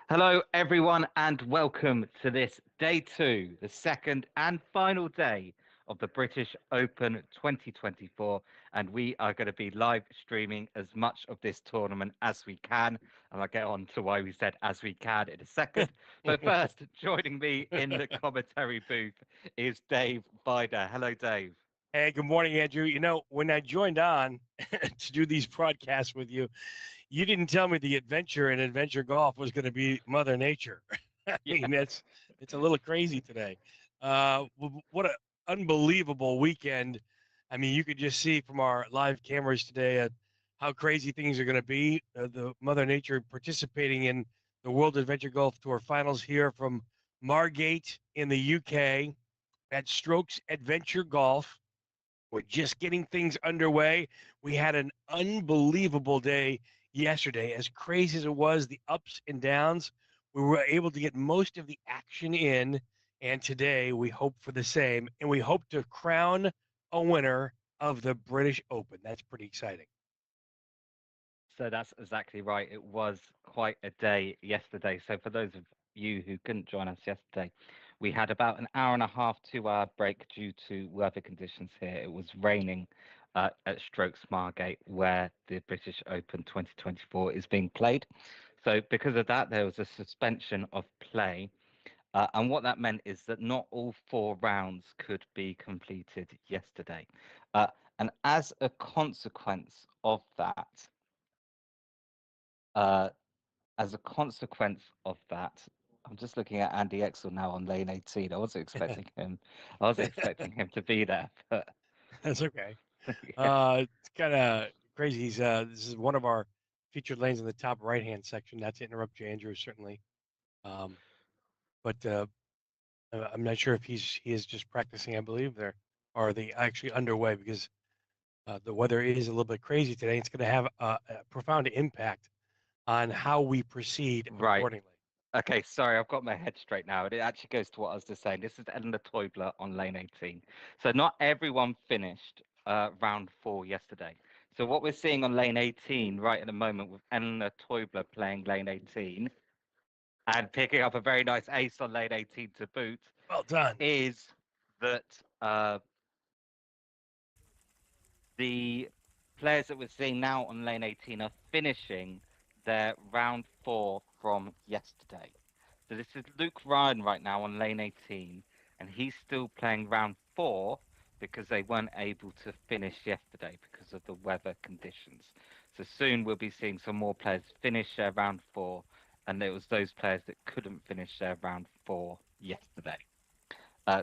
Hello, everyone, and welcome to this day two, the second and final day of the British Open 2024. And we are going to be live streaming as much of this tournament as we can. And I'll get on to why we said as we can in a second. But first, joining me in the commentary booth is Dave Bider. Hello, Dave. Hey, good morning, Andrew. When I joined on to do these broadcasts with you, you didn't tell me the adventure in adventure golf was going to be Mother Nature. I Yeah. mean, it's a little crazy today. What an unbelievable weekend. I mean, you could just see from our live cameras today how crazy things are going to be. The Mother Nature participating in the World Adventure Golf Tour Finals here from Margate in the UK at Strokes Adventure Golf. We're just getting things underway. We had an unbelievable day yesterday, as crazy as it was, the ups and downs. We were able to get most of the action in, and today we hope for the same, and we hope to crown a winner of the British Open. That's pretty exciting. So that's exactly right. It was quite a day yesterday. So for those of you who couldn't join us yesterday, we had about an hour and a half, 2 hour break due to weather conditions here. It was raining at Strokes Margate, where the British Open 2024 is being played. So because of that, there was a suspension of play. And what that meant is that not all 4 rounds could be completed yesterday. Uh, and as a consequence of that, uh, I'm just looking at Andy Exel now on lane 18. I wasn't expecting him. I wasn't expecting him to be there, but That's okay. yeah, It's kind of crazy. This is one of our featured lanes in the top right-hand section. Not to interrupt you, Andrew, certainly. Um, but I'm not sure if he is just practicing, I believe, there, or are they actually underway because the weather is a little bit crazy today. It's going to have a profound impact on how we proceed right. accordingly. Okay, sorry, I've got my head straight now. It actually goes to what I was just saying. This is Eleanor Teubler on lane 18. So not everyone finished round 4 yesterday. So what we're seeing on lane 18 right at the moment with Eleanor Teubler playing lane 18 and picking up a very nice ace on lane 18 to boot Well done. is that the players that we're seeing now on lane 18 are finishing their round 4 from yesterday. So this is Luke Ryan right now on lane 18, and he's still playing round 4 because they weren't able to finish yesterday because of the weather conditions. So soon we'll be seeing some more players finish their round 4, and it was those players that couldn't finish their round 4 yesterday.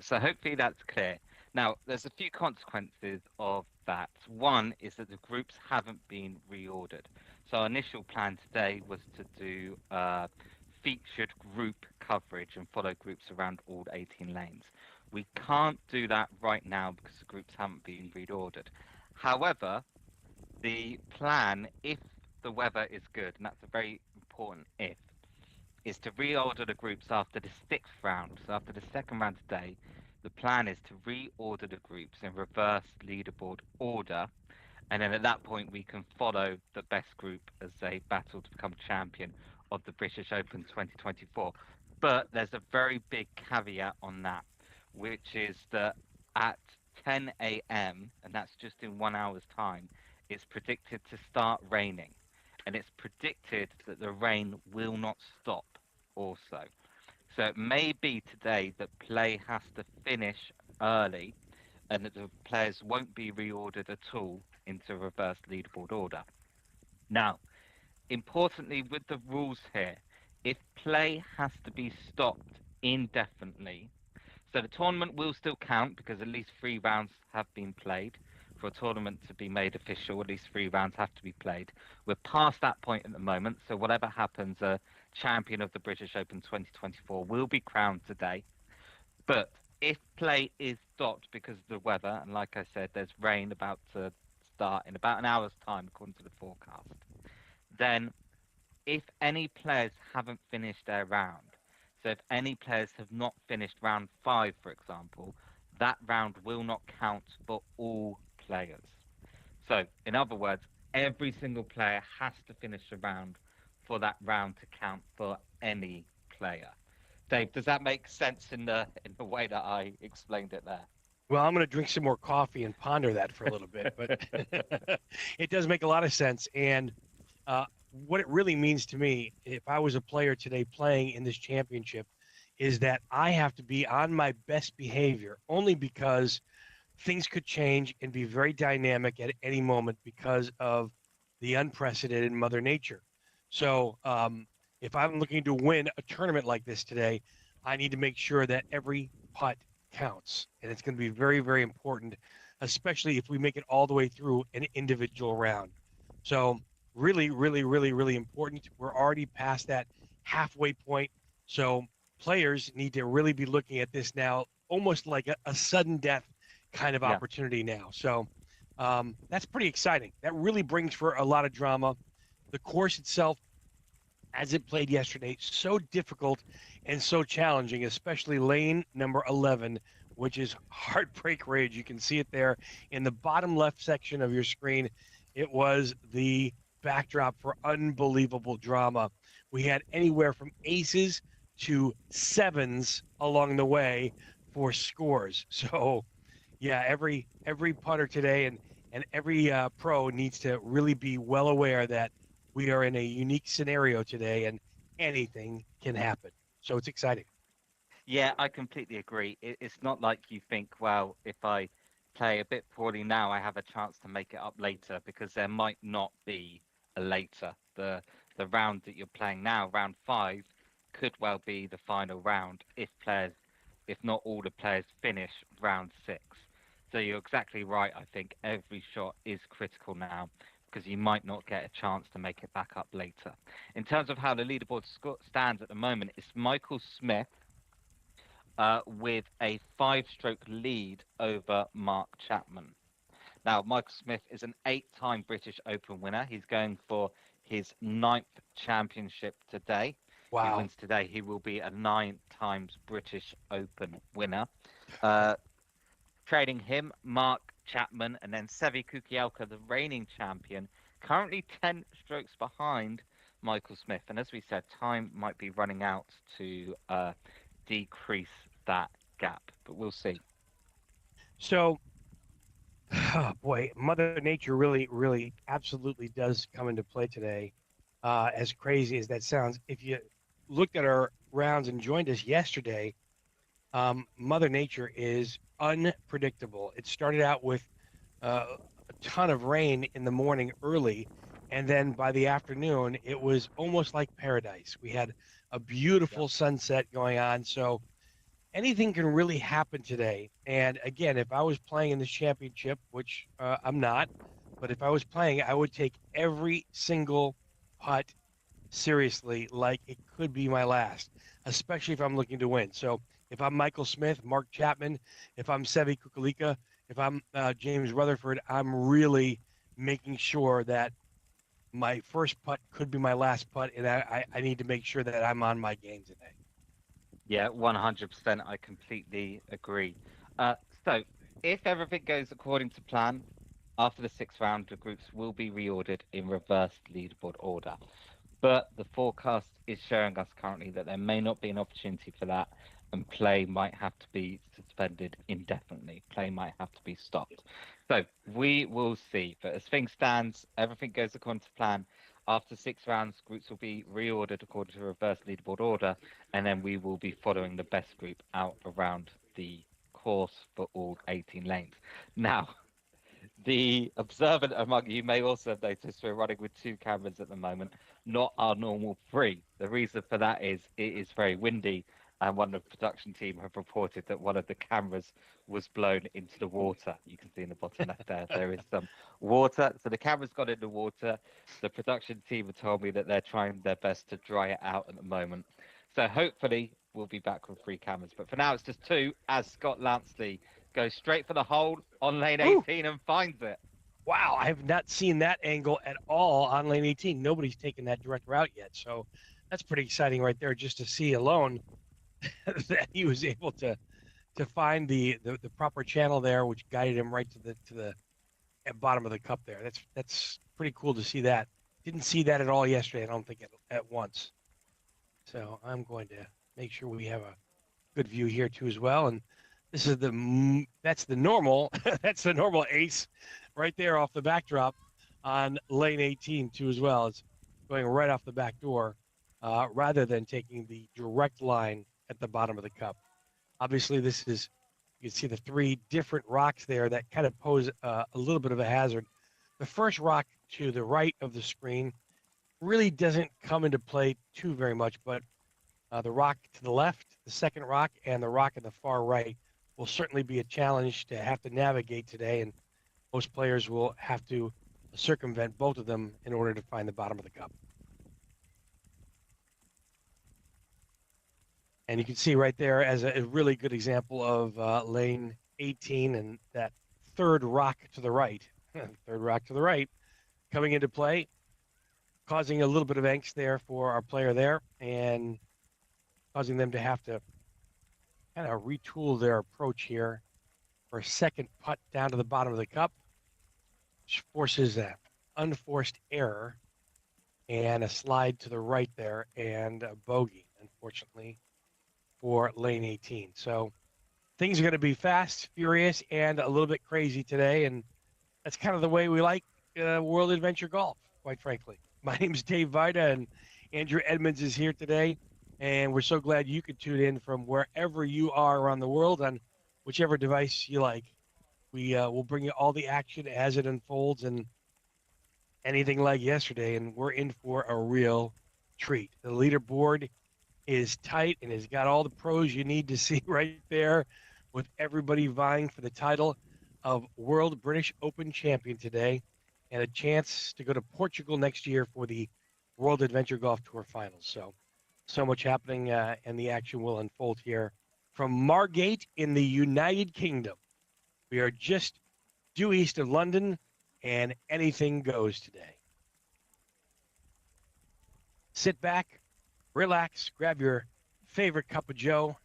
So hopefully that's clear. Now, there's a few consequences of that. One is that the groups haven't been reordered. So our initial plan today was to do featured group coverage and follow groups around all 18 lanes. We can't do that right now because the groups haven't been reordered. However, the plan, if the weather is good, and that's a very important if, is to reorder the groups after the 6th round. So after the second round today, the plan is to reorder the groups in reverse leaderboard order. And then at that point, we can follow the best group as they battle to become champion of the British Open 2024. But there's a very big caveat on that, which is that at 10 a.m., and that's just in 1 hour's time, it's predicted to start raining. And it's predicted that the rain will not stop also. So it may be today that play has to finish early and that the players won't be reordered at all into reverse leaderboard order. Now, importantly, with the rules here, if play has to be stopped indefinitely, so the tournament will still count because at least 3 rounds have been played. For a tournament to be made official, at least 3 rounds have to be played. We're past that point at the moment, so whatever happens, a champion of the British Open 2024 will be crowned today. But if play is stopped because of the weather, and like I said, there's rain about to start in about an hour's time, according to the forecast, then if any players haven't finished their round, so if any players have not finished round 5, for example, that round will not count for all players. So, in other words, every single player has to finish a round for that round to count for any player. Dave, does that make sense in the way that I explained it Well, I'm going to drink some more coffee and ponder that for a little bit, but there? it does make a lot of sense. And what it really means to me, if I was a player today playing in this championship, is that I have to be on my best behavior only because things could change and be very dynamic at any moment because of the unprecedented Mother Nature. So, if I'm looking to win a tournament like this today, I need to make sure that every putt counts. And it's going to be very, very important, especially if we make it all the way through an individual round. So, really, really, really, really important. We're already past that halfway point. So, players need to really be looking at this now almost like a sudden death kind of Yeah. opportunity now. So that's pretty exciting. That really brings for a lot of drama. The course itself, as it played yesterday, so difficult and so challenging, especially lane number 11, which is Heartbreak Rage. You can see it there in the bottom left section of your screen. It was the backdrop for unbelievable drama. We had anywhere from aces to sevens along the way for scores. So yeah, every putter today and every pro needs to really be well aware that we are in a unique scenario today and anything can happen. So it's exciting. Yeah, I completely agree. It's not like you think, well, if I play a bit poorly now, I have a chance to make it up later because there might not be a later. The round that you're playing now, round five, could well be the final round if not all the players finish round six. So you're exactly right. I think every shot is critical now because you might not get a chance to make it back up later. In terms of how the leaderboard stands at the moment, it's Michael Smith with a five-stroke lead over Mark Chapman. Now, Michael Smith is an eight-time British Open winner. He's going for his ninth championship today. If he Wow. wins today, he will be a nine times British Open winner. Uh, Trading him, Mark Chapman, and then Sevi Kukielka, the reigning champion, currently 10 strokes behind Michael Smith. And as we said, time might be running out to decrease that gap, but we'll see. So, oh boy, Mother Nature really, really, absolutely does come into play today. As crazy as that sounds, if you looked at our rounds and joined us yesterday, Mother Nature is unpredictable. It started out with a ton of rain in the morning early, and then by the afternoon, it was almost like paradise. We had a Yep. beautiful sunset going on. So anything can really happen today. And again, if I was playing in this championship, which I'm not, but if I was playing, I would take every single putt seriously, like it could be my last, especially if I'm looking to win. So if I'm Michael Smith, Mark Chapman, if I'm Sevi Kukulika, if I'm James Rutherford, I'm really making sure that my first putt could be my last putt, and I need to make sure that I'm on my game today. Yeah, 100%. I completely agree. Uh, so, if everything goes according to plan, after the sixth round, the groups will be reordered in reverse leaderboard order. But the forecast is showing us currently that there may not be an opportunity for that, and play might have to be suspended indefinitely. Play might have to be stopped. So we will see. But as things stands, everything goes according to plan. After six rounds, groups will be reordered according to reverse leaderboard order, and then we will be following the best group out around the course for all 18 lanes. Now, the observant among you may also have noticed we're running with two cameras at the moment, not our normal three. The reason for that is it is very windy, and one of the production team have reported that one of the cameras was blown into the water. You can see in the bottom left there is some water. So the camera's got in the water. The production team have told me that they're trying their best to dry it out at the moment. So hopefully we'll be back with three cameras. But for now, it's just two as Scott Lansley goes straight for the hole on lane Ooh, 18 and finds it. wow, I have not seen that angle at all on lane 18. Nobody's taken that direct route yet. So that's pretty exciting right there just to see alone that he was able to find the proper channel there, which guided him right to the bottom of the cup there. That's pretty cool to see that. Didn't see that at all yesterday. I don't think at once. So I'm going to make sure we have a good view here too as well. And this is that's the normal that's the normal ace right there off the backdrop on lane 18 too as well. It's going right off the back door rather than taking the direct line at the bottom of the cup. Obviously, this is you can see the three different rocks there that kind of pose a little bit of a hazard. The first rock to the right of the screen really doesn't come into play too very much, but the rock to the left, the second rock, and the rock in the far right will certainly be a challenge to have to navigate today, and most players will have to circumvent both of them in order to find the bottom of the cup. And you can see right there as a really good example of lane 18 and that third rock to the right, third rock to the right coming into play, causing a little bit of angst there for our player there and causing them to have to kind of retool their approach here for a second putt down to the bottom of the cup, which forces an unforced error and a slide to the right there and a bogey, unfortunately, for lane 18. So things are going to be fast, furious, and a little bit crazy today. And that's kind of the way we like World Adventure Golf, quite frankly. My name is Dave Vida, and Andrew Edmonds is here today. And we're so glad you could tune in from wherever you are around the world on whichever device you like. We will bring you all the action as it unfolds and anything like yesterday. And we're in for a real treat. The leaderboard is tight and has got all the pros you need to see right there with everybody vying for the title of World British Open Champion today and a chance to go to Portugal next year for the World Adventure Golf Tour Finals. So much happening and the action will unfold here from Margate in the United Kingdom. We are just due east of London and anything goes today. Sit back, relax, grab your favorite cup of joe,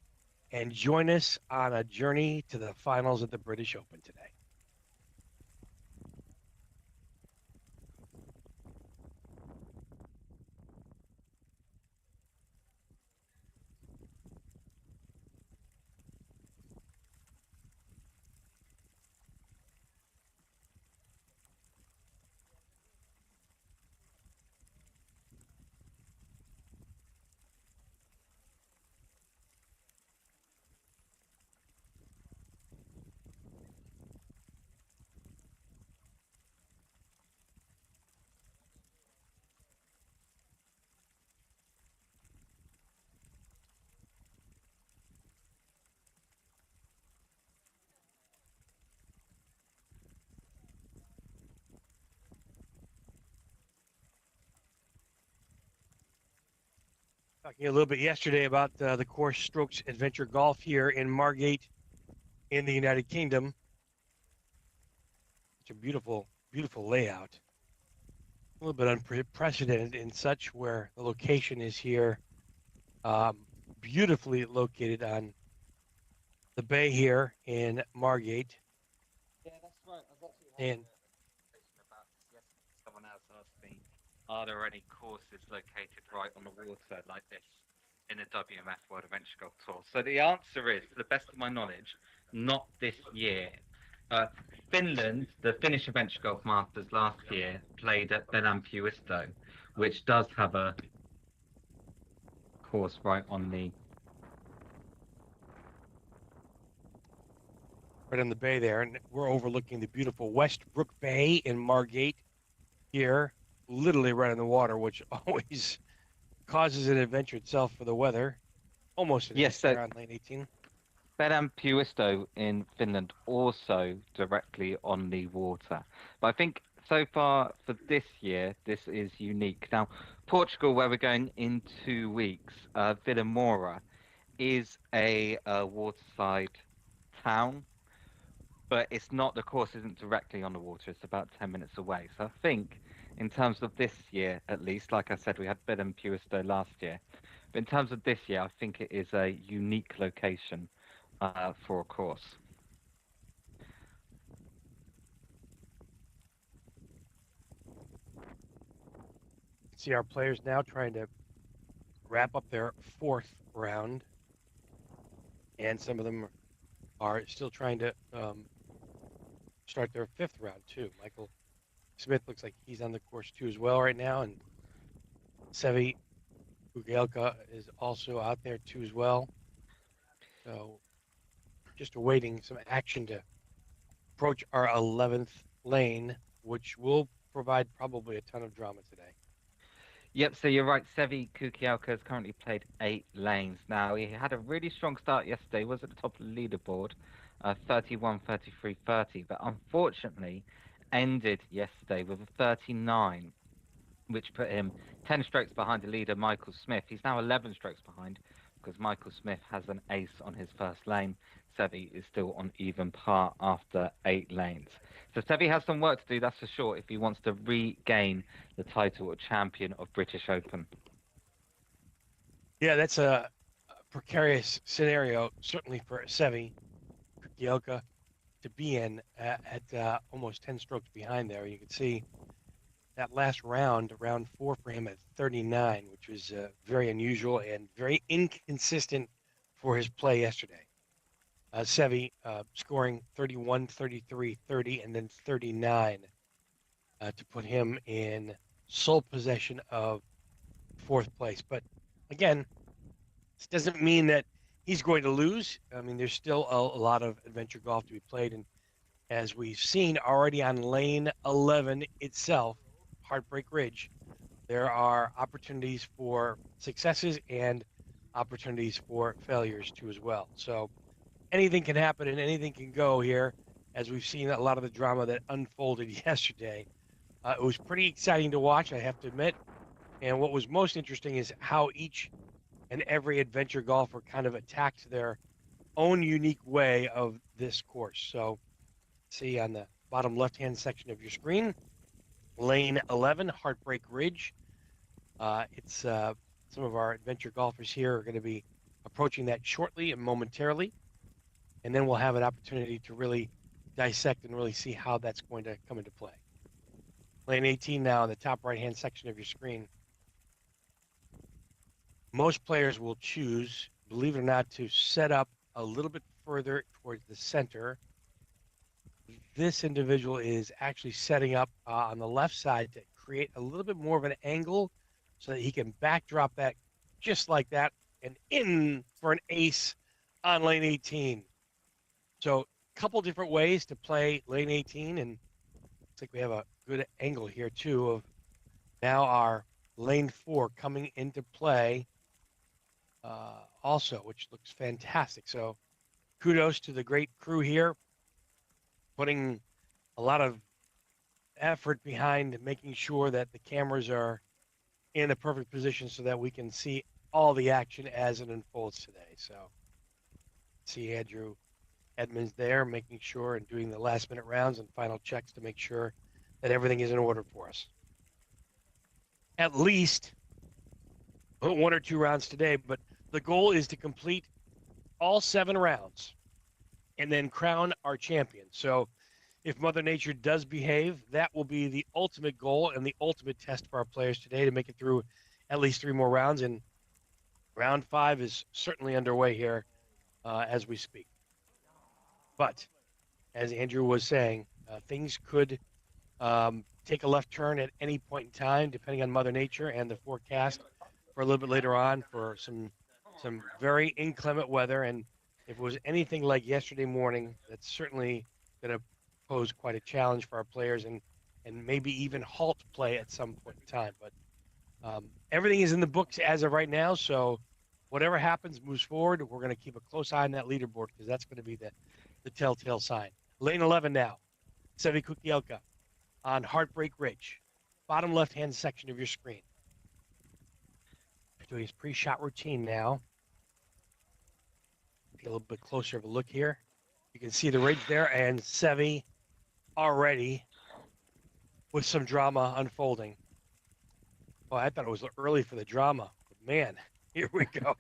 and join us on a journey to the finals of the British Open today. Talking a little bit yesterday about the course Strokes Adventure Golf here in Margate in the United Kingdom. It's a beautiful, beautiful layout. A little bit unprecedented in such where the location is here, um, beautifully located on the bay here in Margate. Yeah, that's right. I was actually having And a conversation about this yesterday. Someone else asked me, are there any courses located right on the water like this in the WMF World Adventure Golf Tour? So the answer is, to the best of my knowledge, not this year. Uh, Finland, the Finnish Adventure Golf Masters last year played at Puisto, which does have a course right on the. right on the bay there, and we're overlooking the beautiful Westbrook Bay in Margate here, literally right on the water, which always causes an adventure itself for the weather. Almost an Yes, ace so there on lane 18. Puisto in Finland also directly on the water. But I think so far for this year, this is unique. Now, Portugal, where we're going in 2 weeks, Vila Moura is a waterside town, but it's not, the course isn't directly on the water. It's about 10 minutes away. So I think in terms of this year, at least, like I said, we had Vila Puisto last year. But in terms of this year, I think it is a unique location for a course. See our players now trying to wrap up their fourth round, and some of them are still trying to start their fifth round too. Michael Smith looks like he's on the course too as well right now, and Sevi Kugelka is also out there too as well. So just awaiting some action to approach our 11th lane, which will provide probably a ton of drama today. Yep, so you're right. Sevi Kukielka has currently played 8 lanes. Now, he had a really strong start yesterday, was at the top of the leaderboard, 31, 33, 30, but unfortunately ended yesterday with a 39, which put him 10 strokes behind the leader, Michael Smith. He's now 11 strokes behind because Michael Smith has an ace on his first lane. Sevi is still on even par after 8 lanes. So Sevi has some work to do, that's for sure, if he wants to regain the title of champion of British Open. Yeah, that's a precarious scenario, certainly for Sevi Kugelka to be in at almost 10 strokes behind there. You can see that last round, round four for him at 39, which was very unusual and very inconsistent for his play yesterday. Sevi scoring 31, 33, 30, and then 39 to put him in sole possession of fourth place. But again, this doesn't mean that he's going to lose. I mean, there's still a lot of adventure golf to be played. And as we've seen already on lane 11 itself, Heartbreak Ridge, there are opportunities for successes and opportunities for failures too as well. So anything can happen and anything can go here, as we've seen a lot of the drama that unfolded yesterday. It was pretty exciting to watch, I have to admit. And what was most interesting is how each and every adventure golfer kind of attacked their own unique way of this course. So, see on the bottom left-hand section of your screen, lane 11, Heartbreak Ridge. It's some of our adventure golfers here are going to be approaching that shortly and momentarily, and then we'll have an opportunity to really dissect and really see how that's going to come into play. Lane 18 now in the top right-hand section of your screen. Most players will choose, believe it or not, to set up a little bit further towards the center. This individual is actually setting up on the left side to create a little bit more of an angle so that he can backdrop that just like that and in for an ace on lane 18. So a couple different ways to play lane 18, and looks like we have a good angle here too of now our lane 4 coming into play also, which looks fantastic. So kudos to the great crew here, putting a lot of effort behind making sure that the cameras are in a perfect position so that we can see all the action as it unfolds today. So see Andrew Edmonds there making sure and doing the last minute rounds and final checks to make sure that everything is in order for us. At least 1 or 2 rounds today, but the goal is to complete all 7 rounds and then crown our champion. So if Mother Nature does behave, that will be the ultimate goal and the ultimate test for our players today to make it through at least 3 more rounds. And round 5 is certainly underway here as we speak. But as Andrew was saying, things could take a left turn at any point in time, depending on Mother Nature and the forecast for a little bit later on for some very inclement weather. And if it was anything like yesterday morning, that's certainly going to pose quite a challenge for our players and maybe even halt play at some point in time. But everything is in the books as of right now. So whatever happens moves forward. We're going to keep a close eye on that leaderboard because that's going to be the telltale sign. Lane 11 now, Sevi Kukielka on Heartbreak Ridge, bottom left-hand section of your screen. Doing his pre-shot routine now. Take a little bit closer of a look here. You can see the ridge there, and Sevi already with some drama unfolding. Oh, I thought it was early for the drama, but man, here we go.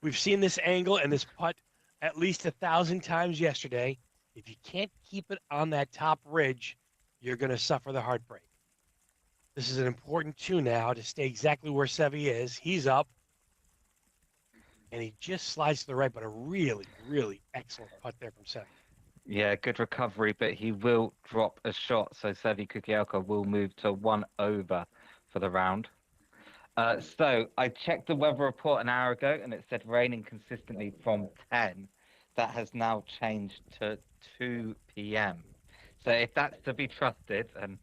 We've seen this angle and this putt at least 1,000 times yesterday. If you can't keep it on that top ridge, you're going to suffer the heartbreak. This is an important two now to stay exactly where Seve is. He's up, and he just slides to the right, but a really, really excellent putt there from Seve. Yeah, good recovery, but he will drop a shot, so Sevi Kukielka will move to one over for the round. So I checked the weather report an hour ago, and it said raining consistently from 10. That has now changed to 2 p.m. So if that's to be trusted, and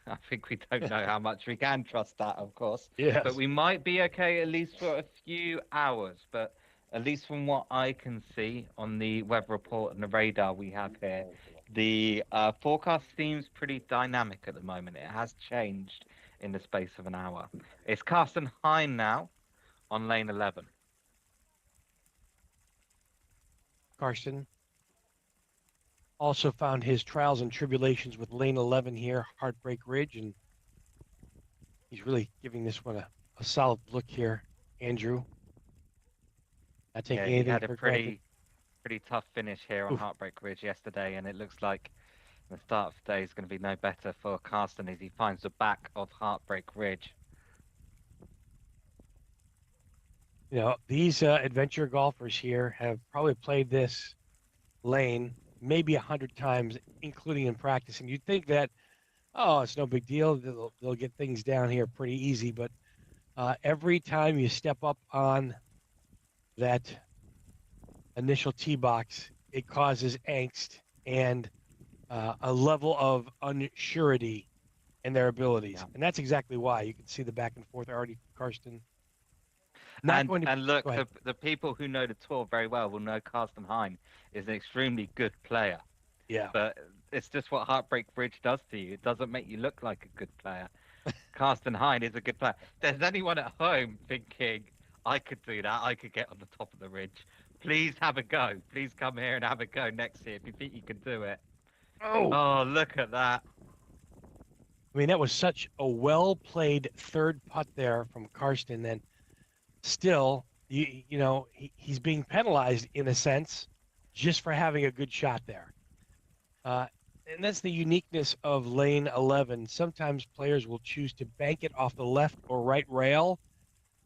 I think we don't know how much we can trust that, of course, but Yes. we might be okay at least for a few hours. But at least from what I can see on the weather report and the radar we have here, the forecast seems pretty dynamic at the moment. It has changed in the space of an hour. It's Carsten Hine now on lane 11. Karsten also found his trials and tribulations with lane 11 here, Heartbreak Ridge, and he's really giving this one a solid look here, Andrew. Not Yeah, taking he anything had a for granted. pretty tough finish here on Oof. Heartbreak Ridge yesterday, and it looks like the start of today is going to be no better for Carsten as he finds the back of Heartbreak Ridge. You know, these adventure golfers here have probably played this lane maybe 100 times, including in practice. And you'd think that, oh, it's no big deal. They'll get things down here pretty easy. But every time you step up on that initial tee box, it causes angst and a level of unsurety in their abilities. Yeah. And that's exactly why. You can see the back and forth already, Karsten. Not And going to and look, go ahead. the people who know the tour very well will know Carsten Hine is an extremely good player. Yeah. But it's just what Heartbreak Bridge does to you. It doesn't make you look like a good player. Carsten Hine is a good player. If there's anyone at home thinking, I could do that, I could get on the top of the ridge, please have a go. Please come here and have a go next year if you think you can do it. Oh, Oh, look at that. I mean, that was such a well played third putt there from Karsten. And still, he's being penalized in a sense just for having a good shot there. Uh, and that's the uniqueness of lane 11. Sometimes players will choose to bank it off the left or right rail,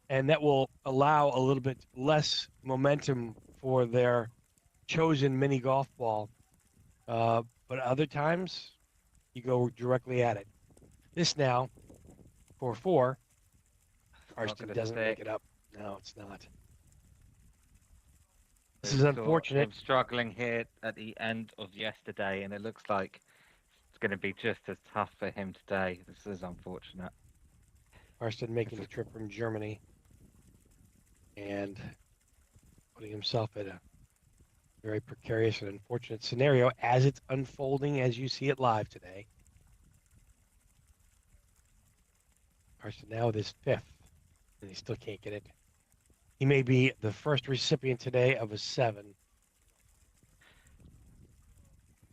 and that will allow a little bit less momentum for their chosen mini golf ball. But other times, you go directly at it. This now, 4-4, It's not Karsten going to doesn't make it stick. up. No, it's not. This We is saw unfortunate. him struggling here at the end of yesterday, and it looks like it's going to be just as tough for him today. This is unfortunate. Karsten This making the is trip from Germany and putting himself in a very precarious and unfortunate scenario as it's unfolding as you see it live today. Karsten now with his fifth, and he still can't get it. He may be the first recipient today of a 7.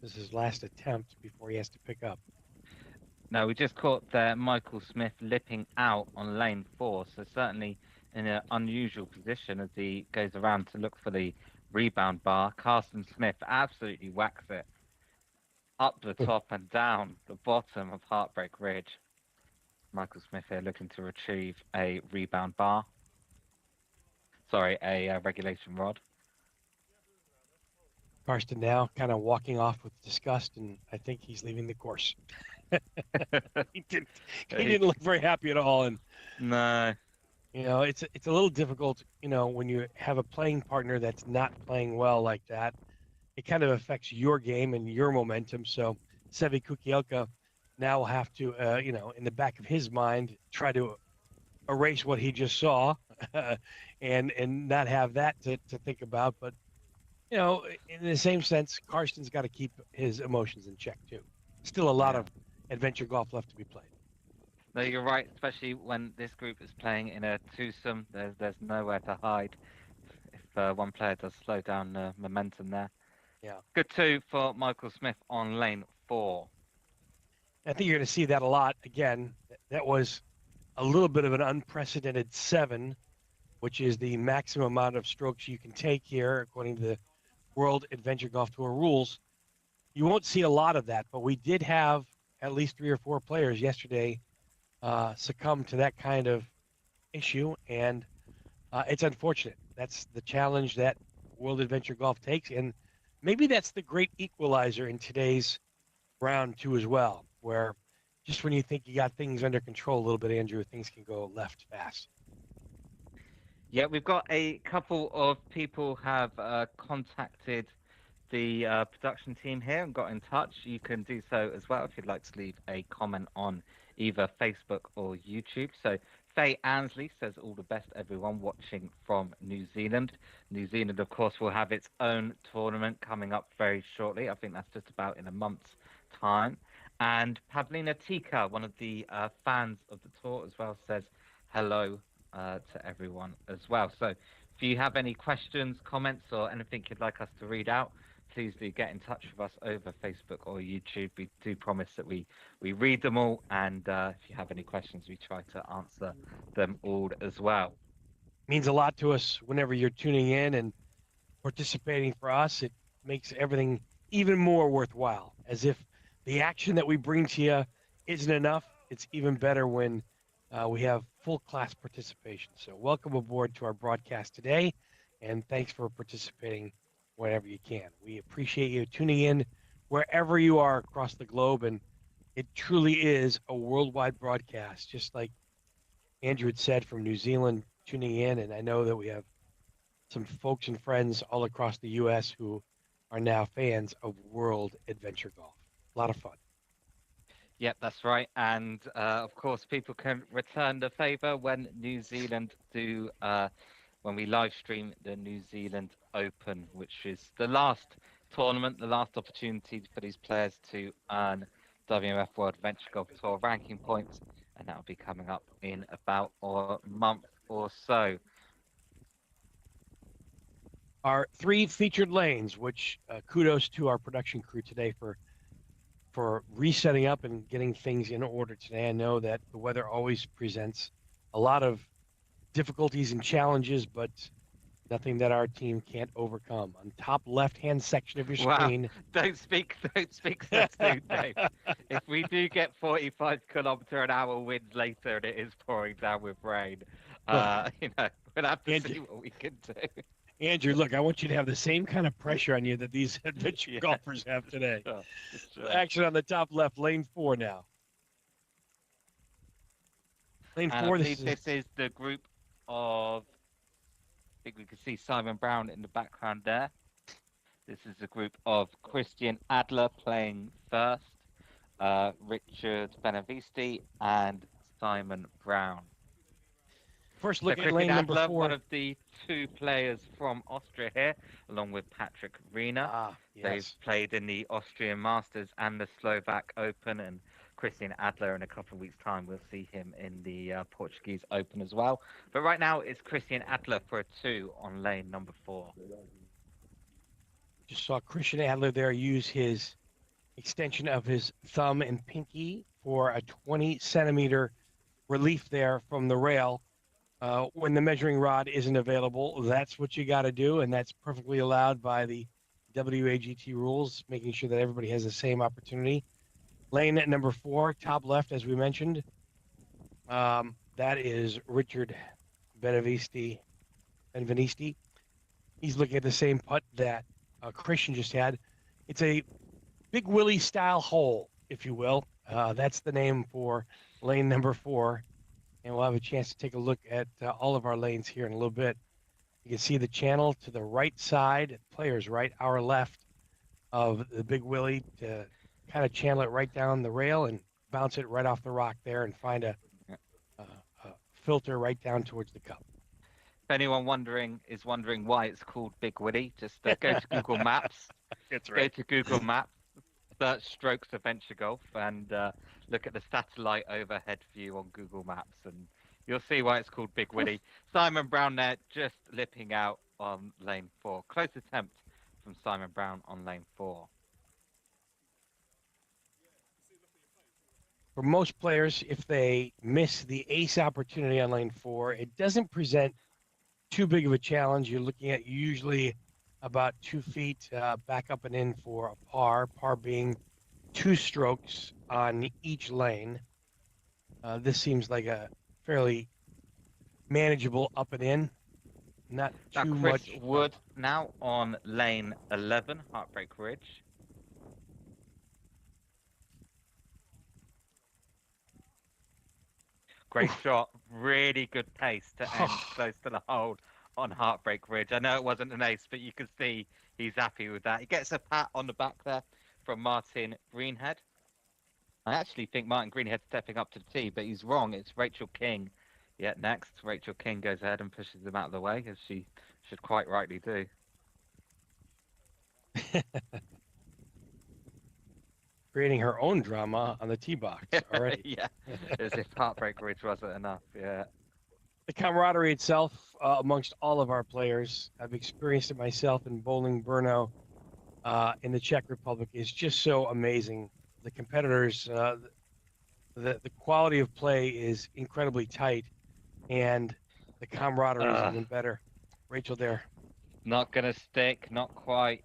This is his last attempt before he has to pick up. No, we just caught Michael Smith lipping out on lane 4, so certainly in an unusual position as he goes around to look for the rebound bar. Carsten Smith absolutely whacks it up the top and down the bottom of Heartbreak Ridge. Michael Smith here looking to retrieve a rebound bar. Sorry, a regulation rod. Karsten now kind of walking off with disgust, and I think he's leaving the course. he didn't he He- didn't look very happy at all, and no, it's a little difficult, when you have a playing partner that's not playing well like that. It kind of affects your game and your momentum. So Sevi Kukielka now will have to, in the back of his mind, try to erase what he just saw, and not have that to think about. But in the same sense, Karsten's got to keep his emotions in check too. Still a lot yeah. of adventure golf left to be played. No, you're right, especially when this group is playing in a twosome. There's nowhere to hide if one player does slow down the momentum there. Yeah, Good two for Michael Smith on lane 4. I think you're going to see that a lot again. That was a little bit of an unprecedented 7, which is the maximum amount of strokes you can take here, according to the World Adventure Golf Tour rules. You won't see a lot of that, but we did have at least 3 or 4 players yesterday succumb to that kind of issue, and it's unfortunate. That's the challenge that World Adventure Golf takes, and maybe that's the great equalizer in today's round two as well, where just when you think you got things under control a little bit, Andrew, things can go left fast. Yeah, we've got a couple of people have contacted the production team here and got in touch. You can do so as well if you'd like to leave a comment on either Facebook or YouTube. So Faye Ansley says all the best, everyone watching from New Zealand. New Zealand, of course, will have its own tournament coming up very shortly. I think that's just about in a month's time. And Pavlina Tika, one of the fans of the tour as well, says hello to everyone as well. So if you have any questions, comments, or anything you'd like us to read out, please do get in touch with us over Facebook or YouTube. We do promise that we read them all, and if you have any questions, we try to answer them all as well. Means a lot to us whenever you're tuning in and participating for us. It makes everything even more worthwhile, as if the action that we bring to you isn't enough. It's even better when we have full class participation. So, welcome aboard to our broadcast today, and thanks for participating whenever you can. We appreciate you tuning in wherever you are across the globe, and it truly is a worldwide broadcast, just like Andrew had said from New Zealand tuning in. And I know that we have some folks and friends all across the U.S. who are now fans of World Adventure Golf. A lot of fun. Yep, that's right. And of course, people can return the favor when New Zealand do, when we live stream the New Zealand Open, which is the last tournament, the last opportunity for these players to earn WMF World Adventure Golf Tour ranking points. And that'll be coming up in about a month or so. Our three featured lanes, which kudos to our production crew today for resetting up and getting things in order today. I know that the weather always presents a lot of difficulties and challenges, but nothing that our team can't overcome. On top left-hand section of your Wow, screen. don't speak so soon, Dave. If we do get 45 km/h winds later and it is pouring down with rain, Look, we'll have to Andrew, see what we can do. Andrew, look, I want you to have the same kind of pressure on you that these adventure Yeah, golfers have today. sure, sure. Action on the top left, lane four now. Lane And I four, this believe is this is the group of, I think we can see Simon Brown in the background there. This is a group of Christian Adler playing first, Richard Benavisti, and Simon Brown. first So look at Christian lane number Adler, one four. of the two players from Austria here, along with Patrick Riener. Ah, They've yes. played in the Austrian Masters and the Slovak Open, and Christian Adler in a couple of weeks' time, we'll see him in the Portuguese Open as well. But right now, it's Christian Adler for a two on lane number four. Just saw Christian Adler there use his extension of his thumb and pinky for a 20 centimeter relief there from the rail. When the measuring rod isn't available, that's what you got to do, and that's perfectly allowed by the WAGT rules, making sure that everybody has the same opportunity. Lane at number four, top left, as we mentioned, that is Richard Benavisti. Benvenisti. He's looking at the same putt that Christian just had. It's a Big Willie style hole, if you will. That's the name for lane number four. And we'll have a chance to take a look at all of our lanes here in a little bit. You can see the channel to the right side, players right, our left of the Big Willie to kind of channel it right down the rail and bounce it right off the rock there and find a filter right down towards the cup. If anyone is wondering why it's called Big Willie, just go to Google Maps. That's Go to Google Maps, search Strokes Adventure Golf, and look at the satellite overhead view on Google Maps, and you'll see why it's called Big Willie. Simon Brown there, just lipping out on lane four. Close attempt from Simon Brown on lane four. For most players, if they miss the ace opportunity on lane four, it doesn't present too big of a challenge. You're looking at usually about 2 feet back up and in for a par being 2 strokes on each lane. This seems like a fairly manageable up and in, not Now, too Chris much. Wood now on lane 11, Heartbreak Ridge. Great shot. Really good pace to end close to the hold on Heartbreak Ridge. I know it wasn't an ace, but you can see he's happy with that. He gets a pat on the back there from Martin Greenhead. I actually think Martin Greenhead's stepping up to the tee, but he's wrong. It's Rachel King. Yeah, next, Rachel King goes ahead and pushes him out of the way, as she should quite rightly do. Creating her own drama on the tee box already. Yeah, as if Heartbreak Ridge wasn't enough. Yeah. The camaraderie itself amongst all of our players, I've experienced it myself in bowling Brno in the Czech Republic, is just so amazing. The competitors, the quality of play is incredibly tight, and the camaraderie is Ugh, even better. Rachel there not gonna stick, not quite.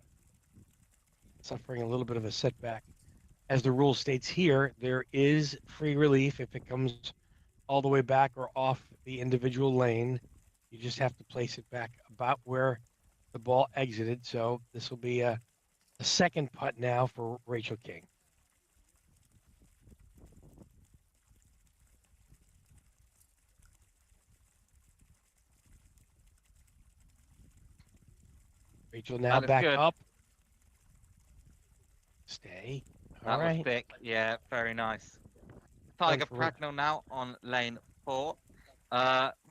suffering a little bit of a setback. As the rule states here, there is free relief if it comes all the way back or off the individual lane. You just have to place it back about where the ball exited. So this will be a second putt now for Rachel King. Rachel now That looks back good. up. Stay. All That was right. thick. Yeah, very nice. One Tiger for Pragnell now on lane 4. We've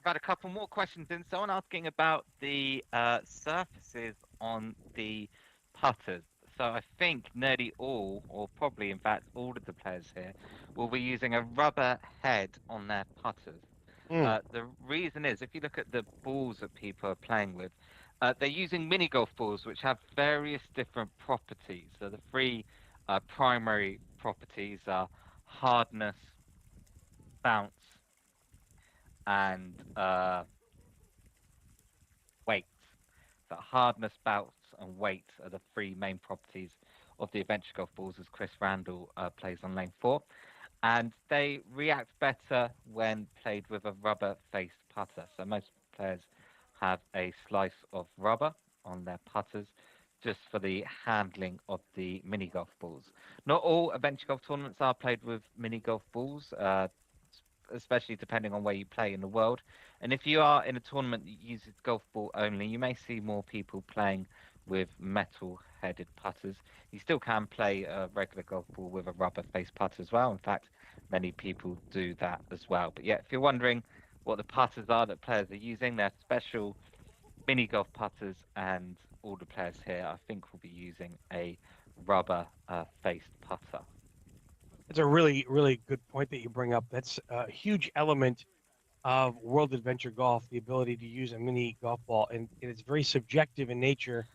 had a couple more questions in. Someone asking about the surfaces on the putters. So I think nearly all, or probably in fact all of the players here, will be using a rubber head on their putters. mm, The reason is, if you look at the balls that people are playing with, they're using mini golf balls which have various different properties. So the three primary properties are hardness, bounce, and weight. So hardness, bounce, and weight are the three main properties of the adventure golf balls as Chris Randall plays on lane 4. And they react better when played with a rubber-faced putter. So most players have a slice of rubber on their putters just for the handling of the mini golf balls. Not all adventure golf tournaments are played with mini golf balls, especially depending on where you play in the world. And if you are in a tournament that uses golf ball only, you may see more people playing with metal-headed putters. You still can play a regular golf ball with a rubber-faced putter as well. In fact, many people do that as well. But yeah, if you're wondering what the putters are that players are using, they're special mini golf putters, and all the players here, I think, will be using a rubber faced putter. that's a really, really good point that you bring up. That's a huge element of World Adventure Golf, the ability to use a mini golf ball. And it's very subjective in nature,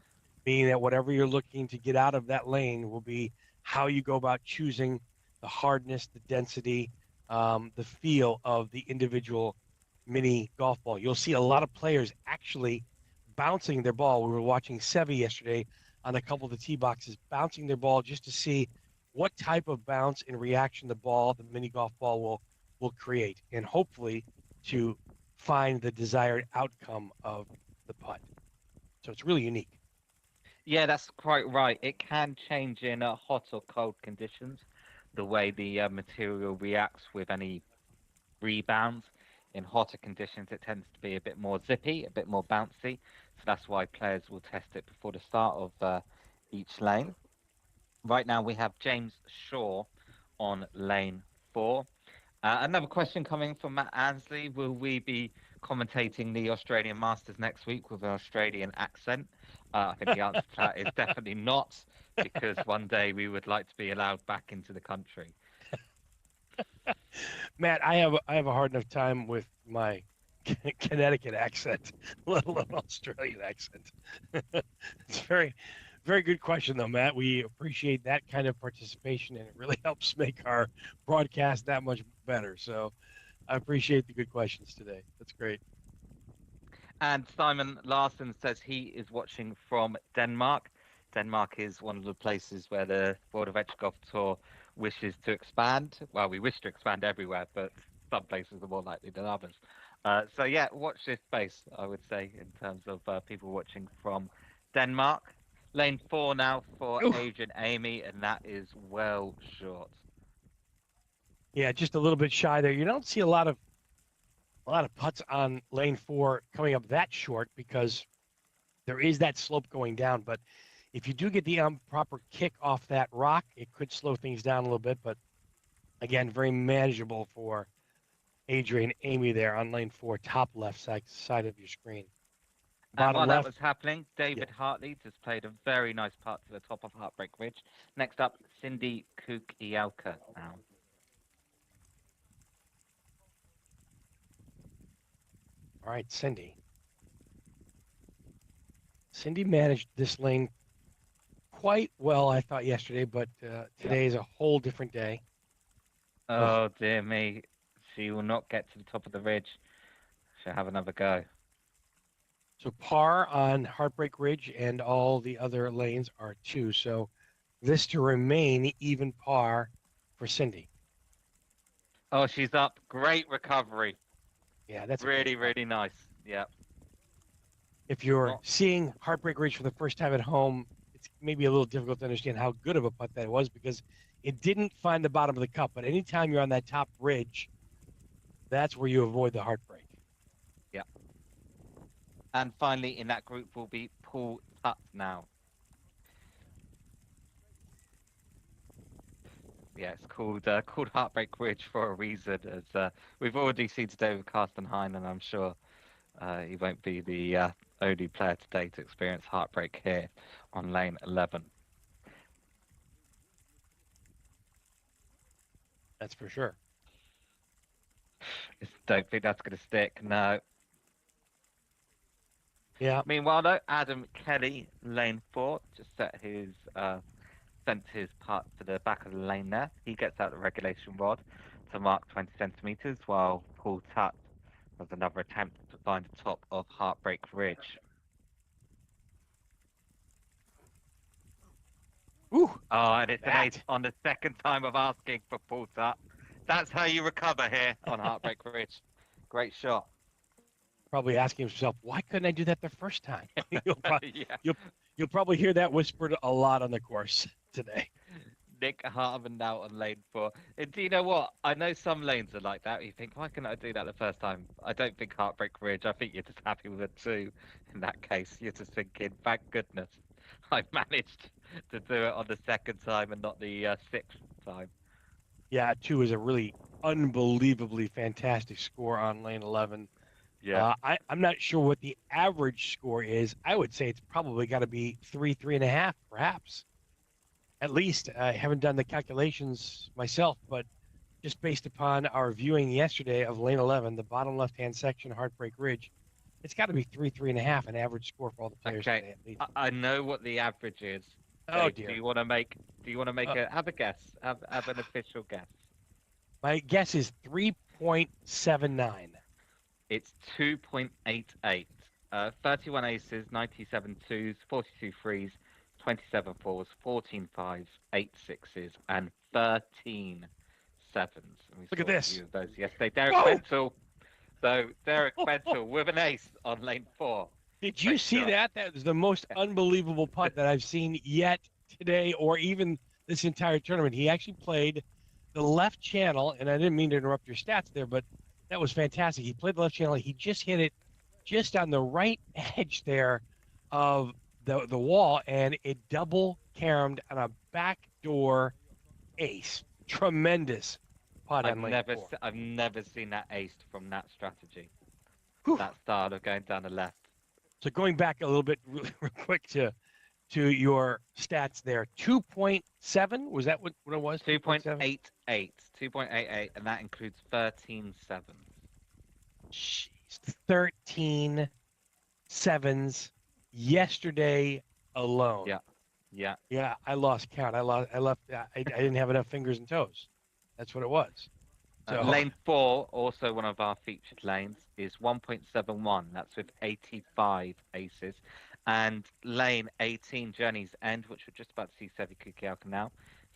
meaning that whatever you're looking to get out of that lane will be how you go about choosing the hardness, the density, the feel of the individual mini golf ball. You'll see a lot of players actually bouncing their ball. We were watching Sevi yesterday on a couple of the tee boxes, bouncing their ball just to see what type of bounce and reaction the mini golf ball will create, and hopefully to find the desired outcome of the putt. So it's really unique. Yeah, that's quite right. It can change in hot or cold conditions, the way the material reacts with any rebounds. In hotter conditions, it tends to be a bit more zippy, a bit more bouncy. So that's why players will test it before the start of each lane. Right now, we have James Shaw on lane 4. Another question coming from Matt Ansley. Will we be commentating the Australian Masters next week with an Australian accent? I think the answer to that is definitely not, because one day we would like to be allowed back into the country. Matt, I have a hard enough time with my Connecticut accent, let alone Australian accent. It's very, very good question, though, Matt. We appreciate that kind of participation, and it really helps make our broadcast that much better. So I appreciate the good questions today. That's great. And Simon Larson says he is watching from Denmark. Denmark is one of the places where the World of Edge Golf Tour wishes to expand. Well, we wish to expand everywhere, but some places are more likely than others. So yeah, watch this space, I would say, in terms of people watching from Denmark. Lane 4 now for Ooh, Adrian Amy, and that is well short. yeah, just a little bit shy there. You don't see a lot of putts on lane 4 coming up that short because there is that slope going down. But if you do get the proper kick off that rock, it could slow things down a little bit. But again, very manageable for Adrian Amy there on lane 4, top left side of your screen. And Bottom while that left, was happening, yeah. David Hartley just played a very nice putt to the top of Heartbreak Ridge. Next up, Cindy Kukielka now. All right, Cindy. Cindy managed this lane quite well, I thought, yesterday, but Yep. today is a whole different day. Oh, Oh dear me, she will not get to the top of the ridge. She'll have another go. so par on Heartbreak Ridge and all the other lanes are 2. So this to remain even par for Cindy. Oh, she's up. Great recovery. Yeah, that's a great Really, putt. really nice. Yep. If you're Not seeing Heartbreak Ridge for the first time at home, it's maybe a little difficult to understand how good of a putt that was because it didn't find the bottom of the cup. But anytime you're on that top ridge, that's where you avoid the heartbreak. yep. And finally, in that group will be Paul Tutt now. Yeah, it's called Heartbreak Ridge for a reason, as we've already seen today with Carsten Hein, and I'm sure he won't be the only player today to experience heartbreak here on lane 11. That's for sure. Just don't think that's going to stick. No. Yeah. Meanwhile, though, Adam Kelly, lane 4, just sent his putt to the back of the lane there. He gets out the regulation rod to mark 20 centimeters, while Paul Tutt has another attempt to find the top of Heartbreak Ridge. Ooh, Oh, and it's an ace that. on the second time of asking for Paul Tutt. That's how you recover here on Heartbreak Ridge. Great shot. Probably asking himself, why couldn't I do that the first time? you'll, pro- Yeah. you'll, you'll probably hear that whispered a lot on the course today. Nick Hartman now on lane 4. And do you know what? I know some lanes are like that. You think, why couldn't I do that the first time? I don't think Heartbreak Ridge. I think you're just happy with a 2 in that case. You're just thinking, thank goodness I managed to do it on the second time and not the sixth time. Yeah, 2 is a really unbelievably fantastic score on lane 11. Yeah. I'm not sure what the average score is. I would say it's probably got to be 3.5, perhaps. At least I haven't done the calculations myself, but just based upon our viewing yesterday of lane 11, the bottom left-hand section, Heartbreak Ridge, it's got to be 3.5, an average score for all the players Okay. today, at least. I know what the average is. Oh Dave, do dear. you want to make? Do you want to make Uh, a have a guess? Have an official guess. my guess is 3.79. It's 2.88. 31 aces, 97 twos, 42 threes, 27 fours, 14 fives, 8 sixes, and 13 sevens. And we Look at saw a this. few of those yesterday. Derek Whoa! Bentel. So Derek Bentel with an ace on lane 4. Did you Great see shot. that? That was the most unbelievable putt that I've seen yet today, or even this entire tournament. He actually played the left channel, and I didn't mean to interrupt your stats there, but that was fantastic. He played the left channel. He just hit it just on the right edge there of the wall, and it double caromed on a backdoor ace. Tremendous putt on lane 4. I've never seen that aced from that strategy. Whew. That style of going down the left. So going back a little bit real quick to your stats there. 2.7, was that what it was? 2.7? 2.88. 2.88, and that includes 13 sevens. Jeez. 13 sevens yesterday alone. Yeah. Yeah. Yeah, I lost count. I didn't have enough fingers and toes. That's what it was. So, Lane 4, also one of our featured lanes, is 1.71. That's with 85 aces. And lane 18, Journey's End, which we're just about to see Sevi Kukielka now.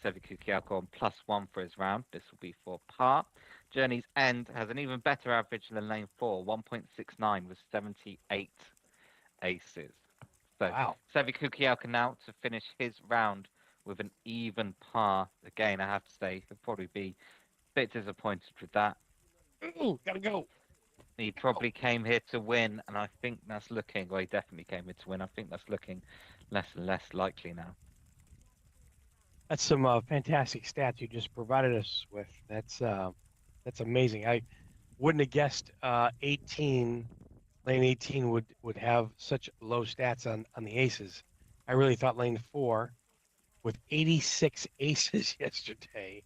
Sevi Kukiako on +1 for his round. This will be for par. Journey's End has an even better average than lane 4, 1.69 with 78 aces. So Wow. Sevi Kukiako now to finish his round with an even par. Again, I have to say, he'll probably be a bit disappointed with that. Ooh, gotta go. He Go. probably came here to win, and I think that's looking, well, he definitely came here to win. I think that's looking less and less likely now. That's some fantastic stats you just provided us with. That's amazing. I wouldn't have guessed 18 lane 18 would have such low stats on the aces. I really thought lane 4 with 86 aces yesterday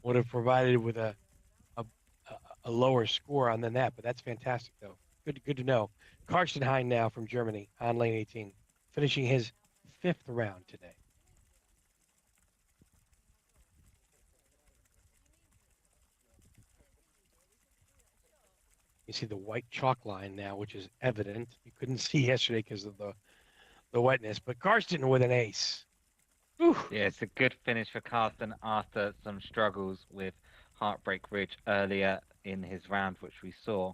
would have provided with a a lower score on than that, but that's fantastic though. Good to know. Karsten Hein now from Germany on lane 18, finishing his fifth round today. You see the white chalk line now, which is evident. You couldn't see yesterday because of the wetness, but Karsten with an ace. Whew. Yeah, it's a good finish for Carsten after some struggles with Heartbreak Ridge earlier in his round, which we saw.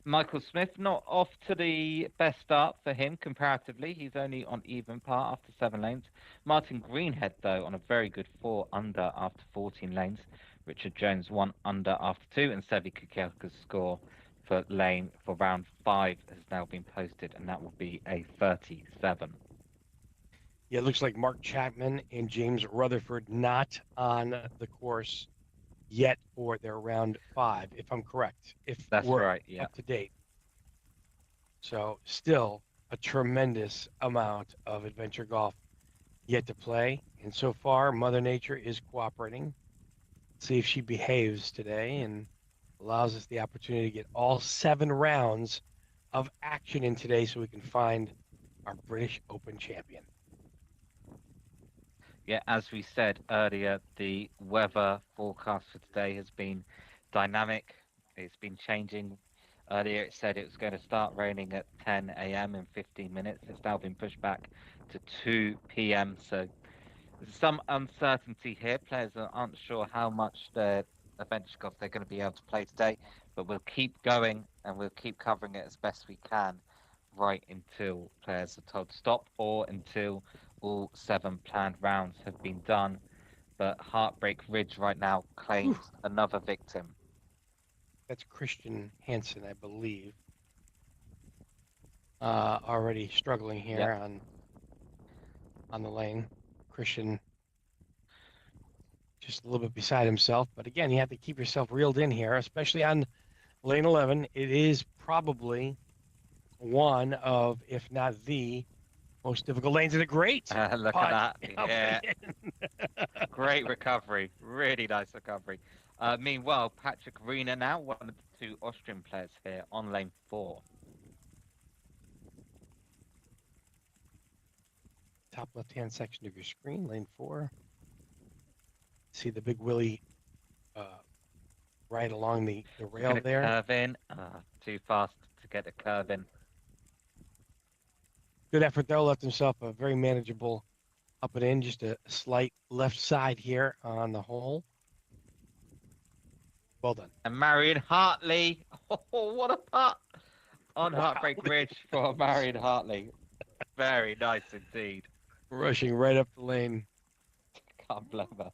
Michael Smith not off to the best start for him comparatively. He's only on even par after 7 lanes. Martin Greenhead, though, on a very good 4 under after 14 lanes. Richard Jones 1 under after 2, and Sevi Kukiaka's score for round 5 has now been posted, and that will be a 37. Yeah, it looks like Mark Chapman and James Rutherford not on the course yet for their round 5, if I'm correct, if That's we're right, yeah. up to date. So still a tremendous amount of adventure golf yet to play. And so far, Mother Nature is cooperating. See if she behaves today and allows us the opportunity to get all 7 rounds of action in today so we can find our British Open champion. Yeah, as we said earlier, the weather forecast for today has been dynamic. It's been changing. Earlier it said it was going to start raining at 10 a.m. in 15 minutes. It's now been pushed back to 2 p.m. So there's some uncertainty here. Players aren't sure how much their adventure golf they're going to be able to play today, but we'll keep going and we'll keep covering it as best we can right until players are told to stop or until all 7 planned rounds have been done. But Heartbreak Ridge right now Whew, claims another victim. that's Christian Hansen, I believe. Already struggling here Yep. on the lane. Christian just a little bit beside himself. But again, you have to keep yourself reeled in here, especially on lane 11. It is probably one of, if not the most difficult lanes. And a great Look at putt that. up and Yeah. in. Great recovery. Really nice recovery. Meanwhile, Patrick Arena now, one of the two Austrian players here on lane 4. Top left-hand section of your screen, lane 4. See the big Willie uh, right along the He's rail going to there. curve in. Too fast to get the curve in. Good effort, though. Left himself a very manageable up and in, just a slight left side here on the hole. Well done. And Marion Hartley. Oh, what a putt on Wow. Heartbreak Ridge for Marion Hartley. Very nice indeed. Rushing right up the lane. Can't blame her.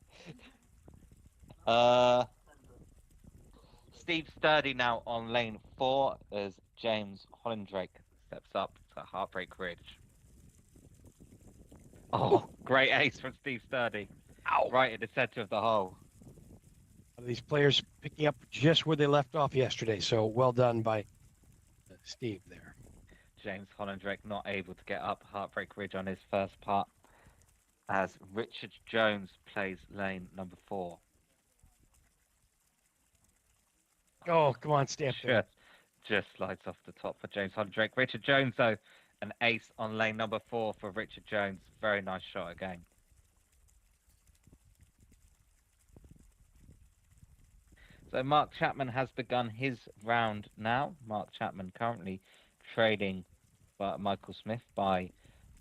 Uh, Steve Sturdy now on lane 4 as James Hollandrake steps up to Heartbreak Ridge. Oh, great ace from Steve Sturdy. Ow. Right in the center of the hole. These players picking up just where they left off yesterday. So well done by Steve there. James Hollandrake not able to get up Heartbreak Ridge on his first putt as Richard Jones plays lane number 4. Oh, come on, stay up there. Just slides off the top for James Hollandrake. Richard Jones, though, an ace on lane number 4 for Richard Jones. Very nice shot again. So Mark Chapman has begun his round now. Mark Chapman currently trading Michael Smith by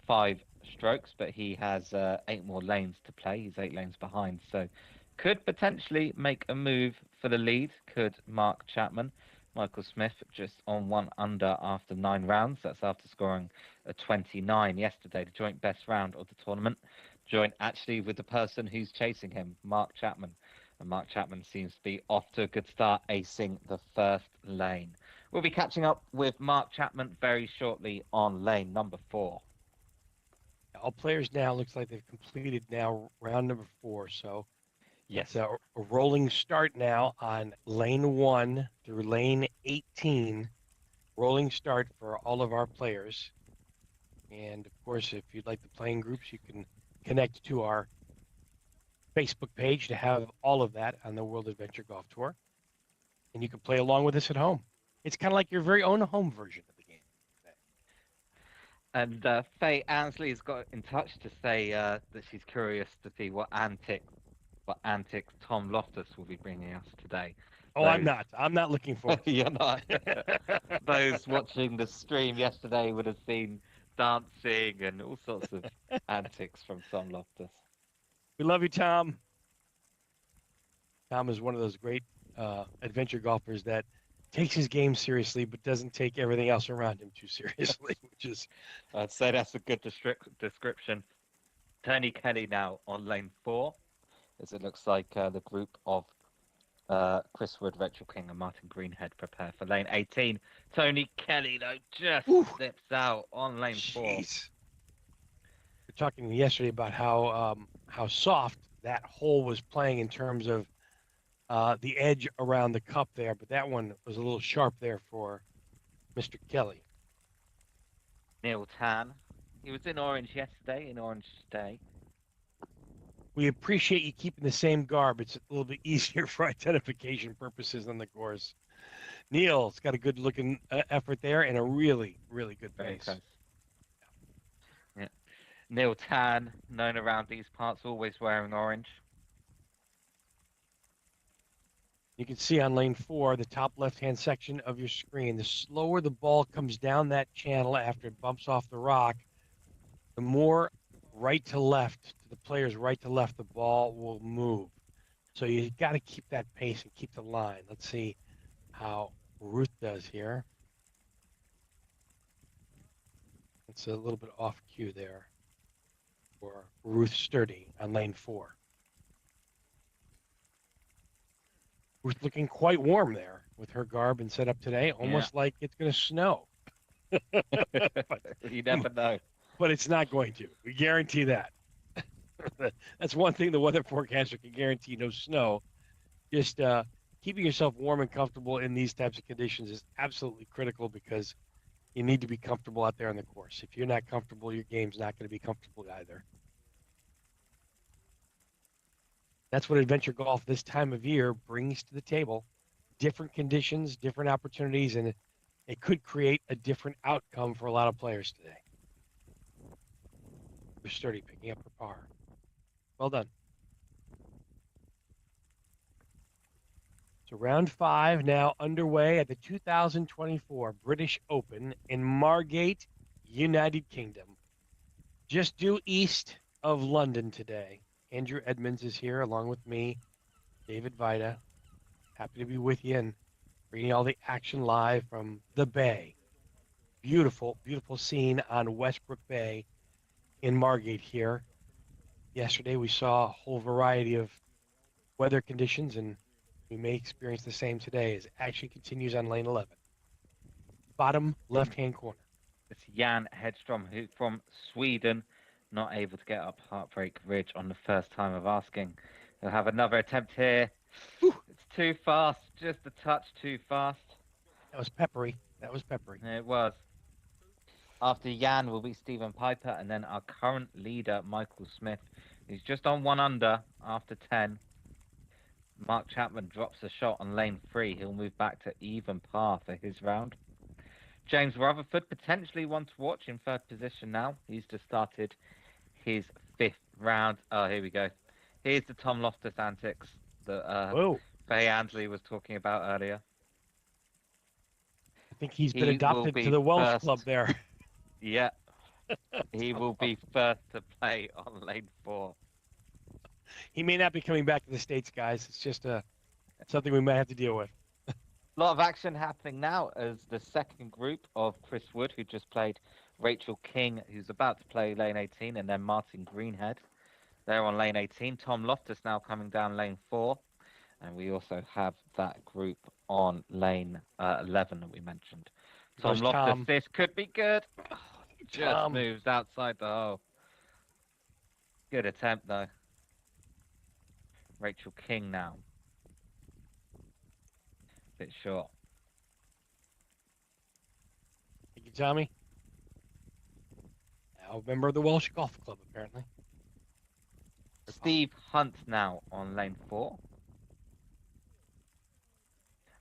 5 strokes, but he has 8 more lanes to play. He's 8 lanes behind, so could potentially make a move for the lead. Could Mark Chapman. Michael Smith just on 1 under after 9 rounds. That's after scoring a 29 yesterday, the joint best round of the tournament. Joint actually with the person who's chasing him, Mark Chapman. And Mark Chapman seems to be off to a good start, acing the first lane. We'll be catching up with Mark Chapman very shortly on lane number 4. All players now looks like they've completed now round number 4. So it's Yes. a rolling start now on lane 1 through lane 18. Rolling start for all of our players. And of course, if you'd like to play in groups, you can connect to our Facebook page to have all of that on the World Adventure Golf Tour. And you can play along with us at home. It's kind of like your very own home version of the game. And Faye Ansley's got in touch to say that she's curious to see what antics Tom Loftus will be bringing us today. Oh, I'm Those not. I'm not looking forward to you're not. that. Those watching the stream yesterday would have seen dancing and all sorts of antics from Tom Loftus. We love you, Tom. Tom is one of those great adventure golfers that takes his game seriously, but doesn't take everything else around him too seriously, which is I'd say that's a good description. Tony Kelly now on lane 4, as it looks like the group of Chris Wood, Rachel King, and Martin Greenhead prepare for lane 18. Tony Kelly, though, just Ooh, slips out on lane 4. jeez. We were talking yesterday about how soft that hole was playing in terms of the edge around the cup there, but that one was a little sharp there for Mr. Kelly. Neil Tan, he was in orange yesterday, in orange today. We appreciate you keeping the same garb. It's a little bit easier for identification purposes on the course. Neil's got a good looking effort there and a really, really good Very pace. close. Yeah. Neil Tan, known around these parts, always wearing orange. You can see on lane 4, the top left-hand section of your screen, the slower the ball comes down that channel after it bumps off the rock, the more right to left, to the player's right to left, the ball will move. So you got to keep that pace and keep the line. Let's see how Ruth does here. It's a little bit off cue there for Ruth Sturdy on lane 4. Ruth looking quite warm there with her garb and setup today, almost like it's going to snow. But, You never know. but it's not going to. We guarantee that. That's one thing the weather forecaster can guarantee: no snow. Just keeping yourself warm and comfortable in these types of conditions is absolutely critical because you need to be comfortable out there on the course. If you're not comfortable, your game's not going to be comfortable either. That's what adventure golf this time of year brings to the table. Different conditions, different opportunities, and it could create a different outcome for a lot of players today. We're Sturdy picking up her par. Well done. So round 5 now underway at the 2024 British Open in Margate, United Kingdom. Just due east of London today. Andrew Edmonds is here along with me, David Vida. Happy to be with you and bringing all the action live from the Bay. Beautiful, beautiful scene on Westbrook Bay in Margate here. Yesterday we saw a whole variety of weather conditions, and we may experience the same today as action continues on lane 11. Bottom left-hand corner. It's Jan Hedstrom, who from Sweden, not able to get up Heartbreak Ridge on the first time of asking. He'll have another attempt here. Whew. It's too fast, just a touch too fast. That was peppery. That was peppery. It was. After Jan will be Stephen Piper, and then our current leader, Michael Smith, who's just on 1 under after 10. Mark Chapman drops a shot on lane 3. He'll move back to even par for his round. James Rutherford, potentially one to watch in 3rd position now. He's just started his 5th round. Oh, here we go. Here's the Tom Loftus antics that Faye Ansley was talking about earlier. I think he's been He will adopted be to the Welsh first. club there. Yeah. He will be first to play on lane 4. He may not be coming back to the States, guys. It's just something we might have to deal with. A lot of action happening now as the second group of Chris Wood, who just played Rachel King, who's about to play lane 18, and then Martin Greenhead. They're on lane 18. Tom Loftus now coming down lane 4. And we also have that group on lane 11 that we mentioned. Here Tom goes Loftus, Tom. this could be good. Oh, just Tom. moves outside the hole. Good attempt, though. Rachel King now. Bit short. Thank you, Tommy. Now a member of the Welsh Golf Club, apparently. Steve Hunt now on lane 4.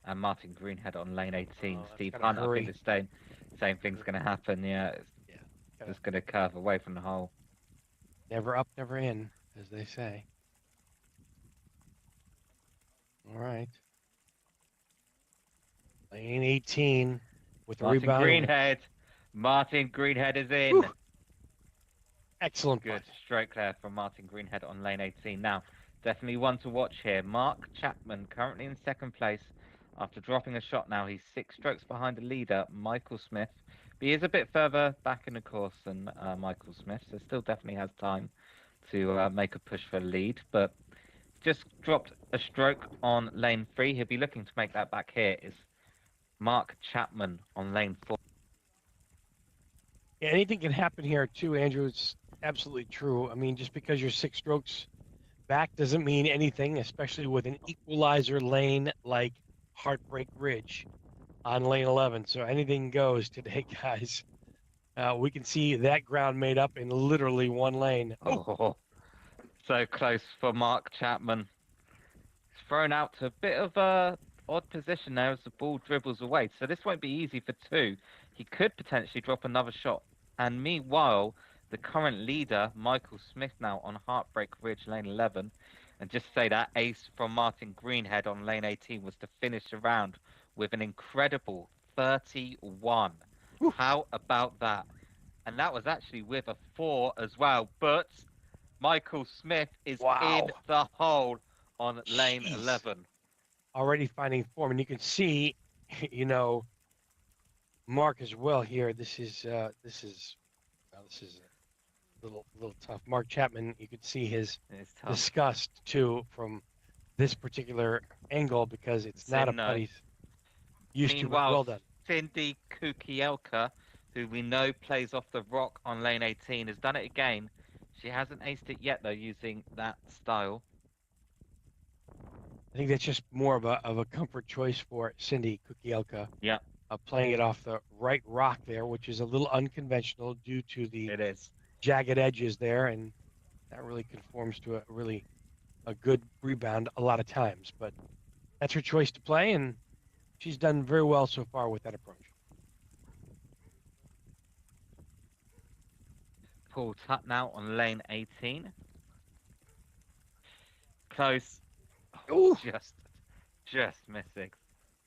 And Martin Greenhead on lane 18. Steve Hunt, I think the same thing's going to happen. Yeah, it's just going to curve away from the hole. Never up, never in, as they say. All right. Lane 18 with the rebound. Greenhead. Martin Greenhead is in. Whew. Excellent. Good stroke there from Martin Greenhead on lane 18. Now, definitely one to watch here. Mark Chapman currently in second place after dropping a shot now. He's 6 strokes behind the leader, Michael Smith. But he is a bit further back in the course than Michael Smith, so still definitely has time to make a push for a lead. But just dropped a stroke on lane 3. He'll be looking to make that back here. Is Mark Chapman on lane 4. Yeah, anything can happen here too, Andrew. It's absolutely true. I mean, just because you're 6 strokes back doesn't mean anything, especially with an equalizer lane like Heartbreak Ridge on lane 11. So anything goes today, guys. We can see that ground made up in literally one lane. Oh, so close for Mark Chapman. He's thrown out to a bit of a odd position there as the ball dribbles away. So this won't be easy for 2. He could potentially drop another shot. And meanwhile, the current leader, Michael Smith, now on Heartbreak Ridge, lane 11. And just say that ace from Martin Greenhead on lane 18 was to finish the round with an incredible 31. Whew. How about that? And that was actually with a 4 as well. But Michael Smith is in the hole on lane 11. Already finding form. And you can see, Mark as well here. This is a little tough. Mark Chapman, you could see his disgust too from this particular angle because it's not a putt he's used to. But well done. Cindy Kukielka, who we know plays off the rock on lane 18, has done it again. She hasn't aced it yet though, using that style. I think that's just more of a comfort choice for Cindy Kukielka. Yeah. Playing it off the right rock there, which is a little unconventional due to the jagged edges there, and that really conforms to a good rebound a lot of times. But that's her choice to play, and she's done very well so far with that approach. Paul Tutt now on lane 18. Close. Oh, just missing.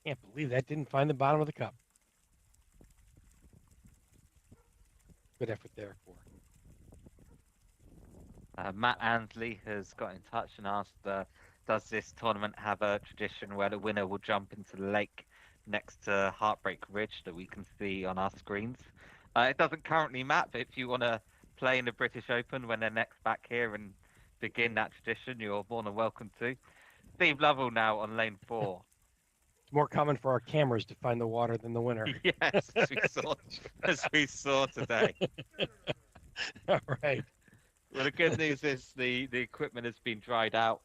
Can't believe that didn't find the bottom of the cup. Good effort there for Matt Ansley has got in touch and asked, does this tournament have a tradition where the winner will jump into the lake next to Heartbreak Ridge that we can see on our screens? It doesn't currently, Matt, but if you want to play in the British Open when they're next back here and begin that tradition, you're more than welcome to. Steve Lovell now on lane 4. It's more common for our cameras to find the water than the winner. Yes, as we saw today. All right. Well, the good news is the equipment has been dried out.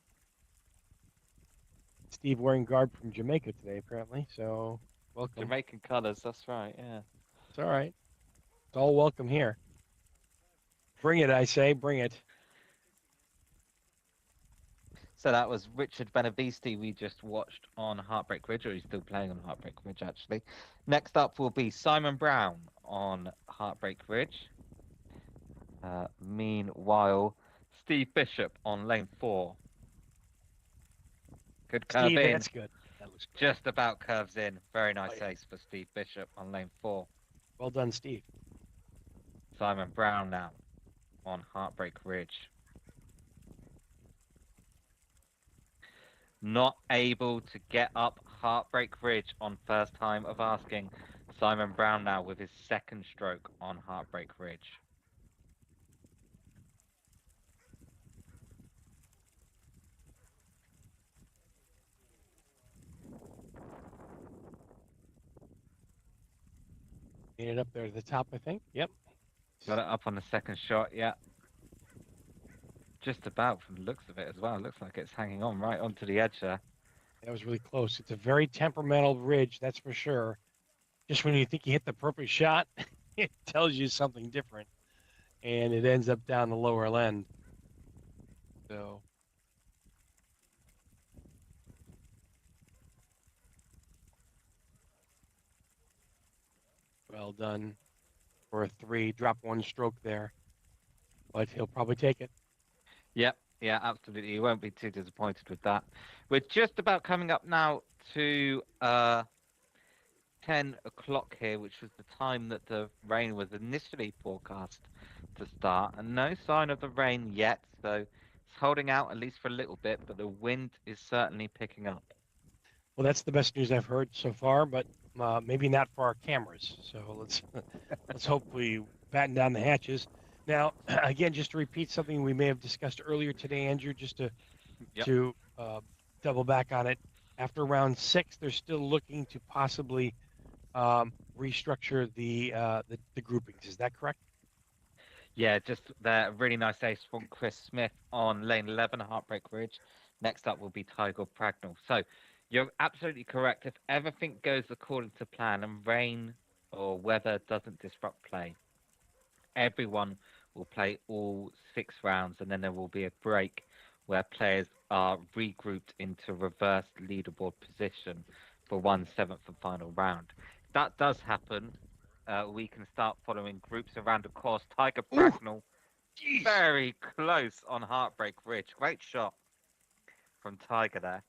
Steve wearing garb from Jamaica today, apparently. So welcome. Jamaican colours, that's right, yeah. It's all right. It's all welcome here. Bring it, I say, bring it. So that was Richard Benavisti we just watched on Heartbreak Ridge, or he's still playing on Heartbreak Ridge, actually. Next up will be Simon Brown on Heartbreak Ridge. Meanwhile, Steve Bishop on lane 4. Good curve Steve, in. that's good. That looks good. Just about curves in. Very nice ace for Steve Bishop on lane 4. Well done, Steve. Simon Brown now on Heartbreak Ridge. Not able to get up Heartbreak Ridge on first time of asking. Simon Brown now with his second stroke on Heartbreak Ridge. Made it up there to the top, I think. Yep. Got it up on the second shot, yeah. Just about from the looks of it as well. Looks like it's hanging on right onto the edge there. That was really close. It's a very temperamental ridge, that's for sure. Just when you think you hit the perfect shot, it tells you something different, and it ends up down the lower end. So well done for a 3. Drop 1 stroke there, but he'll probably take it. Yep, yeah, absolutely. You won't be too disappointed with that. We're just about coming up now to 10 o'clock here, which was the time that the rain was initially forecast to start, and no sign of the rain yet, so it's holding out at least for a little bit, but the wind is certainly picking up. Well, that's the best news I've heard so far, but maybe not for our cameras. So let's hope we batten down the hatches. Now, again, just to repeat something we may have discussed earlier today, Andrew, just to Yep. to uh, double back on it. After round 6, they're still looking to possibly restructure the groupings. Is that correct? Yeah, just there. Really nice ace from Chris Smith on lane 11, Heartbreak Ridge. Next up will be Tiger Pragnell. So you're absolutely correct. If everything goes according to plan and rain or weather doesn't disrupt play, everyone will play all 6 rounds, and then there will be a break where players are regrouped into reverse leaderboard position for 1/7 and final round. If that does happen, we can start following groups around the course. Tiger Ooh, Bracknell jeez. very close on Heartbreak Ridge. Great shot from Tiger there.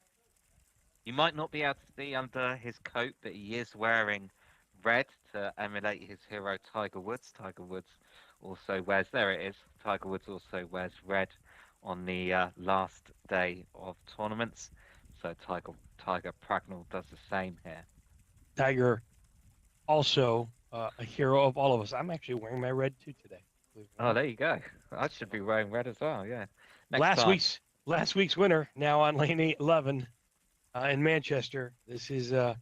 You might not be able to see under his coat, but he is wearing red to emulate his hero Tiger Woods. Tiger Woods also wears, there it is, Tiger Woods also wears red on the last day of tournaments. So Tiger Pragnell does the same here. Tiger, also a hero of all of us. I'm actually wearing my red too today. Believe it or Oh, not. there you go. I should be wearing red as well. Yeah. Next Last time. week's last week's winner now on lane 11 in Manchester. This is uh,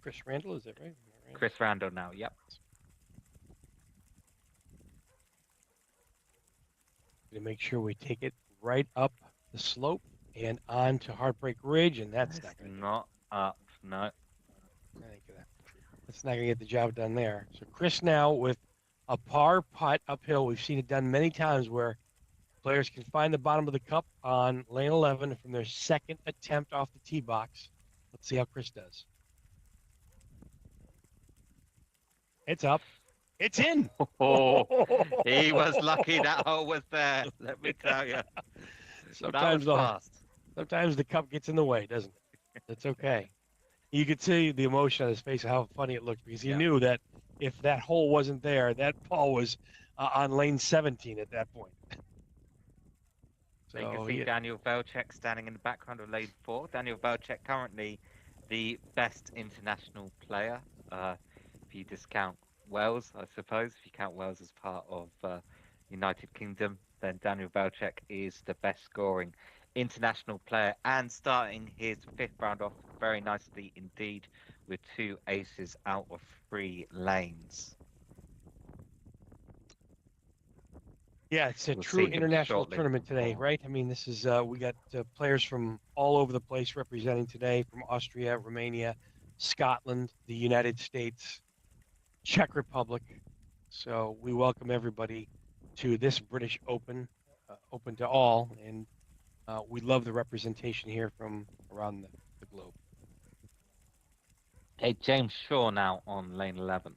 Chris Randall. Is that right? Chris Randall now. Yep. To make sure we take it right up the slope and on to Heartbreak Ridge, and that's It's not going to do it. not up. No. I think that. That's not going to get the job done there. So Chris now with a par putt uphill. We've seen it done many times where players can find the bottom of the cup on lane 11 from their second attempt off the tee box. Let's see how Chris does. It's up. It's in. Oh, he was lucky that hole was there. Let me tell you. That was sometimes the fast. sometimes the cup gets in the way, doesn't it? That's okay. You could see the emotion on his face, how funny it looked, because he Yeah. knew that if that hole wasn't there, that ball was on lane 17 at that point. So you can So see Daniel Velchek standing in the background of lane 4. Daniel Velchek currently the best international player. If you discount Wales, I suppose, if you count Wales as part of United Kingdom, then Daniel Velchek is the best scoring international player and starting his 5th round off very nicely indeed with 2 aces out of 3 lanes. yeah, it's a We'll true see him international shortly. tournament today, right? I mean, this is we got players from all over the place representing today, from Austria, Romania, Scotland, the United States, Czech Republic. So we welcome everybody to this British Open, open to all, and we love the representation here from around the globe. Hey, James Shaw now on lane 11.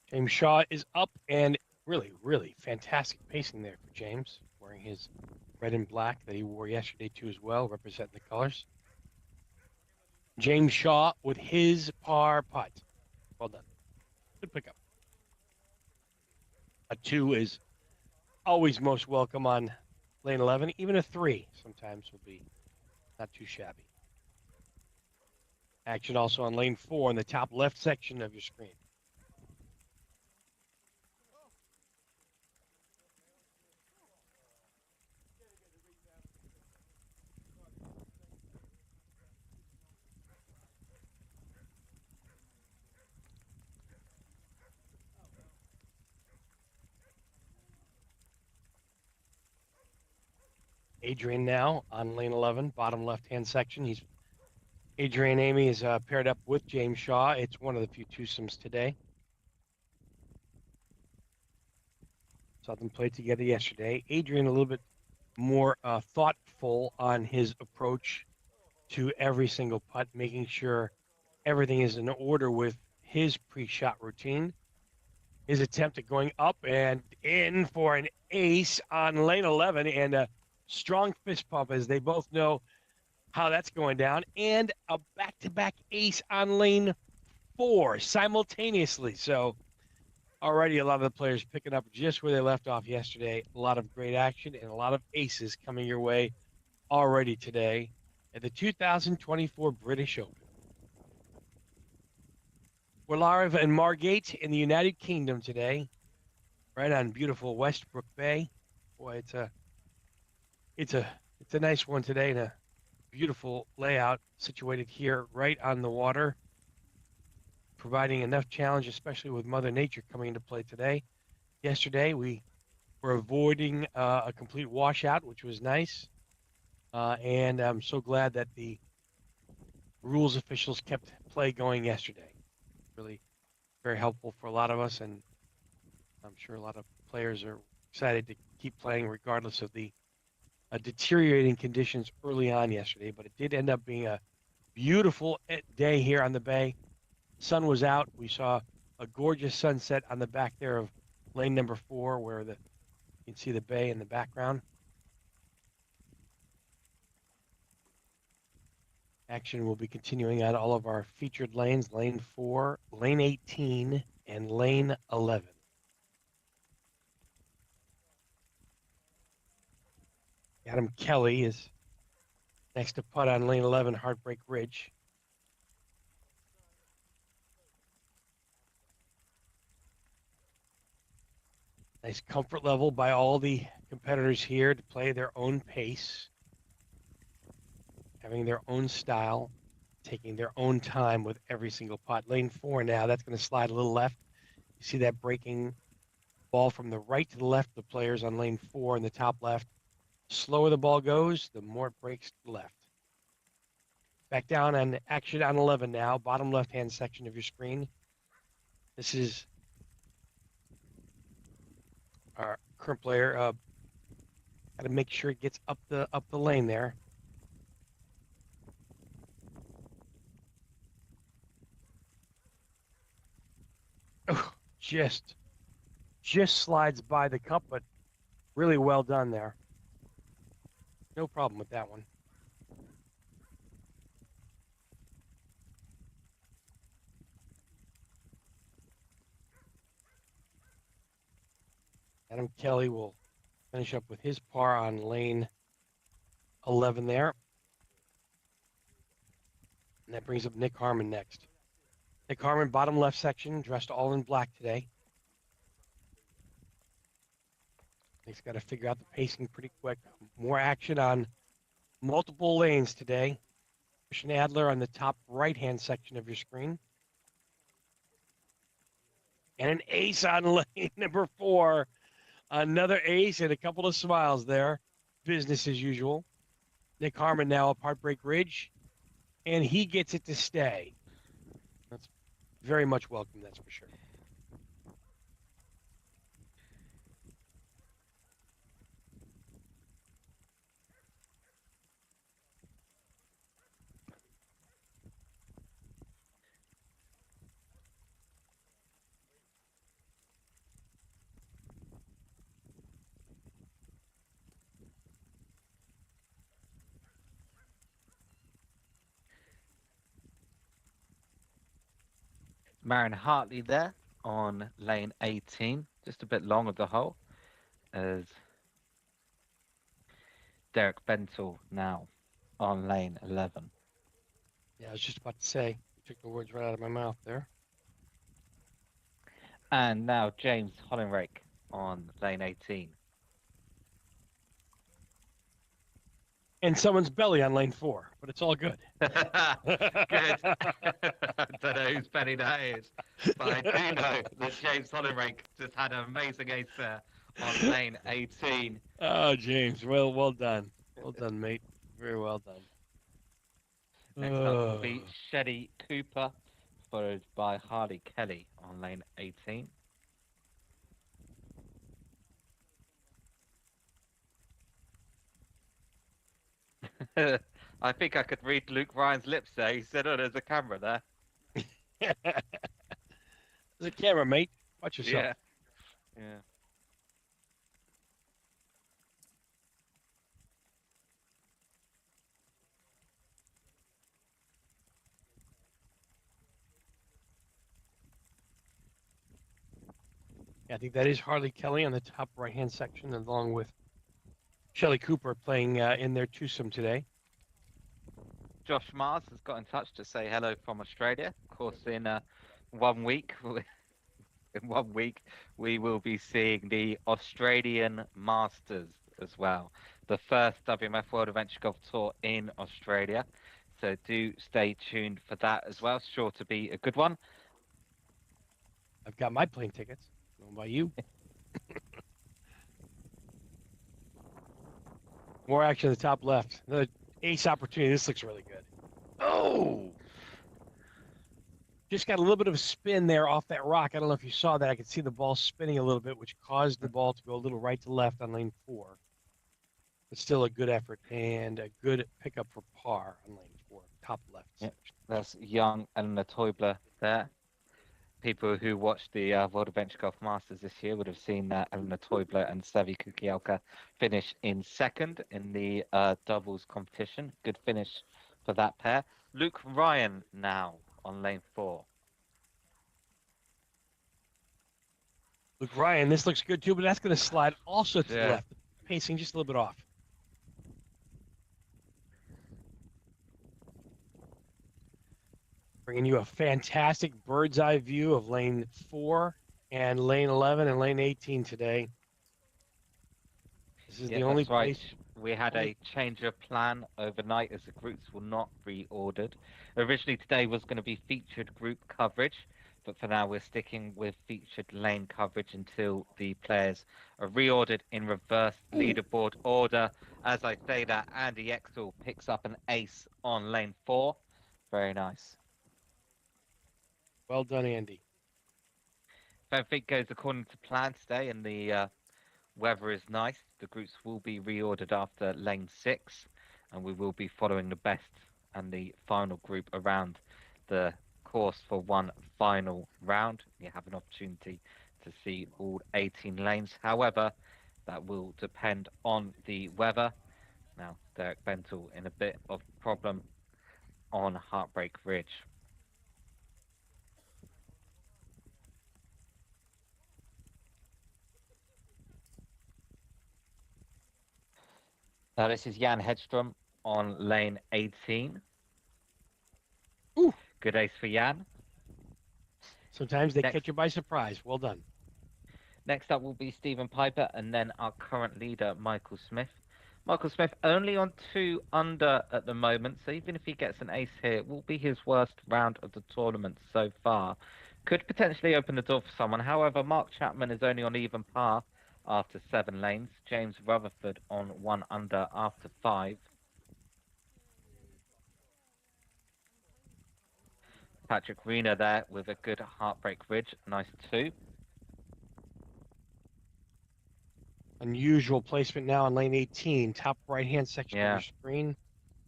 James Shaw is up and really, really fantastic pacing there for James, wearing his red and black that he wore yesterday too as well, representing the colors. James Shaw with his par putt. Well done. Good pickup. A 2 is always most welcome on lane 11. Even a 3 sometimes will be not too shabby. Action also on lane 4 in the top left section of your screen. Adrian now on lane 11, bottom left-hand section. Adrian Amy is paired up with James Shaw. It's one of the few twosomes today. Saw them play together yesterday. Adrian a little bit more thoughtful on his approach to every single putt, making sure everything is in order with his pre-shot routine. His attempt at going up and in for an ace on lane 11 and a strong fist pump as they both know how that's going down, and a back-to-back ace on lane 4 simultaneously. So already a lot of the players picking up just where they left off yesterday. A lot of great action and a lot of aces coming your way already today at the 2024 British Open. We're live in Margate in the United Kingdom today, right on beautiful Westbrook Bay. Boy, it's a nice one today and a beautiful layout situated here right on the water, providing enough challenge, especially with Mother Nature coming into play today. Yesterday, we were avoiding a complete washout, which was nice. And I'm so glad that the rules officials kept play going yesterday. Really very helpful for a lot of us, and I'm sure a lot of players are excited to keep playing regardless of the deteriorating conditions early on yesterday. But it did end up being a beautiful day here on the bay. Sun was out. We saw a gorgeous sunset on the back there of lane number 4, where you can see the bay in the background. Action will be continuing on all of our featured lanes, lane 4, lane 18, and lane 11. Adam Kelly is next to putt on lane 11, Heartbreak Ridge. Nice comfort level by all the competitors here to play their own pace, having their own style, taking their own time with every single putt. Lane 4 now, that's going to slide a little left. You see that breaking ball from the right to the left, the players on lane 4 in the top left. Slower the ball goes, the more it breaks to the left. Back down on action on 11 now, bottom left-hand section of your screen. This is our current player. Got to make sure it gets up the lane there. Oh, just slides by the cup, but really well done there. No problem with that one. Adam Kelly will finish up with his par on lane 11 there. And that brings up Nick Harmon next. Nick Harmon, bottom left section, dressed all in black today. Nick's got to figure out the pacing pretty quick. More action on multiple lanes today. Christian Adler on the top right-hand section of your screen. And an ace on lane number 4. Another ace and a couple of smiles there. Business as usual. Nick Harmon now up Heartbreak Ridge, and he gets it to stay. That's very much welcome, that's for sure. Marion Hartley there on lane 18, just a bit long of the hole, as Derek Bentel now on lane 11. Yeah, I was just about to say, you took the words right out of my mouth there. And now James Hollinrake on lane 18. And someone's belly on lane 4, but it's all good. Good. I don't know whose penny that is, but I do know that James Hollinrake just had an amazing ace there on lane 18. Oh, James, well done. Well done, mate. Very well done. Next up will be Shetty Cooper, followed by Harley Kelly on lane 18. I think I could read Luke Ryan's lips there. He said, "Oh, there's a camera there." There's a camera, mate. Watch yourself. Yeah, yeah. Yeah, I think that is Harley Kelly on the top right-hand section, along with Shelly Cooper playing in their twosome today. Josh Mars has got in touch to say hello from Australia. Of course, in 1 week, in 1 week, we will be seeing the Australian Masters as well, the first WMF World Adventure Golf Tour in Australia. So do stay tuned for that as well. Sure to be a good one. I've got my plane tickets. I don't know about you. More action at the top left. Another ace opportunity. This looks really good. Oh! Just got a little bit of a spin there off that rock. I don't know if you saw that. I could see the ball spinning a little bit, which caused the ball to go a little right to left on lane 4. But still a good effort and a good pickup for par on lane 4, top left Yep. section. That's young Eleanor Teubler there. People who watched the World Adventure Golf Masters this year would have seen that Eleanor Teubler and Sevi Kukielka finish in second in the doubles competition. Good finish for that pair. Luke Ryan now on lane 4. Luke Ryan, this looks good too, but that's going to slide also to the Yeah. left. Pacing just a little bit off. Bringing you a fantastic bird's eye view of lane 4 and lane 11 and lane 18 today. This is Yeah, the only that's right. place. We had a change of plan overnight as the groups were not reordered. Originally today was going to be featured group coverage, but for now we're sticking with featured lane coverage until the players are reordered in reverse leaderboard order. As I say that, Andy Exel picks up an ace on lane 4. Very nice. Well done, Andy. If everything goes according to plan today and the weather is nice, the groups will be reordered after lane 6, and we will be following the best and the final group around the course for one final round. You have an opportunity to see all 18 lanes. However, that will depend on the weather. Now, Derek Bentel in a bit of problem on Heartbreak Ridge. Now, this is Jan Hedstrom on lane 18. Ooh. Good ace for Jan. Sometimes they catch you by surprise. Well done. Next up will be Stephen Piper and then our current leader, Michael Smith. Michael Smith only on 2 under at the moment, so even if he gets an ace here, it will be his worst round of the tournament so far. Could potentially open the door for someone. However, Mark Chapman is only on even par after 7 lanes. James Rutherford on 1 under after 5. Patrick Reina there with a good Heartbreak Ridge. Nice 2. Unusual placement now on lane 18, top right-hand section of your screen.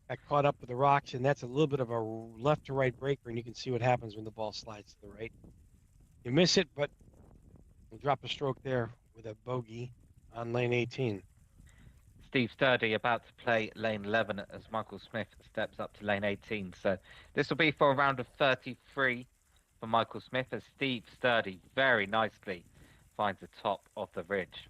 Got caught up with the rocks, and that's a little bit of a left to right breaker, and you can see what happens when the ball slides to the right. You miss it, but we'll drop a stroke there with a bogey on lane 18. Steve Sturdy about to play lane 11 as Michael Smith steps up to lane 18. So this will be for a round of 33 for Michael Smith as Steve Sturdy very nicely finds the top of the ridge.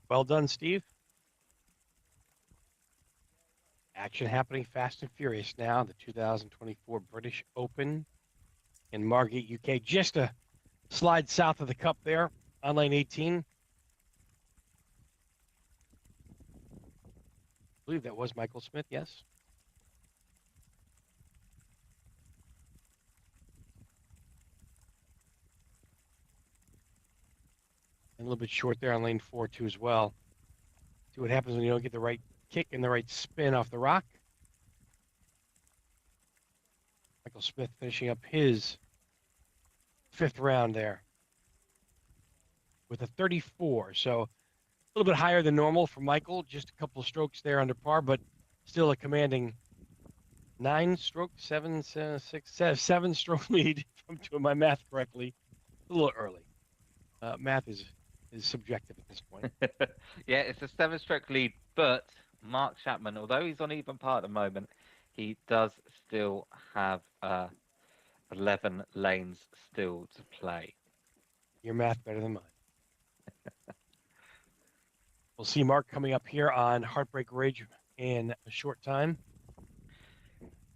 Well done, Steve. Action happening fast and furious now. The 2024 British Open in Margate, UK. Just a slide south of the cup there on lane 18. I believe that was Michael Smith, yes. And a little bit short there on lane 4, too, as well. See what happens when you don't get the right kick and the right spin off the rock. Michael Smith finishing up his 5th round there with a 34. So a little bit higher than normal for Michael. Just a couple of strokes there under par, but still a commanding 7 stroke lead, if I'm doing my math correctly. A little early. Math is subjective at this point. Yeah, it's a 7-stroke lead, but Mark Chapman, although he's on even par at the moment, he does still have 11 lanes still to play. Your math better than mine. We'll see Mark coming up here on Heartbreak Ridge in a short time.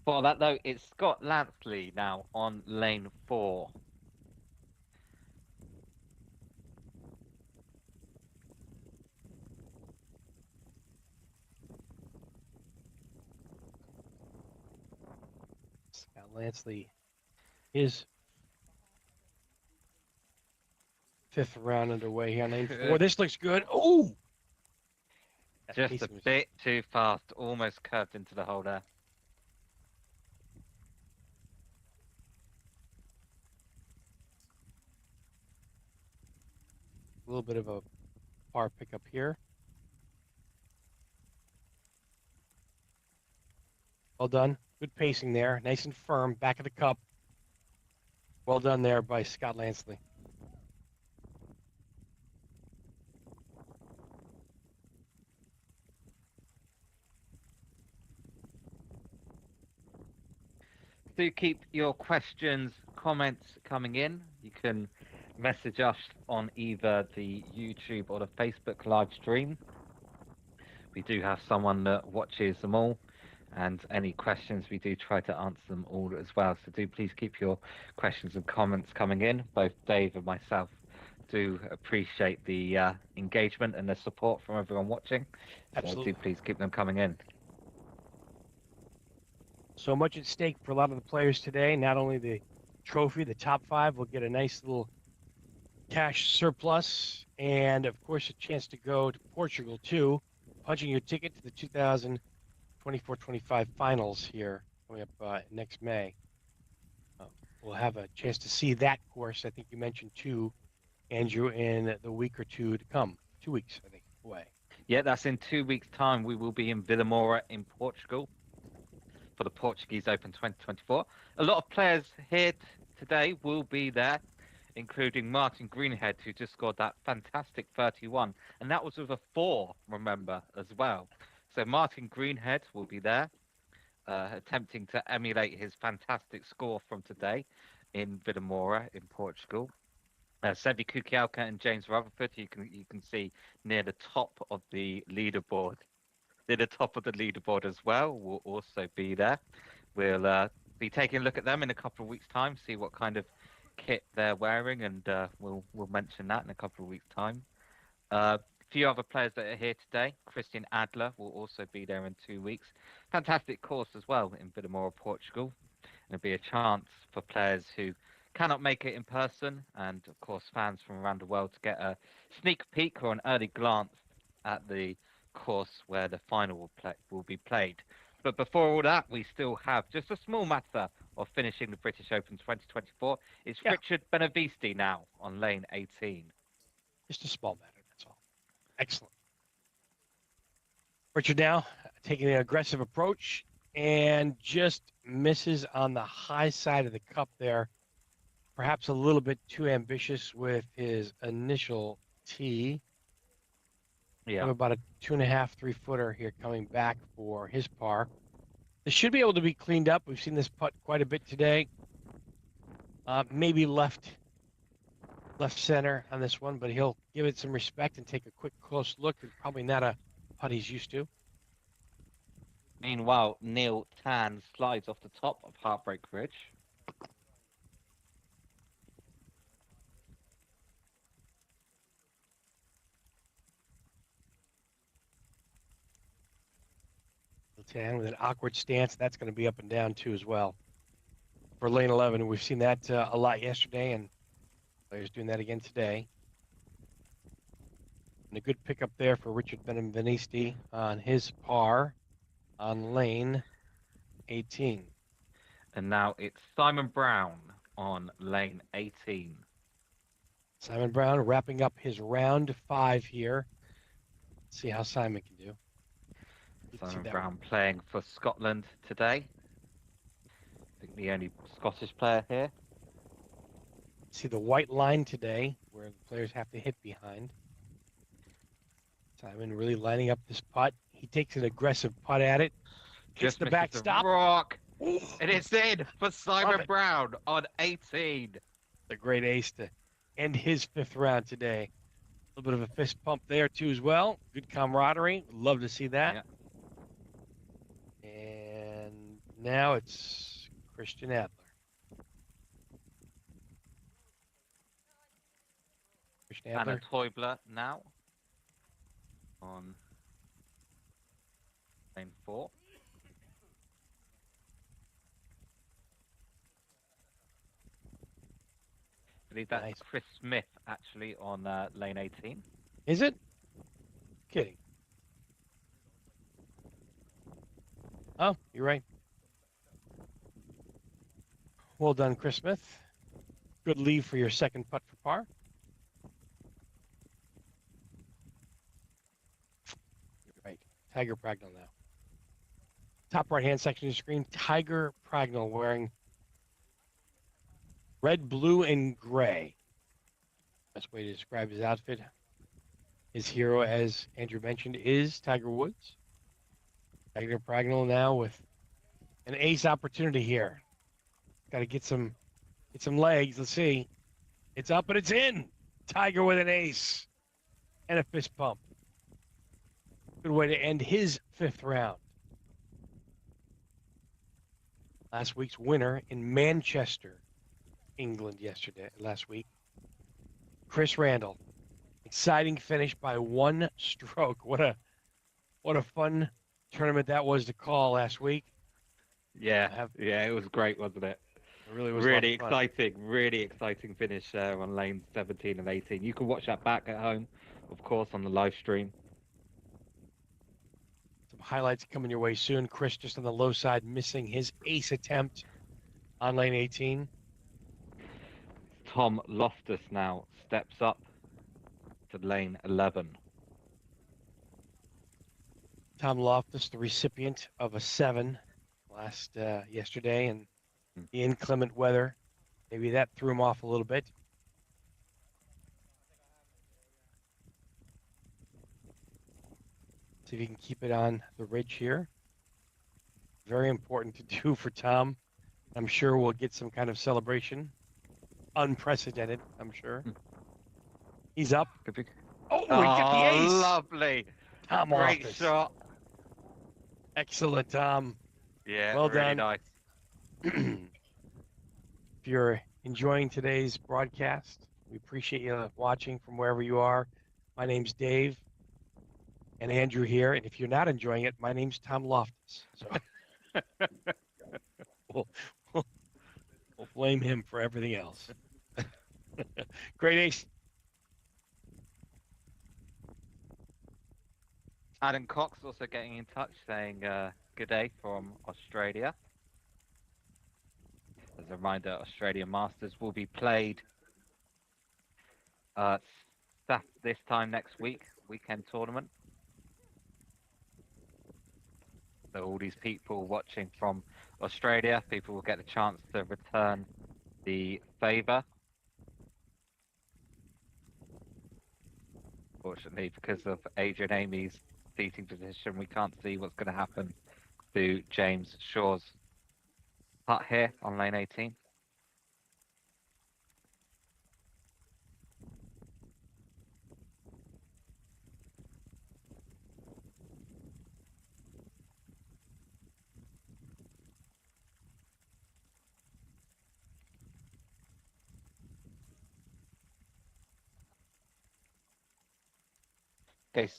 For that, though, it's Scott Lansley now on lane 4. Scott Lansley, his 5th round underway here on lane 4. This looks good. Oh! Just a bit too fast. Almost curved into the hole there. A little bit of a par pickup here. Well done. Good pacing there. Nice and firm. Back of the cup. Well done there by Scott Lansley. Do keep your questions, comments coming in. You can message us on either the YouTube or the Facebook live stream. We do have someone that watches them all, and any questions we do try to answer them all as well. So do please keep your questions and comments coming in. Both Dave and myself do appreciate the engagement and the support from everyone watching. Absolutely. So do please keep them coming in. So much at stake for a lot of the players today. Not only the trophy, the top 5 will get a nice little cash surplus, and of course a chance to go to Portugal too, punching your ticket to the 2024-25 finals here coming up next May. We'll have a chance to see that course. I think you mentioned too, Andrew, in the week or two to come. 2 weeks, I think, away. Yeah, that's in 2 weeks' time. We will be in Vila Moura in Portugal for the Portuguese Open 2024. A lot of players here today will be there, including Martin Greenhead, who just scored that fantastic 31. And that was with a 4, remember, as well. So Martin Greenhead will be there, attempting to emulate his fantastic score from today in Vila Moura in Portugal. Sevi Kukielka and James Rutherford, you can see near the top of the leaderboard. Near the top of the leaderboard as well will also be there. We'll be taking a look at them in a couple of weeks' time, see what kind of kit they're wearing, and we'll mention that in a couple of weeks' time. A few other players that are here today. Christian Adler will also be there in 2 weeks. Fantastic course as well in Vila Moura, Portugal. And it'll be a chance for players who cannot make it in person, and of course fans from around the world, to get a sneak peek or an early glance at the course where the final will be played. But before all that, we still have just a small matter of finishing the British Open 2024. It's Richard Benavisti now on lane 18. Just a small matter, that's all. Excellent. Richard now taking an aggressive approach and just misses on the high side of the cup there. Perhaps a little bit too ambitious with his initial tee. We Yeah. have about a 2.5, 3-footer here coming back for his par. This should be able to be cleaned up. We've seen this putt quite a bit today. Maybe left center on this one, but he'll give it some respect and take a quick close look. And probably not a putt he's used to. Meanwhile, Neil Tan slides off the top of Heartbreak Ridge. Tan with an awkward stance. That's going to be up and down too as well. For lane 11, we've seen that a lot yesterday, and players doing that again today. And a good pickup there for Richard Beninvenisti on his par on lane 18. And now it's Simon Brown on lane 18. Simon Brown wrapping up his round 5 here. Let's see how Simon can do. Simon Brown playing for Scotland today. I think the only Scottish player here. See the white line today where the players have to hit behind. Simon really lining up this putt. He takes an aggressive putt at it. Hits the backstop. Rock. And it's in for Simon Brown on 18. A great ace to end his 5th round today. A little bit of a fist pump there too as well. Good camaraderie. Love to see that. Yeah. And now it's Christian Adler. Christian Adler. Anna Teubler now on lane 4. I believe that's Chris Smith actually on lane 18. Is it? Kidding. Oh, you're right. Well done, Chris Smith. Good leave for your second putt for par. You're right. Tiger Pragnell now. Top right-hand section of the screen, Tiger Pragnell wearing red, blue, and gray. Best way to describe his outfit. His hero, as Andrew mentioned, is Tiger Woods. Tiger Pragnell now with an ace opportunity here. Got to get some legs. Let's see. It's up and it's in. Tiger with an ace and a fist pump. Good way to end his 5th round. Last week's winner in Manchester, England last week. Chris Randall. Exciting finish by 1 stroke. What a fun tournament that was to call last week. Yeah, it was great, wasn't it? It really was really exciting finish there on lanes 17 and 18. You can watch that back at home, of course, on the live stream. Some highlights coming your way soon. Chris just on the low side, missing his ace attempt on lane 18. Tom Loftus now steps up to lane 11. Tom Loftus, the recipient of a 7 yesterday, and the inclement weather, maybe that threw him off a little bit. See if he can keep it on the ridge here. Very important to do for Tom. I'm sure we'll get some kind of celebration. Unprecedented, I'm sure. He's up. Oh, he got the ace. Lovely. Tom Great Loftus. shot. Excellent, Tom. Yeah, well really done. Nice. If you're enjoying today's broadcast, we appreciate you watching from wherever you are. My name's Dave and Andrew here. And if you're not enjoying it, my name's Tom Loftus. So we'll blame him for everything else. Great ace. Adam Cox also getting in touch saying good day from Australia. As a reminder, Australian Masters will be played this time next week, weekend tournament. So all these people watching from Australia, people will get the chance to return the favour. Unfortunately, because of Adrian Amy's seating position, we can't see what's going to happen to James Shaw's putt here on lane 18. Okay,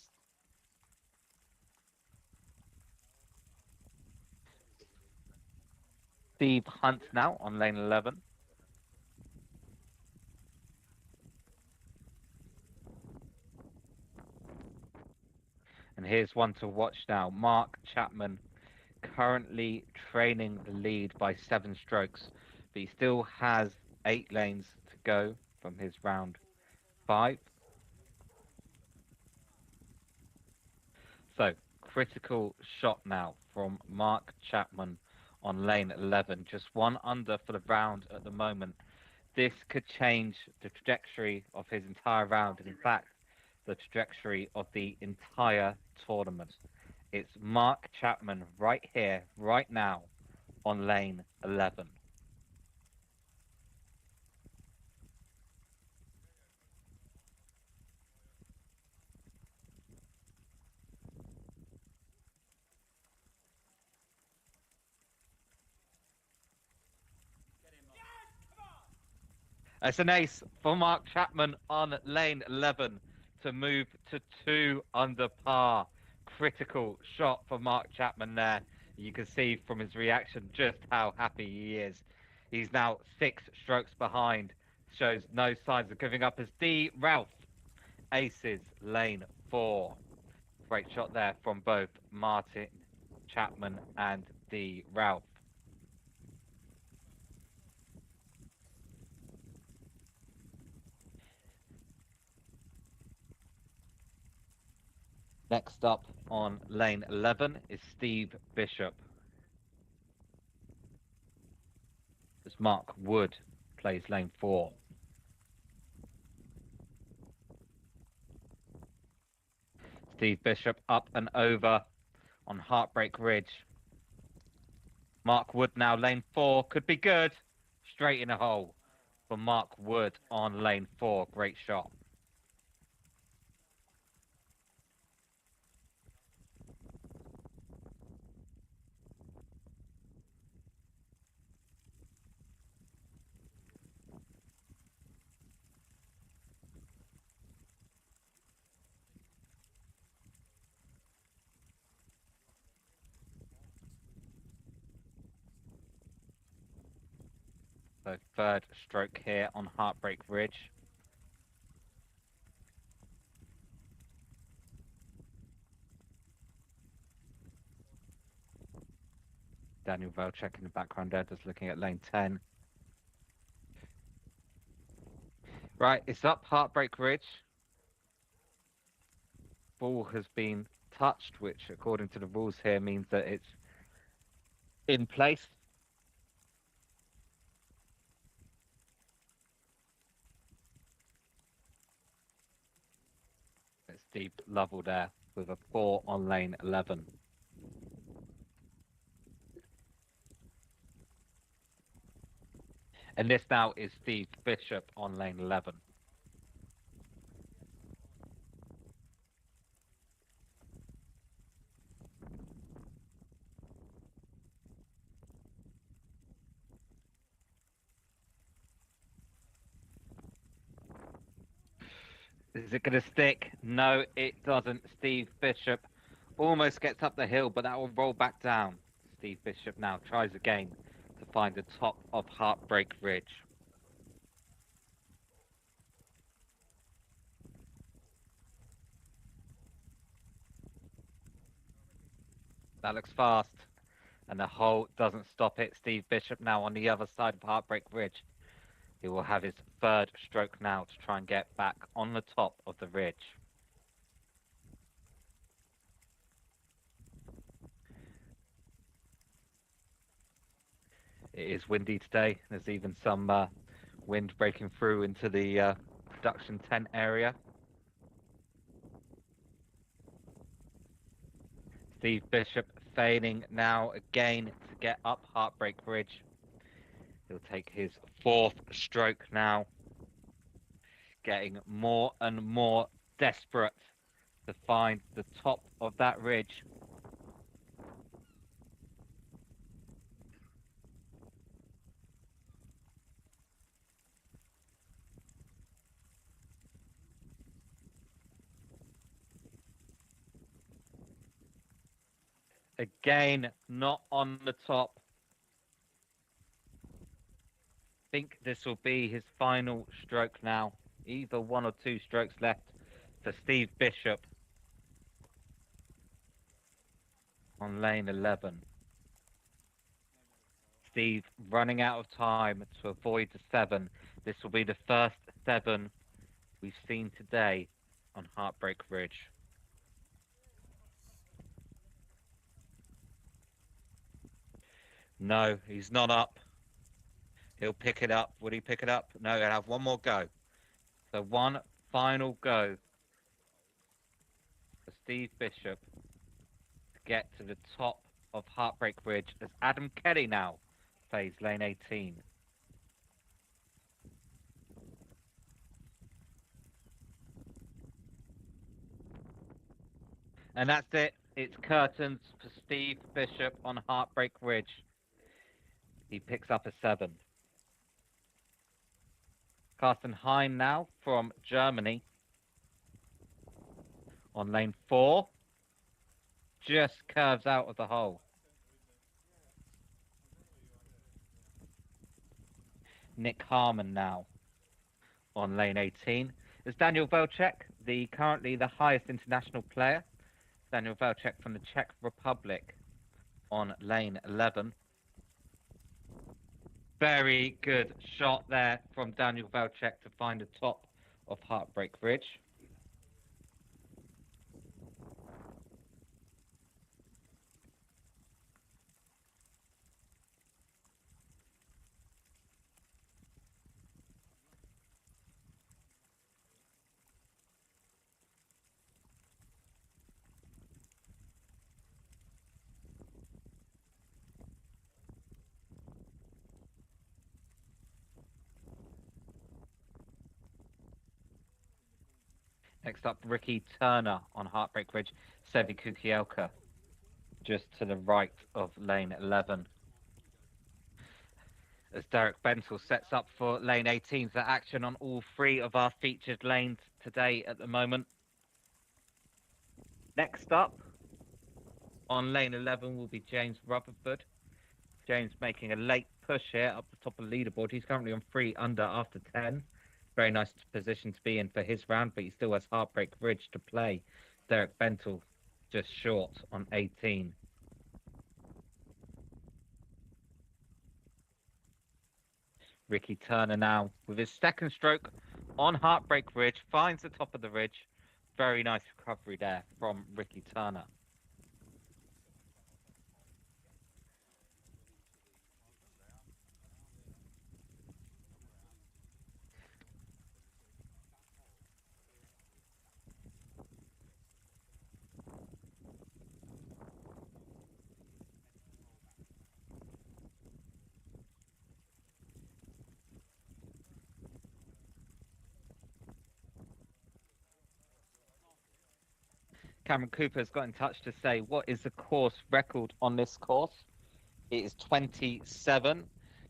Steve Hunt now on lane 11. And here's one to watch now. Mark Chapman currently trailing the lead by 7 strokes, but he still has 8 lanes to go from his round 5. So, critical shot now from Mark Chapman on lane 11. Just 1 under for the round at the moment. This could change the trajectory of his entire round, and in fact, the trajectory of the entire tournament. It's Mark Chapman right here, right now, on lane 11. It's an ace for Mark Chapman on lane 11 to move to 2 under par. Critical shot for Mark Chapman there. You can see from his reaction just how happy he is. He's now 6 strokes behind. Shows no signs of giving up as D. Ralph aces lane 4. Great shot there from both Martin Chapman and D. Ralph. Next up on lane 11 is Steve Bishop. As Mark Wood plays lane 4. Steve Bishop up and over on Heartbreak Ridge. Mark Wood now lane 4. Could be good. Straight in a hole for Mark Wood on lane 4. Great shot. So 3rd stroke here on Heartbreak Ridge. Daniel Velchek in the background there, just looking at lane 10. Right, it's up Heartbreak Ridge. Ball has been touched, which according to the rules here means that it's in place. It's deep level there with a 4 on lane 11. And this now is Steve Bishop on lane 11. Is it going to stick? No, it doesn't. Steve Bishop almost gets up the hill, but that will roll back down. Steve Bishop now tries again to find the top of Heartbreak Ridge. That looks fast, and the hole doesn't stop it. Steve Bishop now on the other side of Heartbreak Ridge. He will have his 3rd stroke now to try and get back on the top of the ridge. It is windy today. There's even some wind breaking through into the production tent area. Steve Bishop feigning now again to get up Heartbreak Ridge. He'll take his fourth stroke now, getting more and more desperate to find the top of that ridge. Again, not on the top. Think this will be his final stroke now. Either one or two strokes left for Steve Bishop on lane 11. Steve running out of time to avoid the 7. This will be the first 7 we've seen today on Heartbreak Ridge. No, he's not up. He'll pick it up. Would he pick it up? No, he'll have one more go. So one final go for Steve Bishop to get to the top of Heartbreak Ridge as Adam Kelly now plays lane 18. And that's it. It's curtains for Steve Bishop on Heartbreak Ridge. He picks up a 7. Carsten Heim now from Germany on lane 4. Just curves out of the hole. Nick Harmon now on lane 18. Is Daniel Velček, currently the highest international player. Daniel Velček from the Czech Republic on lane 11. Very good shot there from Daniel Velček to find the top of Heartbreak Ridge. Next up, Ricky Turner on Heartbreak Ridge. Sevi Kukielka just to the right of lane 11. As Derek Bentel sets up for lane 18. So action on all 3 of our featured lanes today at the moment. Next up on lane 11 will be James Rutherford. James making a late push here up the top of the leaderboard. He's currently on 3 under after 10. Very nice position to be in for his round, but he still has Heartbreak Ridge to play. Derek Bentel just short on 18. Ricky Turner now with his second stroke on Heartbreak Ridge, finds the top of the ridge. Very nice recovery there from Ricky Turner. Cameron Cooper has got in touch to say, what is the course record on this course? It is 27.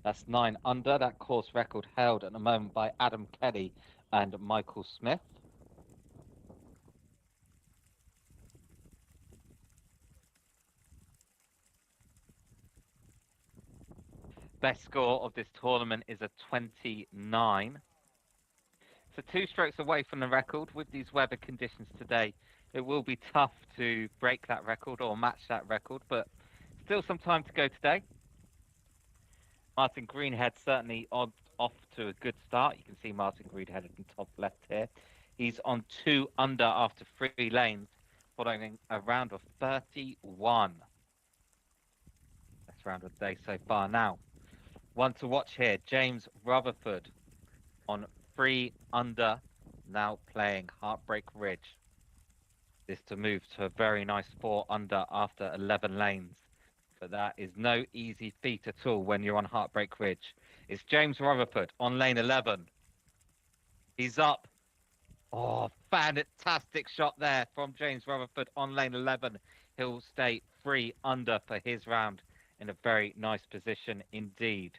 That's 9 under. That course record held at the moment by Adam Kelly and Michael Smith. Best score of this tournament is a 29. So 2 strokes away from the record. With these weather conditions today, it will be tough to break that record or match that record, but still some time to go today. Martin Greenhead certainly off to a good start. You can see Martin Greenhead in top left here. He's on 2 under after 3 lanes, following a round of 31. Best round of the day so far. Now, one to watch here, James Rutherford on 3 under, now playing Heartbreak Ridge. this to move to a very nice 4 under after 11 lanes. But that is no easy feat at all when you're on Heartbreak Ridge. It's James Rutherford on lane 11. He's up. Oh, fantastic shot there from James Rutherford on lane 11. He'll stay 3 under for his round in a very nice position indeed.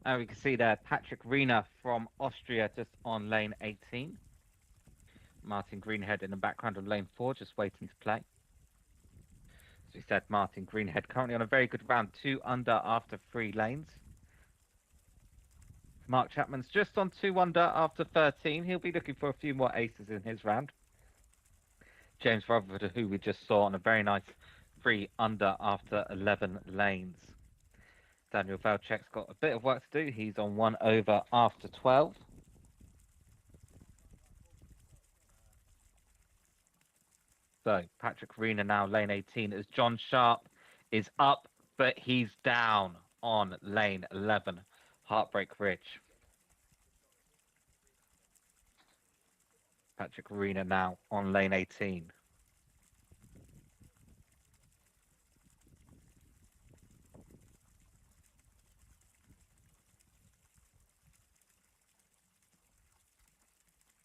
And we can see there Patrick Riener from Austria just on lane 18. Martin Greenhead in the background of lane 4, just waiting to play. As we said, Martin Greenhead currently on a very good round, 2 under after 3 lanes. Mark Chapman's just on 2 under after 13. He'll be looking for a few more aces in his round. James Rutherford, who we just saw on a very nice 3 under after 11 lanes. Daniel Velchek's got a bit of work to do. He's on 1 over after 12. So Patrick Arena now lane 18 as John Sharp is up, but he's down on lane 11, Heartbreak Ridge. Patrick Arena now on lane 18.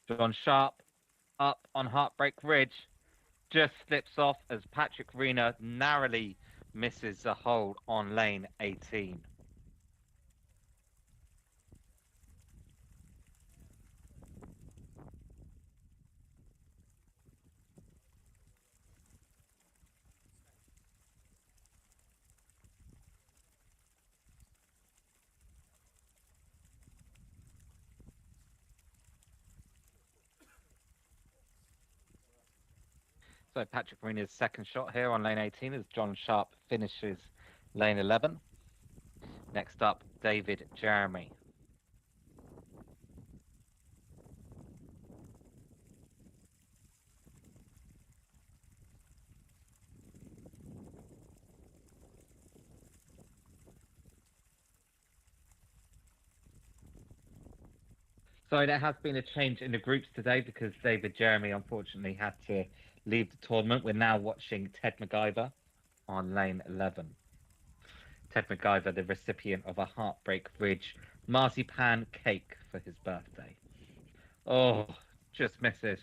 John Sharp up on Heartbreak Ridge, just slips off as Patrick Arena narrowly misses the hold on lane 18. So Patrick Arena's second shot here on lane 18 as John Sharp finishes lane 11. Next up, David Jeremy. So there has been a change in the groups today because David Jeremy unfortunately had to leave the tournament. We're now watching Ted MacGyver on lane 11. Ted MacGyver, the recipient of a Heartbreak Ridge marzipan cake for his birthday. Oh, just misses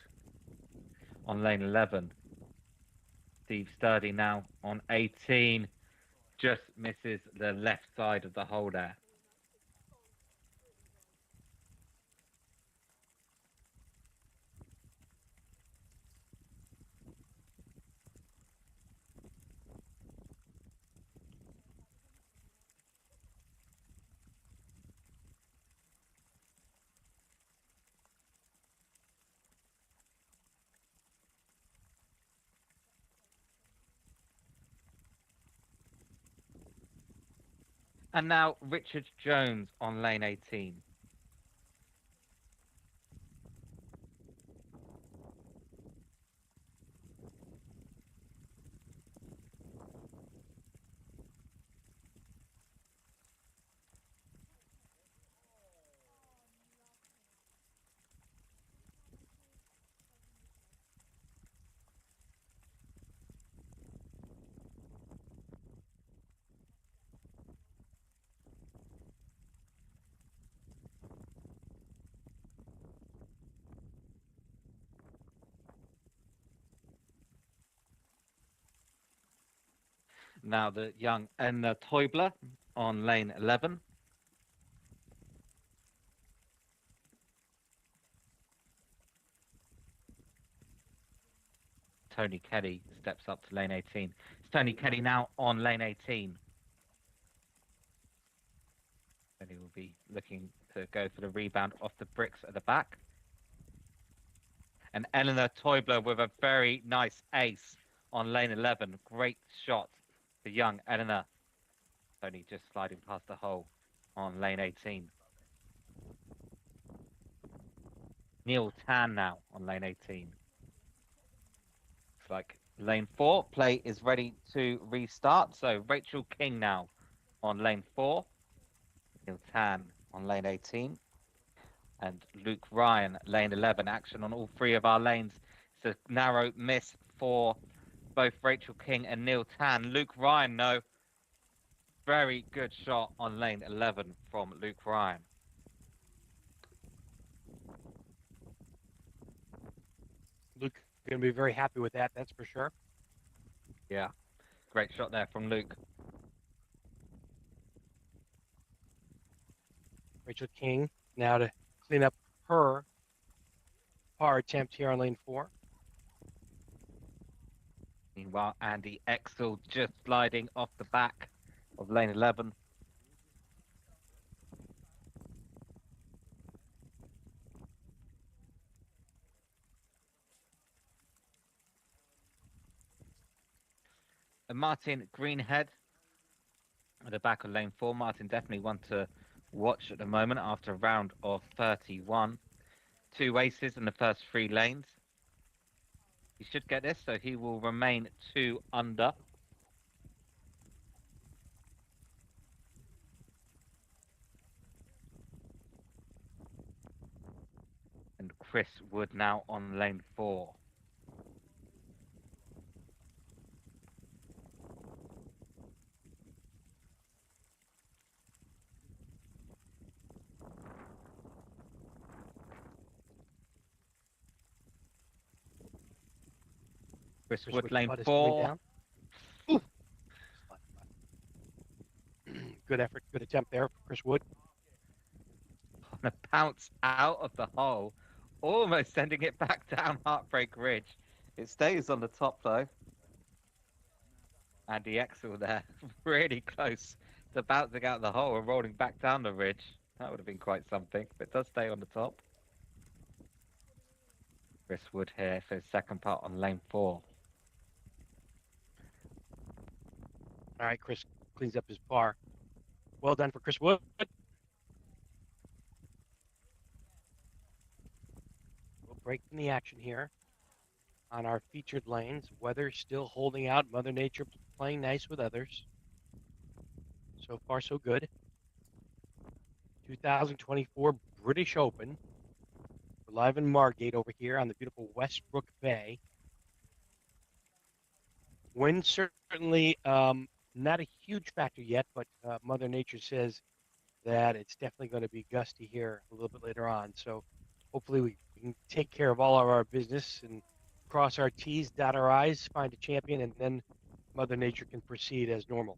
on lane 11. Steve Sturdy now on 18. Just misses the left side of the hole there. And now Richard Jones on lane 18. Now the young Enna Teubler on lane 11. Tony Kelly steps up to lane 18. It's Tony Kelly now on lane 18. And he will be looking to go for the rebound off the bricks at the back. And Eleanor Teubler with a very nice ace on lane 11. Great shot for young Eleanor. Tony just sliding past the hole on lane 18. Neil Tan now on lane 18. Looks like lane 4 play is ready to restart. So Rachel King now on lane 4. Neil Tan on lane 18. And Luke Ryan, lane 11. Action on all three of our lanes. It's a narrow miss for both Rachel King and Neil Tan. Luke Ryan, no. Very good shot on lane 11 from Luke Ryan. Luke going to be very happy with that, that's for sure. Yeah, great shot there from Luke. Rachel King now to clean up her par attempt here on lane 4. Meanwhile, Andy Exel just sliding off the back of lane 11. And Martin Greenhead at the back of lane 4. Martin definitely one to watch at the moment after a round of 31. 2 aces in the first 3 lanes. He should get this, so he will remain 2 under. And Chris Wood now on lane 4. Chris Wood, lane 4. Good effort, good attempt there for Chris Wood. On a bounce out of the hole, almost sending it back down Heartbreak Ridge. It stays on the top though. Andy Exel there, really close to bouncing out of the hole and rolling back down the ridge. That would have been quite something, but it does stay on the top. Chris Wood here for his second putt on lane 4. All right, Chris cleans up his par. Well done for Chris Wood. We'll break in the action here on our featured lanes. Weather still holding out. Mother Nature playing nice with others. So far, so good. 2024 British Open. We're live in Margate over here on the beautiful Westbrook Bay. Wind certainly not a huge factor yet, but Mother Nature says that it's definitely going to be gusty here a little bit later on. So hopefully we can take care of all of our business and cross our T's, dot our I's, find a champion, and then Mother Nature can proceed as normal.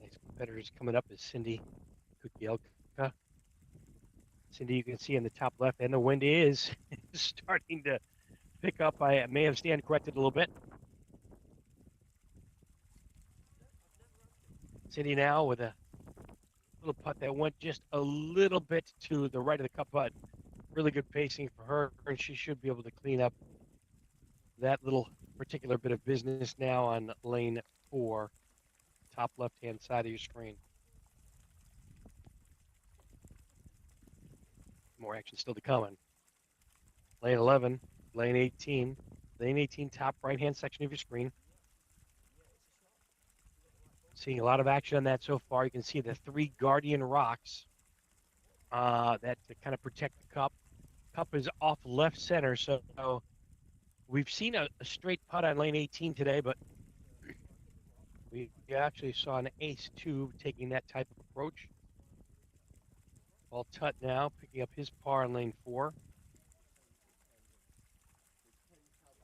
Next competitors coming up is Cindy Kukielka. Cindy, you can see in the top left, and the wind is starting to pick up. I may have stand corrected a little bit. Cindy now with a little putt that went just a little bit to the right of the cup, but really good pacing for her, and she should be able to clean up that little particular bit of business now on lane 4, top left-hand side of your screen. More action still to come on lane 11, lane 18, lane 18, top right-hand section of your screen. Seeing a lot of action on that so far. You can see the 3 Guardian rocks that kind of protect the cup. Cup is off left center, so we've seen a straight putt on lane 18 today, but we actually saw an ace 2 taking that type of approach. Paul Tutt now picking up his par on lane 4.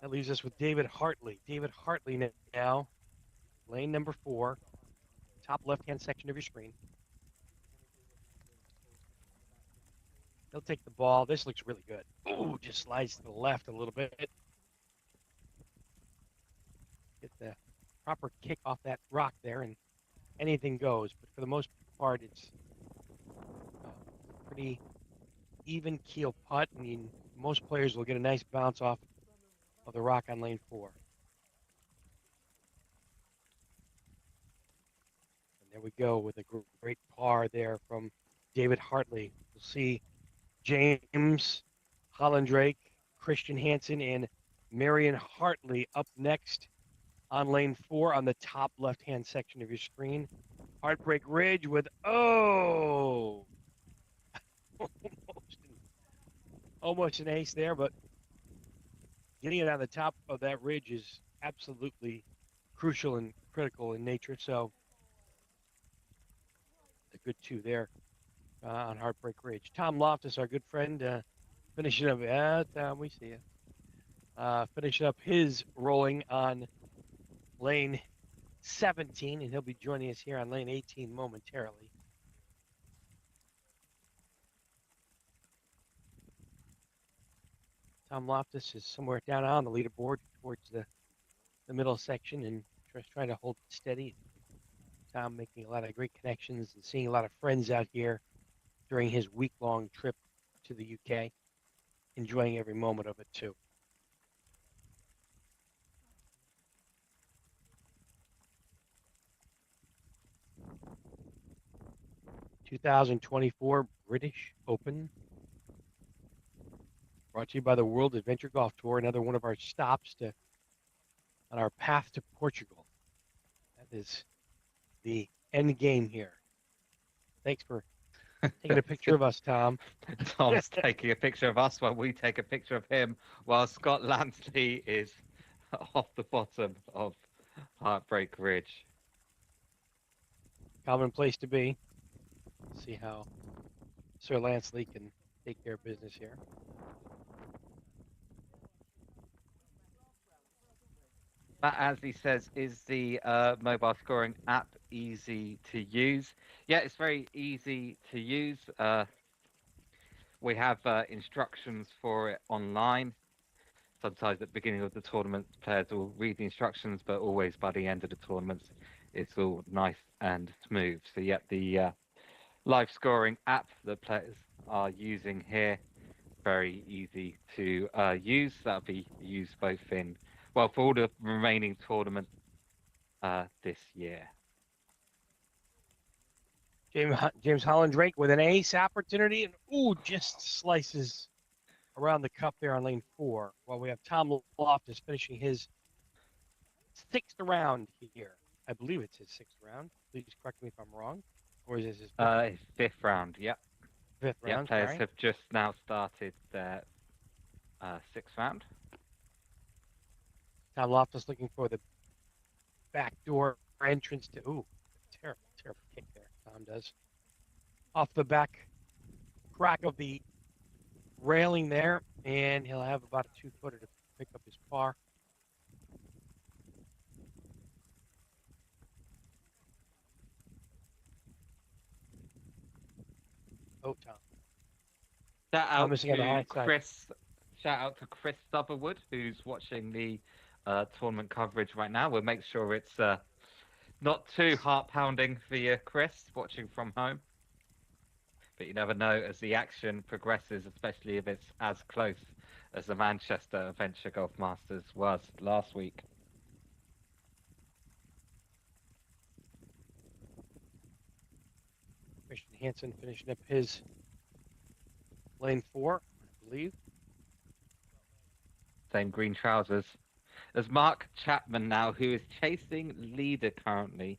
That leaves us with David Hartley. David Hartley now lane number 4, top left-hand section of your screen. He'll take the ball. This looks really good. Ooh, just slides to the left a little bit. Get the proper kick off that rock there, and anything goes. But for the most part, it's pretty even keel putt. I mean, most players will get a nice bounce off of the rock on lane 4. And there we go with a great par there from David Hartley. We'll see James Hollandrake, Christian Hansen, and Marion Hartley up next on lane 4 on the top left-hand section of your screen. Heartbreak Ridge with, oh, almost an ace there, but getting it on the top of that ridge is absolutely crucial and critical in nature. So a good 2 there on Heartbreak Ridge. Tom Loftus, our good friend, finishing up. Tom, we see you. Finishing up his rolling on lane 17, and he'll be joining us here on lane 18 momentarily. Tom Loftus is somewhere down on the leaderboard towards the middle section and just trying to hold it steady. Tom making a lot of great connections and seeing a lot of friends out here during his week-long trip to the UK, enjoying every moment of it too. 2024 British Open, brought to you by the World Adventure Golf Tour, another one of our stops on our path to Portugal. That is the end game here. Thanks for taking a picture of us, Tom. Tom's taking a picture of us while we take a picture of him, while Scott Lansley is off the bottom of Heartbreak Ridge. Common place to be. See how Sir Lansley can take care of business here. That, as he says, is the mobile scoring app easy to use? Yeah, it's very easy to use. We have instructions for it online. Sometimes at the beginning of the tournament, players will read the instructions, but always by the end of the tournaments, it's all nice and smooth. So, yeah, the live scoring app that players are using here, very easy to use. That'll be used both in, well, for all the remaining tournaments this year. James Hollandrake with an ace opportunity, and ooh, just slices around the cup there on lane 4. While we have Tom Loftus finishing his 6th round here. I believe it's his 6th round. Please correct me if I'm wrong. Or is this his 5th? His 5th round, yep. 5th round. Yep, players have just now started their 6th round. Tom Loftus looking for the backdoor entrance to, ooh, terrible kick there. Tom does. Off the back crack of the railing there, and he'll have about a 2-footer to pick up his par. Oh, Tom. Shout out to Chris. Shout out to Chris Sutherwood, who's watching the tournament coverage right now. We'll make sure it's not too heart pounding for you, Chris, watching from home. But you never know as the action progresses, especially if it's as close as the Manchester Adventure Golf Masters was last week. Christian Hansen finishing up his lane 4, I believe. Same green trousers as Mark Chapman now, who is chasing leader currently.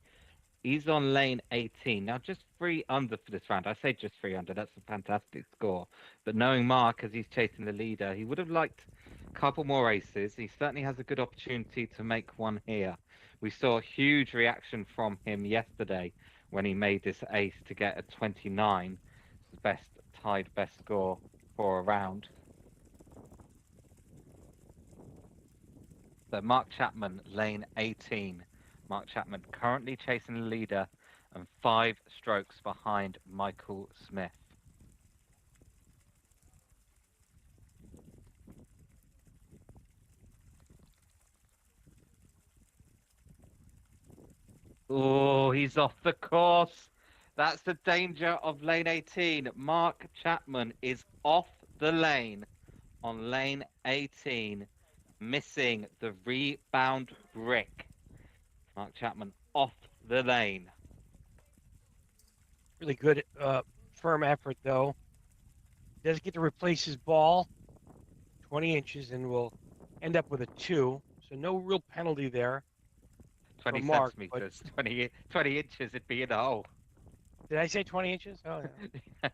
He's on lane 18. Now, just 3 under for this round. I say just 3 under. That's a fantastic score. But knowing Mark as he's chasing the leader, he would have liked a couple more aces. He certainly has a good opportunity to make one here. We saw a huge reaction from him yesterday when he made this ace to get a 29. It's the tied best score for a round. So Mark Chapman, lane 18 Mark Chapman currently chasing the leader and 5 strokes behind Michael Smith. Oh, he's off the course. That's the danger of lane 18. Mark Chapman is off the lane on lane 18, missing the rebound brick. Mark Chapman off the lane. Really good, firm effort though. Does get to replace his ball 20 inches and will end up with a 2. So no real penalty there 20 for Mark. But centimeters, 20 inches, it'd be in a hole. did I say 20 inches? Oh, yeah.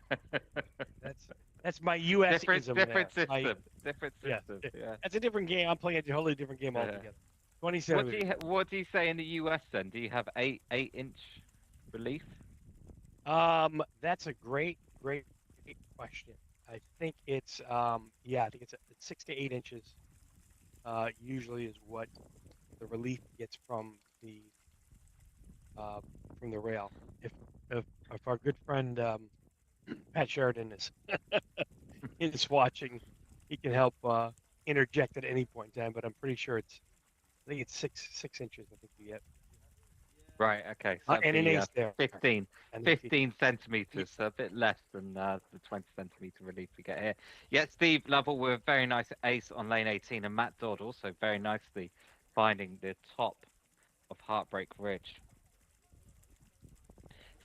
That's that's my U.S. ism Different there. system. Different Yeah, system. Yeah. that's a different game. I'm playing a totally different game Yeah. altogether. 20 centimeters. What do you say in the US then? Do you have 8 inch relief? That's a great question. I think it's yeah, I think it's 6 to 8 inches. Usually is what the relief gets uh from the rail. If if our good friend Pat Sheridan is watching, he can help interject at any point in time. But I'm pretty sure I think it's six inches. I think you get Right, okay. So that'd and an be ace there, 15, and the 15 yeah, centimeters, so a bit less than the 20 centimeter relief we get here. Yeah, Steve Lovell with a very nice ace on lane 18, and Matt Dodd also very nicely finding the top of Heartbreak Ridge.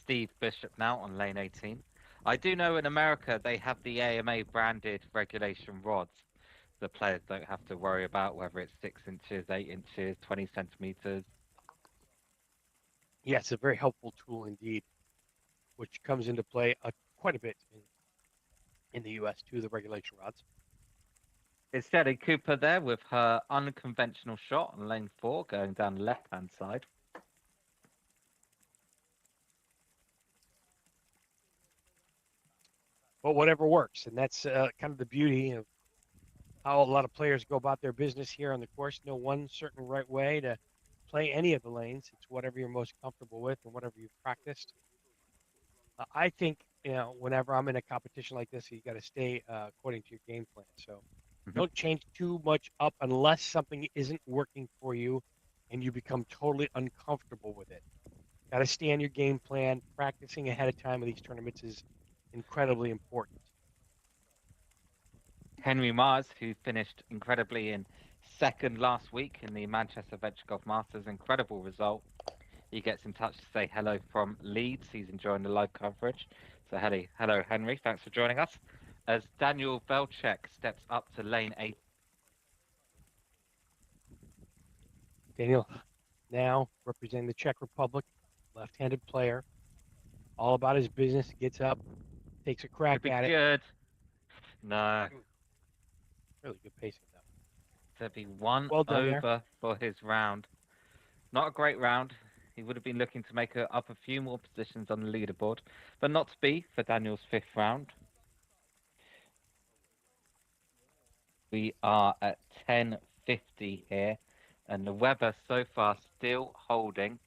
Steve Bishop now on lane 18. I do know in America they have the AMA branded regulation rods. The players don't have to worry about whether it's 6 inches, 8 inches, 20 centimeters. yeah, it's a very helpful tool indeed, which comes into play quite a bit in the U.S. too. The regulation rods. It's Jenny Cooper there with her unconventional shot on lane 4 going down the left hand side. But whatever works, and that's kind of the beauty of how a lot of players go about their business here on the course. No one certain right way to play any of the lanes. It's whatever you're most comfortable with and whatever you've practiced. I think whenever I'm in a competition like this, you got to stay according to your game plan. So Mhm. don't change too much up unless something isn't working for you and you become totally uncomfortable with it. Got to stay on your game plan. Practicing ahead of time of these tournaments is incredibly important. Henry Mars, who finished incredibly in second last week in the Manchester Venture Golf Masters, incredible result. He gets in touch to say hello from Leeds. He's enjoying the live coverage. So hello Henry, thanks for joining us. As Daniel Velchek steps up to lane 8. Daniel, now representing the Czech Republic, left-handed player, all about his business. Gets up, takes a crack Could be at it. good. No, Really good pacing though. to be one Well done there. over for his round. Not a great round. He would have been looking to make up a few more positions on the leaderboard, but not to be for Daniel's 5th round. We are at 10:50 here, and the weather so far still holding.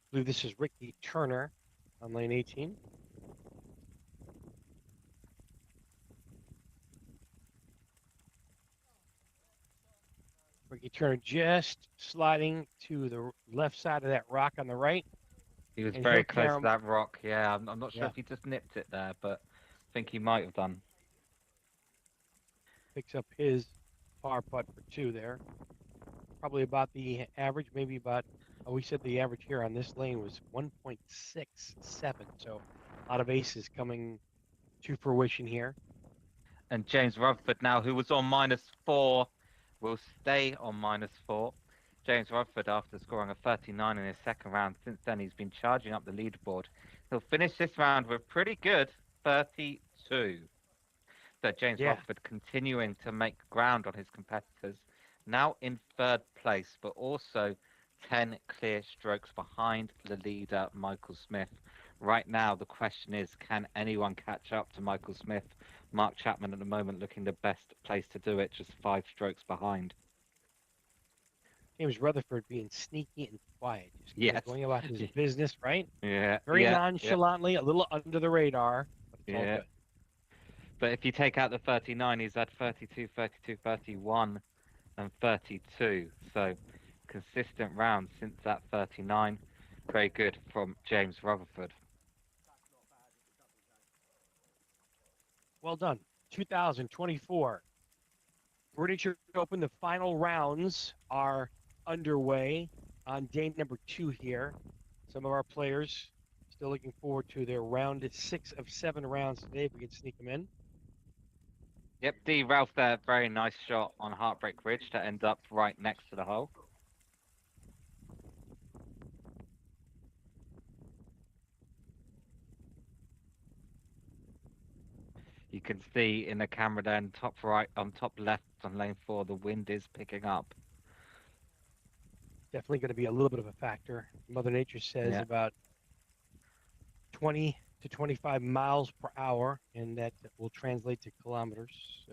I believe this is Ricky Turner on lane 18. Ricky Turner just sliding to the left side of that rock on the right, He was and very he'll close carry to him. that rock. Yeah, I'm not sure Yeah, if he just nipped it there, but I think he might have done. picks up his par putt for 2 there. Probably about the average, maybe about. Oh, we said the average here on this lane was 1.67. So a lot of aces coming to fruition here. And James Rutherford now, who was on -4, will stay on -4. James Rutherford, after scoring a 39 in his second round, since then he's been charging up the leaderboard. He'll finish this round with pretty good 32. So James Yeah, Rutherford continuing to make ground on his competitors, now in 3rd place, but also 10 clear strokes behind the leader, Michael Smith. Right now, the question is, can anyone catch up to Michael Smith? Mark Chapman at the moment looking the best place to do it, just 5 strokes behind. James Rutherford being sneaky and quiet, just kind of Yes. going about his business, right? Yeah, Very yeah, yeah, nonchalantly, a little under the radar, but it's all yeah. good. But if you take out the 39, he's had 32, 32, 31, and 32. So consistent rounds since that 39. Very good from James Rutherford. Well done. 2024 British Open, the final rounds are underway on day number 2 here. Some of our players still looking forward to their round 6 of 7 rounds today, if we can sneak them in. Yep, D. Ralph there. Very nice shot on Heartbreak Ridge to end up right next to the hole. You can see in the camera then, top right, on top left on lane 4, the wind is picking up. Definitely going to be a little bit of a factor. Mother Nature says Yeah. about 20 to 25 miles per hour, and that will translate to kilometers,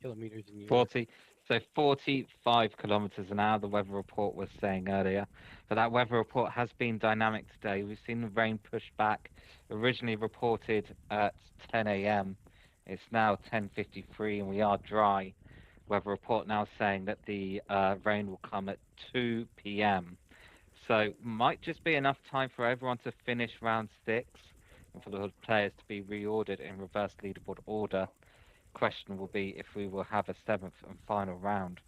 kilometers in years. 40. So 45 kilometers an hour, the weather report was saying earlier. But that weather report has been dynamic today. We've seen the rain push back, originally reported at 10 a.m. It's now 10:53 and we are dry. Weather report now saying that the rain will come at 2 p.m. So might just be enough time for everyone to finish round 6 and for the players to be reordered in reverse leaderboard order. Question will be if we will have a 7th and final round.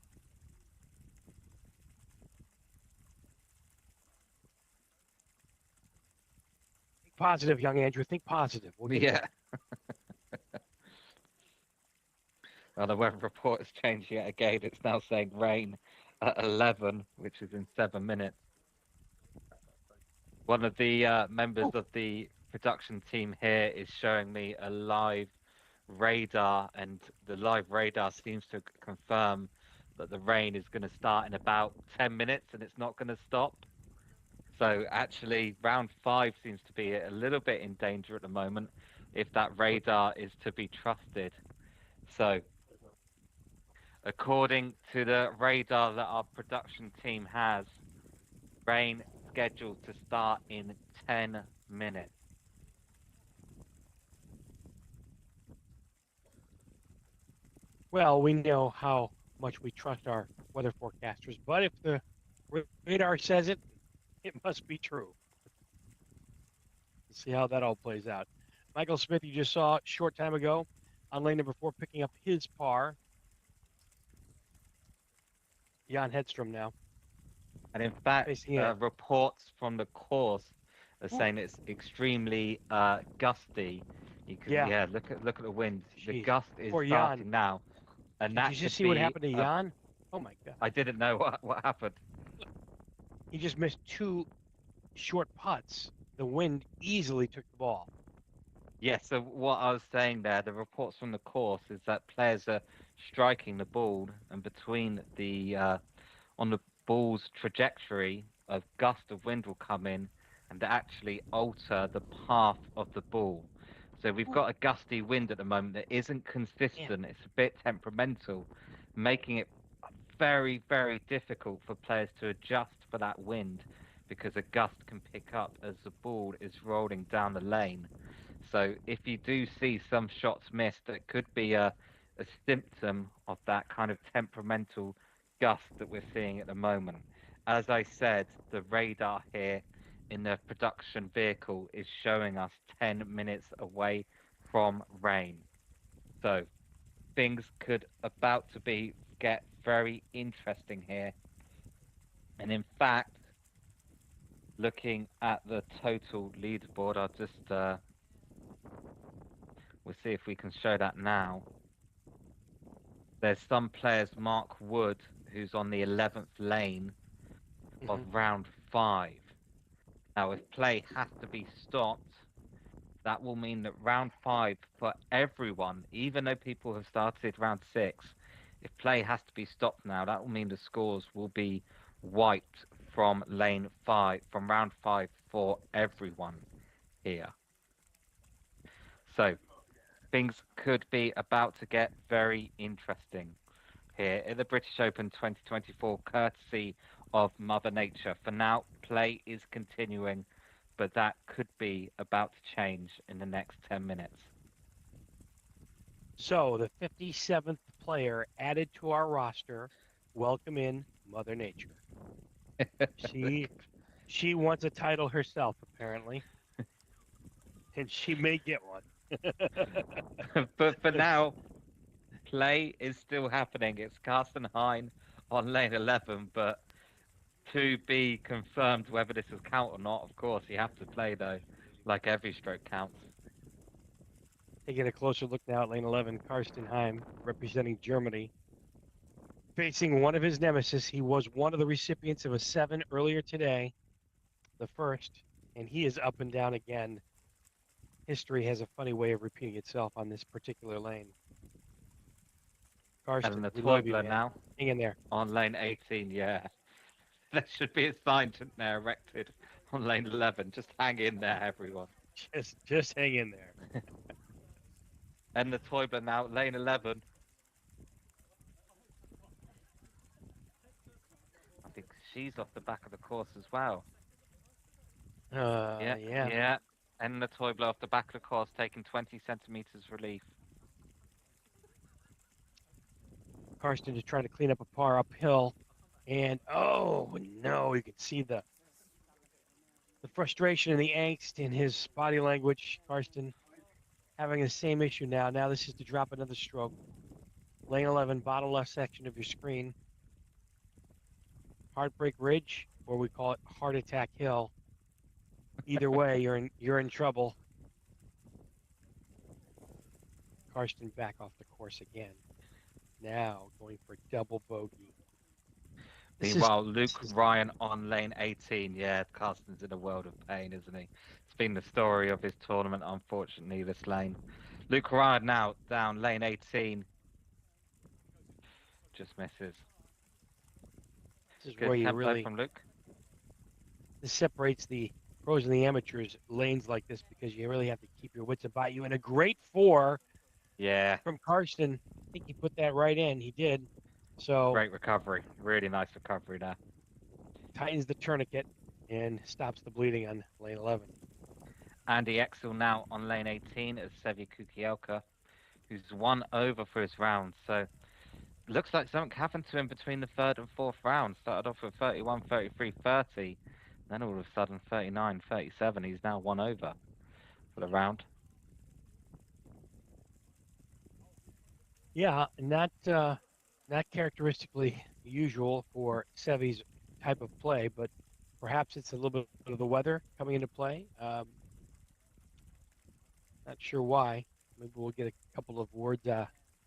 Think positive, young Andrew. Think positive. We'll get Yeah. there. Well, the weather report has changed yet again. It's now saying rain at 11, which is in 7 minutes. One of the members Oh, of the production team here is showing me a live radar, and the live radar seems to confirm that the rain is going to start in about 10 minutes and it's not going to stop. So actually, round 5 seems to be a little bit in danger at the moment if that radar is to be trusted. So according to the radar that our production team has, rain scheduled to start in 10 minutes. well, we know how much we trust our weather forecasters, but if the radar says it, it must be true. Let's see how that all plays out. Michael Smith, you just saw a short time ago on lane number 4, picking up his par. Jan Hedstrom now And in fact, facing in. reports from the course are Ooh, saying it's extremely gusty. You can, yeah, yeah, look at the wind. The jeez. gust is Poor Jan. starting now, and Did you that just could see what be. happened to Jan? Oh my God. I didn't know what happened. He just missed 2 short putts. The wind easily took the ball. Yeah, so what I was saying there, the reports from the course is that players are striking the ball, and between the on the ball's trajectory, a gust of wind will come in and actually alter the path of the ball. So we've Ooh, got a gusty wind at the moment that isn't man. consistent. It's a bit temperamental, making it very, very difficult for players to adjust for that wind because a gust can pick up as the ball is rolling down the lane. So if you do see some shots missed, that could be a symptom of that kind of temperamental gust that we're seeing at the moment. As I said, the radar here in the production vehicle is showing us 10 minutes away from rain. So things could about to be get very interesting here. And in fact, looking at the total leaderboard, I'll just we'll see if we can show that now. There's some players, Mark Wood, who's on the 11th lane of Hmm. round 5. Now, if play has to be stopped, that will mean that round 5 for everyone, even though people have started round 6, if play has to be stopped now, that will mean the scores will be wiped from lane 5, from round 5 for everyone here. So things could be about to get very interesting. here at the British Open 2024, courtesy of Mother Nature. For now, play is continuing, but that could be about to change in the next 10 minutes. So the 57th player added to our roster. Welcome in Mother Nature. She she wants a title herself, apparently, and she may get one. But for now, play is still happening. It's Carsten Hein on lane 11, but to be confirmed whether this is count or not. Of course, you have to play though, like every stroke counts. Taking a closer look now at lane 11, Karsten Heim, representing Germany, facing one of his nemesis. He was one of the recipients of a 7 earlier today, the first, and he is up and down again. History has a funny way of repeating itself on this particular lane. And then Karsten, the we love you, Toibler man. now Hang in there. on lane 18. Yeah, there should be a sign there erected on lane 11. Just hang in there, everyone. Just hang in there. And the Toibler now, lane 11. I think she's off the back of the course as well. Yeah, Yeah. yeah. And the Toibler off the back of the course, taking 20 centimeters relief. Karsten is trying to clean up a par uphill, and oh no, you can see the frustration and the angst in his body language. Karsten having the same issue now. Now this is to drop another stroke. Lane 11, bottom left section of your screen. Heartbreak Ridge, or we call it Heart Attack Hill. Either way, you're in trouble. Karsten back off the course again. Now going for double bogey. Meanwhile, Luke Ryan on lane 18. Yeah, Carsten's in a world of pain, isn't he? It's been the story of his tournament, unfortunately, this lane. Luke Ryan now down lane 18. Just misses. This is Good where you tempo really from Luke. this separates the pros and the amateurs lanes like this because you really have to keep your wits about you. And a great 4 Yeah, from Karsten. I think he put that right in. He did. So great recovery. Really nice recovery there. tightens the tourniquet and stops the bleeding on lane 11. Andy Exel now on lane 18 as Sevi Kukielka, who's 1 over for his round. So looks like something happened to him between the third and fourth round. Started off with 31, 33, 30. Then all of a sudden 39, 37. He's now 1 over for the round. Yeah, not characteristically usual for Sevi's type of play, but perhaps it's a little bit of the weather coming into play. Not sure why. Maybe we'll get a couple of words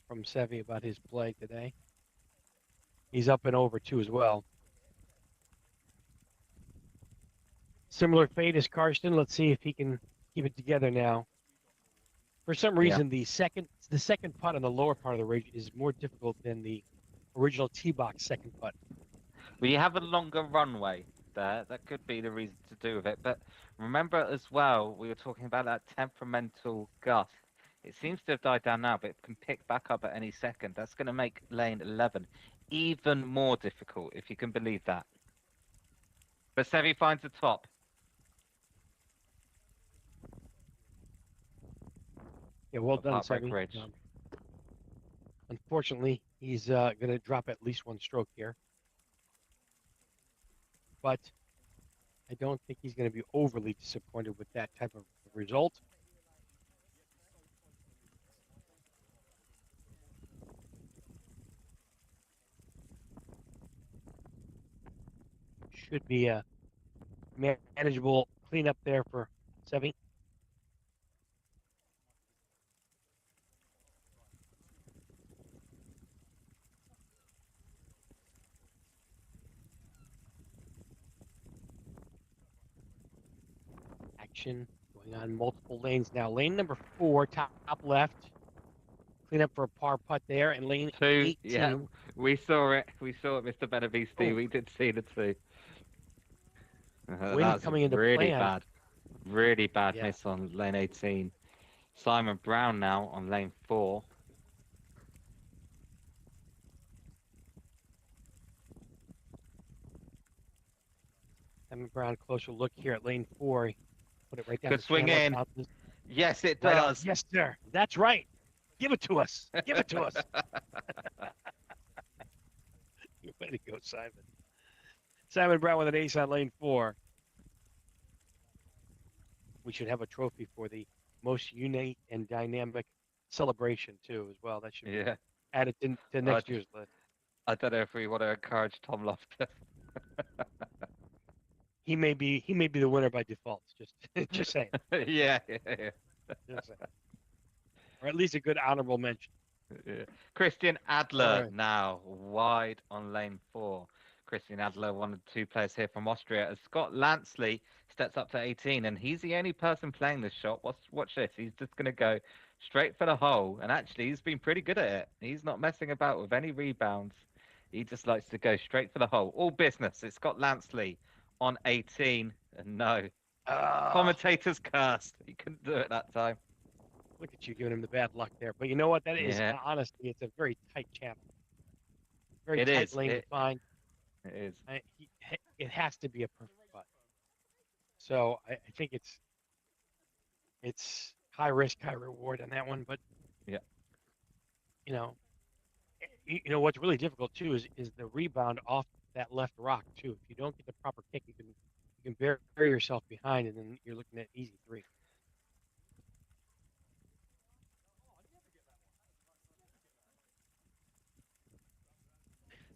from Sevi about his play today. He's up and over too as well. Similar fate as Karsten. Let's see if he can keep it together now. For some reason, the second putt on the lower part of the ridge is more difficult than the original tee box second putt. Well, you have a longer runway there. That could be the reason to do with it. But remember as well, we were talking about that temperamental gust. It seems to have died down now, but it can pick back up at any second. That's going to make lane 11 even more difficult, if you can believe that. But Sevi finds the top. Yeah, well Of done, Heartbreak Sevi. Ridge. Unfortunately, he's going to drop at least one stroke here. But I don't think he's going to be overly disappointed with that type of result. Should be a manageable cleanup there for Sevi. Action going on multiple lanes now. Lane number 4, top left. Clean up for a par putt there. And lane 18. Yeah, we saw it. We saw it, Mr. Benavisti. Oh. We did see the 2. Wind That's coming into really play on. bad. Really bad Yeah. miss on lane 18. Simon Brown now on lane 4. Simon Brown, closer look here at lane 4. Put it right down Could the swing camera. in. Bounces Yes, it right on. does. Yes, sir. That's right. Give it to us. Give it to us. Way to go, Simon. Simon Brown with an ace on lane 4. We should have a trophy for the most unique and dynamic celebration too, as well. That should be Yeah. added to I, next year's list. I don't know if we want to encourage Tom Loftus. He may be the winner by default. Just saying. Yeah, yeah, yeah. Just saying. Or at least a good honorable mention. Yeah. Christian All Adler right. now wide on lane 4. Christian Adler, one of the two players here from Austria, as Scott Lansley steps up to 18, and he's the only person playing this shot. Watch this. He's just going to go straight for the hole, and actually, he's been pretty good at it. He's not messing about with any rebounds. He just likes to go straight for the hole. All business. It's Scott Lansley on 18, and no, Uh, commentator's cursed. He couldn't do it that time. Look at you giving him the bad luck there. But you know what? That is Yeah, honestly, it's a very tight channel, very it tight is. lane to find. It is. It has to be a perfect putt. So I think it's high risk, high reward on that one. But Yeah. you know, what's really difficult too is the rebound off that left rock too. If you don't get the proper kick, you can bury yourself behind, and then you're looking at easy three.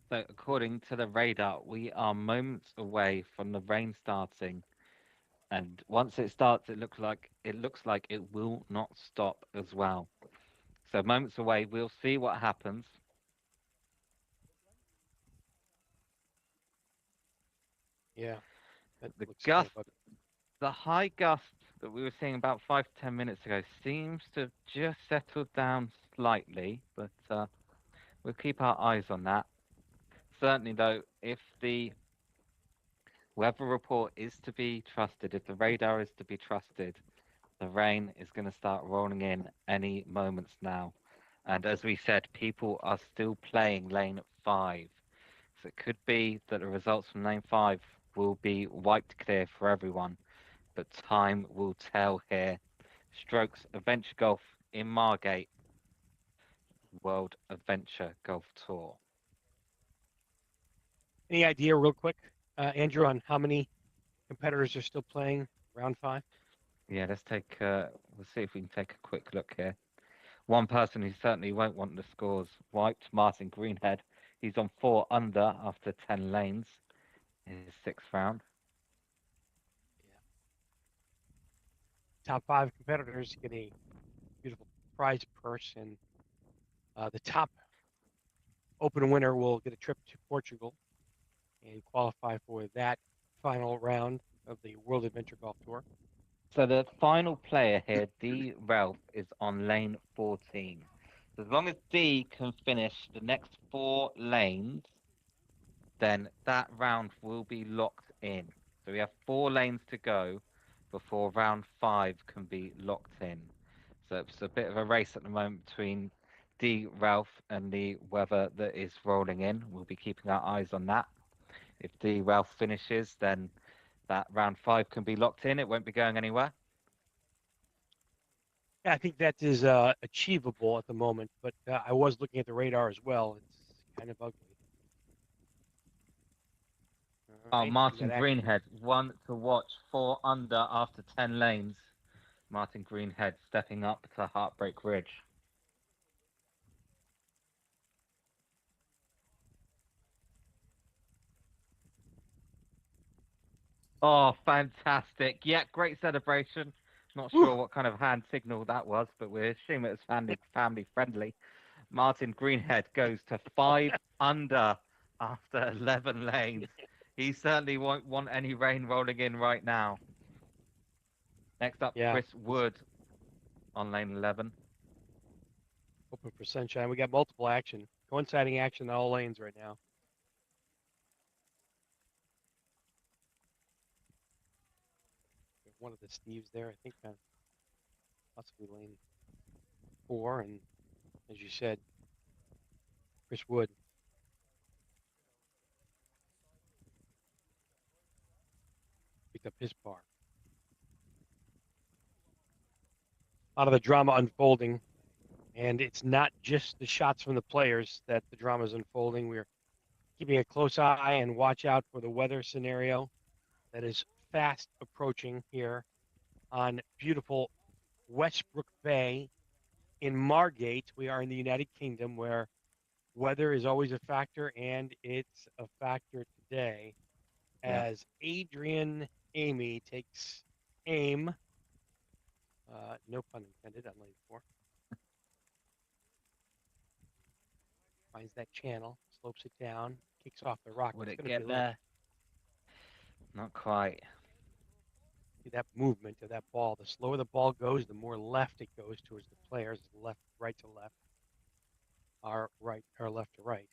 So according to the radar, we are moments away from the rain starting, and once it starts, it looks like it will not stop as well. So moments away, we'll see what happens. Yeah, that The looks kind gust, of ugly. the high gust that we were seeing about 5 to 10 minutes ago seems to have just settled down slightly, but we'll keep our eyes on that. Certainly, though, if the weather report is to be trusted, if the radar is to be trusted, the rain is going to start rolling in any moments now. And as we said, people are still playing lane 5. So it could be that the results from lane 5 will be wiped clear for everyone. But time will tell here. Strokes Adventure Golf in Margate, World Adventure Golf Tour. Any idea, real quick, Andrew, on how many competitors are still playing round 5? Yeah, we'll see if we can take a quick look here. One person who certainly won't want the scores wiped, Martin Greenhead. He's on 4 under after 10 lanes in his 6th round. Top 5 competitors get a beautiful prize purse, and the top open winner will get a trip to Portugal and qualify for that final round of the World Adventure Golf Tour. So the final player here, D. Ralph, is on lane 14. So as long as D can finish the next 4 lanes, then that round will be locked in. So we have 4 lanes to go before round 5 can be locked in. So it's a bit of a race at the moment between D. Ralph and the weather that is rolling in. We'll be keeping our eyes on that. If D. Ralph finishes, then that round 5 can be locked in. It won't be going anywhere. Yeah, I think that is achievable at the moment, but I was looking at the radar as well. It's kind of ugly. All Oh, right, we got Martin action. Greenhead, one to watch, 4 under after 10 lanes. Martin Greenhead stepping up to Heartbreak Ridge. Oh, fantastic. Yeah, great celebration. Not Whew. sure what kind of hand signal that was, but we assume it was family friendly. Martin Greenhead goes to 5 under after 11 lanes. He certainly won't want any rain rolling in right now. Next up, Yeah, Chris Wood on lane 11. hoping for sunshine. We got multiple action, coinciding action in all lanes right now. One of the Steves there, I think, possibly lane 4, and as you said, Chris Wood. picked up his par. A lot of the drama unfolding, and it's not just the shots from the players that the drama is unfolding. We're keeping a close eye and watch out for the weather scenario that is fast approaching here on beautiful Westbrook Bay in Margate. We are in the United Kingdom where weather is always a factor, and it's a factor today Yeah. as Adrian Amy takes aim, no pun intended, on lane four, finds that channel, slopes it down, kicks off the rock. Would It's it going to be get a little, there? Not quite. see that movement of that ball. The slower the ball goes, the more left it goes towards the players, left, right to left, or right, or left to right.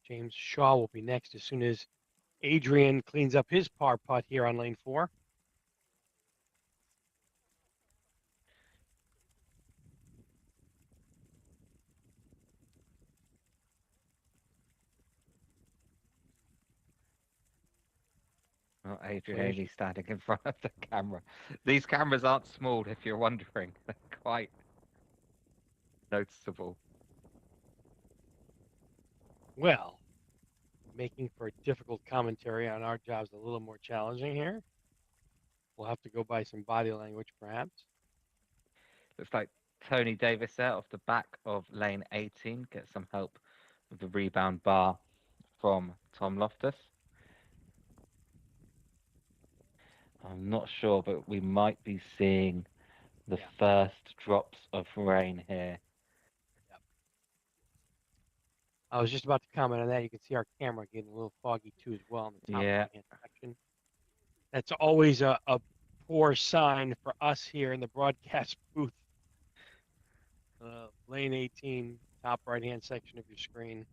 James Shaw will be next as soon as Adrian cleans up his par putt here on lane four. Well, Adrian Players, Amy standing in front of the camera. These cameras aren't small, if you're wondering. They're quite noticeable. well, making for a difficult commentary on our jobs a little more challenging here. We'll have to go by some body language, perhaps. Looks like Tony Davis there off the back of lane 18. Get some help with the rebound bar from Tom Loftus. I'm not sure, but we might be seeing the Yeah. first drops of rain here. Yep. I was just about to comment on that. You can see our camera getting a little foggy too, as well, in the top Yeah, right hand section. That's always a poor sign for us here in the broadcast booth. Lane 18, top right hand section of your screen.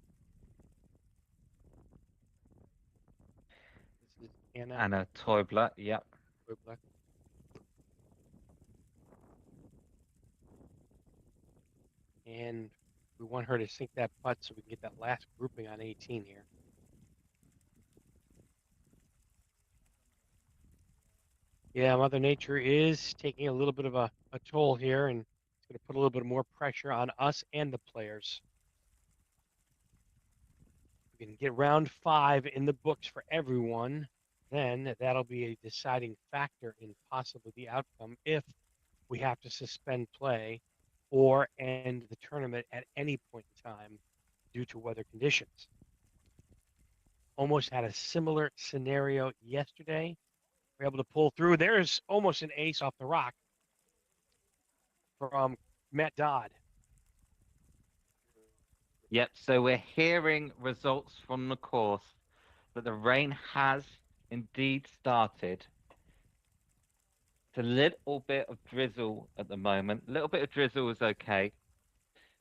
This is Anna Anna Teubler. Yep. Whibler. And we want her to sink that putt so we can get that last grouping on 18 here. Yeah, Mother Nature is taking a little bit of a toll here, and it's going to put a little bit more pressure on us and the players. We can get round 5 in the books for everyone, then that'll be a deciding factor in possibly the outcome if we have to suspend play or end the tournament at any point in time due to weather conditions. Almost had a similar scenario yesterday. We're able to pull through. There's almost an ace off the rock from Matt Dodd. Yep. So we're hearing results from the course that the rain has indeed started. It's a little bit of drizzle at the moment. A little bit of drizzle is okay.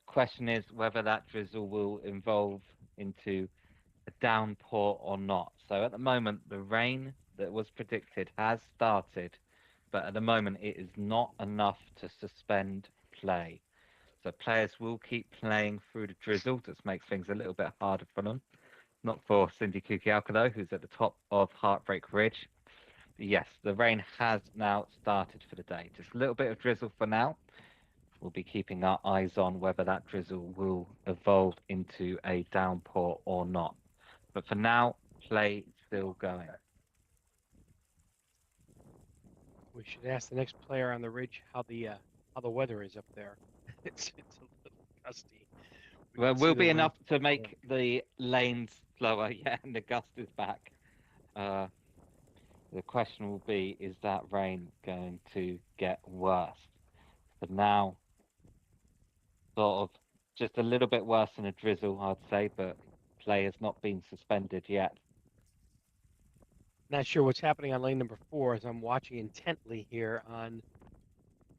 Question is whether that drizzle will evolve into a downpour or not. So at the moment, the rain that was predicted has started, but at the moment, it is not enough to suspend play. So players will keep playing through the drizzle. Just makes things a little bit harder for them. Not for Cindy Kukielka, though, who's at the top of Heartbreak Ridge. But yes, the rain has now started for the day. Just a little bit of drizzle for now. We'll be keeping our eyes on whether that drizzle will evolve into a downpour or not. But for now, play still going. We should ask the next player on the ridge how the weather is up there. It's a little gusty. We Well, can see will the be wind. enough to make the lanes slower. Yeah, and the gust is back. Uh, the question will be, is that rain going to get worse? But now, sort of just a little bit worse than a drizzle, I'd say, but play has not been suspended yet. Not sure what's happening on lane number 4 as I'm watching intently here on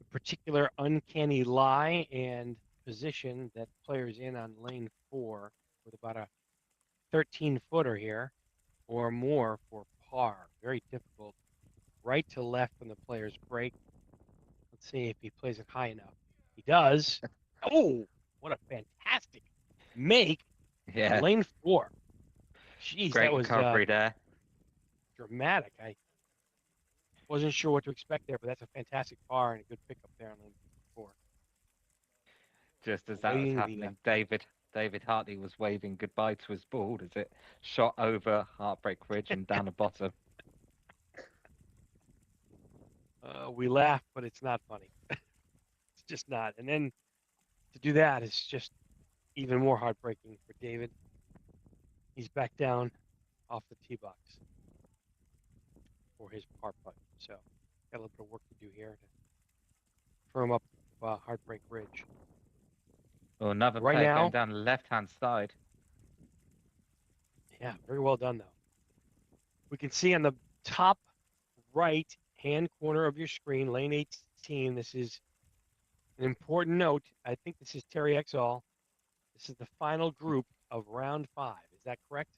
a particular uncanny lie and position that players in on lane 4 with about a 13 footer here or more for par. Very difficult. Right to left when the players break. Let's see if he plays it high enough. He does. Oh, what a fantastic make on Yeah, lane 4. Jeez, that Great was recovery there. dramatic. I wasn't sure what to expect there, but that's a fantastic par and a good pickup there on lane 4. Just as that was Awaiting the happening, David Hartley was waving goodbye to his ball as it shot over Heartbreak Ridge and down the bottom. we laugh, but it's not funny. It's just not. And then to do that is just even more heartbreaking for David. He's back down off the tee box for his par putt. So got a little bit of work to do here to firm up Heartbreak Ridge. Oh, another Right player going now, down the left-hand side. yeah, very well done though. We can see on the top right hand corner of your screen, lane 18. This is an important note. I think this is Terry Exall. This is the final group of round 5. Is that correct?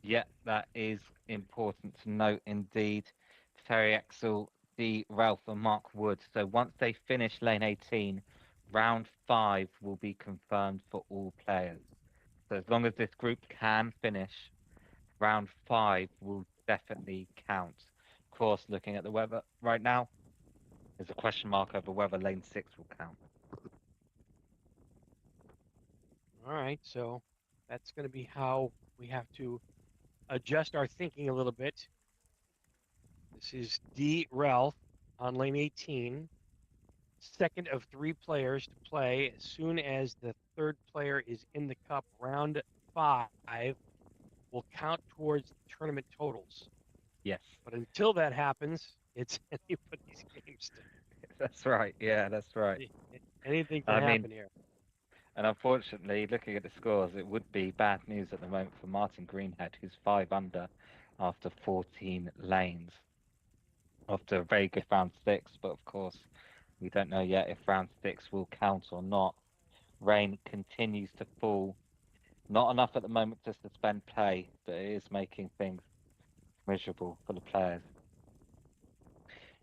Yeah, that is important to note indeed. Terry Axel, D. Ralph, and Mark Wood. So once they finish lane 18, round 5 will be confirmed for all players. So as long as this group can finish, round 5 will definitely count. Of course, looking at the weather right now, there's a question mark over whether lane 6 will count. All right, so that's going to be how we have to adjust our thinking a little bit. This is D. Ralph on lane 18, second of 3 players to play. As soon as the third player is in the cup, round 5 will count towards the tournament totals. Yes, But until that happens, it's anybody's game still. that's right. Yeah, that's right. Anything can I mean, happen here. and unfortunately, looking at the scores, it would be bad news at the moment for Martin Greenhead, who's 5 under after 14 lanes, after a very good round 6. But of course, we don't know yet if round 6 will count or not. Rain continues to fall. Not enough at the moment to suspend play, but it is making things miserable for the players.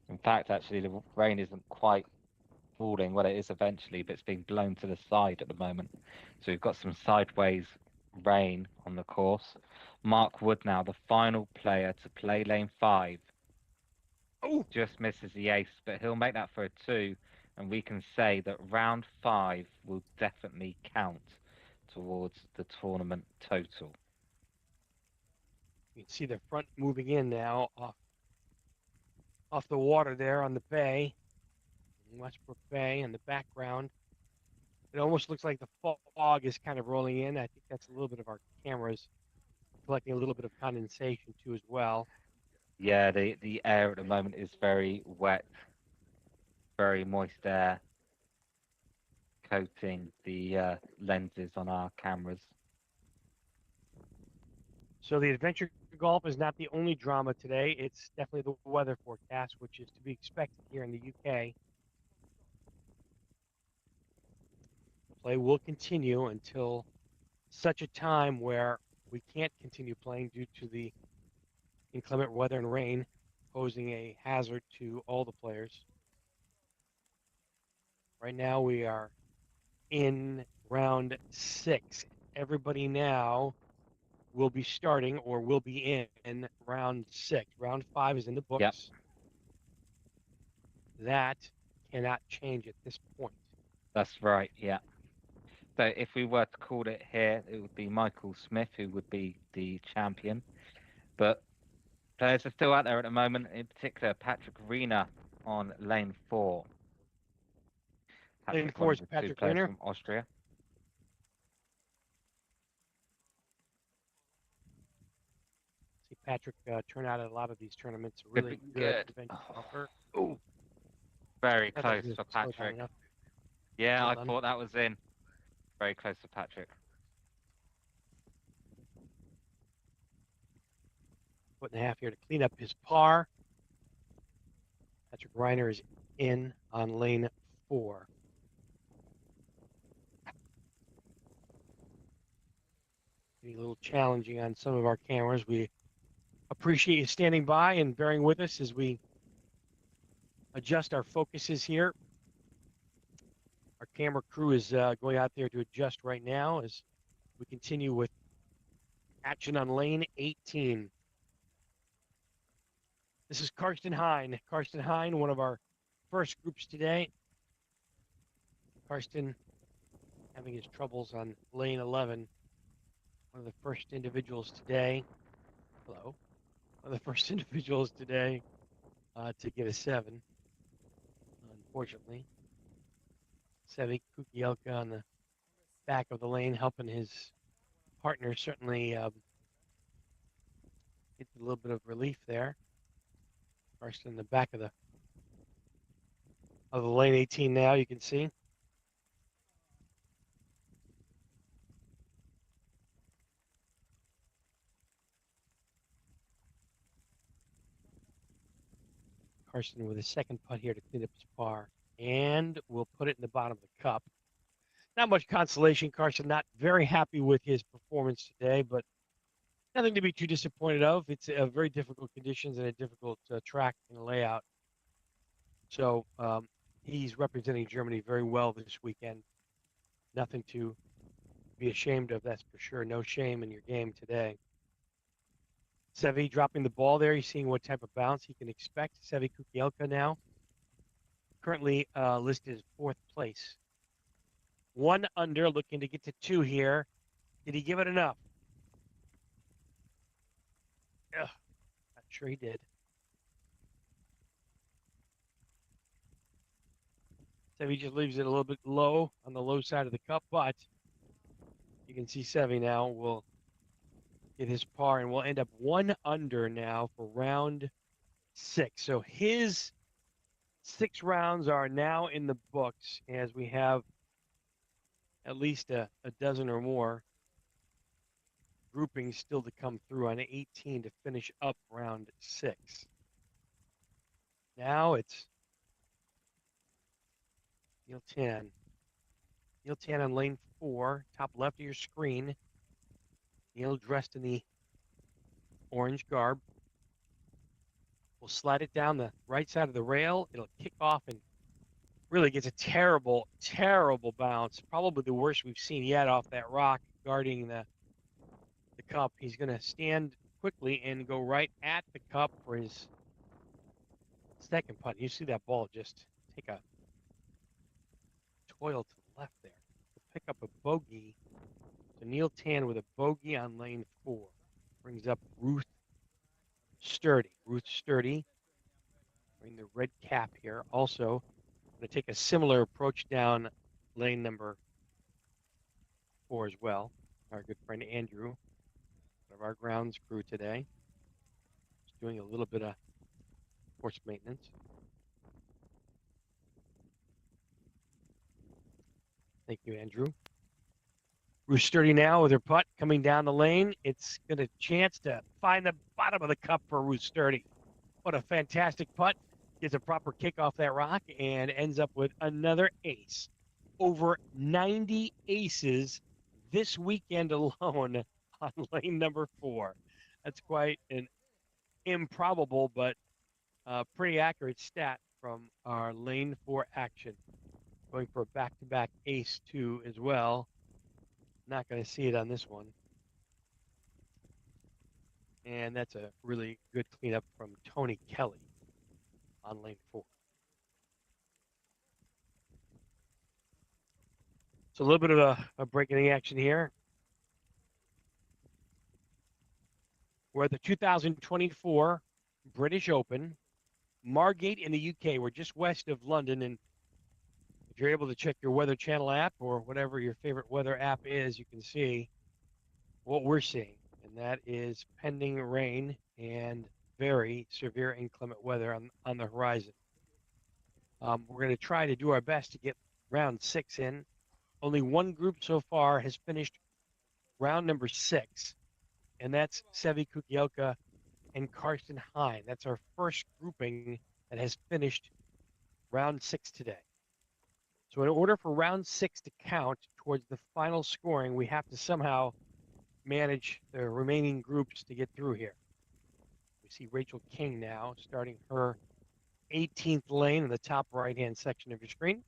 In fact, actually, the rain isn't quite falling. Well, it is eventually, but it's being blown to the side at the moment. So we've got some sideways rain on the course. Mark Wood now, the final player to play lane 5, Oh, just misses the ace, but he'll make that for a 2, and we can say that round 5 will definitely count towards the tournament total. you can see the front moving in now off the water there on the bay, Westbrook Bay in the background. It almost looks like the fog is kind of rolling in. I think that's a little bit of our cameras collecting a little bit of condensation too as well. Yeah, the air at the moment is very wet, very moist air coating the lenses on our cameras. So the adventure golf is not the only drama today. It's definitely the weather forecast, which is to be expected here in the UK. Play will continue until such a time where we can't continue playing due to the inclement weather and rain posing a hazard to all the players. Right now we are in round 6. Everybody now will be starting or will be in round 6. Round 5 is in the Yep, books. That cannot change at this point. that's right. Yeah. So if we were to call it here, it would be Michael Smith who would be the champion. But players are still out there at the moment, in particular Patrick Riener on lane 4. Lane Patrick, one 4 of is the 2 Patrick players Riener. from Austria. See Patrick turn out at a lot of these tournaments. Could Really be good good. adventure Oh, golfer. Oh, very I thought close he was for slow down Patrick. enough. Yeah, Well I done. thought that was in. Very close to Patrick. Foot and a half here to clean up his par. Patrick Reiner is in on lane 4. A little challenging on some of our cameras. We appreciate you standing by and bearing with us as we adjust our focuses here. Our camera crew is going out there to adjust right now as we continue with Action on lane 18. This is Karsten Hine. Karsten Hine, one of our first groups today. Karsten having his troubles on lane 11. One of the first individuals today. Hello. One of the first individuals today to get a 7. Unfortunately, Sevi Kukielka on the back of the lane helping his partner certainly get a little bit of relief there. Karsten in the back of the lane 18 now, you can see. Karsten with a second putt here to clean up his par. And we'll put it in the bottom of the cup. Not much consolation. Karsten not very happy with his performance today, but nothing to be too disappointed of. It's a very difficult conditions and a difficult track and layout. So he's representing Germany very well this weekend. Nothing to be ashamed of, that's for sure. No shame in your game today. Sevi dropping the ball there. He's seeing what type of bounce he can expect. Sevi Kukielka now currently listed as 4th place. 1 under, looking to get to 2 here. Did he give it enough? Ugh, not sure he did. Sevi just leaves it a little bit low on the low side of the cup, but you can see Sevi now will get his par, and we'll end up 1 under now for round 6. So his 6 rounds are now in the books, as we have at least a dozen or more groupings still to come through on 18 to finish up round 6. Now it's Neil Tan. Neil Tan on lane 4, top left of your screen. Neil dressed in the orange garb. We'll slide it down the right side of the rail. It'll kick off and really gets a terrible, terrible bounce. Probably the worst we've seen yet off that rock guarding the cup. He's going to stand quickly and go right at the cup for his second putt. You see that ball just take a toil to the left there. To pick up a bogey. So Neil Tan with a bogey on lane 4. Brings up Ruth Sturdy. Ruth Sturdy wearing the red cap here. Also going to take a similar approach down lane number 4 as well. Our good friend Andrew, one of our grounds crew today, is doing a little bit of course maintenance. Thank you, Andrew. Ruth Sturdy now with her putt coming down the lane. It's got a chance to find the bottom of the cup for Ruth Sturdy. What a fantastic putt. Gets a proper kick off that rock and ends up with another ace. Over 90 aces this weekend alone on lane number 4. That's quite an improbable but pretty accurate stat from our lane 4 action. Going for a back-to-back ace 2 as well. Not going to see it on this one. And that's a really good cleanup from Tony Kelly on lane 4. So a little bit of a break in the action here. We're at the 2024 British Open, Margate in the UK. We're just west of London, and if you're able to check your Weather Channel app or whatever your favorite weather app is, you can see what we're seeing, and that is pending rain and very severe inclement weather on the horizon. We're going to try to do our best to get round 6 in. Only one group so far has finished round number 6, and that's Sevi Kukielka and Karsten Hine. That's our first grouping that has finished round 6 today. So in order for round 6 to count towards the final scoring, we have to somehow manage the remaining groups to get through here. We see Rachel King now starting her 18th lane in the top right-hand section of your screen.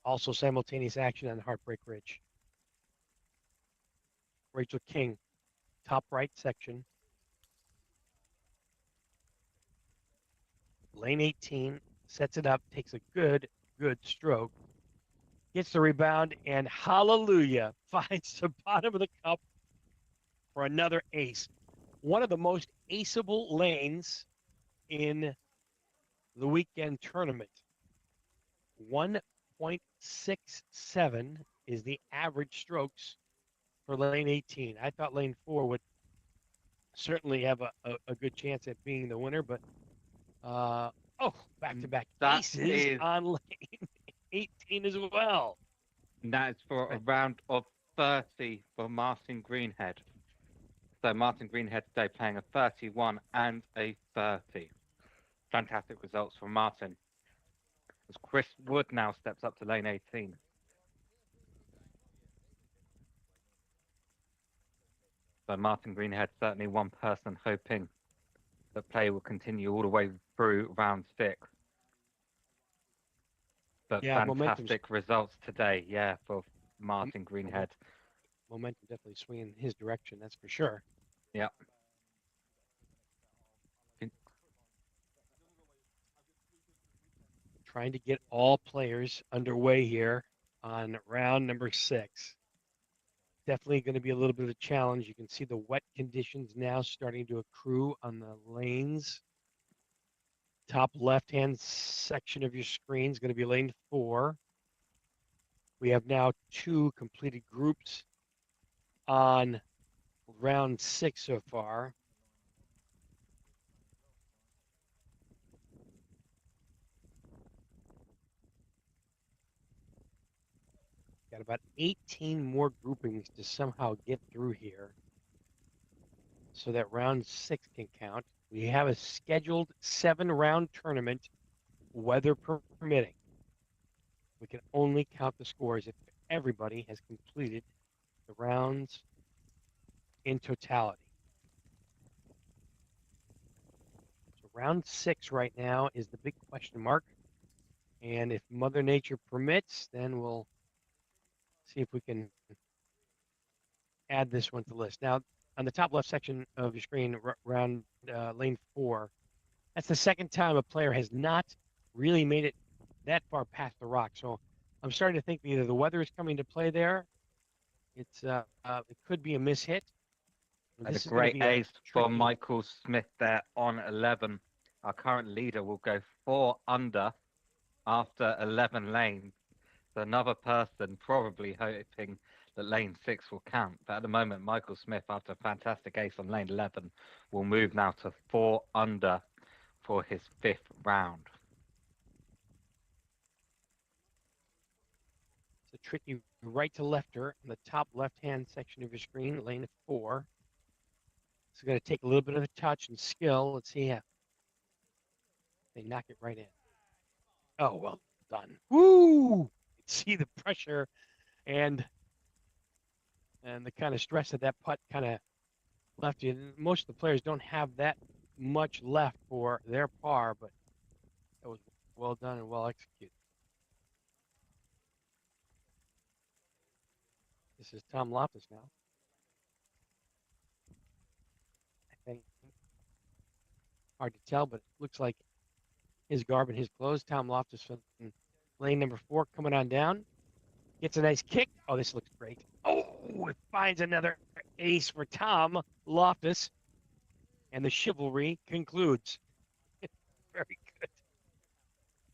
Also simultaneous action on Heartbreak Ridge. Rachel King, top right section. Lane 18, sets it up, takes a good stroke, gets the rebound, and hallelujah, finds the bottom of the cup for another ace. One of the most aceable lanes in the weekend tournament. 1.67 is the average strokes for lane 18. I thought lane 4 would certainly have a good chance at being the winner, but back-to-back That aces is on lane 18 as well. that is for a round of 30 for Martin Greenhead. So Martin Greenhead today playing a 31 and a 30. Fantastic results from Martin. As Chris Wood now steps up to lane 18. So Martin Greenhead certainly one person hoping that play will continue all the way through round 6. But Yeah, fantastic results today, yeah, for Martin Greenhead. Momentum definitely swinging in his direction, that's for sure. Yeah. Trying to get all players underway here on round number 6. Definitely going to be a little bit of a challenge. You can see the wet conditions now starting to accrue on the lanes. Top left-hand section of your screen is going to be lane 4. We have now 2 completed groups on round 6 so far. Got about 18 more groupings to somehow get through here so that round 6 can count. We have a scheduled 7-round tournament, weather permitting. We can only count the scores if everybody has completed the rounds in totality. So round 6 right now is the big question mark. And if Mother Nature permits, then we'll see if we can add this one to the list. Now, on the top left section of your screen, round lane 4, that's the second time a player has not really made it that far past the rock. So I'm starting to think either the weather is coming to play there. It could be a mishit. And a This is going to great be a ace for tricky. Michael Smith there on 11. Our current leader will go 4 under after 11 lanes. So another person probably hoping that lane 6 will count. But at the moment, Michael Smith, after a fantastic ace on lane 11, will move now to 4 under for his 5th round. It's a tricky right to lefter in the top left-hand section of your screen, lane 4. It's going to take a little bit of touch and skill. Let's see how they knock it right in. Oh, well done. Woo! See the pressure and the kind of stress that putt kind of left you. Most of the players don't have that much left for their par, but that was well done and well executed. This is Tom Loftus now. I think hard to tell, but it looks like his garb and his clothes. Tom Loftus from lane number 4 coming on down. Gets a nice kick. Oh, this looks great. Oh, it finds another ace for Tom Loftus. And the chivalry concludes. Very good.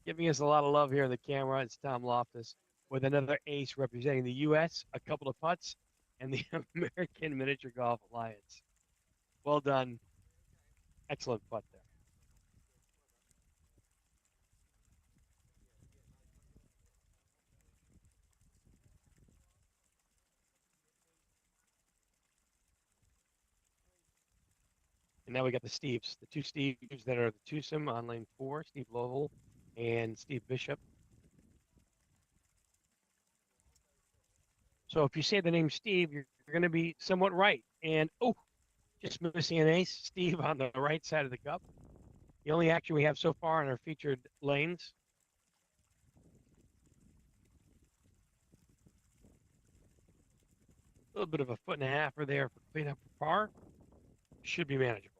Giving us a lot of love here on the camera. It's Tom Loftus with another ace representing the U.S., a couple of putts, and the American Miniature Golf Alliance. Well done. Excellent putt there. And now we got the Steves, the 2 Steves that are the twosome on lane 4, Steve Lovell and Steve Bishop. So if you say the name Steve, you're going to be somewhat right. And, just missing an ace, Steve on the right side of the cup. The only action we have so far on our featured lanes. little bit of a foot and a half or there for cleanup for par. Should be manageable.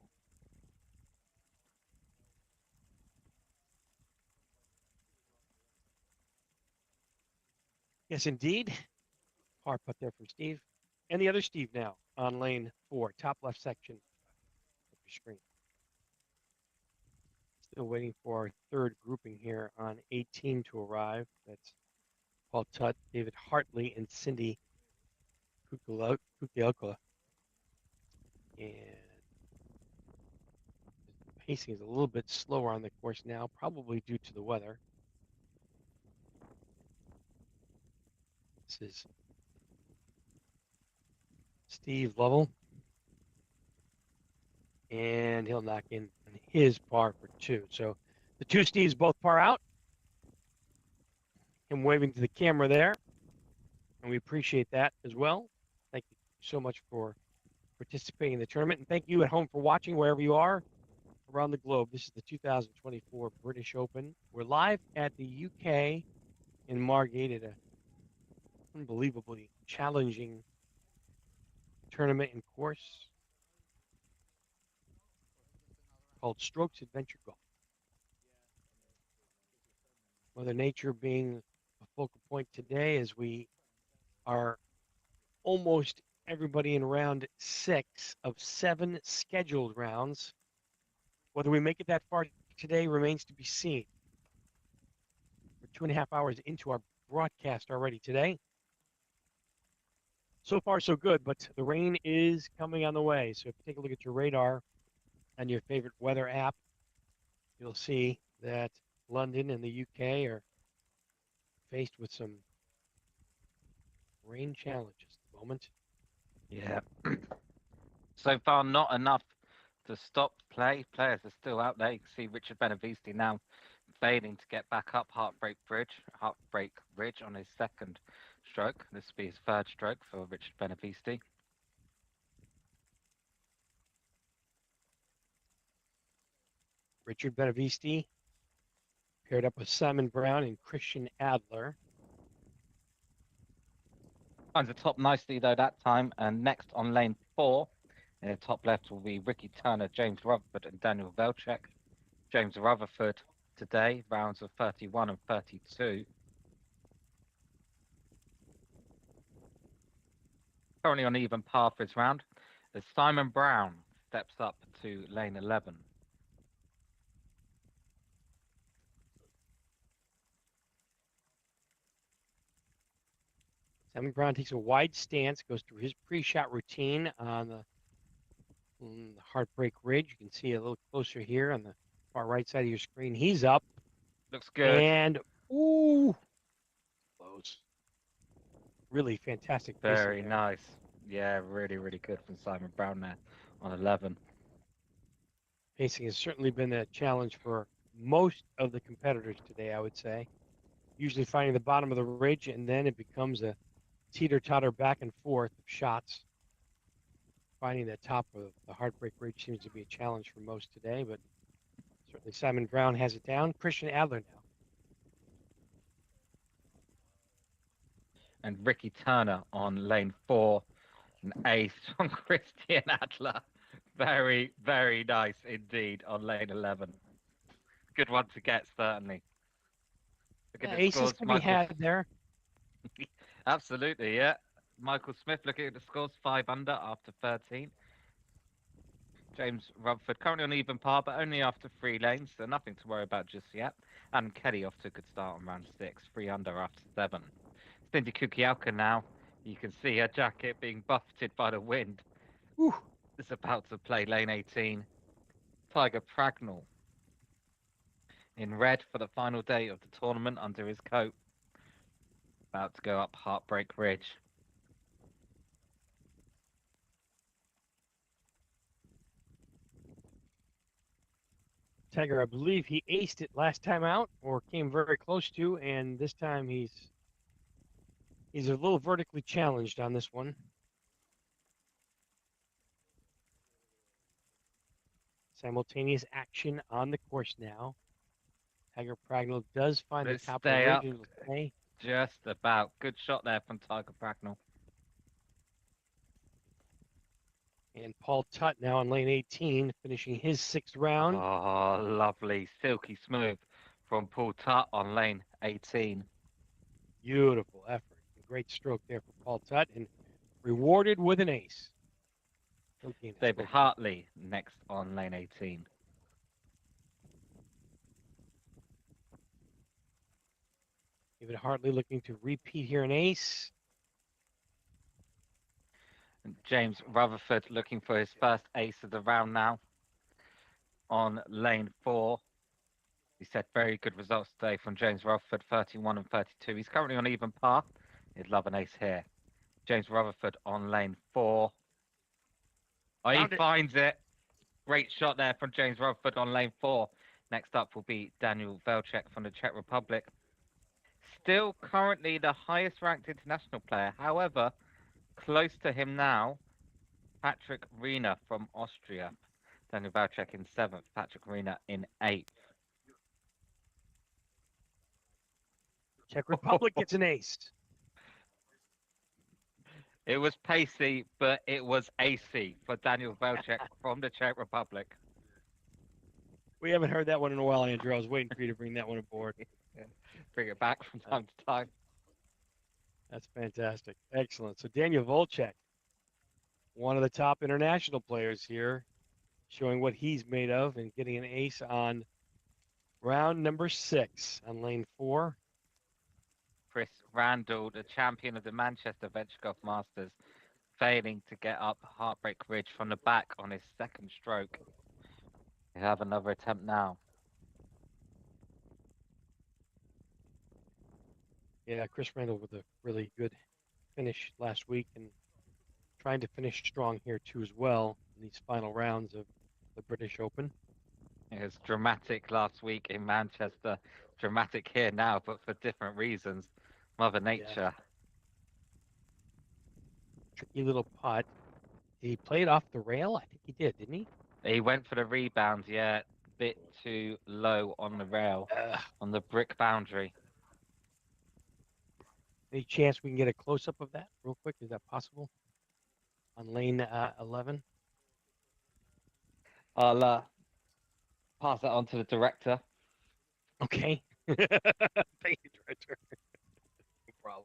Yes, indeed. Par putt there from Steve. And the other Steve now on lane 4, top left section of your screen. Still waiting for our third grouping here on 18 to arrive. That's Paul Tutt, David Hartley, and Cindy Kukielka. And the pacing is a little bit slower on the course now, probably due to the weather. This is Steve Lovell. And he'll knock in his par for 2. So the two Steves both par out. Him waving to the camera there. And we appreciate that as well. Thank you so much for participating in the tournament. And thank you at home for watching wherever you are around the globe. This is the 2024 British Open. We're live at the UK in Margate at an unbelievably challenging tournament and course called Strokes Adventure Golf. Mother Nature being a focal point today as we are almost everybody in round 6 of 7 scheduled rounds. Whether we make it that far today remains to be seen. We're 2.5 hours into our broadcast already today. So far, so good, but the rain is coming on the way. So if you take a look at your radar on your favorite weather app, you'll see that London and the UK are faced with some rain challenges at the moment. Yeah. So far, not enough to stop play. Players are still out there. You can see Richard Benavisti now failing to get back up Heartbreak Ridge on his second stroke. This will be his third stroke for Richard Benavisti. Richard Benavisti paired up with Simon Brown and Christian Adler. Finds the top nicely though that time. And next on lane 4, in the top left will be Ricky Turner, James Rutherford, and Daniel Velchek. James Rutherford today, rounds of 31 and 32. Currently on even par for his round, as Simon Brown steps up to lane 11. Simon Brown takes a wide stance, goes through his pre-shot routine on the Heartbreak Ridge. You can see a little closer here on the far right side of your screen. He's up. Looks good. And, ooh, close. Really fantastic pacing Very there. nice. Yeah, really, really good from Simon Brown there on 11. Pacing has certainly been a challenge for most of the competitors today, I would say. Usually finding the bottom of the ridge, and then it becomes a teeter-totter back and forth of shots. Finding the top of the Heartbreak Ridge seems to be a challenge for most today, but certainly Simon Brown has it down. Christian Adler now. And Ricky Turner on lane 4, an ace from Christian Adler. Very, very nice indeed on lane 11. Good one to get, certainly. Look at the Aces scores, can be Michael. had there. Absolutely, yeah. Michael Smith looking at the scores, 5 under after 13. James Rutherford currently on even par, but only after 3 lanes, so nothing to worry about just yet. Adam Kelly off to a good start on round 6, 3 under after 7. Cindy Kukielka now. You can see her jacket being buffeted by the wind. Whew. Is about to play lane 18. Tiger Pragnell in red for the final day of the tournament under his coat. About to go up Heartbreak Ridge. Tiger, I believe he aced it last time out, or came very close to, and this time he's a little vertically challenged on this one. Simultaneous action on the course now. Tiger Pragnell does find Let's the top of stay the up. ridge. And stay. Just about. Good shot there from Tiger Pragnell. And Paul Tutt now on lane 18, finishing his sixth round. Oh, lovely, silky smooth from Paul Tutt on lane 18. Beautiful effort. Great stroke there for Paul Tutt, and rewarded with an ace. He'll gain a David stroke point. Hartley next on lane 18. David Hartley looking to repeat here an ace. And James Rutherford looking for his first ace of the round now on lane 4. He said very good results today from James Rutherford, 31 and 32. He's currently on even par. He'd love an ace here. James Rutherford on lane 4. Oh, he Found it. finds it. Great shot there from James Rutherford on lane 4. Next up will be Daniel Velcek from the Czech Republic. Still currently the highest ranked international player. However, close to him now, Patrick Riener from Austria. Daniel Velcek in 7th, Patrick Riener in 8th. Czech Republic gets an ace. It was pacey, but it was AC for Daniel Velcek from the Czech Republic. We haven't heard that one in a while, Andrew. I was waiting for you to bring that one aboard. Yeah. Bring it back from time to time. That's fantastic. Excellent. So Daniel Volchek, one of the top international players here, showing what he's made of and getting an ace on round number 6 on lane 4. Chris Randall, the champion of the Manchester Venture Golf Masters, failing to get up Heartbreak Ridge from the back on his second stroke. We have another attempt now. Yeah, Chris Randall with a really good finish last week and trying to finish strong here too as well in these final rounds of the British Open. It was dramatic last week in Manchester, dramatic here now, but for different reasons. Mother Nature. Yeah. Tricky little putt. Did he play it off the rail? I think he did, didn't he? He went for the rebound, yeah, bit too low on the rail, on the brick boundary. Any chance we can get a close up of that real quick? Is that possible? On lane 11? I'll pass that on to the director. Okay. Thank you, Director. No problem.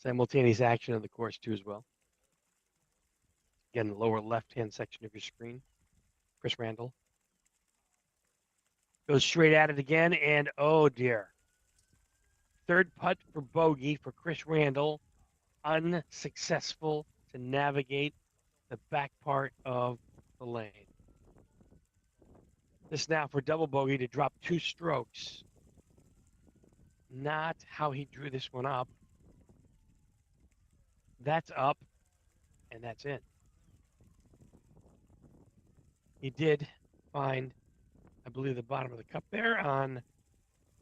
Simultaneous action of the course, too, as well. Again, the lower left-hand section of your screen. Chris Randall. Goes straight at it again, and oh, dear. Third putt for bogey for Chris Randall. Unsuccessful to navigate the back part of the lane. This now for double bogey to drop 2 strokes. Not how he drew this one up. That's up, and that's in. He did find, I believe, the bottom of the cup there on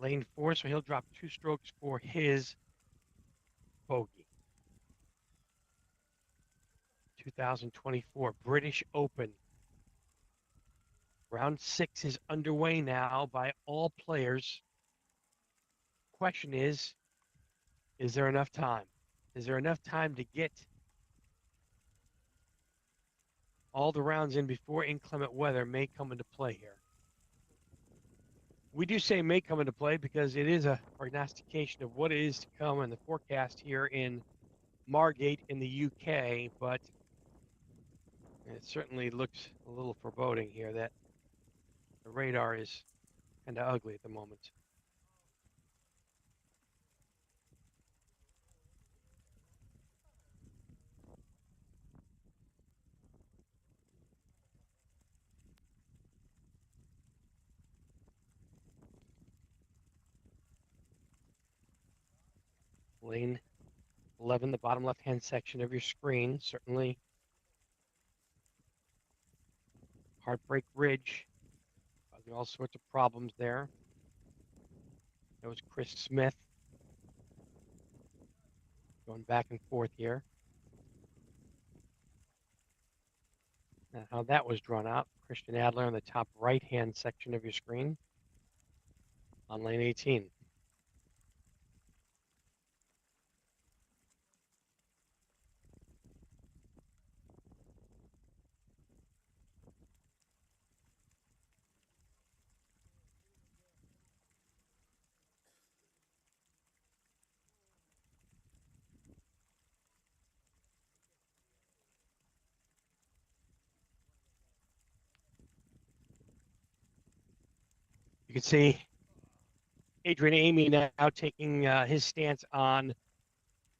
lane 4, so he'll drop 2 strokes for his bogey. 2024 British Open. Round 6 is underway now by all players. Question is there enough time? Is there enough time to get all the rounds in before inclement weather may come into play here? We do say may come into play because it is a prognostication of what is to come in the forecast here in Margate in the UK, but it certainly looks a little foreboding here that the radar is kind of ugly at the moment. Lane 11, the bottom left-hand section of your screen, certainly Heartbreak Ridge, causing all sorts of problems there. That was Chris Smith going back and forth here. And how that was drawn out, Christian Adler on the top right-hand section of your screen on lane 18. You can see Adrian Amy now taking his stance on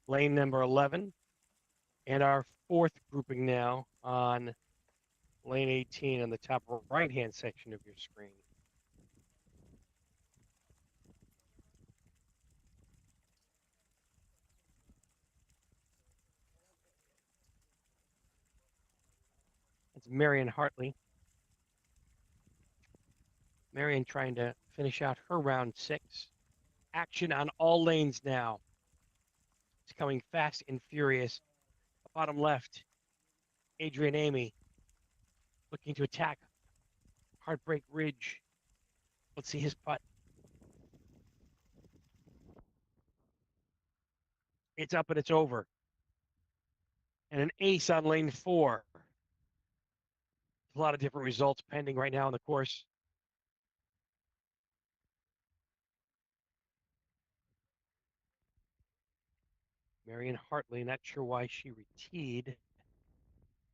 lane number 11, and our fourth grouping now on lane 18 on the top right-hand section of your screen. It's Marion Hartley. Marion trying to finish out her round 6. Action on all lanes now. It's coming fast and furious. Bottom left, Adrian Amy looking to attack Heartbreak Ridge. Let's see his putt. It's up and it's over. And an ace on lane 4. A lot of different results pending right now on the course. Marion Hartley, not sure why she reteed,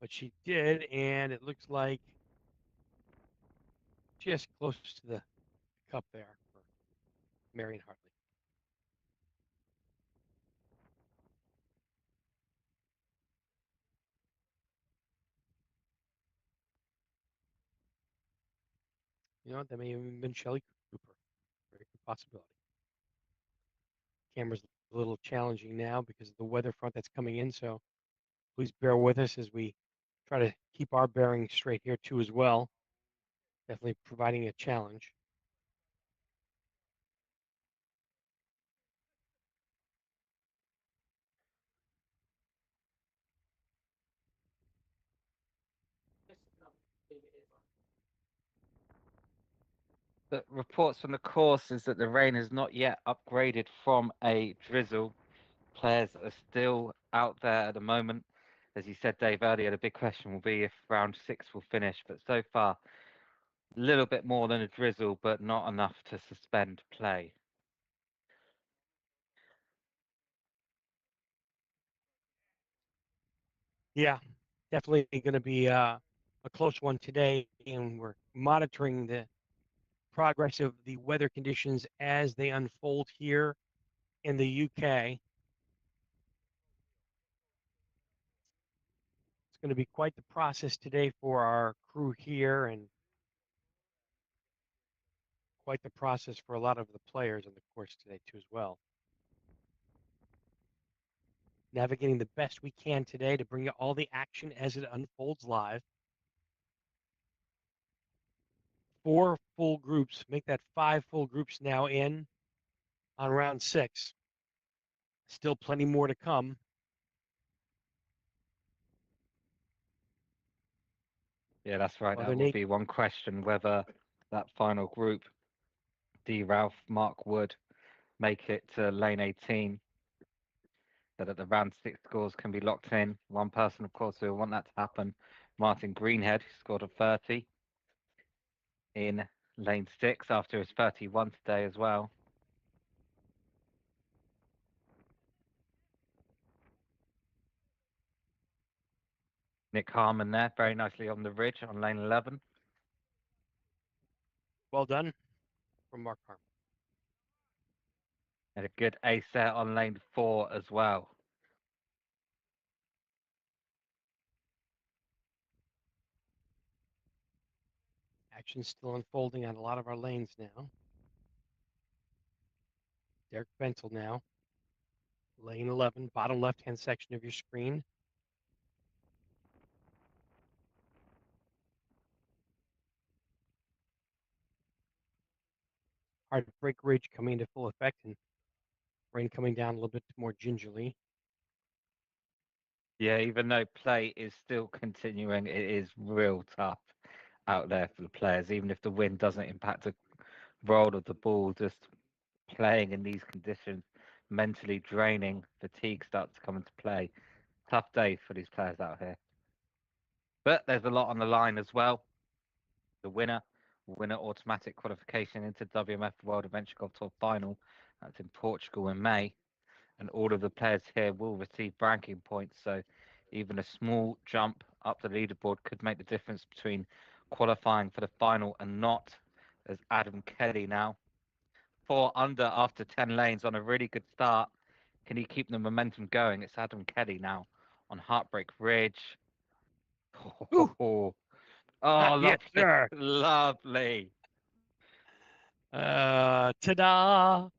but she did, and it looks like just close to the cup there for Marion Hartley. You know, that may have even been Shelley Cooper. Very good possibility. Camera's a little challenging now because of the weather front that's coming in, so please bear with us as we try to keep our bearings straight here too as well. Definitely providing a challenge. The reports from the course is that the rain has not yet upgraded from a drizzle. Players are still out there at the moment. As you said, Dave, earlier, the big question will be if round 6 will finish. But so far, a little bit more than a drizzle, but not enough to suspend play. Yeah, definitely going to be a close one today, and we're monitoring the progress of the weather conditions as they unfold here in the UK. It's going to be quite the process today for our crew here, and quite the process for a lot of the players on the course today too as well. Navigating the best we can today to bring you all the action as it unfolds live. 4 full groups, make that 5 full groups now in on round 6. Still plenty more to come. Yeah, that's right. Mother That will Nature. be one question whether that final group, D. Ralph, Mark Wood, make it to lane 18. That at the round 6 scores can be locked in. One person, of course, who will want that to happen, Martin Greenhead, who scored a 30 in lane 6 after his 31 today as well. Nick Harmon there, very nicely on the ridge on lane 11. Well done from Mark Harmon. And a good ace there on lane 4 as well. Action still unfolding on a lot of our lanes now. Derek Bentel now. Lane 11, bottom left-hand section of your screen. Heartbreak Ridge coming into full effect, and rain coming down a little bit more gingerly. Yeah, even though play is still continuing, it is real tough out there for the players. Even if the wind doesn't impact the roll of the ball, just playing in these conditions, mentally draining, fatigue starts to come into play. Tough day for these players out here. But there's a lot on the line as well. The winner will win an automatic qualification into WMF World Adventure Golf Tour Final. That's in Portugal in May. And all of the players here will receive ranking points. So even a small jump up the leaderboard could make the difference between qualifying for the final and not. as Adam Kelly now. 4 under after 10 lanes on a really good start. Can he keep the momentum going? It's Adam Kelly now on Heartbreak Ridge. Whew. Oh, Yes, lovely. sir. Lovely. Ta-da!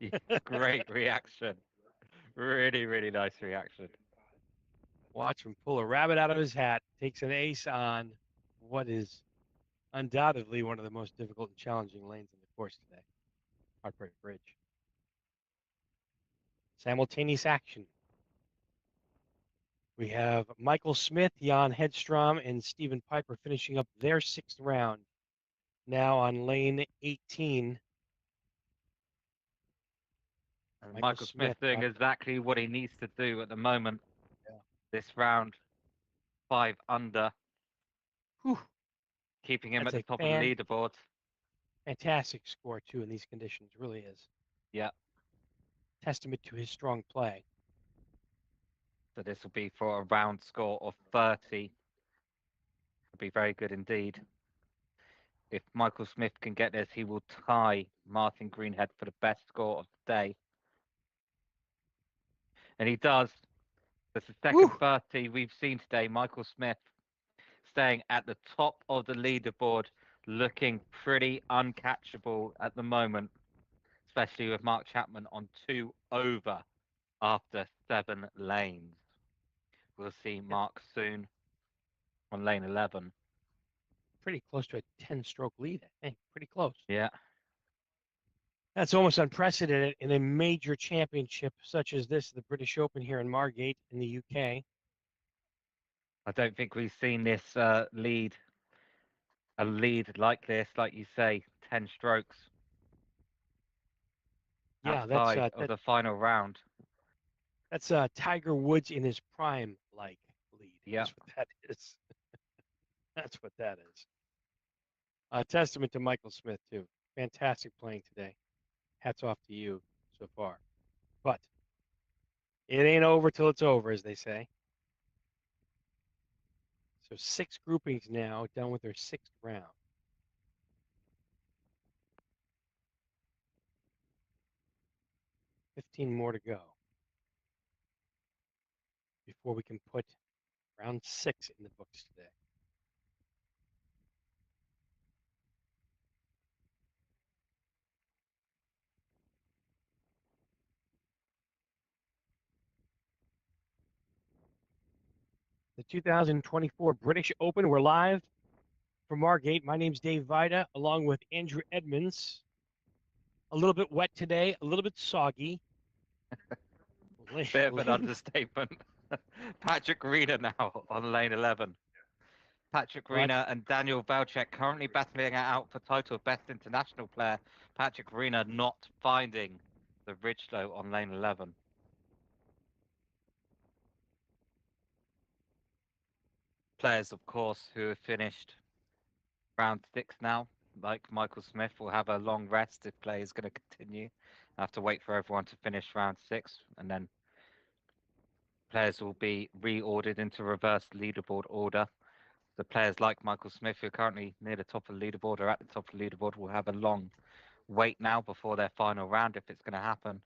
Yeah, great reaction. Really, really nice reaction. Watch him pull a rabbit out of his hat. Takes an ace on what is undoubtedly one of the most difficult and challenging lanes in the course today. Heartbreak Ridge. Simultaneous action. We have Michael Smith, Jan Hedstrom, and Stephen Piper finishing up their sixth round. Now on lane 18. And Michael Michael Smith Smith. doing exactly what he needs to do at the moment. Yeah. This round, 5 under, Whew, keeping him at that's the a top of the leaderboard. fantastic score, too, in these conditions. Really is. Yeah. Testament to his strong play. So this will be for a round score of 30. It'll be very good indeed. If Michael Smith can get this, he will tie Martin Greenhead for the best score of the day. And he does. That's the second Whew, 30 we've seen today. Michael Smith staying at the top of the leaderboard, looking pretty uncatchable at the moment, especially with Mark Chapman on 2 over after 7 lanes. We'll see Mark soon on lane 11. pretty close to a 10-stroke lead, I think. Pretty close. Yeah, That's almost unprecedented in a major championship such as this, the British Open here in Margate in the UK. I don't think we've seen this a lead like this, like you say, 10 strokes Yeah, outside of the final round. that's Tiger Woods in his prime like lead. Yeah, Is what that is. That's what that is. A testament to Michael Smith too. Fantastic playing today. Hats off to you so far. But it ain't over till it's over, as they say. So 6 groupings now, done with their sixth round. 15 more to go before we can put round 6 in the books today. The 2024 British Open. We're live from Margate. My name's Dave Vida, along with Andrew Edmonds. A little bit wet today, a little bit soggy. bit of an understatement. Patrick Reeder now on lane 11. Patrick But Reeder and Daniel Valchek currently battling it out for title of best international player. Patrick Reeder not finding the Ridgelow on lane 11. Players, of course, who have finished round 6 now, like Michael Smith, will have a long rest if play is going to continue. I have to wait for everyone to finish round 6, and then players will be reordered into reverse leaderboard order. The players like Michael Smith, who are currently near the top of the leaderboard or at the top of the leaderboard, will have a long wait now before their final round if it's going to happen.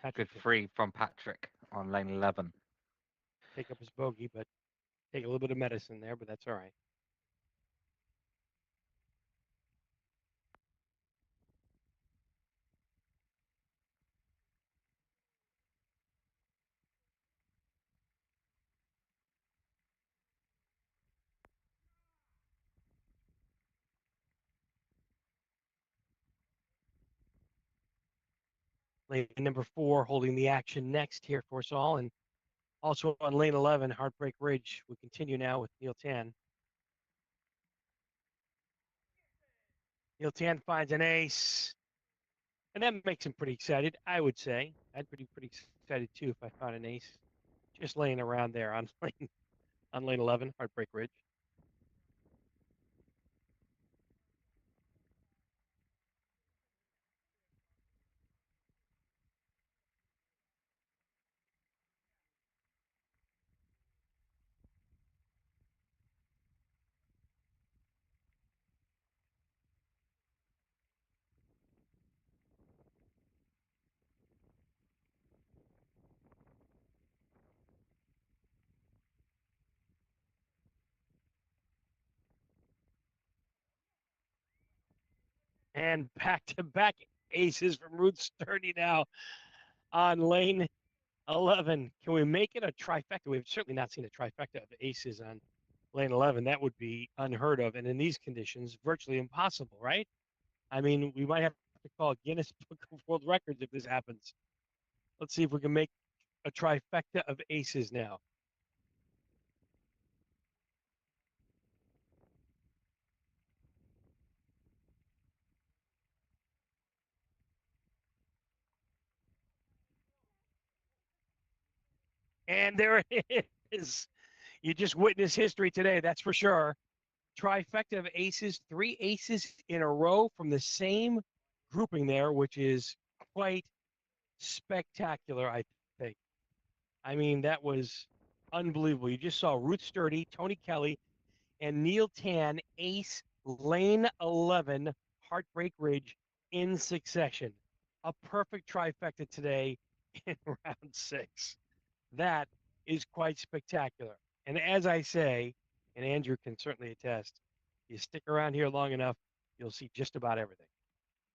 Patrick Good did free from Patrick on lane 11. take up his bogey, but take a little bit of medicine there, but that's all right. Lane number 4 holding the action next here for us all. And also on lane 11, Heartbreak Ridge. We continue now with Neil Tan. Neil Tan finds an ace. And that makes him pretty excited, I would say. I'd be pretty excited too if I found an ace just laying around there on lane 11, Heartbreak Ridge. And back-to-back aces from Ruth Sturdy now on lane 11. Can we make it a trifecta? We've certainly not seen a trifecta of aces on lane 11. That would be unheard of. And in these conditions, virtually impossible, right? I mean, we might have to call Guinness Book of World Records if this happens. Let's see if we can make a trifecta of aces now. And there it is. You just witnessed history today, that's for sure. Trifecta of aces, three aces in a row from the same grouping there, which is quite spectacular, I think. I mean, that was unbelievable. You just saw Ruth Sturdy, Tony Kelly, and Neil Tan ace lane 11, Heartbreak Ridge in succession. A perfect trifecta today in round six. That is quite spectacular. And as I say, and Andrew can certainly attest, you stick around here long enough, you'll see just about everything.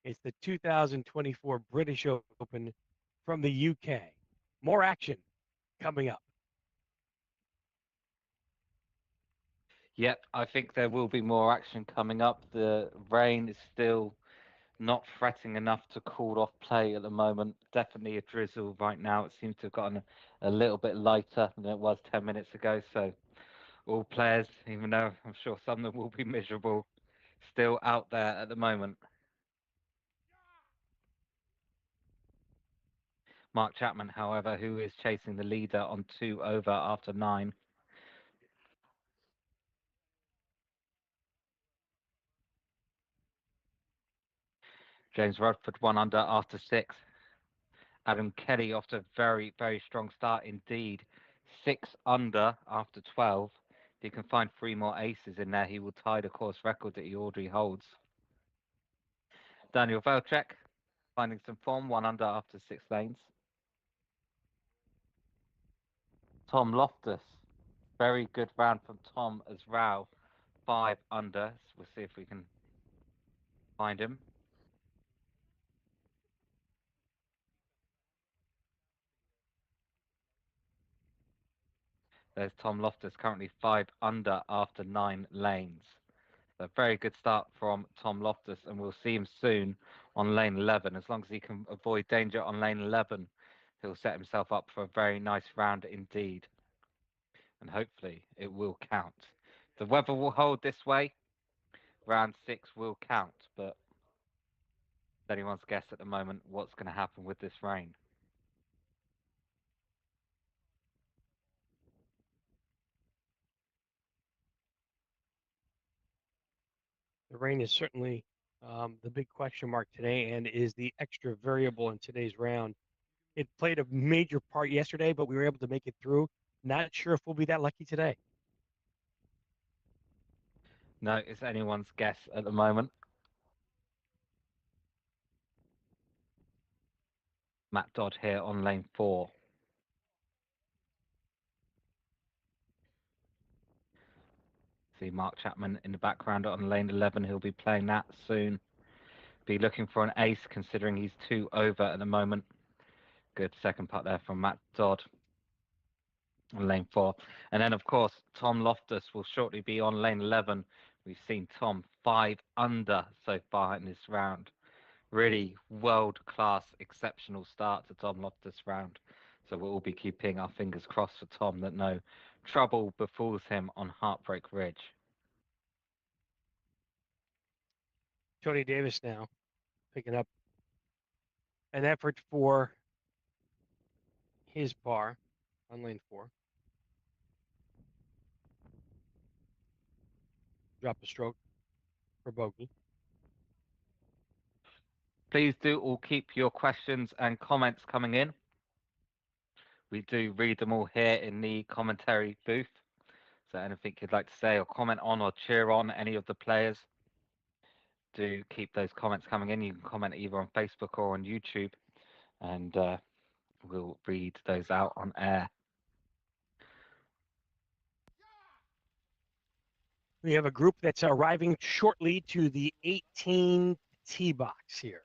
It's the 2024 British Open from the UK. More action coming up. Yep, I think there will be more action coming up. The rain is still not fretting enough to call off play at the moment. Definitely a drizzle right now. It seems to have gotten a little bit lighter than it was 10 minutes ago. So all players, even though I'm sure some of them will be miserable, still out there at the moment. Mark Chapman, however, who is chasing the leader on 2 over after 9. James Rutherford 1 under after 6. Adam Kelly off to a very, very strong start indeed. 6 under after 12. If he can find 3 more aces in there, he will tie the course record that he already holds. Daniel Velchek finding some form, 1 under after 6 lanes. Tom Loftus, very good round from Tom as well. 5 under. So we'll see if we can find him. There's Tom Loftus, currently 5 under after 9 lanes. A very good start from Tom Loftus, and we'll see him soon on lane 11. As long as he can avoid danger on lane 11, he'll set himself up for a very nice round indeed. And hopefully it will count. The weather will hold this way. Round 6 will count, but it's anyone's guess at the moment what's going to happen with this rain. The rain is certainly the big question mark today and is the extra variable in today's round. It played a major part yesterday, but we were able to make it through. Not sure if we'll be that lucky today. No, it's anyone's guess at the moment. Matt Dodd here on lane 4. See Mark Chapman in the background on lane 11. He'll be playing that soon. Be looking for an ace considering he's 2 over at the moment. Good second putt there from Matt Dodd on lane 4. And then, of course, Tom Loftus will shortly be on lane 11. We've seen Tom 5 under so far in this round. Really world-class, exceptional start to Tom Loftus round. So we'll all be keeping our fingers crossed for Tom that no trouble befalls him on Heartbreak Ridge. Tony Davis now picking up an effort for his par on lane 4. Drop a stroke for bogey. Please do all keep your questions and comments coming in. We do read them all here in the commentary booth. So anything you'd like to say or comment on or cheer on any of the players, do keep those comments coming in. You can comment either on Facebook or on YouTube, and we'll read those out on air. We have a group that's arriving shortly to the 18 tee box here.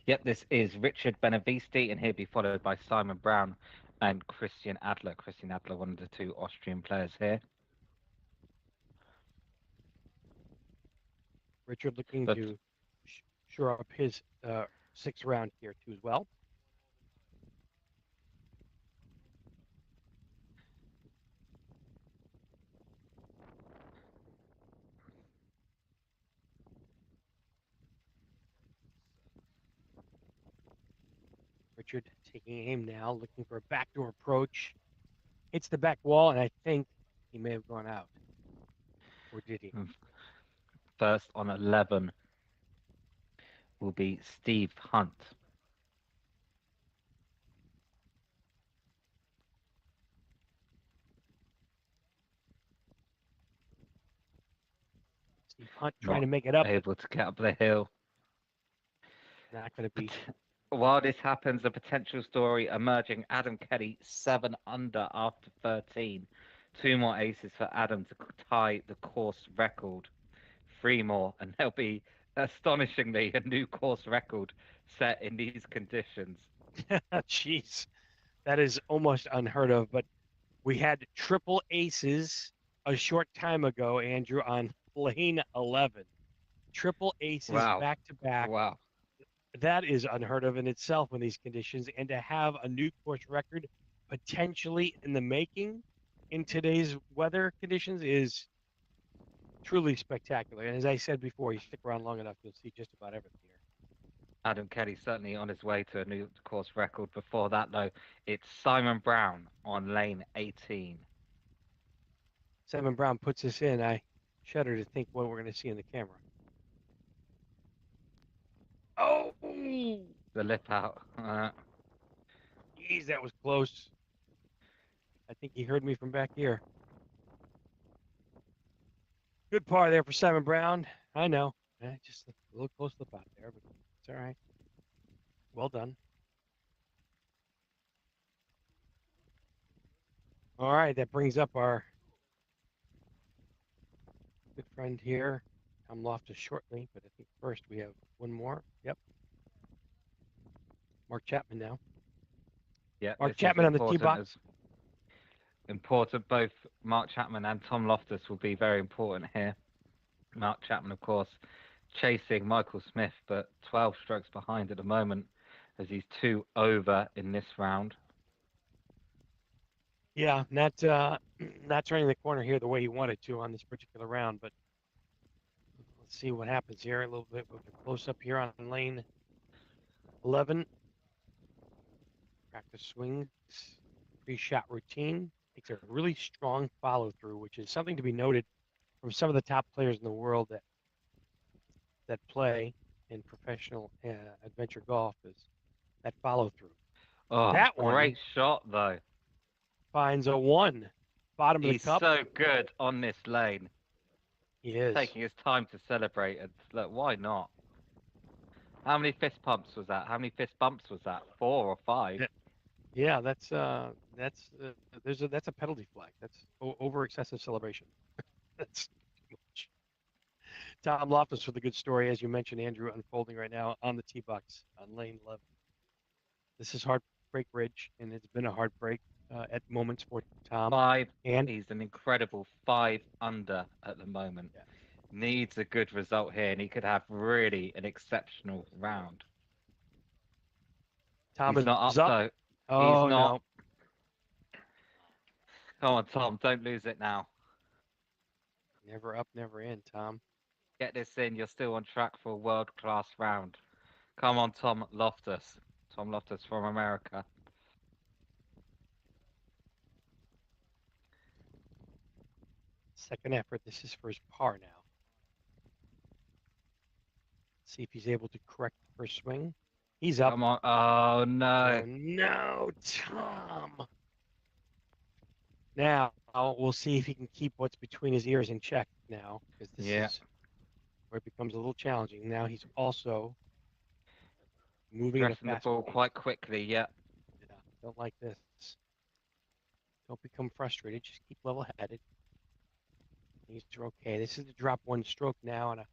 Yep, this is Richard Benavisti, and he'll be followed by Simon Brown and Christian Adler. Christian Adler, one of the two Austrian players here. Richard looking But to shore up his sixth round here too as well. Richard taking aim now, looking for a backdoor approach. Hits the back wall, and I think he may have gone out. Or did he? first on 11 will be Steve Hunt. Steve Hunt trying Not to make it up, but able to get up the hill. not going to be. While this happens, a potential story emerging: Adam Kelly 7 under after 13. Two more aces for Adam to tie the course record. Three more, and there'll be astonishingly a new course record set in these conditions. Jeez, that is almost unheard of. But we had triple aces a short time ago, Andrew, on lane 11. Triple aces Wow. back to back. Wow. That is unheard of in itself in these conditions. And to have a new course record potentially in the making in today's weather conditions is truly spectacular. And as I said before, you stick around long enough, you'll see just about everything here. Adam Kelly certainly on his way to a new course record. Before that, though, it's Simon Brown on lane 18. Simon Brown puts this in. I shudder to think what we're going to see in the camera. Oh, The lip out. geez, that was close. I think he heard me from back here. Good par there for Simon Brown. I know. Just a little close slip out there, but it's all right. Well done. All right, that brings up our good friend here, Tom Loftus, shortly. But I think first we have one more. Yep. Mark Chapman now. Yeah, Mark this is Chapman on the tee important box. as important. Both Mark Chapman and Tom Loftus will be very important here. Mark Chapman, of course, chasing Michael Smith, but 12 strokes behind at the moment as he's 2 over in this round. Yeah, not not turning the corner here the way he wanted to on this particular round, but let's see what happens here. A little bit of a close up here on lane 11. Practice swings, pre-shot routine. Takes a really strong follow through, which is something to be noted from some of the top players in the world that play in professional adventure golf is that follow through. Oh, That one great shot, though. finds a one, bottom of the He's cup. so good on this lane, He is. taking his time to celebrate. And look, why not? How many fist pumps was that? How many fist bumps was that? 4 or 5? Yeah, that's a penalty flag. That's over excessive celebration. That's too much. Tom Loftus with a good story, as you mentioned, Andrew, unfolding right now on the tee box on lane 11. This is Heartbreak Ridge, and it's been a heartbreak at moments for Tom. Five. And He's an incredible 5 under at the moment. yeah, Needs a good result here, and he could have really an exceptional round. Tom He's not is up up. though. He's Oh not. no, Come on, Tom. Don't lose it now. never up, never in, Tom. Get this in. You're still on track for a world-class round. Come on, Tom Loftus. Tom Loftus from America. Second effort. This is for his par now. See if he's able to correct the first swing. He's up. Come on. Oh, no. Oh no, Tom. Now we'll see if he can keep what's between his ears in check now, because this Yeah. is where it becomes a little challenging. Now he's also moving at a Pressing the fast ball pace. quite quickly. Yeah. Yeah, don't like this. Don't become frustrated. Just keep level-headed. These are okay. This is the drop one stroke now on a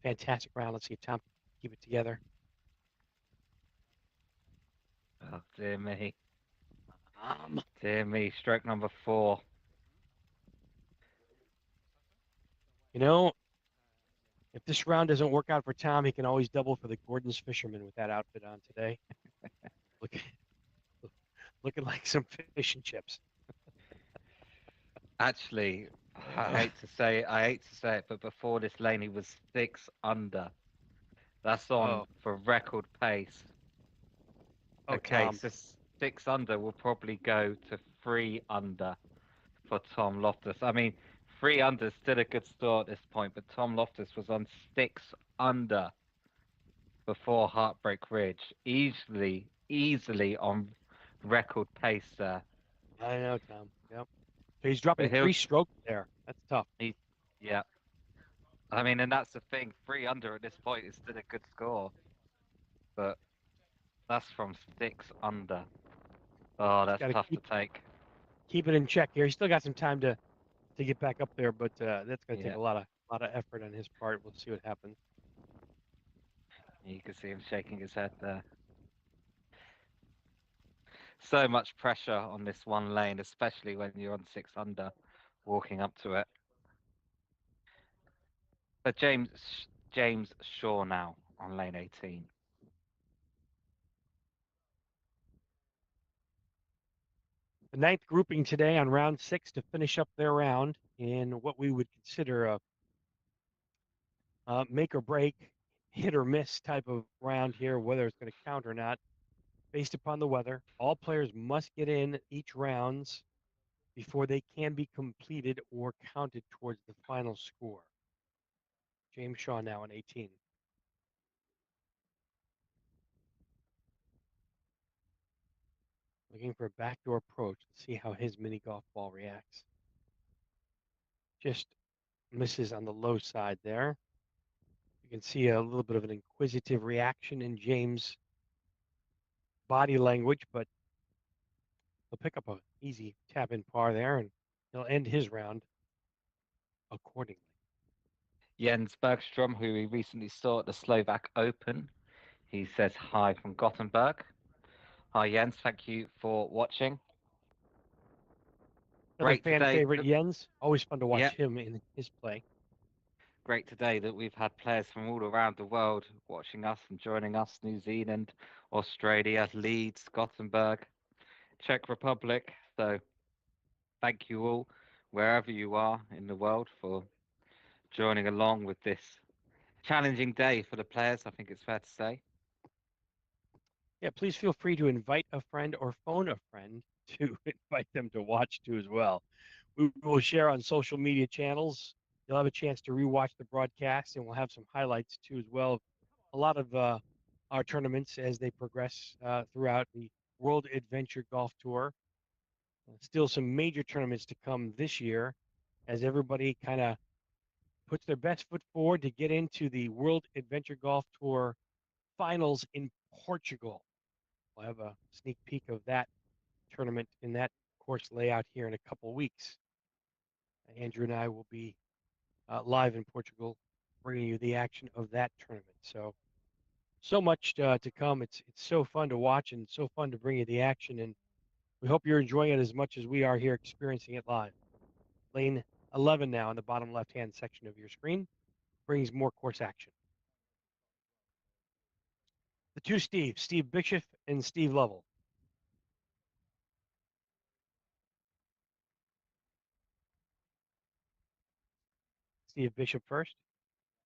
fantastic round. Let's see if Tom can keep it together. Oh dear me, Um, dear me. Stroke number 4. you know, if this round doesn't work out for Tom, he can always double for the Gordon's Fisherman with that outfit on today. Look, looking like some fish and chips. Actually, I hate to say it, but before this lane he was 6 under. That's on Oh, for record pace. oh, Okay, Tom. so 6 under will probably go to 3 under for Tom Loftus. I mean, 3 under is still a good score at this point, but Tom Loftus was on 6 under before Heartbreak Ridge. Easily on record pace there. I know, Tom. Yep. So he's dropping But he'll, 3 strokes there. That's tough. he, yeah. I mean, and that's the thing. 3 under at this point is still a good score, but that's from 6 under. Oh, He's that's got to tough to take. keep it in check here. He's still got some time to get back up there, but that's going to take Yeah, a lot of effort on his part. We'll see what happens. you can see him shaking his head there. So much pressure on this one lane, especially when you're on 6 under, walking up to it. But James Shaw now on lane 18. The ninth grouping today on round 6 to finish up their round in what we would consider a make or break, hit or miss type of round here, whether it's going to count or not, based upon the weather. All players must get in each rounds before they can be completed or counted towards the final score. James Shaw now on 18. Looking for a backdoor approach to see how his mini golf ball reacts. Just misses on the low side there. You can see a little bit of an inquisitive reaction in James' body language, but he'll pick up a easy tap in par there and he'll end his round accordingly. Jens Bergstrom, who we recently saw at the Slovak Open, he says hi from Gothenburg. Hi Jens, thank you for watching. Another Great fan today. favorite, Jens. Always fun to Yeah, watch him in his play. great today that we've had players from all around the world watching us and joining us. New Zealand, Australia, Leeds, Gothenburg, Czech Republic. So thank you all, wherever you are in the world, for joining along with this challenging day for the players, I think it's fair to say. Yeah, please feel free to invite a friend or phone a friend to invite them to watch too as well. We will share on social media channels. You'll have a chance to rewatch the broadcast, and we'll have some highlights too as well. A lot of our tournaments as they progress throughout the World Adventure Golf Tour. Still some major tournaments to come this year as everybody kind of puts their best foot forward to get into the World Adventure Golf Tour finals in Portugal. We'll have a sneak peek of that tournament in that course layout here in a couple weeks. Andrew and I will be live in Portugal, bringing you the action of that tournament. So much to come. It's so fun to watch and so fun to bring you the action, and we hope you're enjoying it as much as we are here experiencing it live. Lane 11 now in the bottom left-hand section of your screen brings more course action. The two Steves, Steve Bishop and Steve Lovell. Steve Bishop first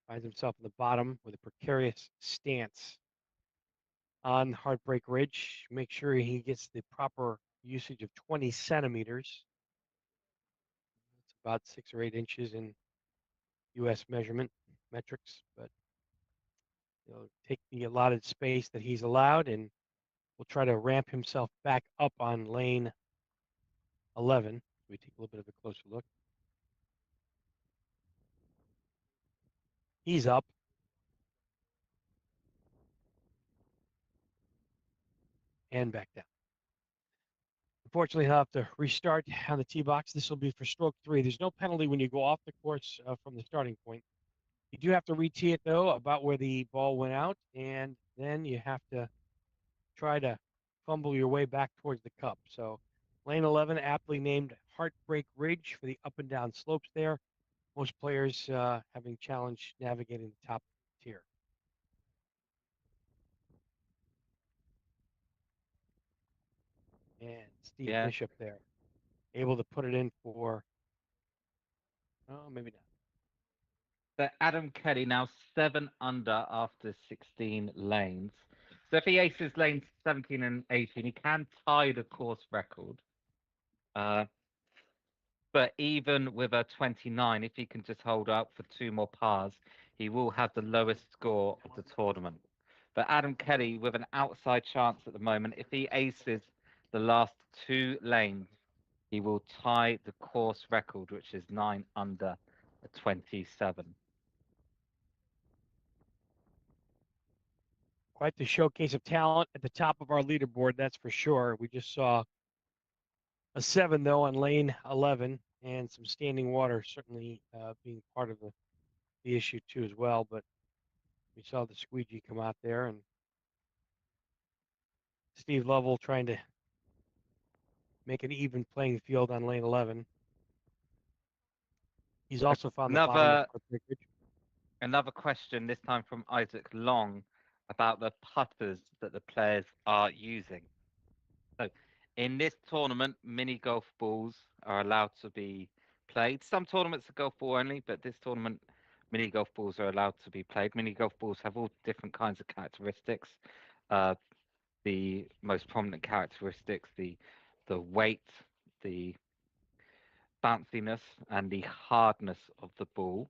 finds himself in the bottom with a precarious stance on Heartbreak Ridge. Make sure he gets the proper usage of 20 centimeters. It's about 6 or 8 inches in U.S. measurement metrics, but he'll take the allotted space that he's allowed and will try to ramp himself back up on lane 11. We take a little bit of a closer look. He's up and back down. Unfortunately, he'll have to restart on the tee box. This will be for stroke three. There's no penalty when you go off the course from the starting point. You do have to re-tee it though, about where the ball went out, and then you have to try to fumble your way back towards the cup. So, lane 11, aptly named Heartbreak Ridge for the up and down slopes there. Most players having challenge navigating the top tier. And Steve Yeah. Bishop there, able to put it in for, oh, maybe not. So Adam Kelly now 7 under after 16 lanes. So if he aces lanes 17 and 18, he can tie the course record. Uh, but even with a 29, if he can just hold up for two more pars, he will have the lowest score of the tournament. But Adam Kelly, with an outside chance at the moment, if he aces the last two lanes, he will tie the course record, which is 9 under a 27. Quite the showcase of talent at the top of our leaderboard, that's for sure. We just saw a seven though on lane 11, and some standing water certainly being part of the issue too as well. But we saw the squeegee come out there, and Steve Lovell trying to make an even playing field on lane 11. He's also found the bottom of Another Heartbreak Ridge. another question, this time from Isaac Long, about the putters that the players are using. So, in this tournament, mini golf balls are allowed to be played. Some tournaments are golf ball only, but this tournament, mini golf balls are allowed to be played. Mini golf balls have all different kinds of characteristics. Uh, the most prominent characteristics, the weight, the bounciness, and the hardness of the ball.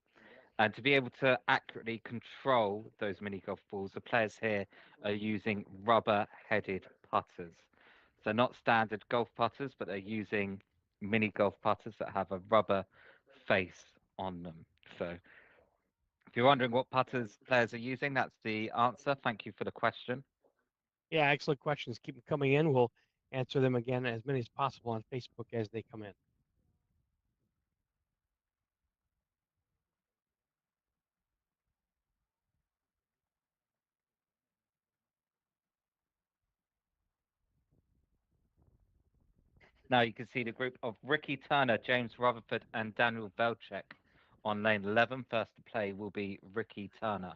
And to be able to accurately control those mini golf balls, the players here are using rubber headed putters. So, not standard golf putters, but they're using mini golf putters that have a rubber face on them. So, if you're wondering what putters players are using, that's the answer. Thank you for the question. Yeah, excellent questions. Keep them coming in. We'll answer them again as many as possible on Facebook as they come in. Now you can see the group of Ricky Turner, James Rutherford, and Daniel Belchek on lane 11. First to play will be Ricky Turner.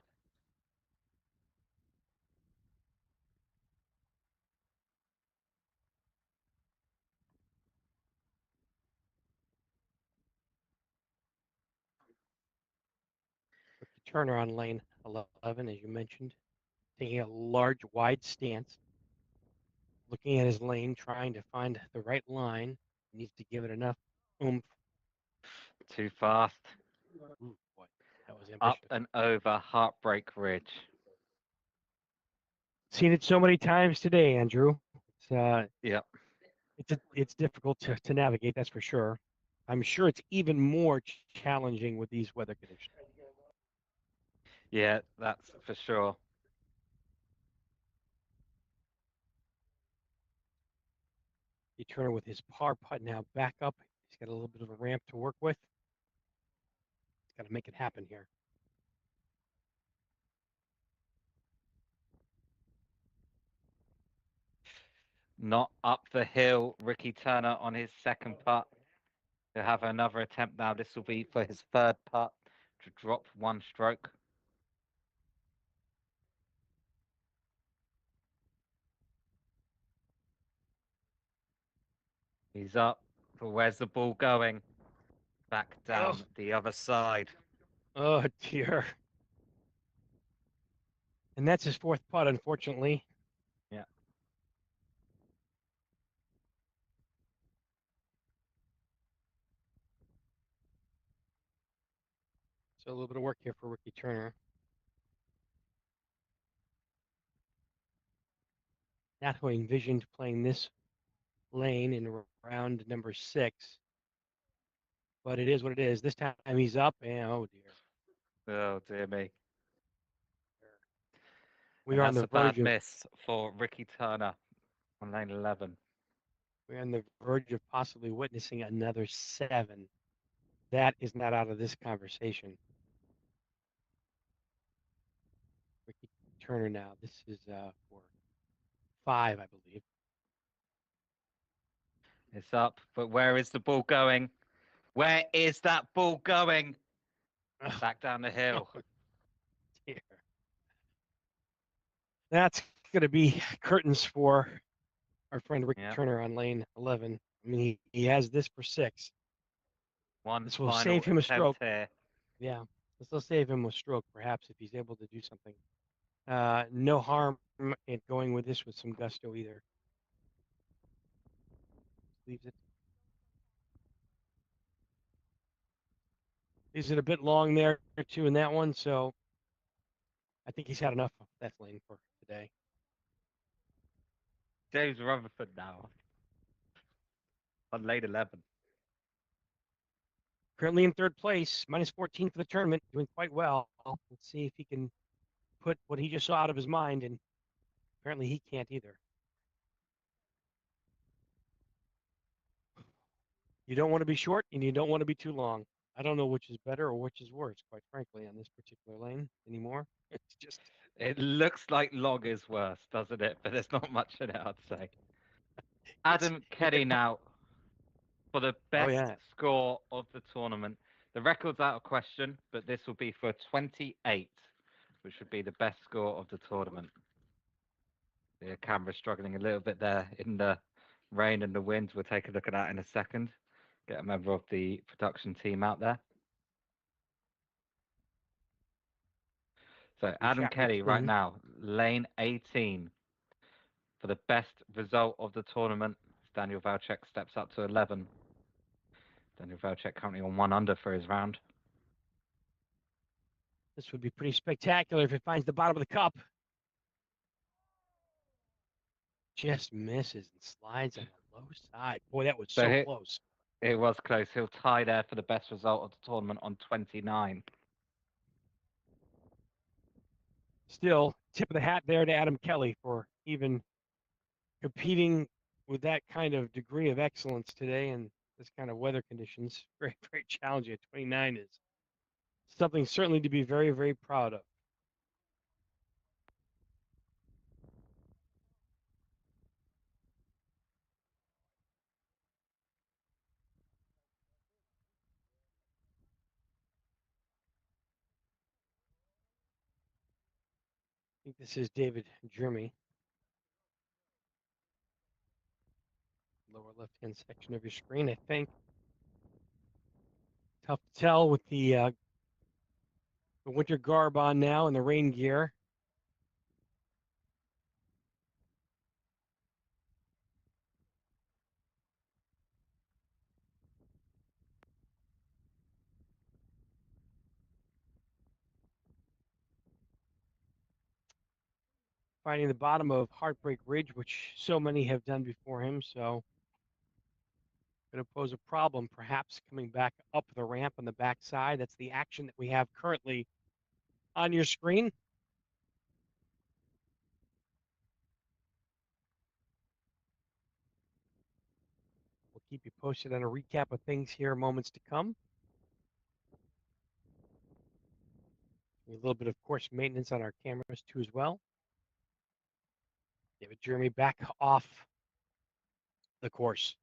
Ricky Turner on lane 11, as you mentioned, taking a large, wide stance, looking at his lane, trying to find the right line. He needs to give it enough oomph. Too fast. Ooh, boy, that was Up ambitious. and over Heartbreak Ridge. Seen it so many times today, Andrew. Yep. It's difficult to navigate, that's for sure. I'm sure it's even more challenging with these weather conditions. Yeah, that's for sure. Ricky Turner with his par putt now back up. He's got a little bit of a ramp to work with. He's got to make it happen here. Not up the hill. Ricky Turner on his second putt. He'll have another attempt now. This will be for his third putt to drop one stroke. He's up. But where's the ball going? Back Oh, down the other side. oh dear. And that's his fourth putt, unfortunately. Yeah. So a little bit of work here for Ricky Turner. Not who I envisioned playing this lane in round number 6, but it is what it is. This time he's up, and oh dear. Oh dear me. We And are on that's the a bad verge of miss for Ricky Turner on lane 11. We're on the verge of possibly witnessing another 7. That is not out of this conversation. Ricky Turner now. This is for 5, I believe. It's up, but where is the ball going? Where is that ball going? Oh, Back down the hill. dear. That's going to be curtains for our friend Ricky Yeah. Turner on lane 11. I mean, he has this for 6. One This will final save him a attempt stroke. here. Yeah, this will save him a stroke, perhaps, if he's able to do something. No harm in going with this with some gusto either. Leaves it. Is it a bit long there too in that one? So I think he's had enough of that lane for today. James Rutherford now on lane 11. Currently in third place, minus 14 for the tournament, doing quite well. Let's see if he can put what he just saw out of his mind, and apparently he can't either. You don't want to be short, and you don't want to be too long. I don't know which is better or which is worse, quite frankly, on this particular lane anymore. It's just It looks like log is worse, doesn't it? But there's not much in it, I'd say. it's Adam Kelly now for the oh best yeah. score of the tournament. The record's out of question, but this will be for 28, which would be the best score of the tournament. The camera's struggling a little bit there in the rain and the wind. We'll take a look at that in a second. Get a member of the production team out there. So Be Adam chatting with Kelly right Quinn. now, lane 18 for the best result of the tournament. Daniel Valchek steps up to 11. Daniel Valchek currently on 1 under for his round. This would be pretty spectacular if it finds the bottom of the cup. Just misses and slides on the low side. Boy, that was So so close. it was close. He'll tie there for the best result of the tournament on 29. Still, tip of the hat there to Adam Kelly for even competing with that kind of degree of excellence today in this kind of weather conditions. Very, very challenging. At 29 is something certainly to be very, very proud of. I think this is David Jeremy. Lower left-hand section of your screen, I think. Tough to tell with the winter garb on now and the rain gear. Finding the bottom of Heartbreak Ridge, which so many have done before him. So going to pose a problem, perhaps coming back up the ramp on the backside. That's the action that we have currently on your screen. We'll keep you posted on a recap of things here moments to come. A little bit of course maintenance on our cameras too as well. David Jeremy back off the course.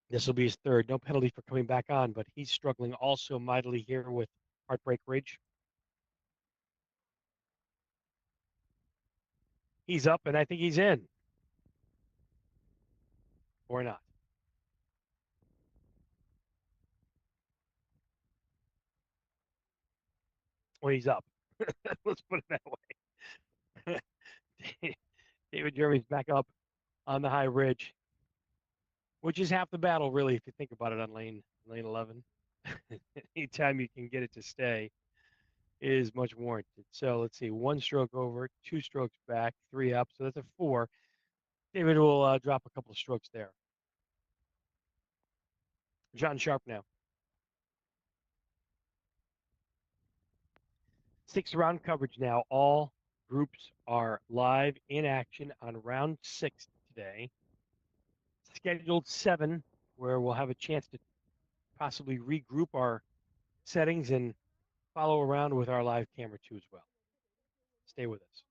This will be his third. No penalty for coming back on, but he's struggling also mightily here with Heartbreak Ridge. He's up, and I think he's in. Or not. Well, he's up. Let's put it that way. David Jeremy's back up on the high ridge, which is half the battle, really, if you think about it on lane 11. Anytime you can get it to stay is much warranted. So let's see, 1 stroke over, 2 strokes back, 3 up. So that's a 4. David will drop a couple of strokes there. John Sharp now. 6 round coverage now. All groups are live in action on round 6 today. scheduled 7, where we'll have a chance to possibly regroup our settings and follow around with our live camera too as well. Stay with us.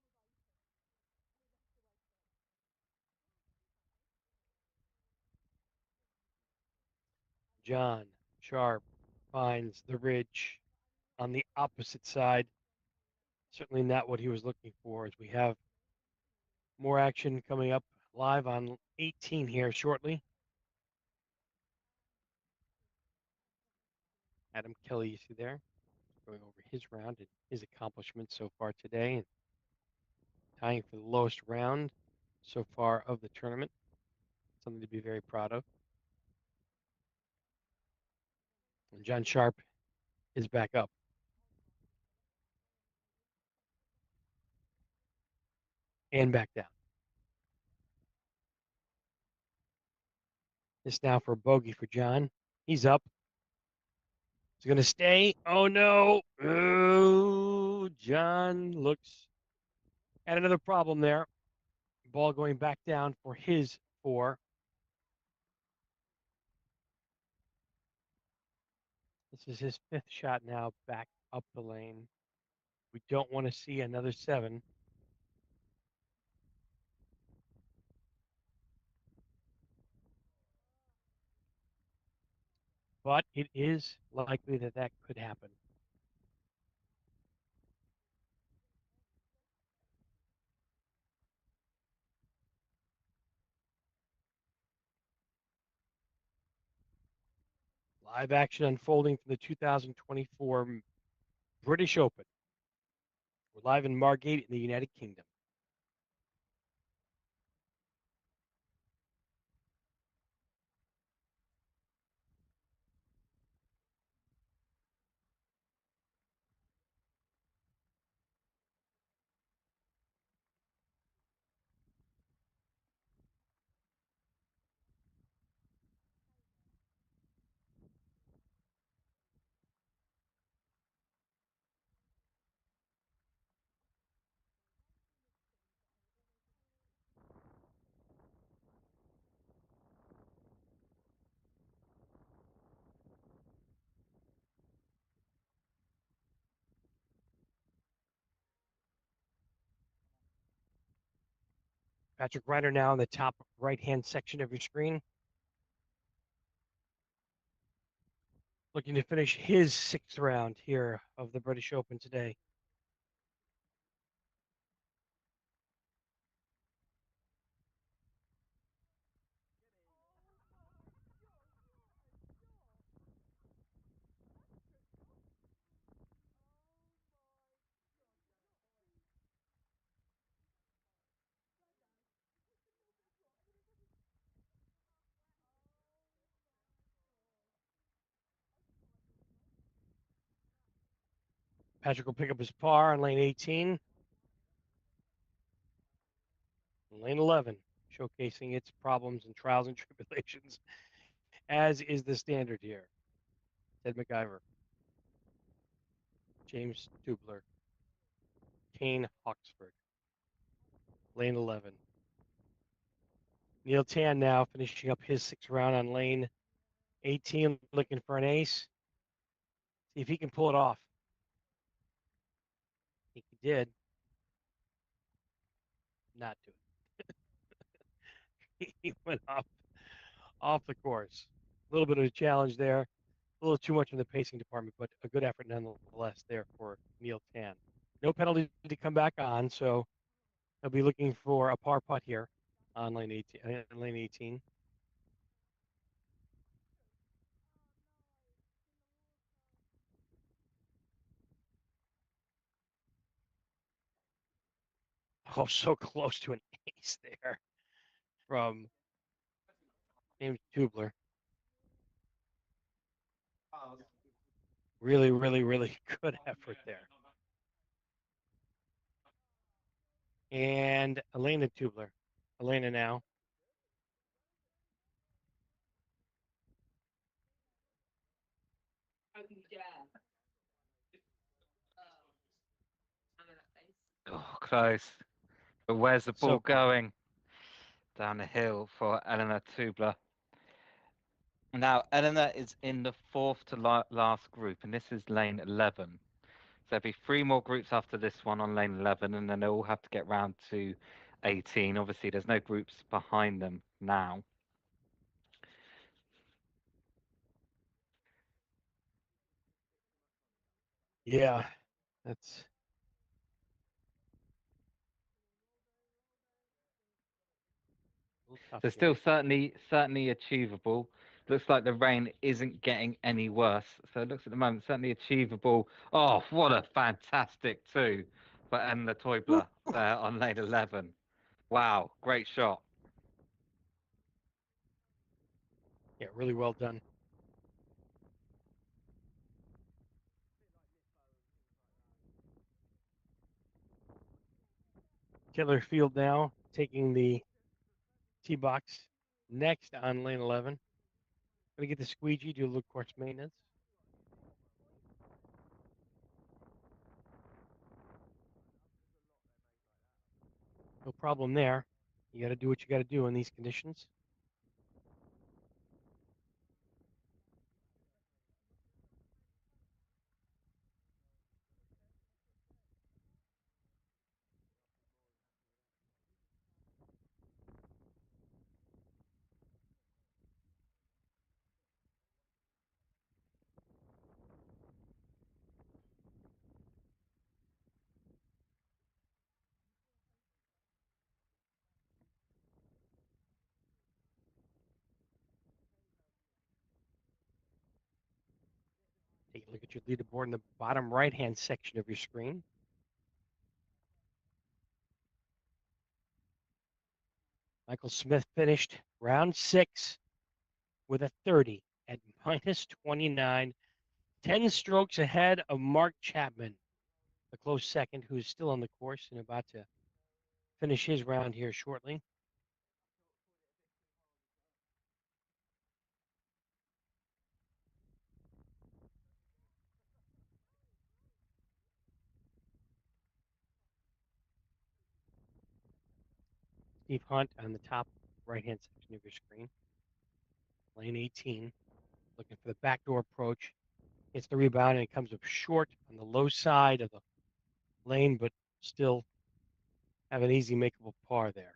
John Sharp finds the ridge on the opposite side. Certainly not what he was looking for, as we have more action coming up live on 18 here shortly. Adam Kelly, you see there, going over his round and his accomplishments so far today, and tying for the lowest round so far of the tournament. Something to be very proud of. And John Sharp is back up. And back down. This now for a bogey for John. He's up. He's going to stay. Oh, no. Oh, John looks at another problem there. Ball going back down for his 4. This is his 5th shot now back up the lane. We don't want to see another 7. But it is likely that that could happen. Live action unfolding from the 2024 British Open. We're live in Margate in the United Kingdom. Patrick Reiner now in the top right-hand section of your screen. Looking to finish his 6th round here of the British Open today. Patrick will pick up his par on lane 18. Lane 11, showcasing its problems and trials and tribulations, as is the standard here. Ted McIver, James Tubler, Kane Hawksford. Lane 11. Neil Tan now finishing up his 6th round on lane 18, looking for an ace. See if he can pull it off. I think he did. Not do it. He went off the course. A little bit of a challenge there. A little too much in the pacing department, but a good effort nonetheless there for Neil Tan. No penalty to come back on, so he'll be looking for a par putt here on lane 18. Lane 18. Oh, so close to an ace there from James Tubler. Really, really, really good effort there. And Elena Tubler. Elena now. Oh, close. But where's the ball So close. going? down the hill for Eleanor Tubler. Now, Eleanor is in the fourth to last group, and this is lane 11. So there'll be three more groups after this one on lane 11, and then they'll all have to get round to 18. Obviously, there's no groups behind them now. Yeah, that's a little tough So here. still certainly achievable. Looks like the rain isn't getting any worse. So it looks at the moment certainly achievable. Oh, what a fantastic two for Emma Woo! Teubler there on lane 11. Wow, great shot. Yeah, really well done. Taylor Field now taking the tee box next on lane 11. Gonna get the squeegee, do a little course maintenance. No problem there. You got to do what you got to do in these conditions. Take a look at your leaderboard in the bottom right-hand section of your screen. Michael Smith finished round 6 with a 30 at minus 29, 10 strokes ahead of Mark Chapman, a close second, who's still on the course and about to finish his round here shortly. Steve Hunt on the top right-hand section of your screen. Lane 18, looking for the backdoor approach. Hits the rebound and it comes up short on the low side of the lane, but still have an easy makeable par there.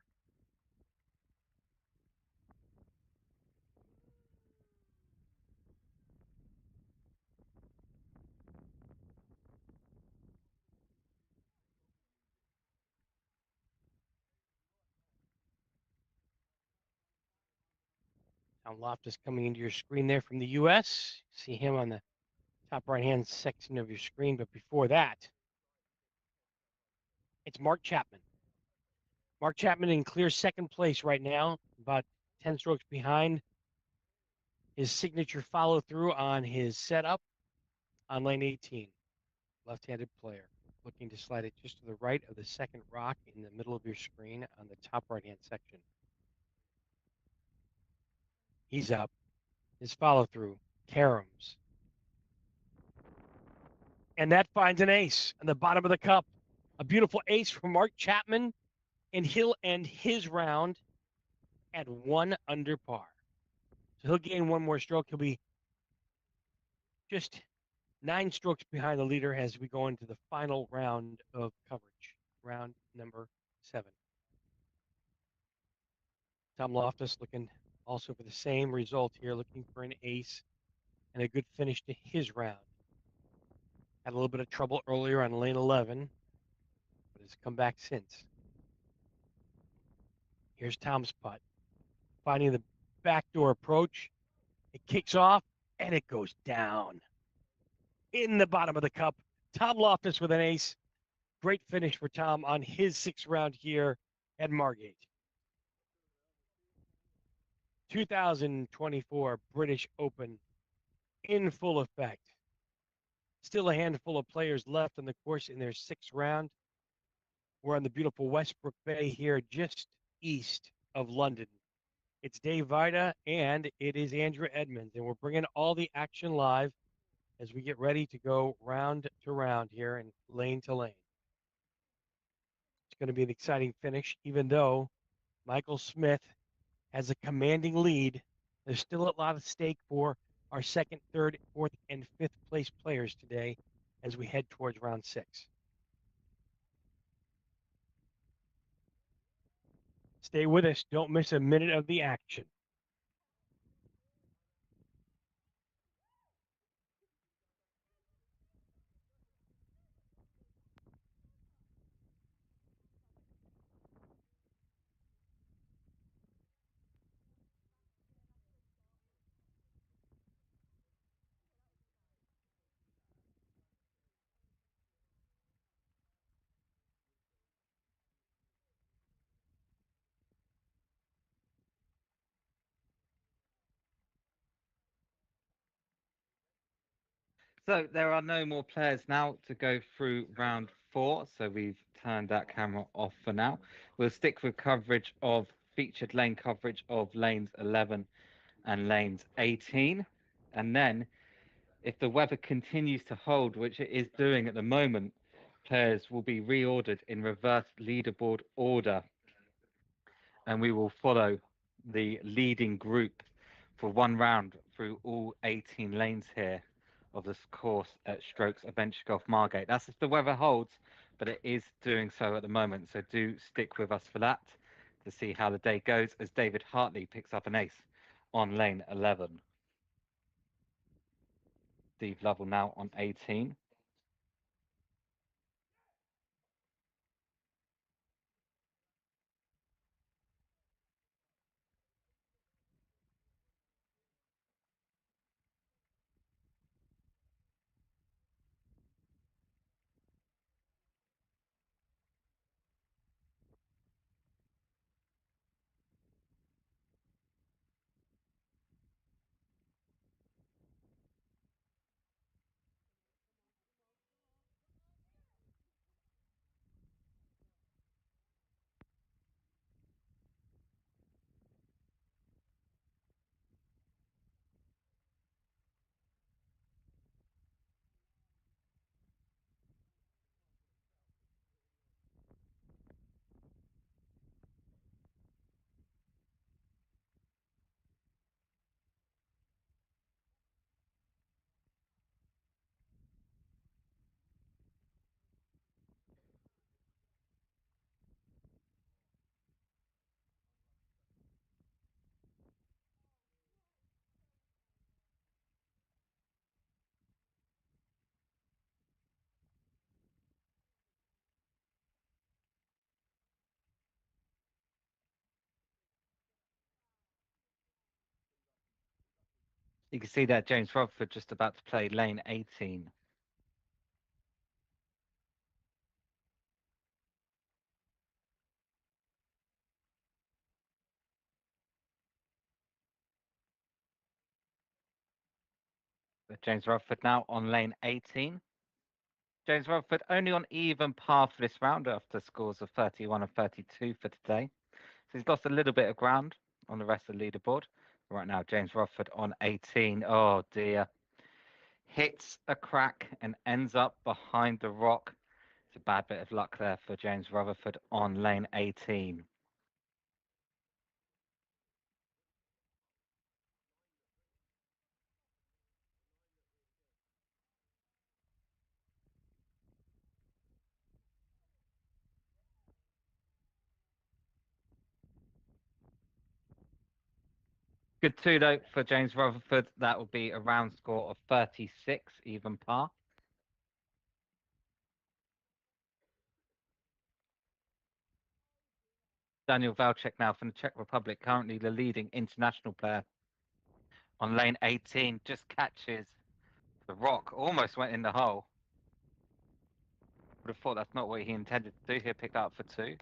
Tom Loftus coming into your screen there from the U.S. See him on the top right-hand section of your screen. But before that, it's Mark Chapman. Mark Chapman in clear second place right now, about 10 strokes behind his signature follow through on his setup on lane 18. Left-handed player looking to slide it just to the right of the second rock in the middle of your screen on the top right-hand section. He's up. His follow through, Karams. And that finds an ace on the bottom of the cup. A beautiful ace from Mark Chapman, and he'll end his round at 1 under par. So he'll gain one more stroke. He'll be just 9 strokes behind the leader as we go into the final round of coverage, round number 7. Tom Loftus looking also for the same result here, looking for an ace and a good finish to his round. Had a little bit of trouble earlier on lane 11, but has come back since. Here's Tom's putt. Finding the backdoor approach. It kicks off and it goes down in the bottom of the cup. Tom Loftus with an ace. Great finish for Tom on his 6th round here at Margate. 2024 British Open in full effect. Still a handful of players left on the course in their 6th round. We're on the beautiful Westbrook Bay here, just east of London. It's Dave Vida and it is Andrew Edmonds, and we're bringing all the action live as we get ready to go round to round here and lane to lane. It's going to be an exciting finish, even though Michael Smith has a commanding lead. There's still a lot at stake for our second, third, fourth, and fifth place players today as we head towards round 6. Stay with us. Don't miss a minute of the action. So there are no more players now to go through round 4. So we've turned that camera off for now. We'll stick with coverage of featured lane coverage of lanes 11 and lanes 18. And then if the weather continues to hold, which it is doing at the moment, players will be reordered in reverse leaderboard order. And we will follow the leading group for one round through all 18 lanes here of this course at Strokes Adventure Golf Margate. That's if the weather holds, but it is doing so at the moment. So do stick with us for that to see how the day goes as David Hartley picks up an ace on lane 11. Steve Lovell now on 18. You can see that James Rodford just about to play lane 18. But James Rodford now on lane 18. James Rodford only on even par for this round after scores of 31 and 32 for today. So he's lost a little bit of ground on the rest of the leaderboard. Right now, James Rodford on 18. Oh dear. Hits a crack and ends up behind the rock. It's a bad bit of luck there for James Rutherford on lane 18. Good two though for James Rutherford. That will be a round score of 36, even par. Daniel Valchek now from the Czech Republic, currently the leading international player on lane 18, just catches the rock, almost went in the hole. Would have thought that's not what he intended to do. He'll pick up for 2.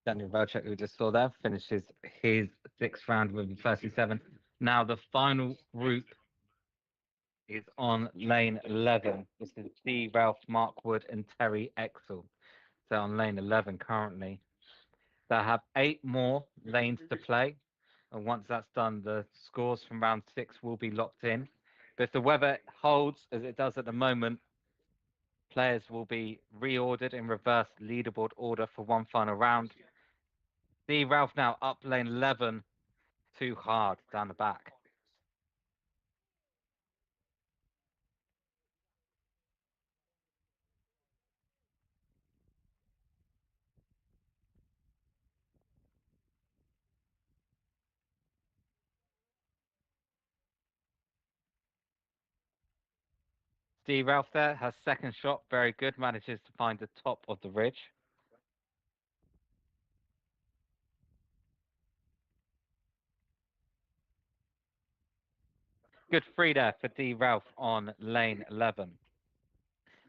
Daniel Velchek, who we just saw there, finishes his sixth round with a 37. Now the final group is on lane 11. This is D. Ralph, Mark Wood, and Terry Exel. So on lane 11 currently. They have 8 more lanes to play. And once that's done, the scores from round 6 will be locked in. But if the weather holds as it does at the moment, players will be reordered in reverse leaderboard order for one final round. D. Ralph now up lane 11, too hard down the back. D. Ralph there has second shot, very good, manages to find the top of the ridge. Good free there for D. Ralph on lane 11.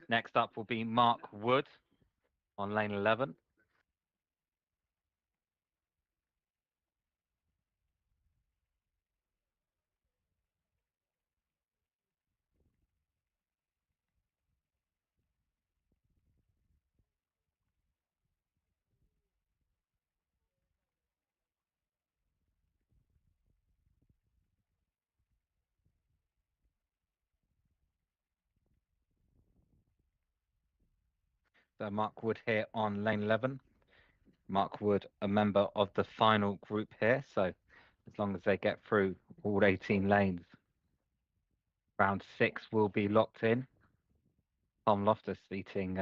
Next up will be Mark Wood on lane 11. So Mark Wood here on lane 11. Mark Wood, a member of the final group here. So as long as they get through all 18 lanes, round 6 will be locked in. Tom Loftus eating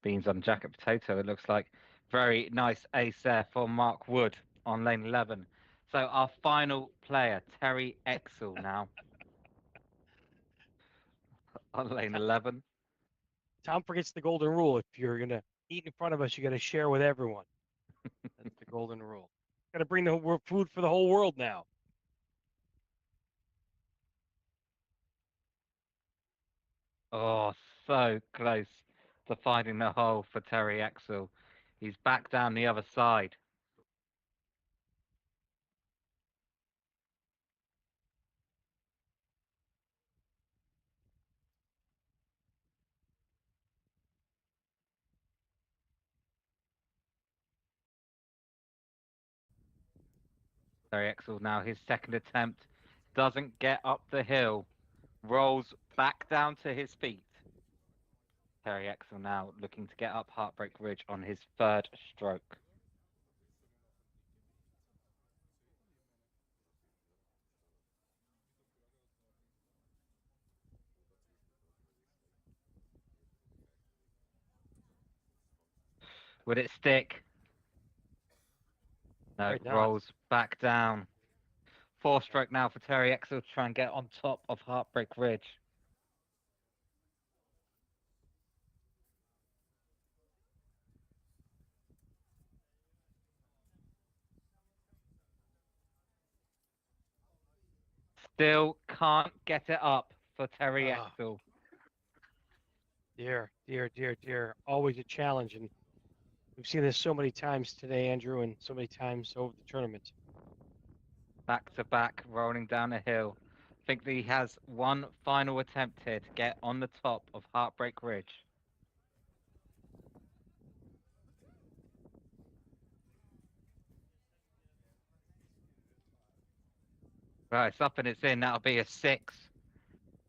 beans on jacket potato, it looks like. Very nice ace there for Mark Wood on lane 11. So our final player, Terry Exel now on lane 11. Tom forgets the golden rule. If you're gonna eat in front of us, you got to share with everyone. That's the golden rule. Got to bring the food for the whole world now. Oh, so close to finding the hole for Terry Exel. He's back down the other side. Terry Exel now his second attempt doesn't get up the hill, rolls back down to his feet. Terry Exel now looking to get up Heartbreak Ridge on his third stroke. Would it stick? No, Right not. rolls back down. Four stroke now for Terry Exel to try and get on top of Heartbreak Ridge. Still can't get it up for Terry Ah, Exel. dear, dear, dear, dear. Always a challenge, and we've seen this so many times today, Andrew, and so many times over the tournament. Back to back, rolling down a hill. I think that he has one final attempt here to get on the top of Heartbreak Ridge. Right, it's up and it's in. That'll be a 6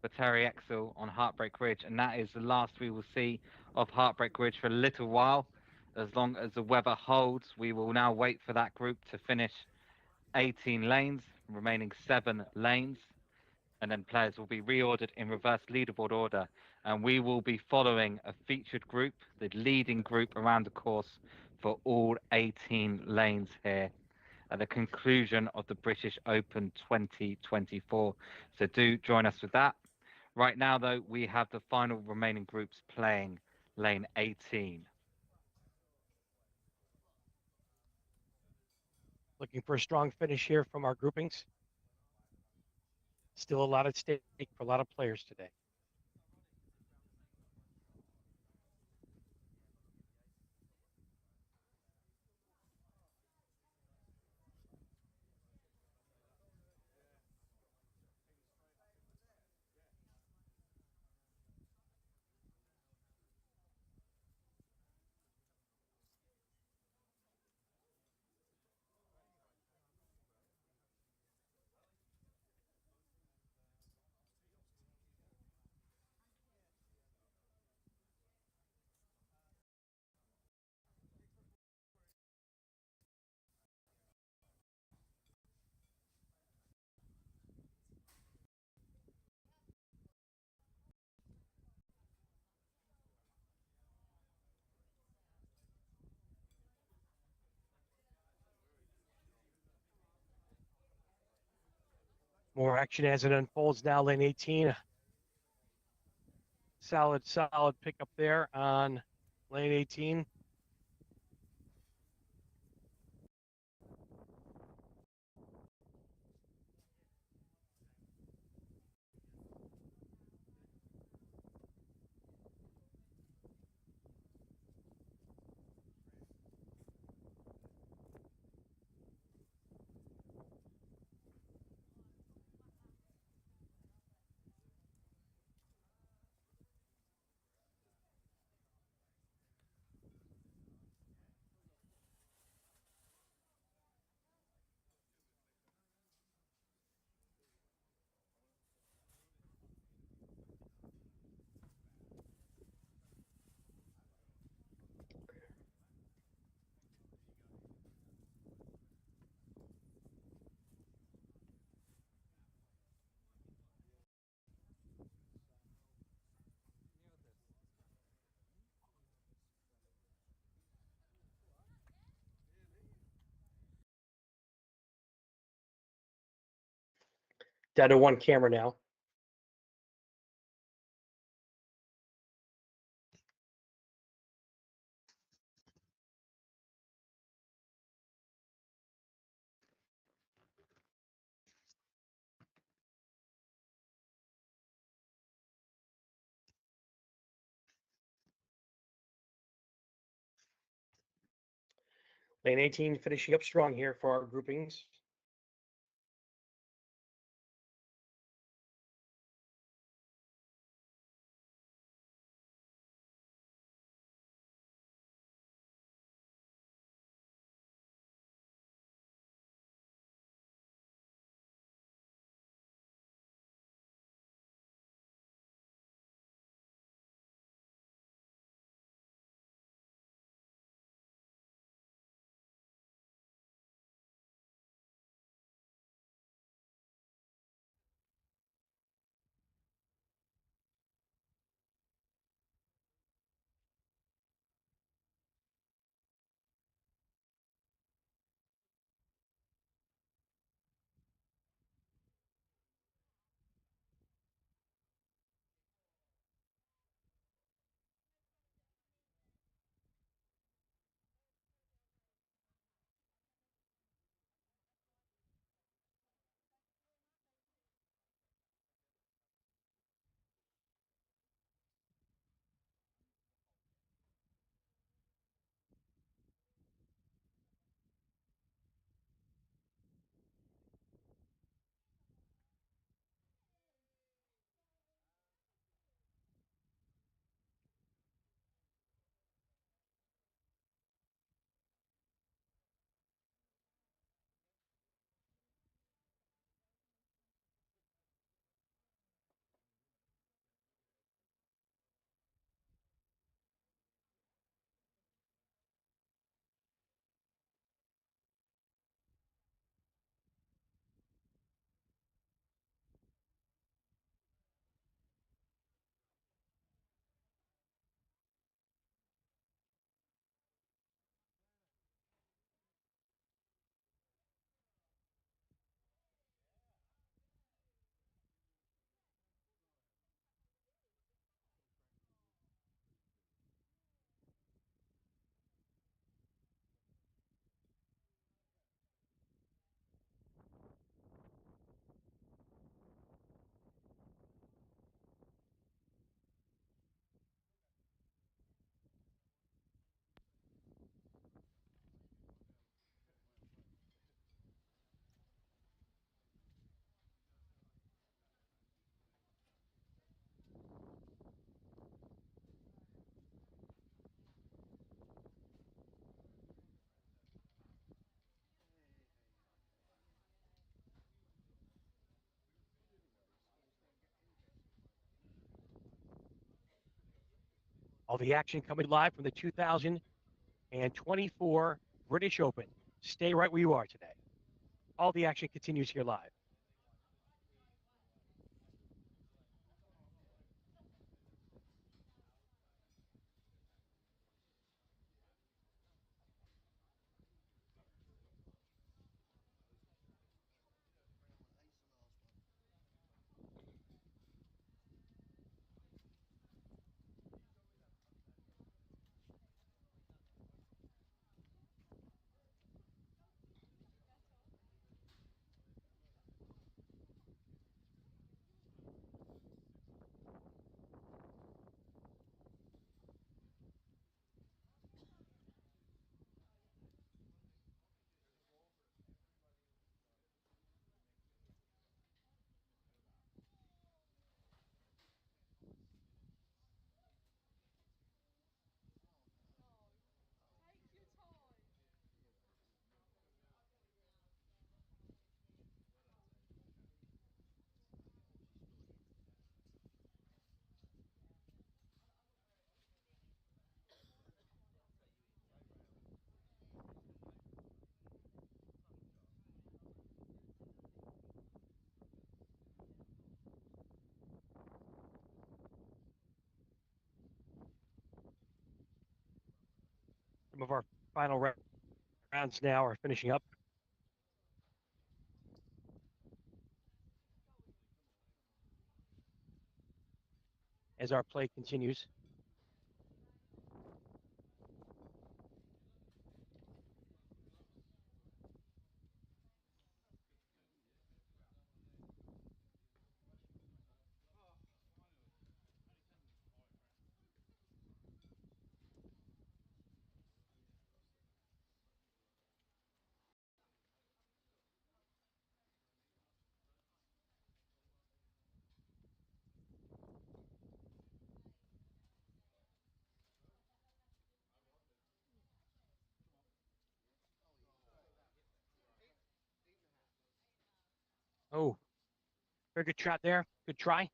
for Terry Exel on Heartbreak Ridge. And that is the last we will see of Heartbreak Ridge for a little while. As long as the weather holds, we will now wait for that group to finish 18 lanes, remaining 7 lanes. And then players will be reordered in reverse leaderboard order. And we will be following a featured group, the leading group around the course for all 18 lanes here at the conclusion of the British Open 2024. So do join us with that. Right now, though, we have the final remaining groups playing lane 18. Looking for a strong finish here from our groupings. Still a lot at stake for a lot of players today. More action as it unfolds now. Lane 18. Solid pickup there on lane 18. Down to one camera now. Lane 18 finishing up strong here for our groupings. All the action coming live from the 2024 British Open. Stay right where you are today. All the action continues here live. Some of our final rounds now are finishing up as our play continues. Oh, very good shot there. Good try.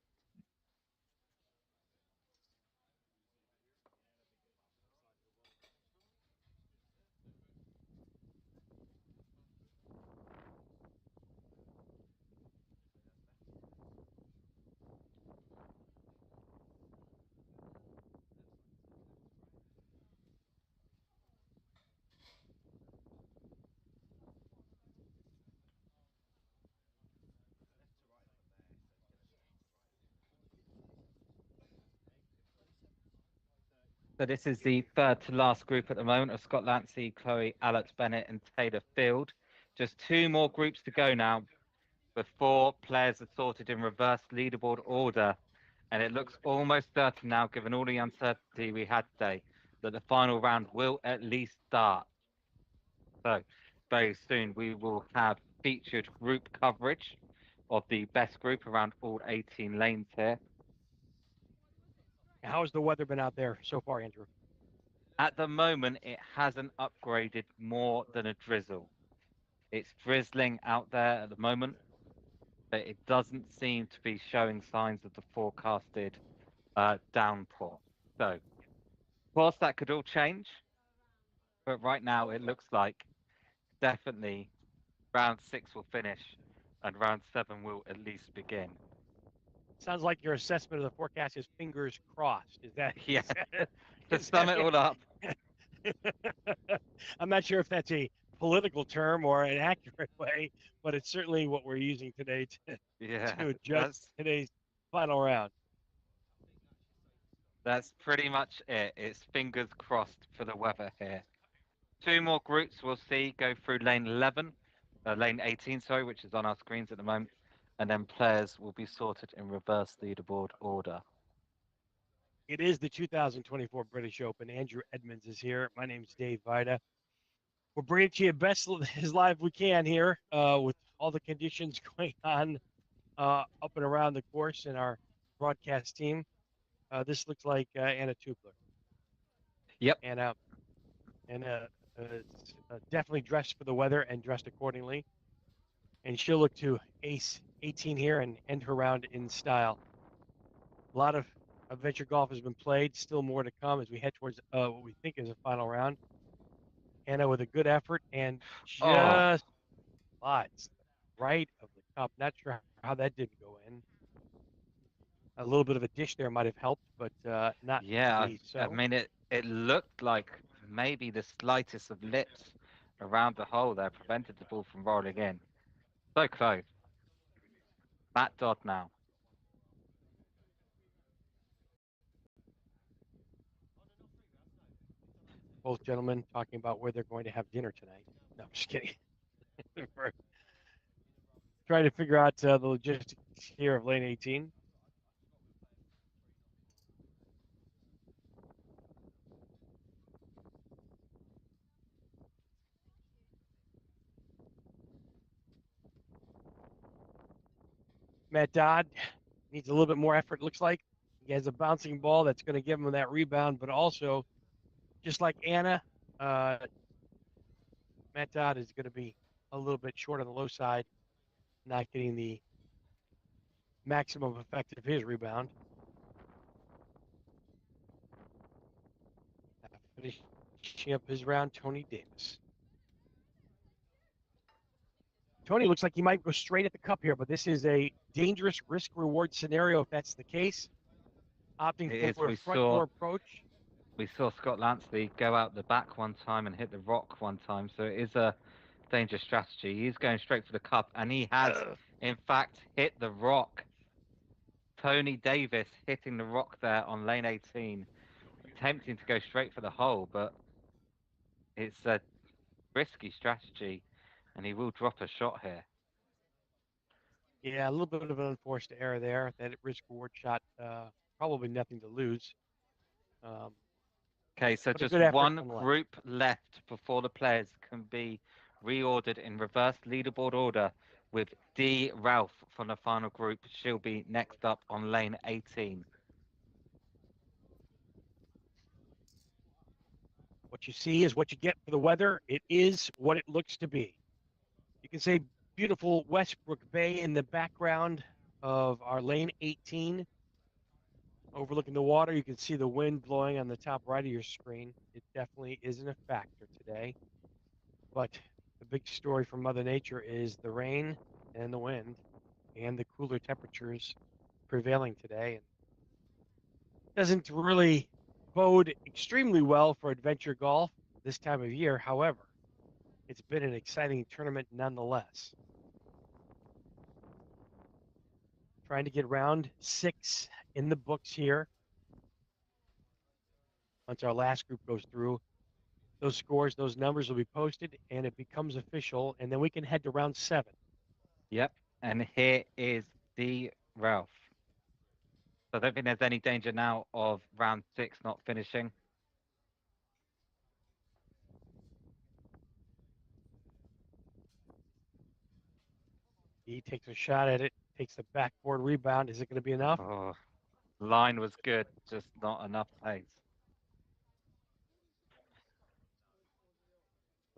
So this is the third to last group at the moment of Scott Lancey, Chloe, Alex Bennett, and Taylor Field. Just two more groups to go now before players are sorted in reverse leaderboard order. And it looks almost certain now, given all the uncertainty we had today, that the final round will at least start. So very soon we will have featured group coverage of the best group around all 18 lanes here. How has the weather been out there so far, Andrew? At the moment, it hasn't upgraded more than a drizzle. It's drizzling out there at the moment, but it doesn't seem to be showing signs of the forecasted downpour. So, of course, that could all change, but right now it looks like definitely round 6 will finish and round 7 will at least begin. Sounds like your assessment of the forecast is fingers crossed. Is that Yeah, to is sum that it all up. I'm not sure if that's a political term or an accurate way, but it's certainly what we're using today Yeah, to judge that's today's final round. that's pretty much it. It's fingers crossed for the weather here. Two more groups we'll see go through lane 11, lane 18, sorry, which is on our screens at the moment, and then players will be sorted in reverse leaderboard order. It is the 2024 British Open. Andrew Edmonds is here. My name is Dave Vida. We're bringing to you best as live we can here with all the conditions going on up and around the course and our broadcast team. This looks like Anna Tubler. Yep. Anna, Anna definitely dressed for the weather and dressed accordingly. And she'll look to ace 18 here and end her round in style. A lot of adventure golf has been played. Still more to come as we head towards what we think is a final round. Anna with a good effort and Oh, just slides right of the cup. Not sure how that didn't go in. A little bit of a dish there might have helped, but not to yeah. be I so. mean, it looked like maybe the slightest of lips around the hole there prevented the ball from rolling in. So close. Matt Dodd now. Both gentlemen talking about where they're going to have dinner tonight. No, I'm just kidding. We're trying to figure out the logistics here of lane 18. Matt Dodd needs a little bit more effort, looks like. He has a bouncing ball that's going to give him that rebound, but also, just like Anna, uh, Matt Dodd is going to be a little bit short on the low side, not getting the maximum effect of his rebound. Finishing up his round, Tony Davis. Tony looks like he might go straight at the cup here, but this is a dangerous risk reward scenario if that's the case. Opting It is. for a We front saw door approach. We saw Scott Lansley go out the back one time and hit the rock one time, so it is a dangerous strategy. He's going straight for the cup, and he has, in fact, hit the rock. Tony Davis hitting the rock there on lane 18, attempting to go straight for the hole, but it's a risky strategy, and he will drop a shot here. Yeah, a little bit of an unforced error there. That risk reward shot, probably nothing to lose. Um, Okay, so but a just good effort one nonetheless. group left before the players can be reordered in reverse leaderboard order with D. Ralph from the final group. She'll be next up on lane 18. What you see is what you get for the weather. It is what it looks to be. You can say beautiful Westbrook Bay in the background of our lane 18. Overlooking the water, you can see the wind blowing on the top right of your screen. It definitely isn't a factor today. But the big story from Mother Nature is the rain and the wind and the cooler temperatures prevailing today. And doesn't really bode extremely well for adventure golf this time of year. However, it's been an exciting tournament nonetheless. Trying to get round 6 in the books here. Once our last group goes through, those scores, those numbers will be posted and it becomes official. And then we can head to round 7. Yep, and here is D. Ralph. So I don't think there's any danger now of round 6 not finishing. He takes a shot at it, takes the backboard rebound. Is it going to be enough? Oh, line was good, just not enough pace.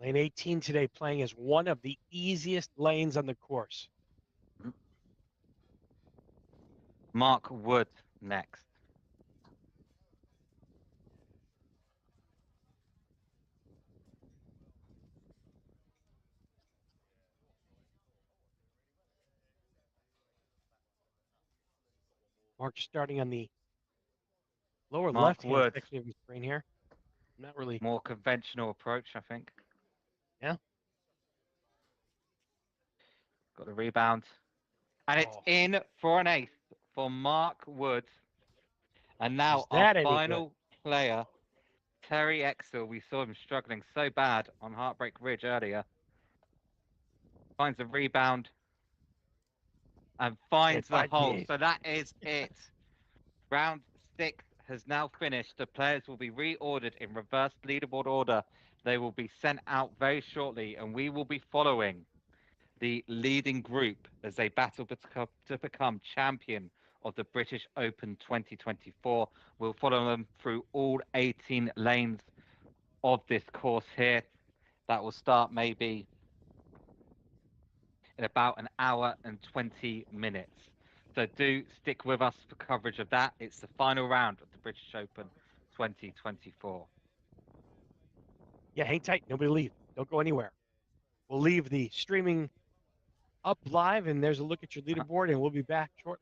Lane 18 today playing as one of the easiest lanes on the course. Mark Wood next. Mark starting on the lower Mark left-hand Wood, section of the screen here. Not really. more conventional approach, I think. Yeah. Got the rebound. And it's Oh, in for an ace for Mark Wood. And is now our that any good? final player, Terry Exel. We saw him struggling so bad on Heartbreak Ridge earlier. Finds a rebound and And finds the finds the hole. ace. So that is it. Round 6 has now finished. The players will be reordered in reverse leaderboard order. They will be sent out very shortly, and we will be following the leading group as they battle to become champion of the British Open 2024. We'll follow them through all 18 lanes of this course here. That will start maybe in about an hour and 20 minutes. So do stick with us for coverage of that. It's the final round of the British Open 2024. Yeah, hang tight. Nobody leave. Don't go anywhere. We'll leave the streaming up live, and there's a look at your leaderboard, and we'll be back shortly.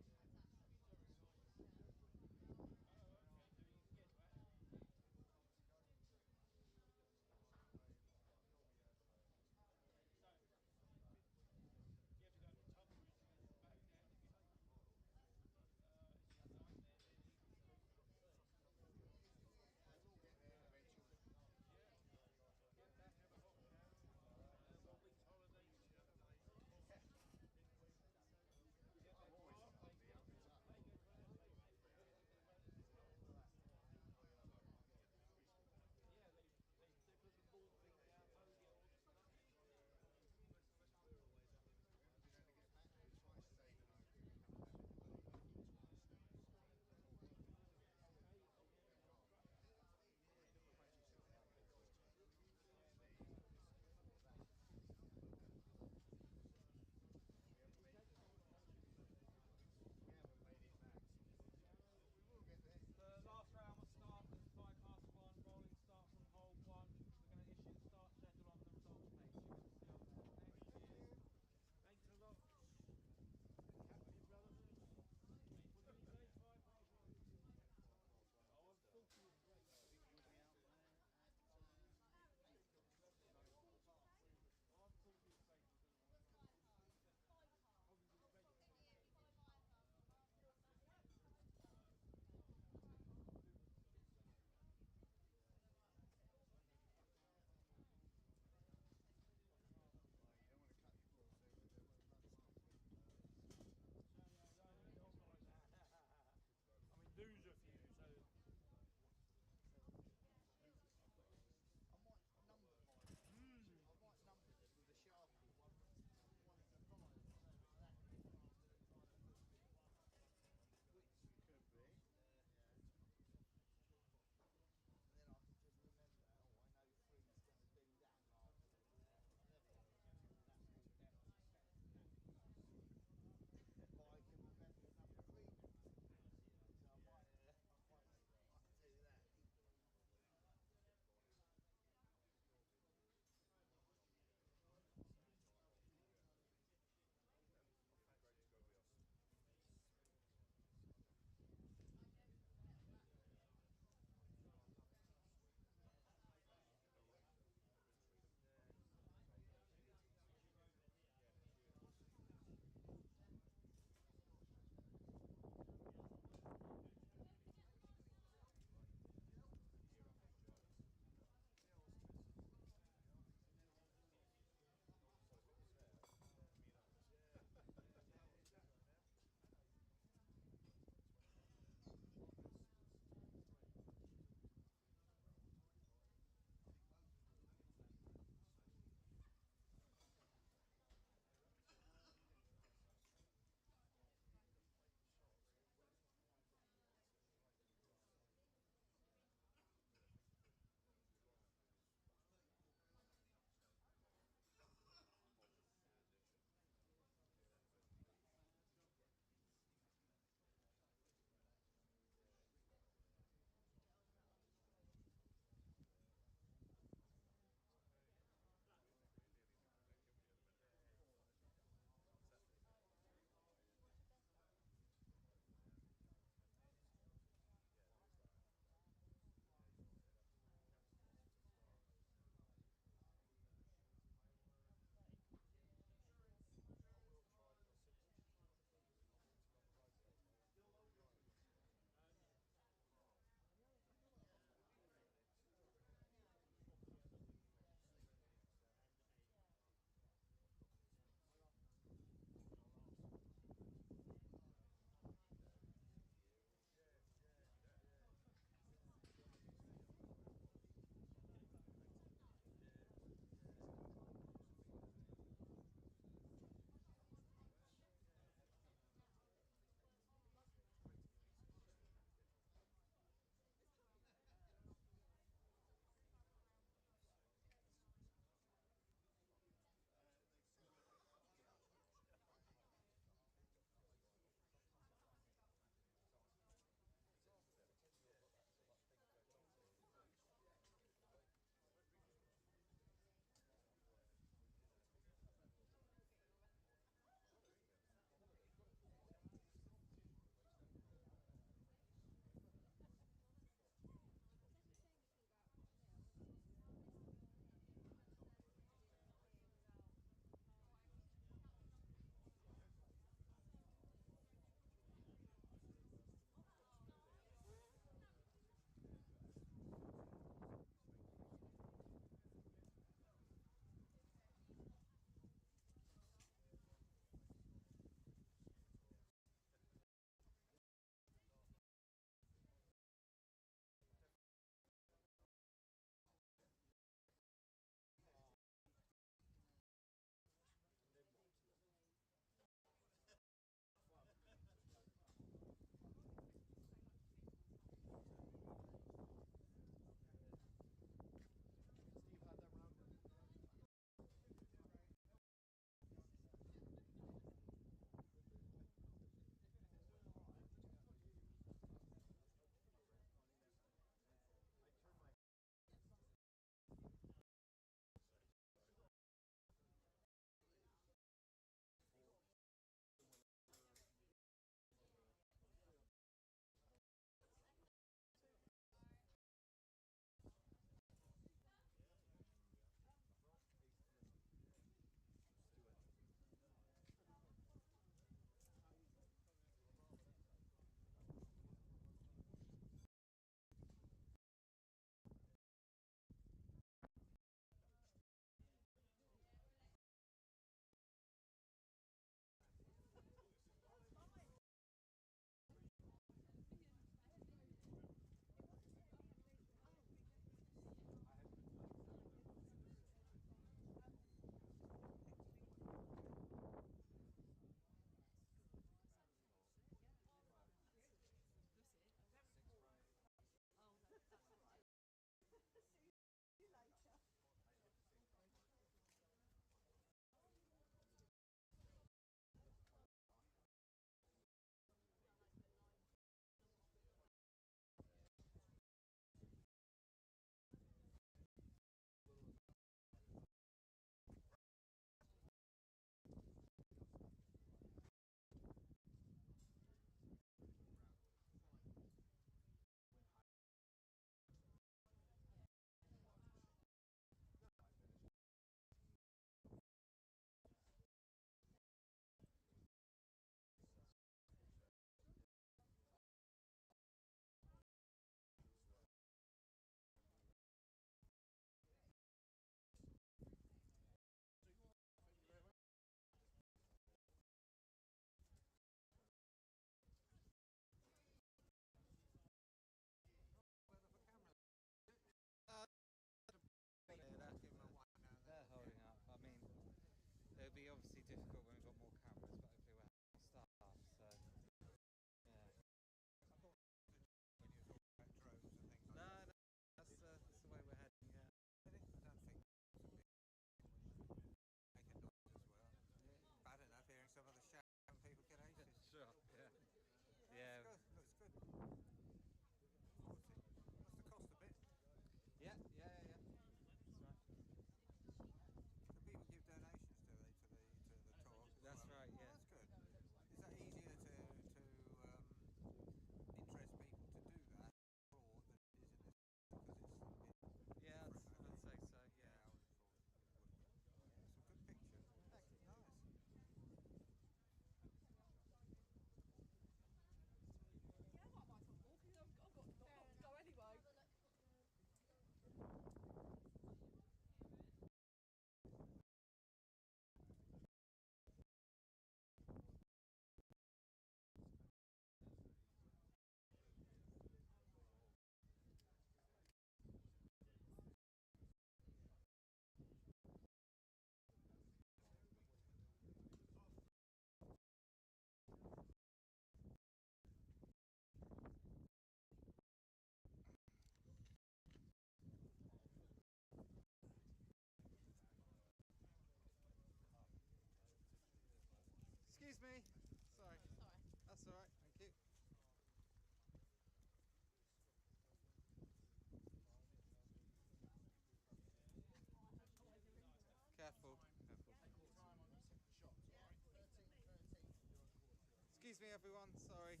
me, everyone. Sorry.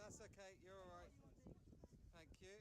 That's okay. You're all right. Thank you.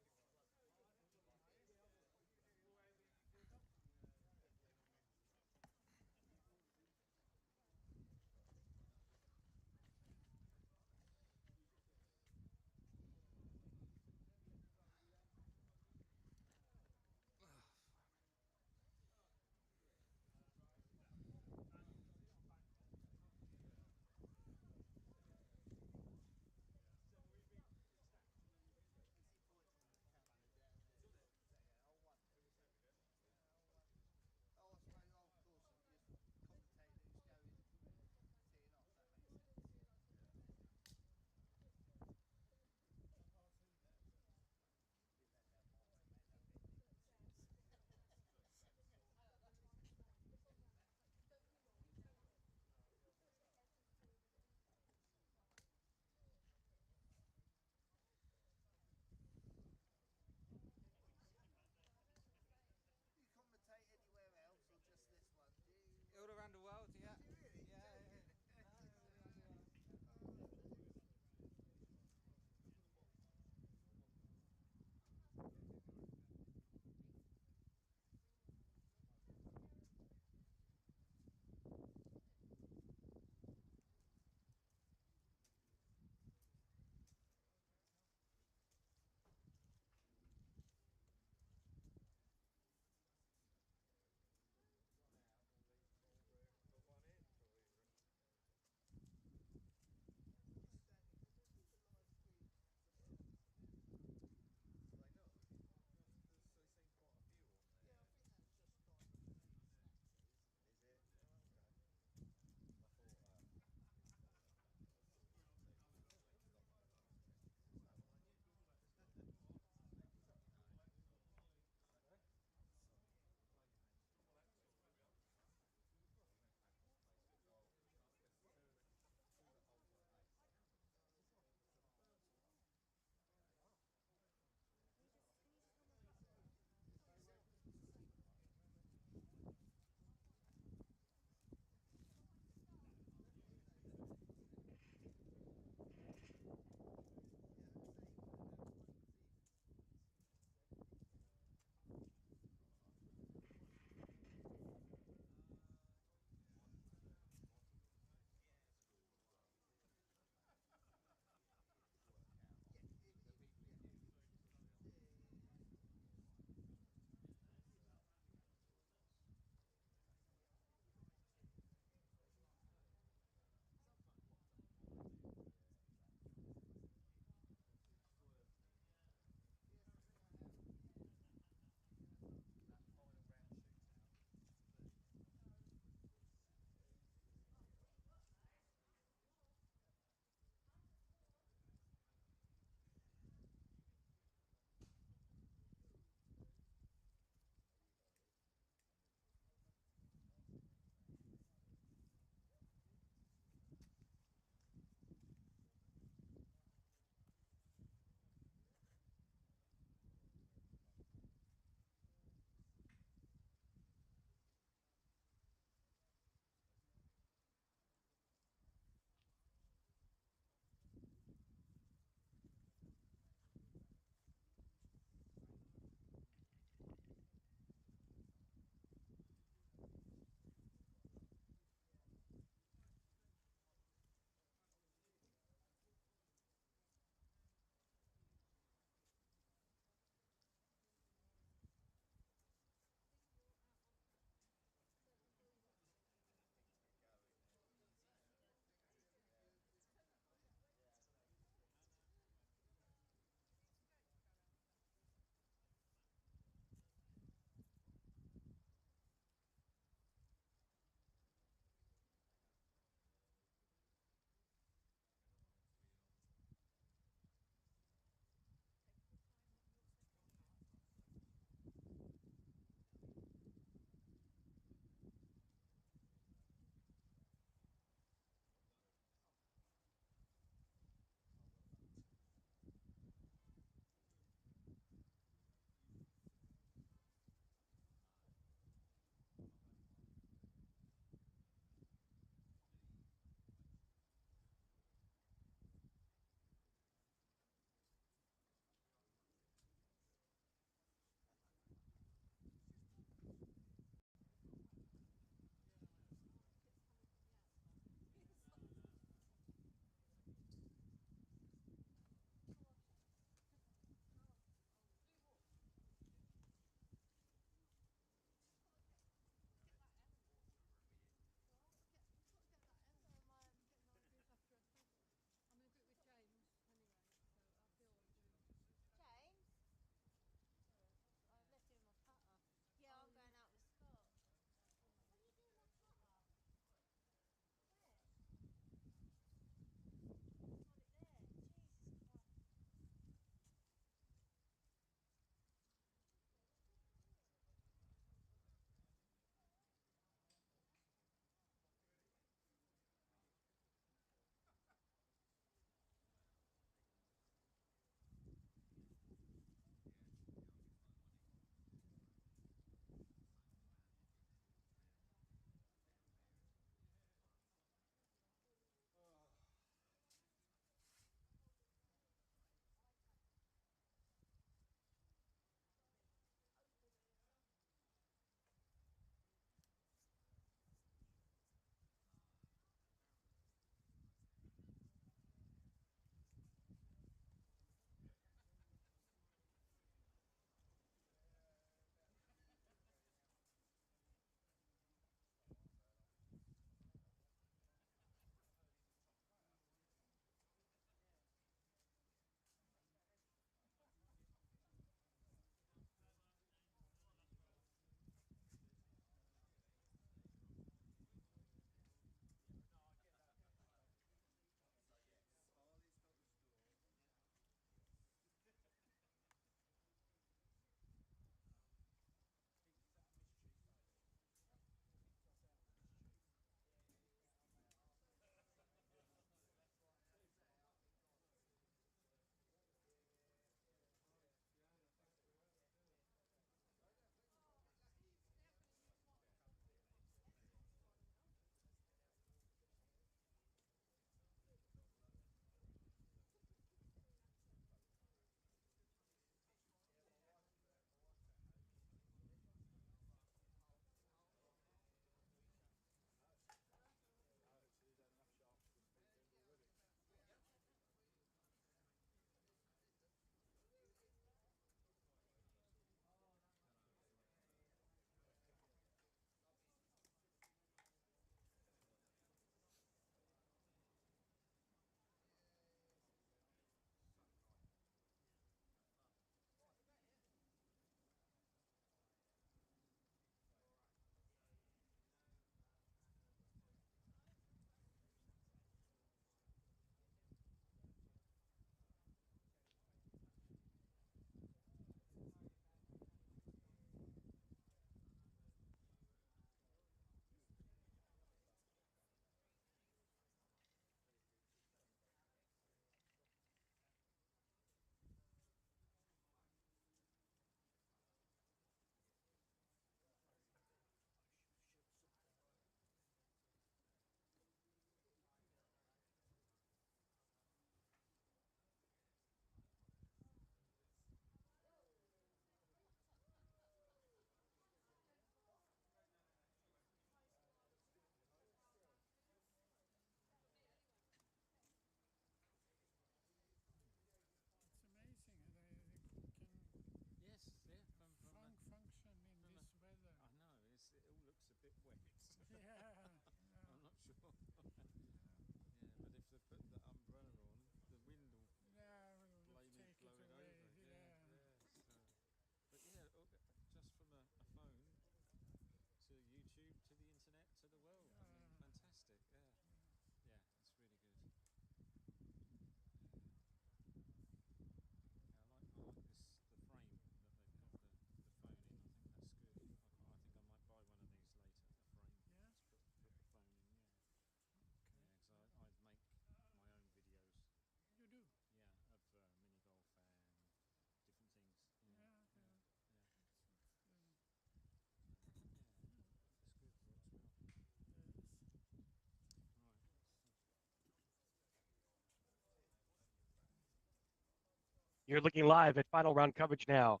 You're looking live at final round coverage now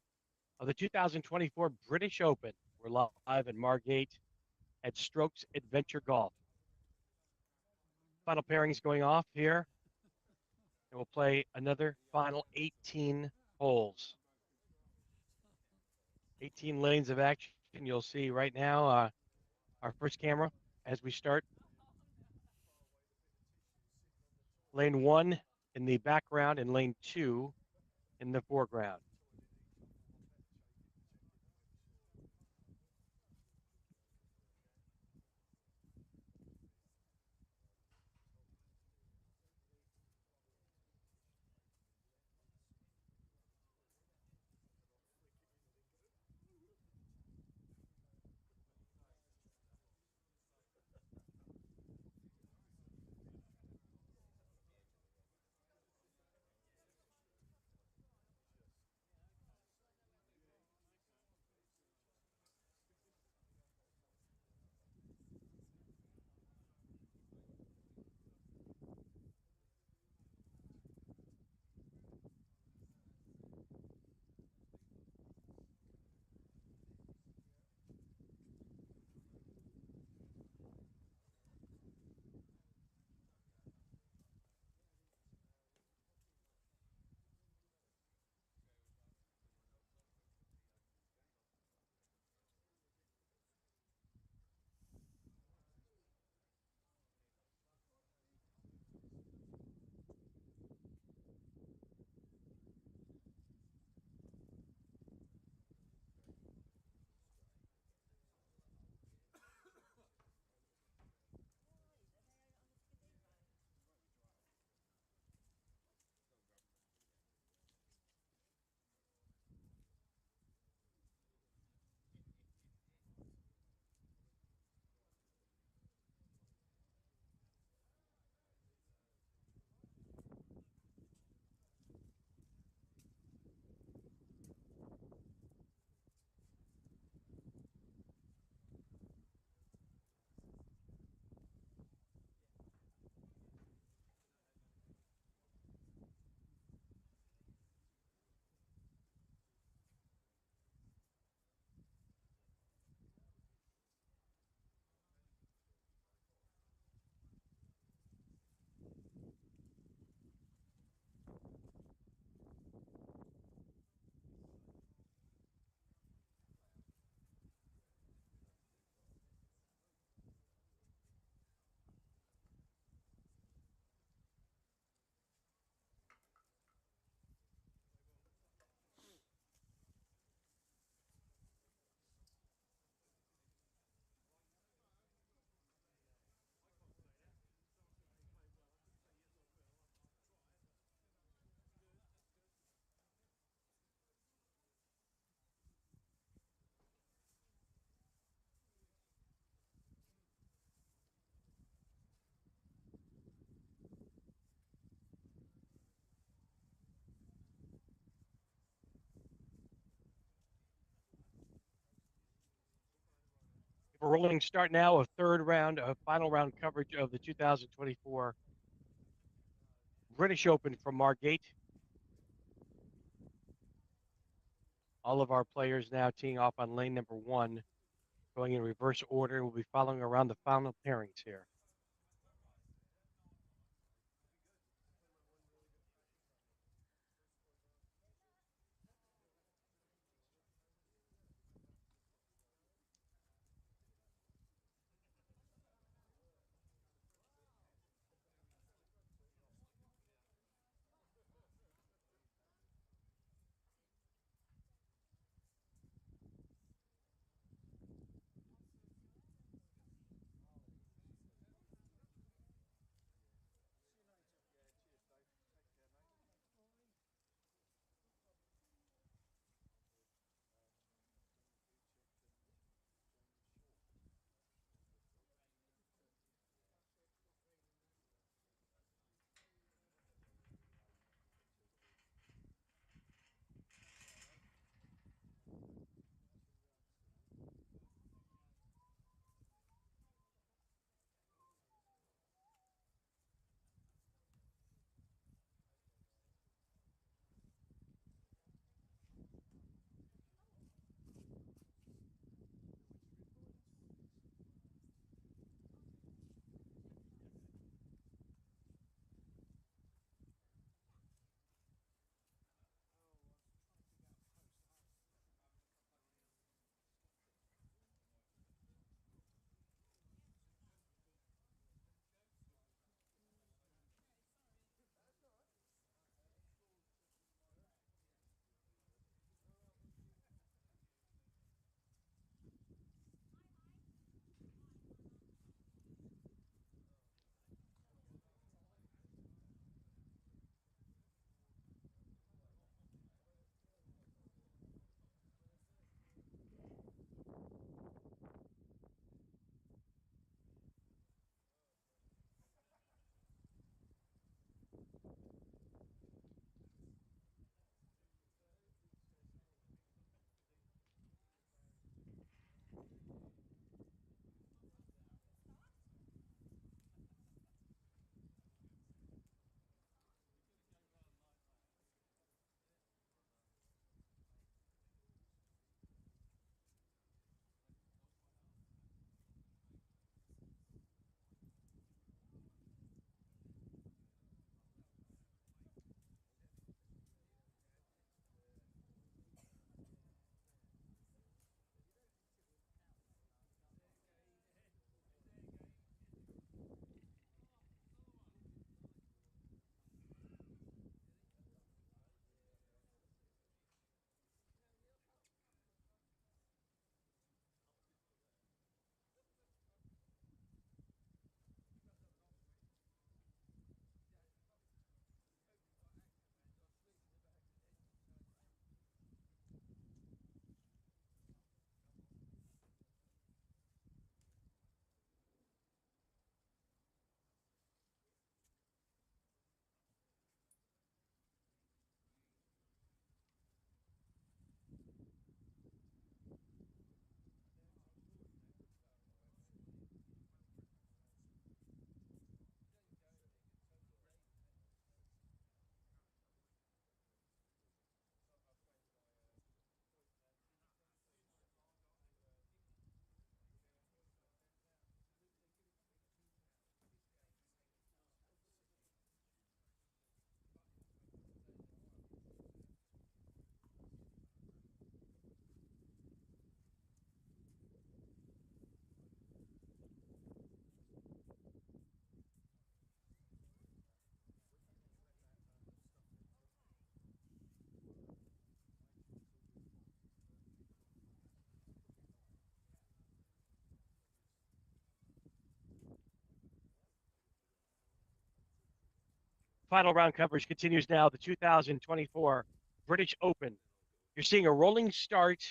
of the 2024 British Open. We're live at Margate at Strokes Adventure Golf. Final pairings going off here, and we'll play another final 18 holes. 18 lanes of action. You'll see right now our first camera as we start. Lane 1 in the background and lane 2 in the foreground. We're rolling start now of third round of final round coverage of the 2024 British Open from Margate. All of our players now teeing off on lane number 1, going in reverse order. We'll be following around the final pairings here. Final round coverage continues now. The 2024 British Open. You're seeing a rolling start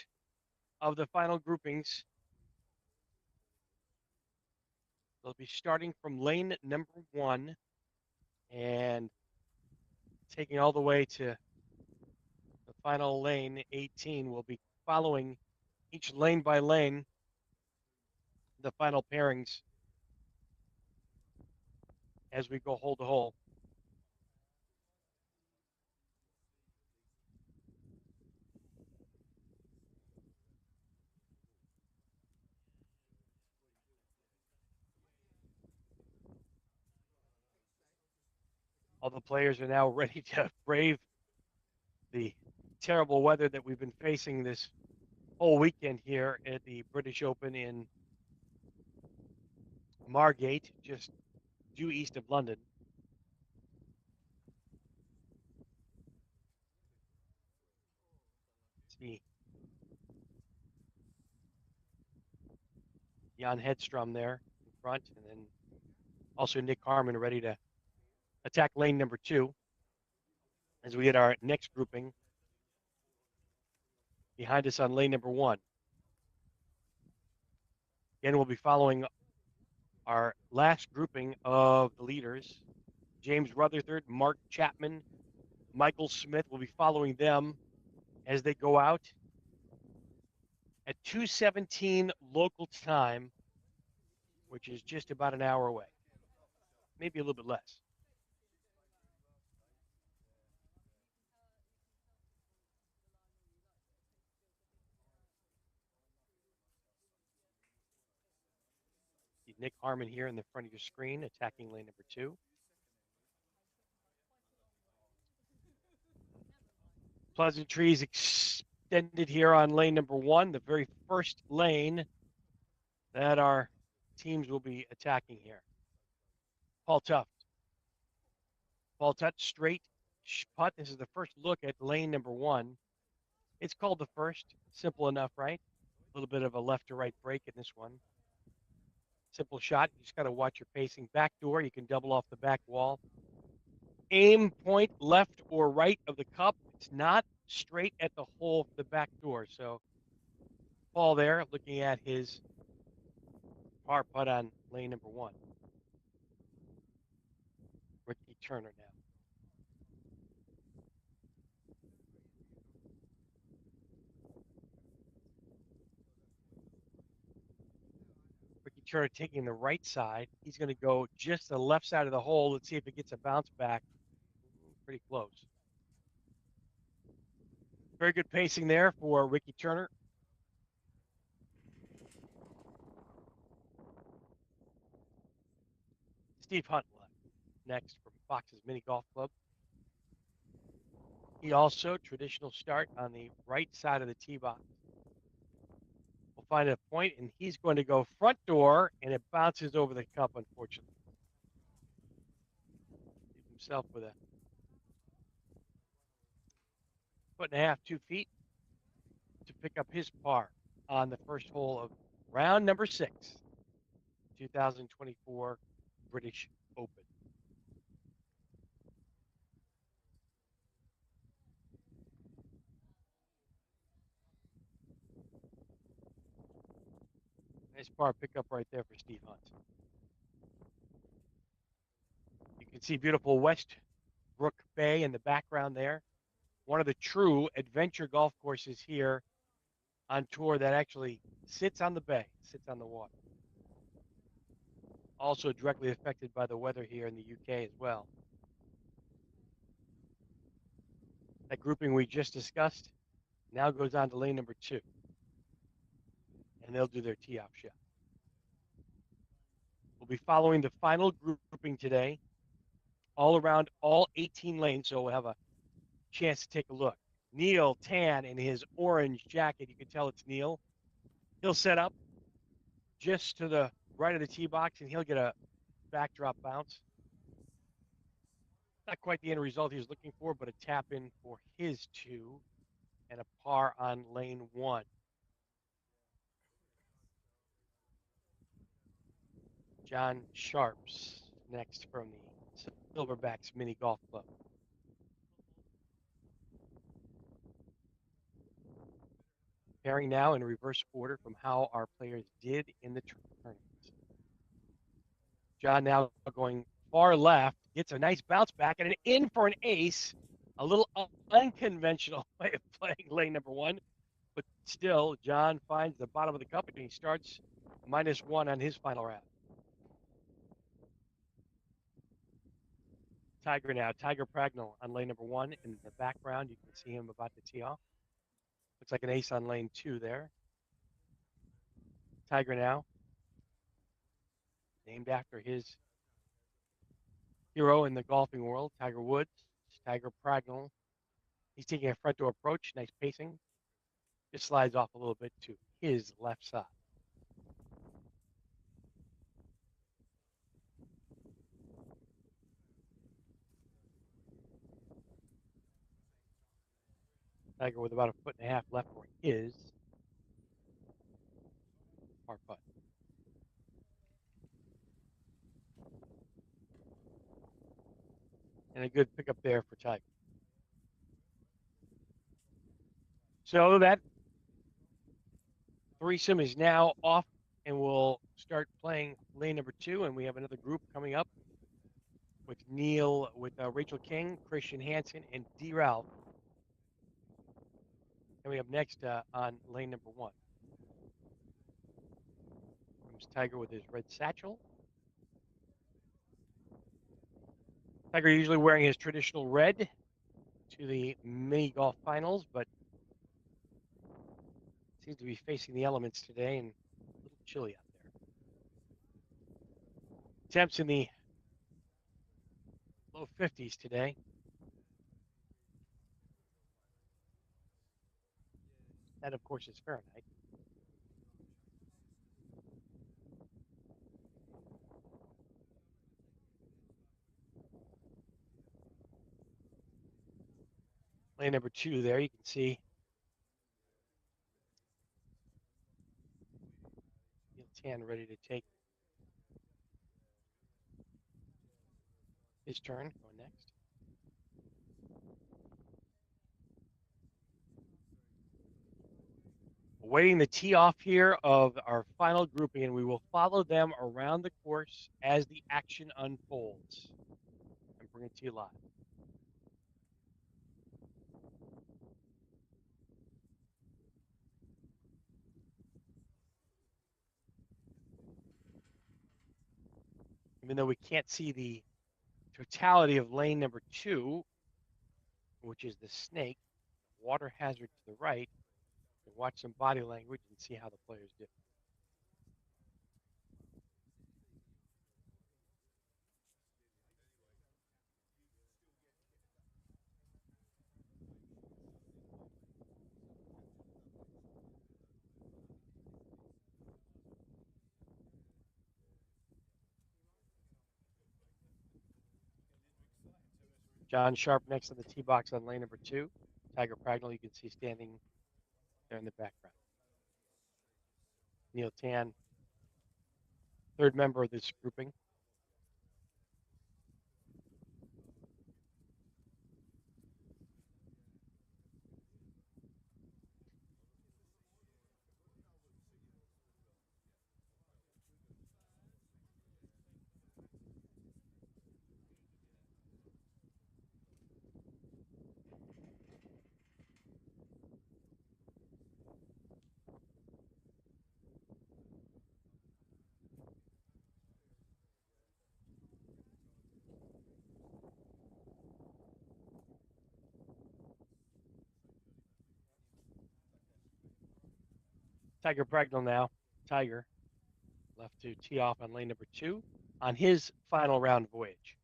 of the final groupings. They'll be starting from lane number 1 and taking all the way to the final lane 18. We'll be following each lane by lane the final pairings as we go hole to hole. All the players are now ready to brave the terrible weather that we've been facing this whole weekend here at the British Open in Margate, just due east of London. See Jan Hedstrom there in front, and then also Nick Harmon ready to attack lane number 2 as we hit our next grouping behind us on lane number 1. Again, we'll be following our last grouping of the leaders. James Rutherford, Mark Chapman, Michael Smith will be following them as they go out at 2:17 local time, which is just about an hour away, maybe a little bit less. See Nick Harmon here in the front of your screen, attacking lane number 2. Pleasantries extended here on lane number 1, the very first lane that our teams will be attacking here. Paul Tuft. Paul Tuft, straight putt. This is the first look at lane number 1. It's called the first. Simple enough, right? A little bit of a left to right break in this one. Simple shot. You just got to watch your pacing. Back door, you can double off the back wall. Aim point left or right of the cup. It's not straight at the hole for the back door. So Paul there looking at his par putt on lane number 1. Ricky Turner now. Turner taking the right side. He's going to go just the left side of the hole. Let's see if it gets a bounce back. Pretty close. Very good pacing there for Ricky Turner. Steve Hunt left next from Fox's Mini Golf Club. He also traditional start on the right side of the tee box. We'll find a point, and he's going to go front door, and it bounces over the cup, unfortunately. Leaves himself with a 1.5 feet, 2 feet to pick up his par on the first hole of round number 6, 2024 British Open. Nice par pickup right there for Steve Hunt. You can see beautiful Westbrook Bay in the background there. One of the true adventure golf courses here on tour that actually sits on the bay, sits on the water. Also directly affected by the weather here in the UK as well. That grouping we just discussed now goes on to lane number 2. And they'll do their tee-off shot. We'll be following the final grouping today, all around all 18 lanes, so we'll have a chance to take a look. Neil Tan in his orange jacket, you can tell it's Neil. He'll set up just to the right of the tee box, and he'll get a backdrop bounce. Not quite the end result he was looking for, but a tap in for his 2 and a par on lane 1. John Sharps next from the Silverbacks Mini Golf Club. Pairing now in reverse order from how our players did in the tournament. John now going far left, gets a nice bounce back and an in for an ace. A little unconventional way of playing lane number 1, but still, John finds the bottom of the cup and he starts -1 on his final round. Tiger now, Tiger Pragnell on lane number 1. In the background, you can see him about to tee off. Looks like an ace on lane 2 there. Tiger now, named after his hero in the golfing world, Tiger Woods. Tiger Pragnell. He's taking a front door approach, nice pacing. Just slides off a little bit to his left side. Tiger with about a 1.5 feet left for his par putt. And a good pickup there for Tiger. So that threesome is now off, and we'll start playing lane number 2, and we have another group coming up with Neil, with Rachel King, Christian Hansen, and D. Ralph. And we have next on lane number 1. Comes Tiger with his red satchel. Tiger usually wearing his traditional red to the mini golf finals, but seems to be facing the elements today and a little chilly out there. Temps in the low 50s today. That, of course, is Fahrenheit. Lane number 2 there, you can see Neil Tan ready to take his turn, going next. Awaiting the tee off here of our final grouping, and we will follow them around the course as the action unfolds and bring it to you live. even though we can't see the totality of lane number 2, which is the snake, water hazard to the right, and watch some body language and see how the players do. John Sharp next to the tee box on lane number 2. Tiger Pragnell, you can see standing there in the background. Neil Tan, third member of this grouping. Tiger Pragnell now. Tiger left to tee off on lane number 2 on his final round voyage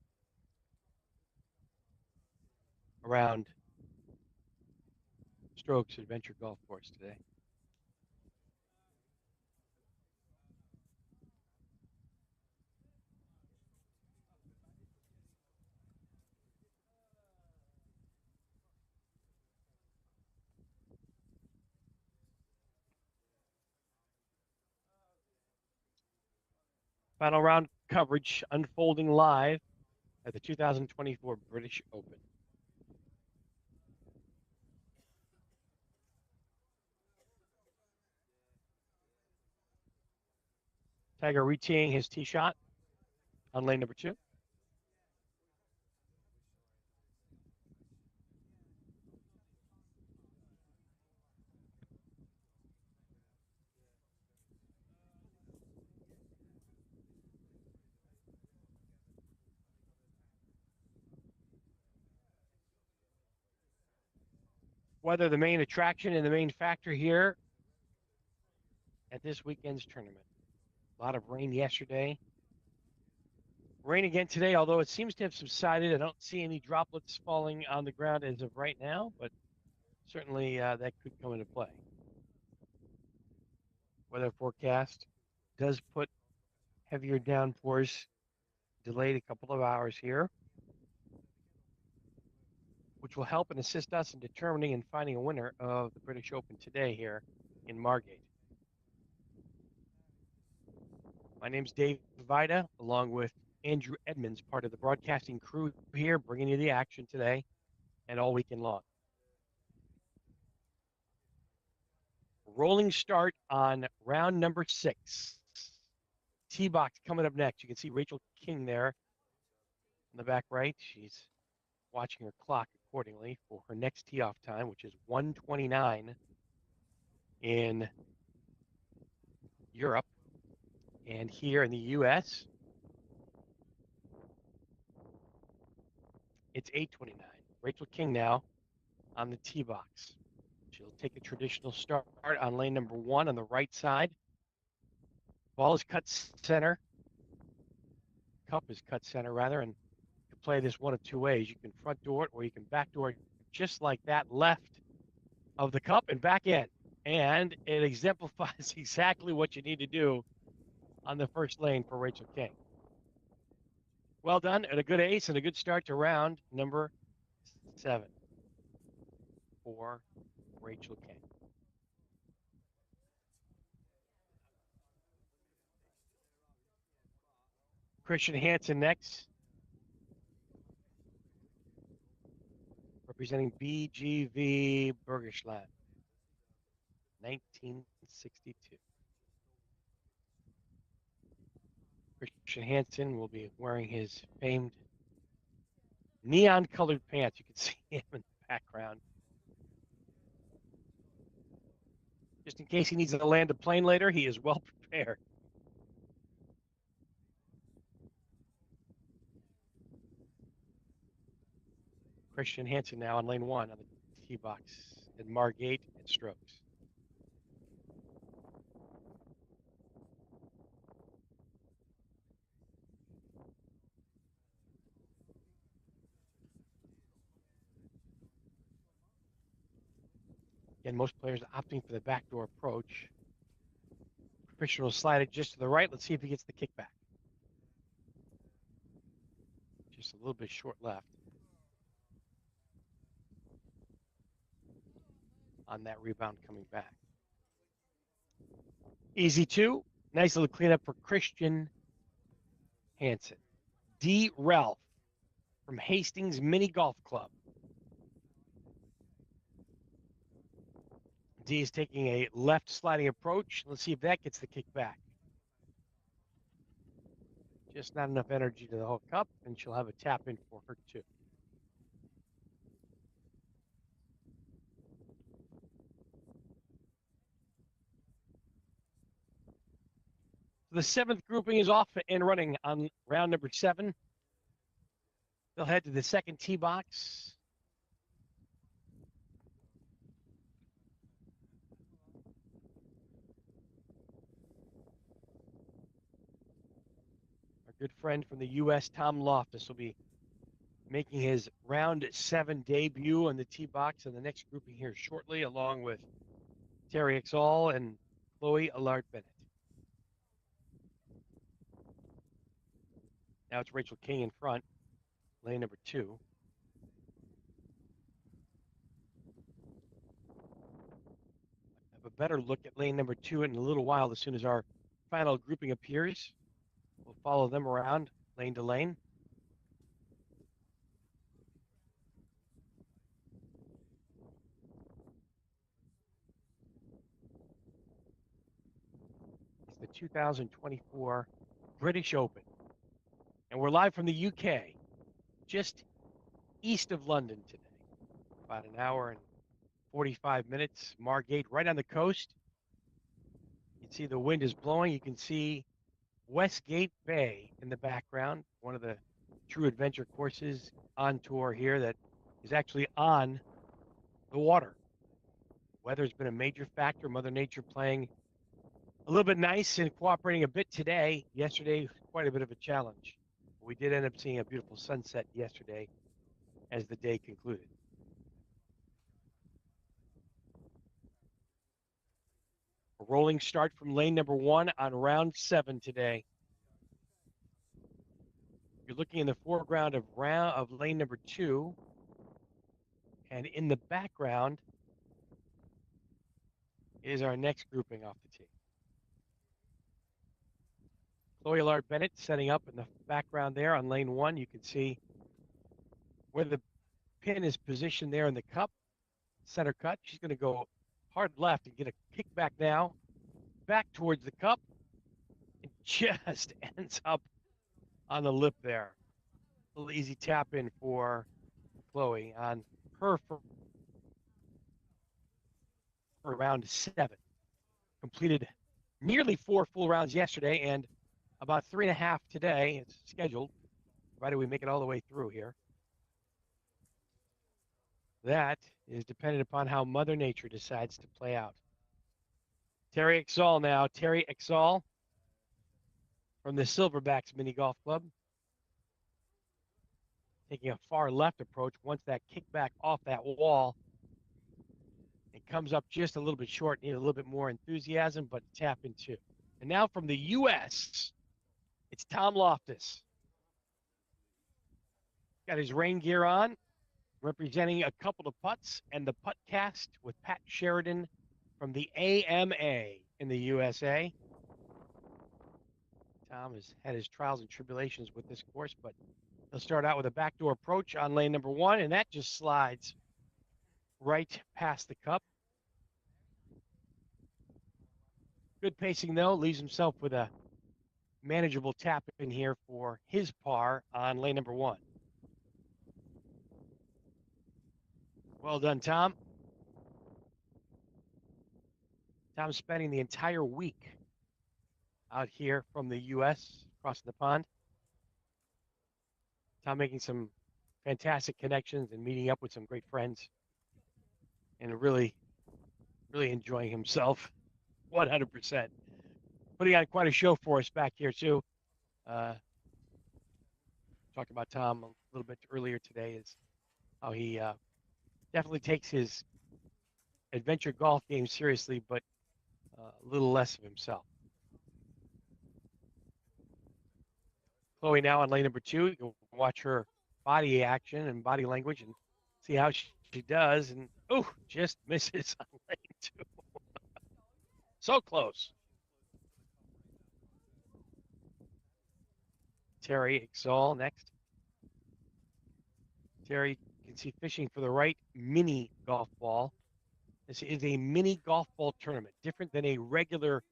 around Strokes Adventure Golf Course today. Final round coverage unfolding live at the 2024 British Open. Tiger reteeing his tee shot on lane number 2. Weather the main attraction and the main factor here at this weekend's tournament. A lot of rain yesterday. Rain again today, although it seems to have subsided. I don't see any droplets falling on the ground as of right now, but certainly that could come into play. Weather forecast does put heavier downpours delayed a couple of hours here, which will help and assist us in determining and finding a winner of the British Open today here in Margate. My name's Dave Vida, along with Andrew Edmonds, part of the broadcasting crew here, bringing you the action today and all weekend long. Rolling start on round number 6. Tee box coming up next. You can see Rachel King there in the back right. She's watching her clock accordingly for her next tee off time, which is 1:29 in Europe. And here in the U.S., it's 8:29. Rachel King now on the tee box. She'll take a traditional start on lane number 1 on the right side. Ball is cut center. Cup is cut center, rather, and you can play this one of two ways. You can front door it or you can back door it just like that, left of the cup and back in. And it exemplifies exactly what you need to do on the first lane for Rachel King. Well done, and a good ace and a good start to round number 7 for Rachel King. Christian Hansen next, representing BGV Bergischland, 1962. Christian Hansen will be wearing his famed neon-colored pants. You can see him in the background. Just in case he needs to land a plane later, he is well prepared. Christian Hansen now on lane 1 on the tee box, and Margate and strokes. Again, most players are opting for the backdoor approach. Christian will slide it just to the right. Let's see if he gets the kickback. Just a little bit short left on that rebound coming back. Easy 2. Nice little cleanup for Christian Hansen. D. Ralph from Hastings Mini Golf Club. D is taking a left sliding approach. Let's see if that gets the kickback. Just not enough energy to the hook up, and she'll have a tap in for her 2. The 7th grouping is off and running on round number 7. They'll head to the second tee box. Our good friend from the U.S., Tom Loftus, will be making his round 7 debut on the tee box in the next grouping here shortly, along with Terry Exall and Chloe Allard-Bennett. Now it's Rachel King in front, lane number 2. Have a better look at lane number 2 in a little while as soon as our final grouping appears. We'll follow them around lane to lane. It's the 2024 British Open. And we're live from the UK, just east of London today. About an hour and 45 minutes. Margate right on the coast. You can see the wind is blowing. You can see Westgate Bay in the background, one of the true adventure courses on tour here that is actually on the water. Weather's been a major factor. Mother Nature playing a little bit nice and cooperating a bit today. Yesterday, quite a bit of a challenge. We did end up seeing a beautiful sunset yesterday as the day concluded. A rolling start from lane number 1 on round 7 today. You're looking in the foreground of lane number 2, and in the background is our next grouping off the tee. Chloe Allard-Bennett setting up in the background there on lane 1. You can see where the pin is positioned there in the cup, center cut. She's going to go hard left and get a kickback now, back towards the cup. It just ends up on the lip there. A little easy tap in for Chloe on her for round 7. Completed nearly 4 full rounds yesterday and about 3.5 today. It's scheduled, provided we make it all the way through here. That is dependent upon how Mother Nature decides to play out. Terry Exall now. Terry Exall from the Silverbacks Mini Golf Club. Taking a far left approach. Once that kickback off that wall, it comes up just a little bit short. Need a little bit more enthusiasm, but tap in 2. And now from the U.S., it's Tom Loftus. Got his rain gear on, representing a couple of putts and the putt cast with Pat Sheridan from the AMA in the USA. Tom has had his trials and tribulations with this course, but he'll start out with a backdoor approach on lane number 1, and that just slides right past the cup. Good pacing, though. Leaves himself with a manageable tap in here for his par on lane number 1. Well done, Tom. Tom's spending the entire week out here from the U.S. across the pond. Tom making some fantastic connections and meeting up with some great friends and really, really enjoying himself 100%. Putting on quite a show for us back here, too. Uh, Talked about Tom a little bit earlier today, is how he definitely takes his adventure golf game seriously, but a little less of himself. Chloe now on lane number 2. You can watch her body action and body language and see how she does. And, oh, just misses on lane 2. So close. Terry Exall next. Terry, you can see fishing for the right mini golf ball. This is a mini golf ball tournament, different than a regular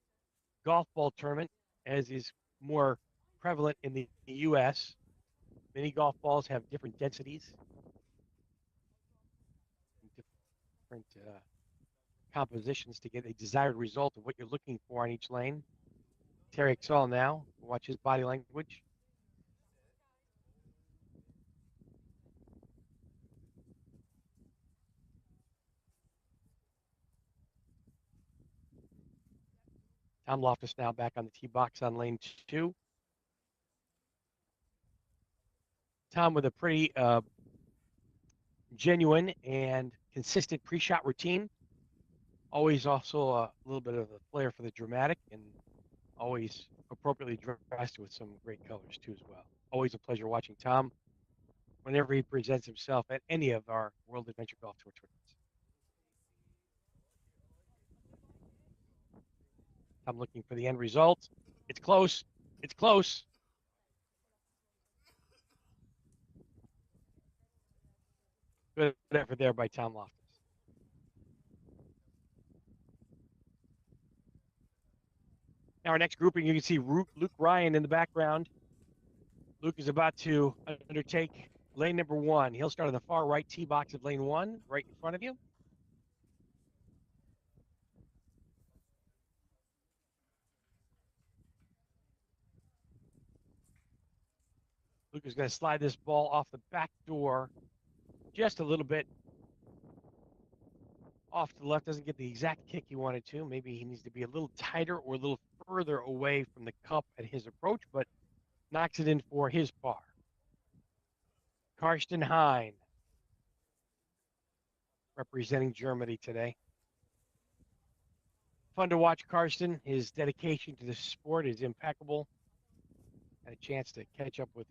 golf ball tournament, as is more prevalent in the U.S. Mini golf balls have different densities, different compositions to get a desired result of what you're looking for on each lane. Terry Exall now, watch his body language. Tom Loftus now back on the tee box on lane 2. Tom with a pretty genuine and consistent pre-shot routine. Always also a little bit of a flair for the dramatic, and always appropriately dressed with some great colors too as well. Always a pleasure watching Tom whenever he presents himself at any of our World Adventure Golf Tour tournaments. I'm looking for the end result. It's close. It's close. Good effort there by Tom Loftus. Now our next grouping, you can see Luke Ryan in the background. Luke is about to undertake lane number 1. He'll start on the far right tee box of lane 1, right in front of you. Luke is going to slide this ball off the back door just a little bit off to the left. Doesn't get the exact kick he wanted to. Maybe he needs to be a little tighter or a little further away from the cup at his approach, but knocks it in for his par. Karsten Hein, representing Germany today. Fun to watch Karsten. His dedication to the sport is impeccable. Had a chance to catch up with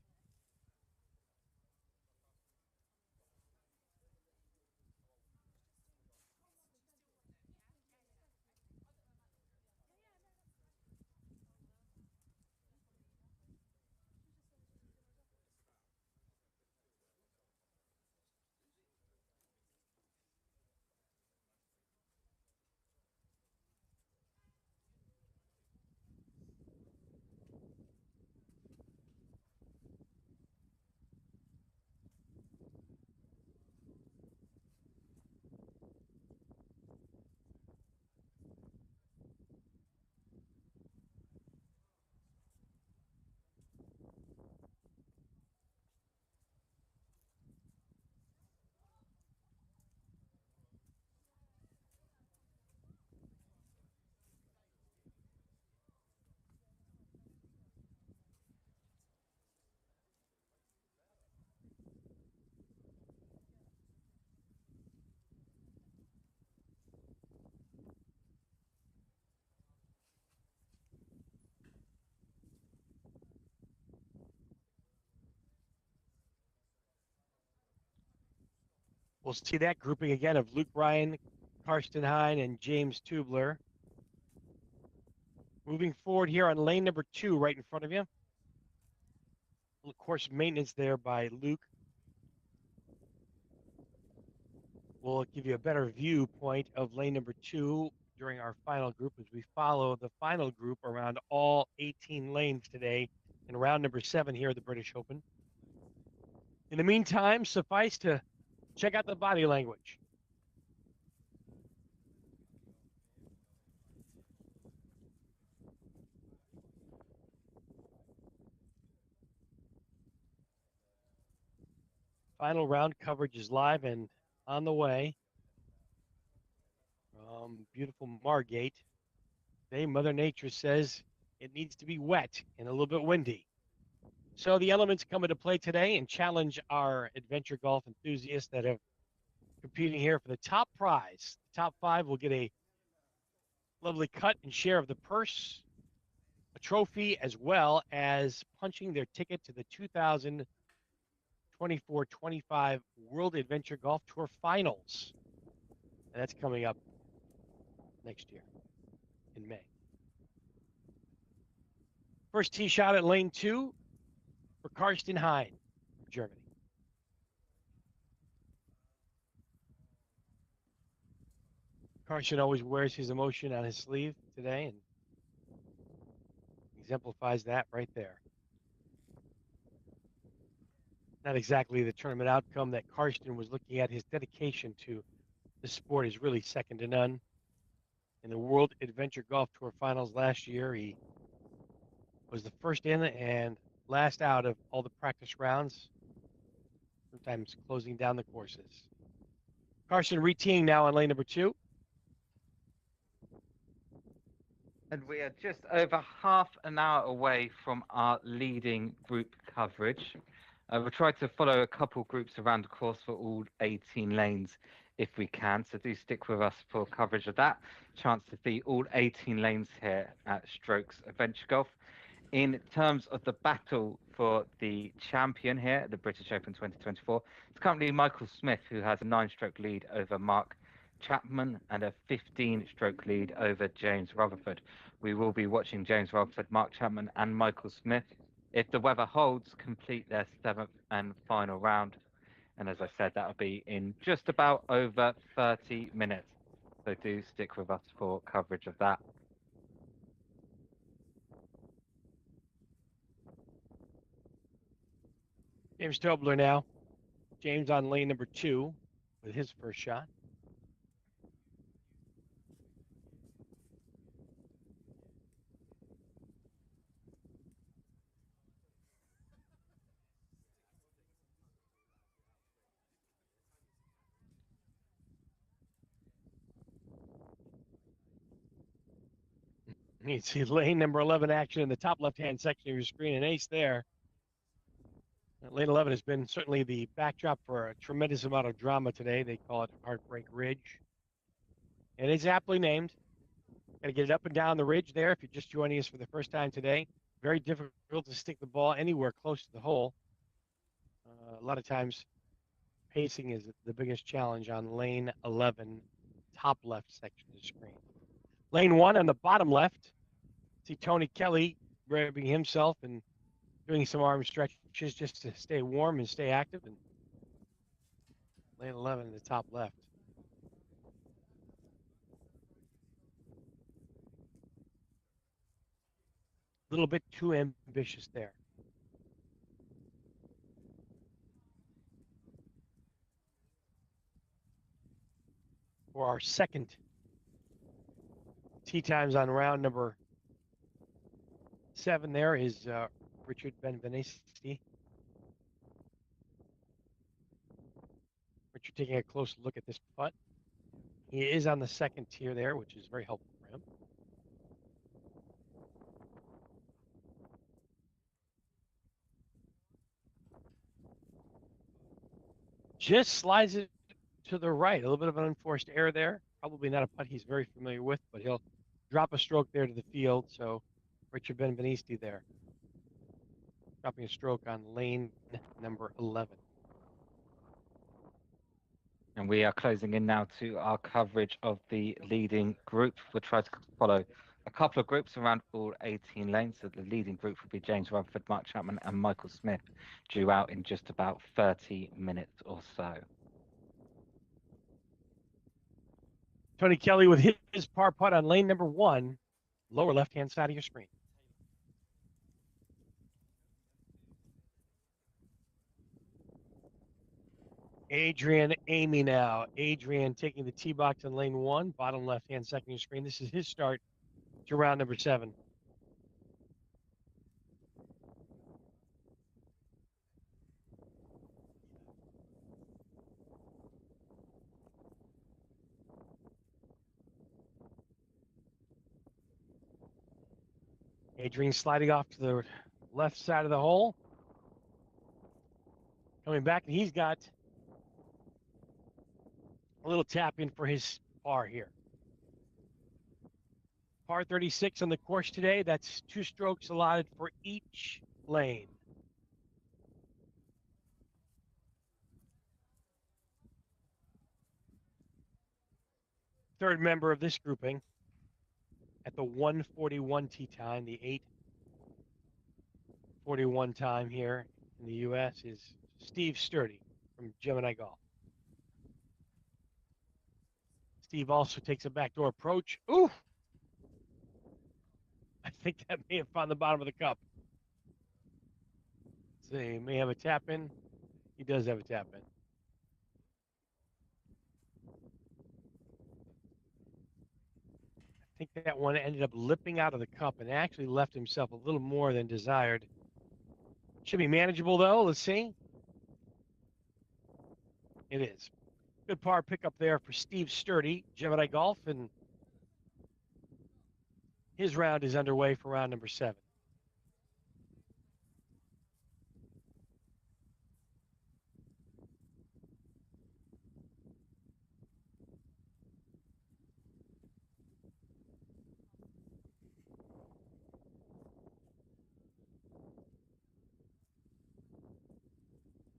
We'll see that grouping again of Luke Ryan, Karsten Hein, and James Tubler. Moving forward here on lane number 2, right in front of you. Of course, maintenance there by Luke. We'll give you a better viewpoint of lane number 2 during our final group as we follow the final group around all 18 lanes today in round number 7 here at the British Open. In the meantime, suffice to check out the body language. Final round coverage is live and on the way from beautiful Margate. Today, Mother Nature says it needs to be wet and a little bit windy. So the elements come into play today and challenge our adventure golf enthusiasts that are competing here for the top prize. The top 5 will get a lovely cut and share of the purse, a trophy, as well as punching their ticket to the 2024-25 World Adventure Golf Tour Finals. And that's coming up next year in May. First tee shot at lane 2 for Karsten Hein of Germany. Karsten always wears his emotion on his sleeve today and exemplifies that right there. Not exactly the tournament outcome that Karsten was looking at. His dedication to the sport is really second to none. In the World Adventure Golf Tour Finals last year, he was the first in and last out of all the practice rounds, sometimes closing down the courses. Karsten reteeing now on lane number 2. And we are just over half an hour away from our leading group coverage. We'll try to follow a couple groups around the course for all 18 lanes if we can. So do stick with us for coverage of that. Chance to see all 18 lanes here at Strokes Adventure Golf. In terms of the battle for the champion here at the British Open 2024, it's currently Michael Smith, who has a 9-stroke lead over Mark Chapman and a 15-stroke lead over James Rutherford. We will be watching James Rutherford, Mark Chapman and Michael Smith, if the weather holds, complete their 7th and final round. And as I said, that'll be in just about over 30 minutes. So do stick with us for coverage of that. James Tobler now. James on lane number 2 with his first shot. You can see lane number 11 action in the top left-hand section of your screen, an ace there. Lane 11 has been certainly the backdrop for a tremendous amount of drama today. They call it Heartbreak Ridge. And it's aptly named. Got to get it up and down the ridge there if you're just joining us for the first time today. Very difficult to stick the ball anywhere close to the hole. A lot of times, pacing is the biggest challenge on lane 11, top left section of the screen. Lane 1 on the bottom left. See Tony Kelly grabbing himself and doing some arm stretches just to stay warm and stay active. And lane 11 in the top left. A little bit too ambitious there. For our second tee times on round number 7 there is Richard Benvenisti. Richard taking a close look at this putt. He is on the second tier there, which is very helpful for him. Just slides it to the right. A little bit of an unforced error there. Probably not a putt he's very familiar with, but he'll drop a stroke there to the field. So Richard Benvenisti there, dropping a stroke on lane number 11. And we are closing in now to our coverage of the leading group. We'll try to follow a couple of groups around all 18 lanes. So the leading group will be James Rutherford, Mark Chapman and Michael Smith, due out in just about 30 minutes or so. Tony Kelly with his par putt on lane number 1, lower left-hand side of your screen. Adrian Amy now. Adrian taking the tee box on lane 1, bottom left-hand second of your screen. This is his start to round number 7. Adrian sliding off to the left side of the hole. Coming back, and he's got a little tap in for his par here. Par 36 on the course today. That's 2 strokes allotted for each lane. Third member of this grouping at the 1:41 tee time, the 8:41 time here in the U.S. is Steve Sturdy from Gemini Golf. Steve also takes a backdoor approach. Ooh! I think that may have found the bottom of the cup. So he may have a tap in. He does have a tap in. I think that one ended up lipping out of the cup and actually left himself a little more than desired. Should be manageable though. Let's see. It is. Good par pickup there for Steve Sturdy, Gemini Golf, and his round is underway for round number 7.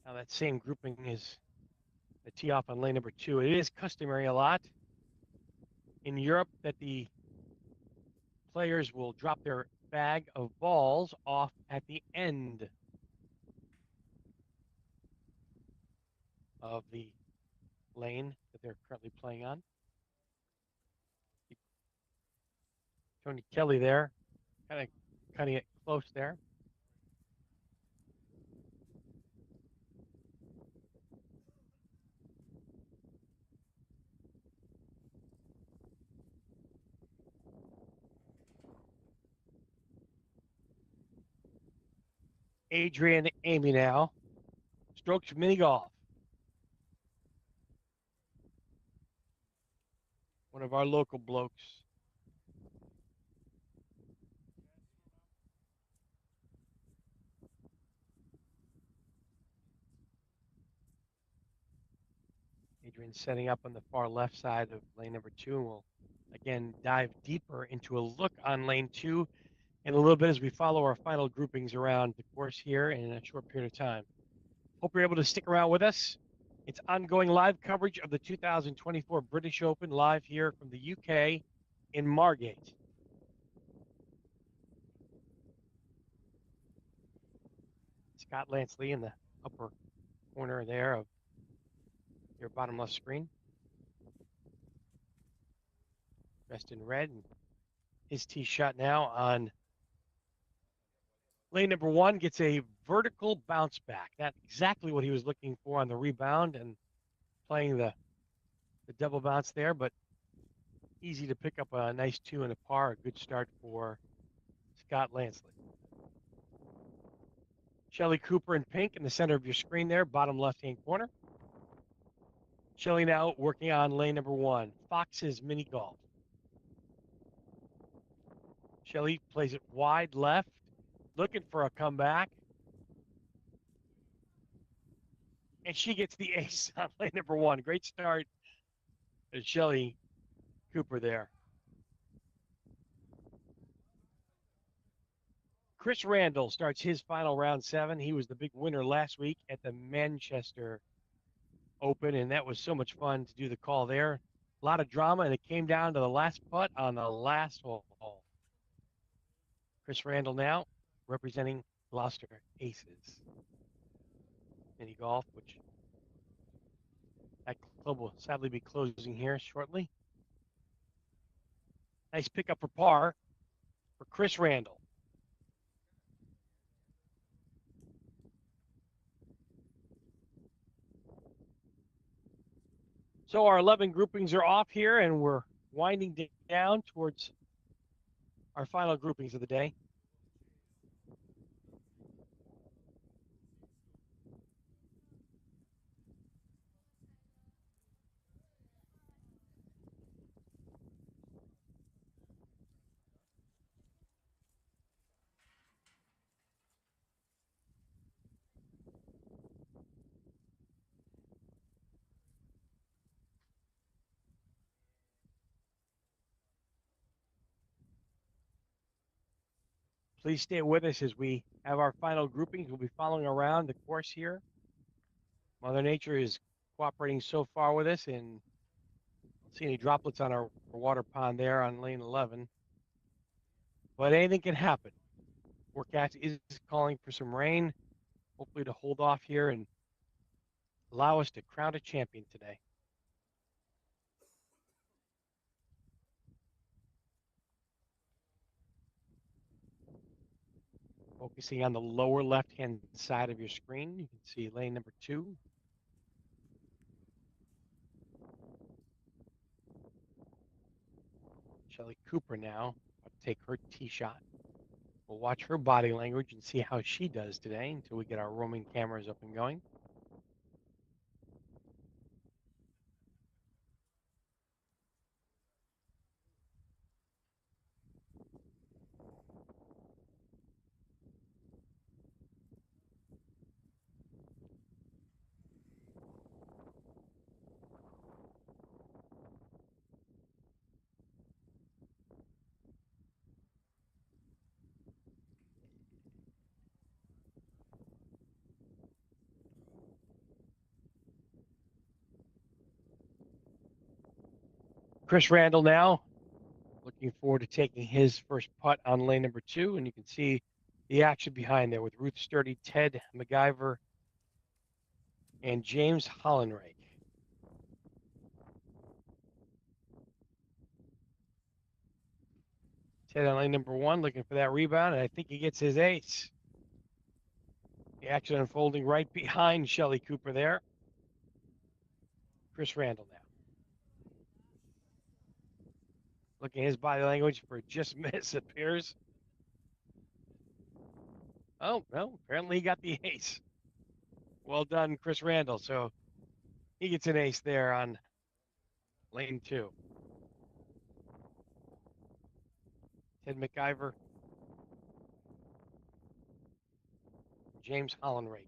Now that same grouping is the tee off on lane number 2. It is customary a lot in Europe that the players will drop their bag of balls off at the end of the lane that they're currently playing on. Tony Kelly there, kind of cutting it close there. Adrian Amy now. Strokes mini golf. One of our local blokes. Adrian setting up on the far left side of lane number 2, and we'll again dive deeper into a look on lane 2 in a little bit as we follow our final groupings around the course here in a short period of time. Hope you're able to stick around with us. It's ongoing live coverage of the 2024 British Open live here from the UK in Margate. Scott Lansley in the upper corner there of your bottom left screen. Dressed in red, and his tee shot now on lane number 1 gets a vertical bounce back. That's exactly what he was looking for on the rebound and playing the double bounce there, but easy to pick up a nice 2 and a par. A good start for Scott Lansley. Shelly Cooper in pink in the center of your screen there, bottom left-hand corner. Shelly now working on lane number 1, Fox's Mini Golf. Shelly plays it wide left, looking for a comeback. And she gets the ace on lane number 1. Great start to Shelly Cooper there. Chris Randall starts his final round 7. He was the big winner last week at the Manchester Open, and that was so much fun to do the call there. A lot of drama, and it came down to the last putt on the last hole. Chris Randall now representing Gloucester Aces Mini Golf, which that club will sadly be closing here shortly. Nice pickup for par for Chris Randall. So our 11 groupings are off here, and we're winding down towards our final groupings of the day. Please stay with us as we have our final groupings. We'll be following around the course here. Mother Nature is cooperating so far with us, and don't see any droplets on our water pond there on lane 11. But anything can happen. Forecast is calling for some rain, hopefully to hold off here and allow us to crown a champion today. Focusing on the lower left-hand side of your screen, you can see lane number 2. Shelly Cooper now about to take her tee shot. We'll watch her body language and see how she does today until we get our roaming cameras up and going. Chris Randall now looking forward to taking his first putt on lane number 2, and you can see the action behind there with Ruth Sturdy, Ted MacGyver, and James Hollenreich. Ted on lane number 1 looking for that rebound, and I think he gets his ace. The action unfolding right behind Shelly Cooper there. Chris Randall now. Looking at his body language for just miss appears. Oh, well, apparently he got the ace. Well done, Chris Randall. So he gets an ace there on lane 2. Ted MacGyver, James Hollenreich.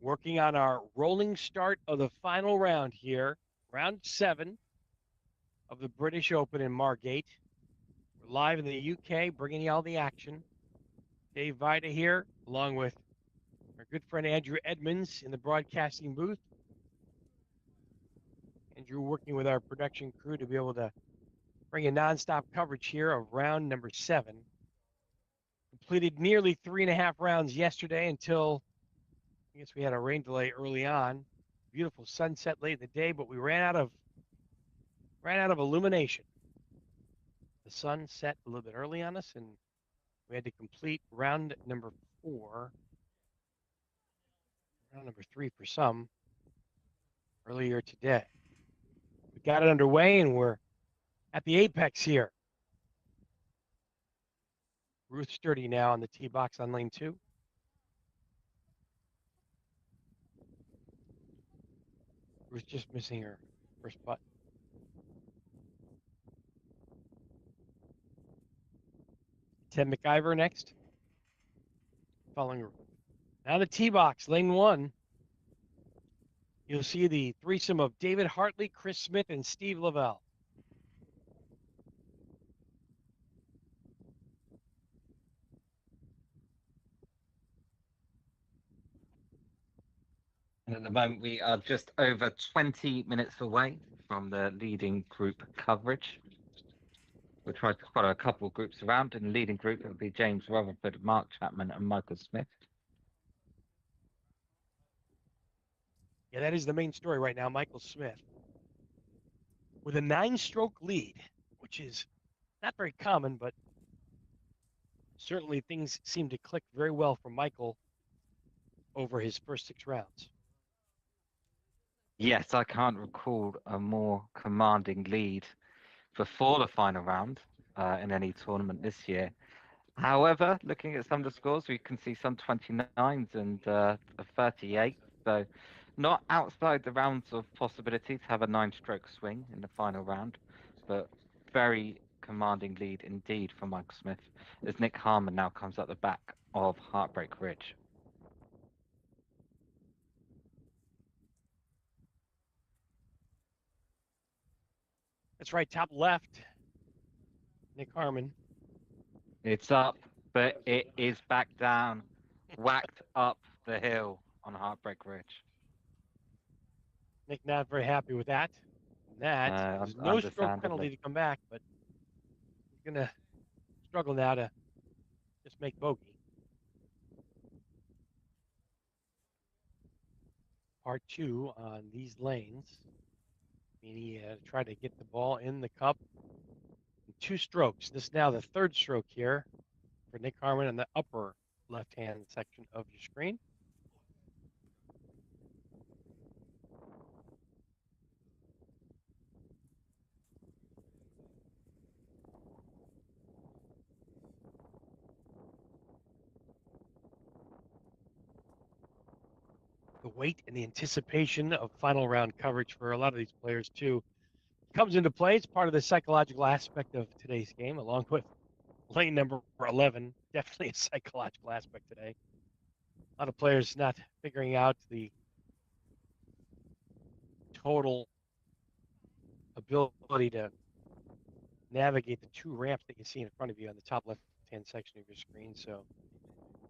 Working on our rolling start of the final round here, round 7 of the British Open in Margate. We're live in the UK, bringing you all the action. Dave Vida here, along with our good friend Andrew Edmonds in the broadcasting booth. Andrew working with our production crew to be able to bring you nonstop coverage here of round number 7. Completed nearly 3.5 rounds yesterday until I guess we had a rain delay early on. Beautiful sunset late in the day, but we ran out of illumination. The sun set a little bit early on us, and we had to complete round number 4, round number 3 for some, earlier today. We got it underway, and we're at the apex here. Ruth Sturdy now on the tee box on lane 2. Ruth just missing her first putt. Ted MacGyver next. Following her. Now the tee box, lane 1. You'll see the threesome of David Hartley, Chris Smith, and Steve Lavelle. And at the moment, we are just over 20 minutes away from the leading group coverage. We'll try to follow a couple of groups around. In the leading group, it'll be James Rutherford, Mark Chapman, and Michael Smith. Yeah, that is the main story right now, Michael Smith. With a 9-stroke lead, which is not very common, but certainly things seem to click very well for Michael over his first 6 rounds. Yes, I can't recall a more commanding lead before the final round in any tournament this year. However, looking at some of the scores, we can see some 29s and a 38. So Not outside the rounds of possibility to have a nine-stroke swing in the final round, but very commanding lead indeed for Michael Smith as Nick Harmon now comes at the back of Heartbreak Ridge. That's right, top left. Nick Harmon. It's up, but it is back down, whacked up the hill on Heartbreak Ridge. Nick not very happy with that. There's no stroke penalty Understandably. to come back, but he's going to struggle now to just make bogey. Part 2 on these lanes. He tried to get the ball in the cup in 2 strokes. This is now the 3rd stroke here for Nick Harmon in the upper left-hand section of your screen. The weight and the anticipation of final round coverage for a lot of these players too comes into play. It's part of the psychological aspect of today's game, along with lane number 11. Definitely a psychological aspect today. A lot of players not figuring out the total ability to navigate the 2 ramps that you see in front of you on the top left-hand section of your screen. So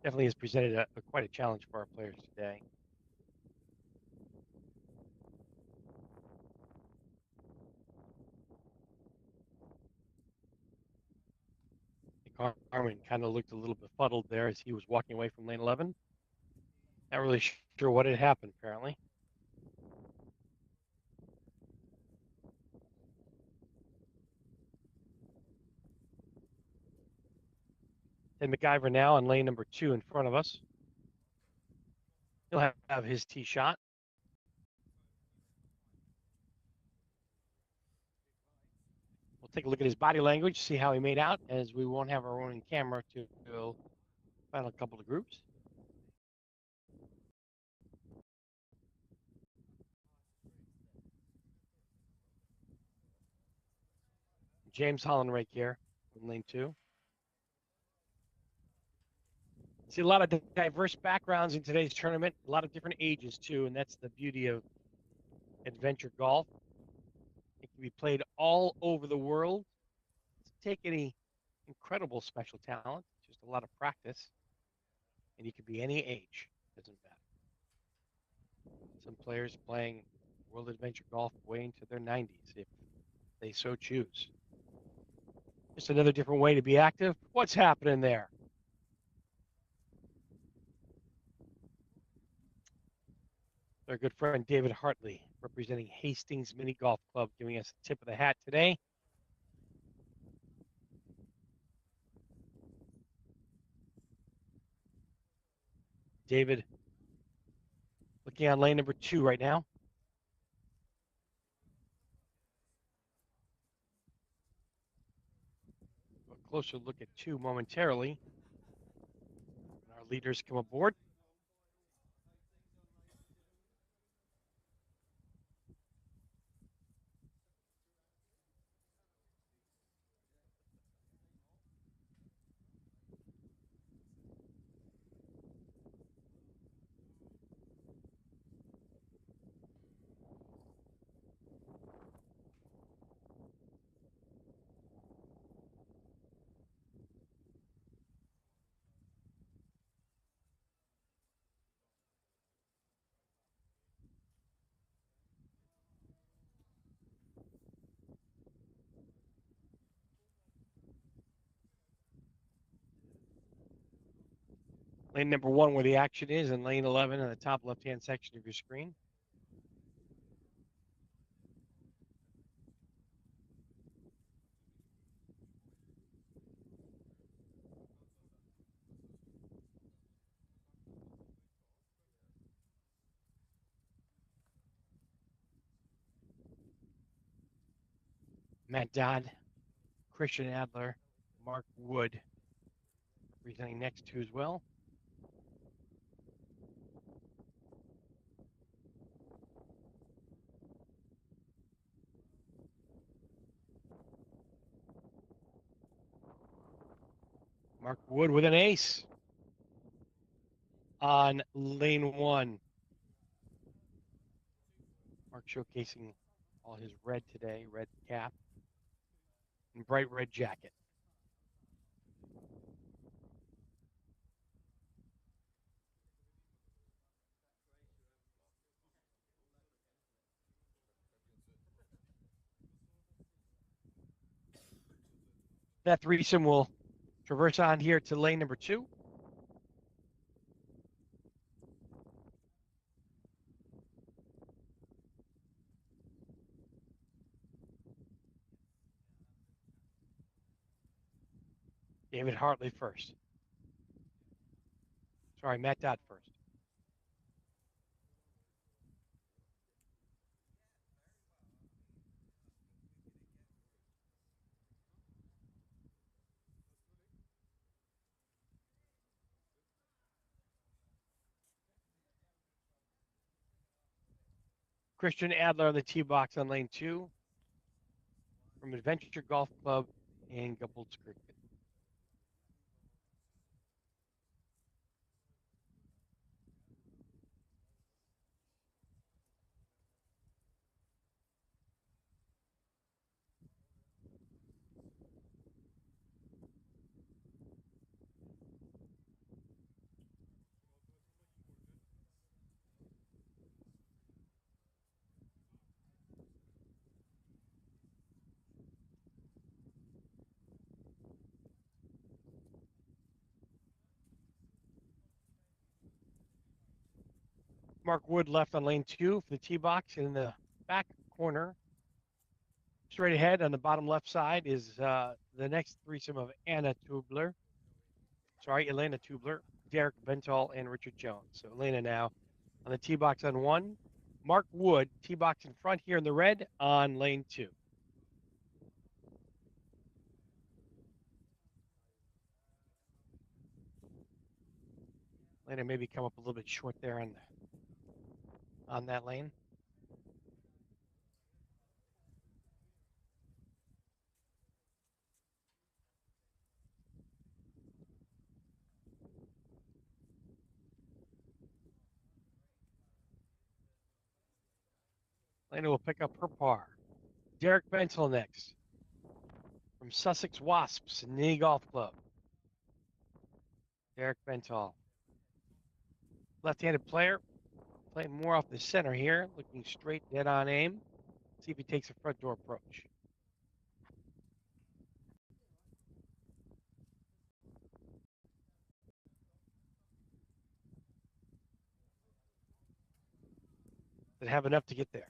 definitely has presented quite a challenge for our players today. Harmon kind of looked a little befuddled there as he was walking away from lane 11. Not really sure what had happened, apparently. And MacGyver now on lane number 2 in front of us. He'll have his tee shot. We'll take a look at his body language, see how he made out, as we won't have our own camera to final couple of groups. James Hollenrake here in lane 2. See a lot of diverse backgrounds in today's tournament, a lot of different ages too, and that's the beauty of adventure golf. It can be played all over the world. Doesn't take any incredible special talent, just a lot of practice, and you can be any age. Doesn't matter. Some players playing World Adventure Golf way into their 90s if they so choose. Just another different way to be active. What's happening there? Our good friend David Hartley, representing Hastings Mini Golf Club, giving us a tip of the hat today. David looking on lane number 2 right now. A closer look at 2 momentarily. Our leaders come aboard. Lane number 1 where the action is, and lane 11 in the top left-hand section of your screen. Matt Dodd, Christian Adler, Mark Wood representing next 2 as well. Mark Wood with an ace on lane 1. Mark showcasing all his red today, red cap and bright red jacket. That threesome will traverse on here to lane number 2. David Hartley first. Sorry, Matt Dodd first. Christian Adler on the tee box on lane 2 from Adventure Golf Club in Gulfport Creek. Mark Wood left on lane 2 for the tee box. In the back corner, straight ahead on the bottom left side, is the next threesome of Elena Tubler, Derek Bentall, and Richard Jones. So Elena now on the tee box on 1. Mark Wood, tee box in front here in the red on lane 2. Elena maybe come up a little bit short there on that lane. Elena will pick up her par. Derek Bentall next from Sussex Wasps and Knee Golf Club. Derek Bentall. Left-handed player, playing more off the center here, looking straight, dead on aim. See if he takes a front door approach. Did have enough to get there.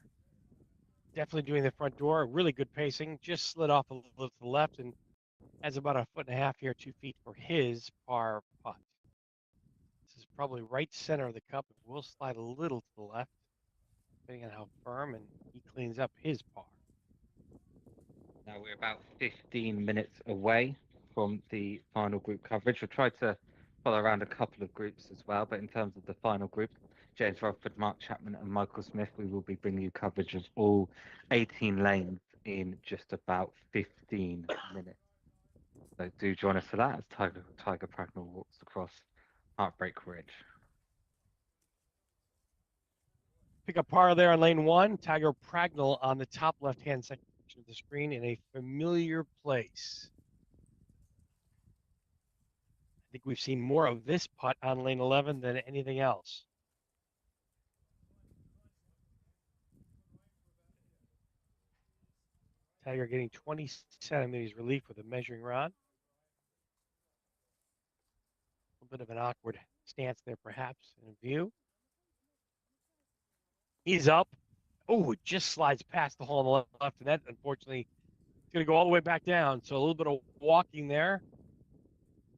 Definitely doing the front door, really good pacing. Just slid off a little to the left and has about 1.5 feet here, 2 feet for his par putt. This is probably right center of the cup. It will slide a little to the left, depending on how firm, and he cleans up his par. Now we're about 15 minutes away from the final group coverage. We'll try to follow around a couple of groups as well, but in terms of the final group, James Rutherford, Mark Chapman, and Michael Smith, we will be bringing you coverage of all 18 lanes in just about 15 minutes. So do join us for that as Tiger Pragnell walks across Heartbreak Ridge. Pick up par there on lane 1. Tiger Pragnell on the top left-hand section of the screen in a familiar place. I think we've seen more of this putt on lane 11 than anything else. Tiger getting 20 centimeters relief with a measuring rod. A little bit of an awkward stance there, perhaps, in view. He's up. Oh, it just slides past the hole on the left, and that, unfortunately, is going to go all the way back down. So a little bit of walking there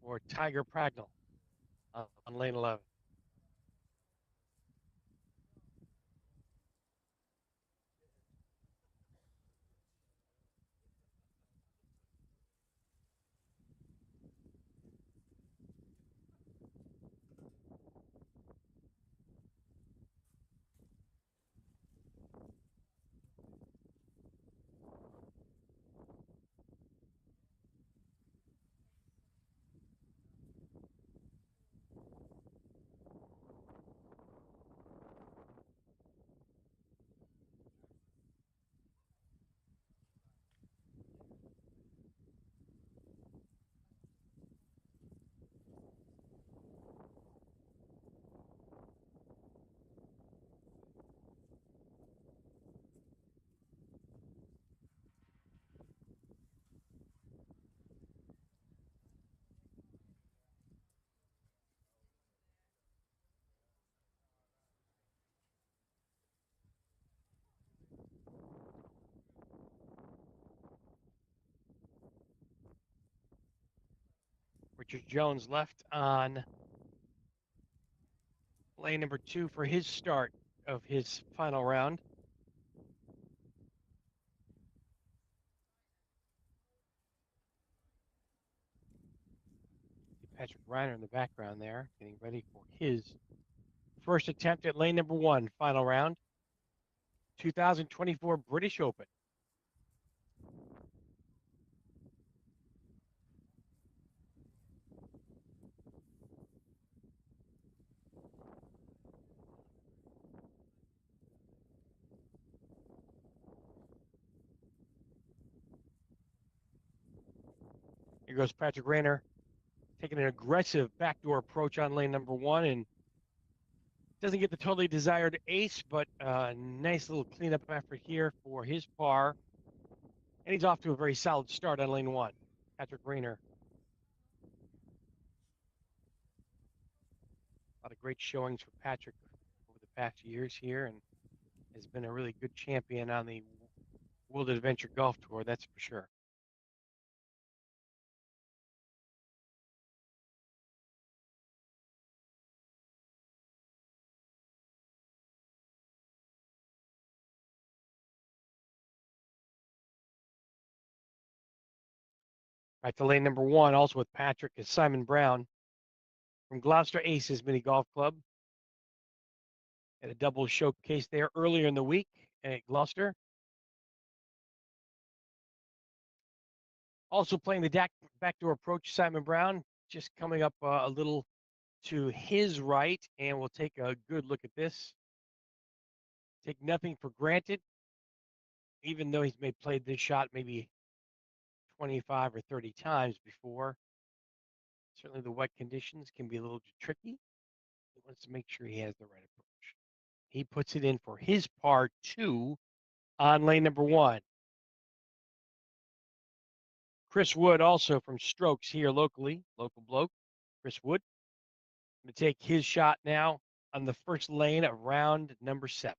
for Tiger Pragnell on lane 11. Richard Jones left on lane number 2 for his start of his final round. Patrick Reiner in the background there, getting ready for his first attempt at lane number 1, final round, 2024 British Open. Here goes Patrick Reiner, taking an aggressive backdoor approach on lane number 1, and doesn't get the totally desired ace, but a nice little cleanup effort here for his par. And he's off to a very solid start on lane 1. Patrick Reiner. A lot of great showings for Patrick over the past years here, and has been a really good champion on the World Adventure Golf Tour, that's for sure. Right to lane number 1, also with Patrick, is Simon Brown from Gloucester Aces Mini Golf Club. Had a double showcase there earlier in the week at Gloucester. Also playing the backdoor approach, Simon Brown, just coming up a little to his right, and we'll take a good look at this. Take nothing for granted, even though he's played this shot maybe 25 or 30 times before. Certainly the wet conditions can be a little tricky. He wants to make sure he has the right approach. He puts it in for his par 2 on lane number 1. Chris Wood, also from Strokes here locally, local bloke. Chris Wood going to take his shot now on the first lane of round number 7.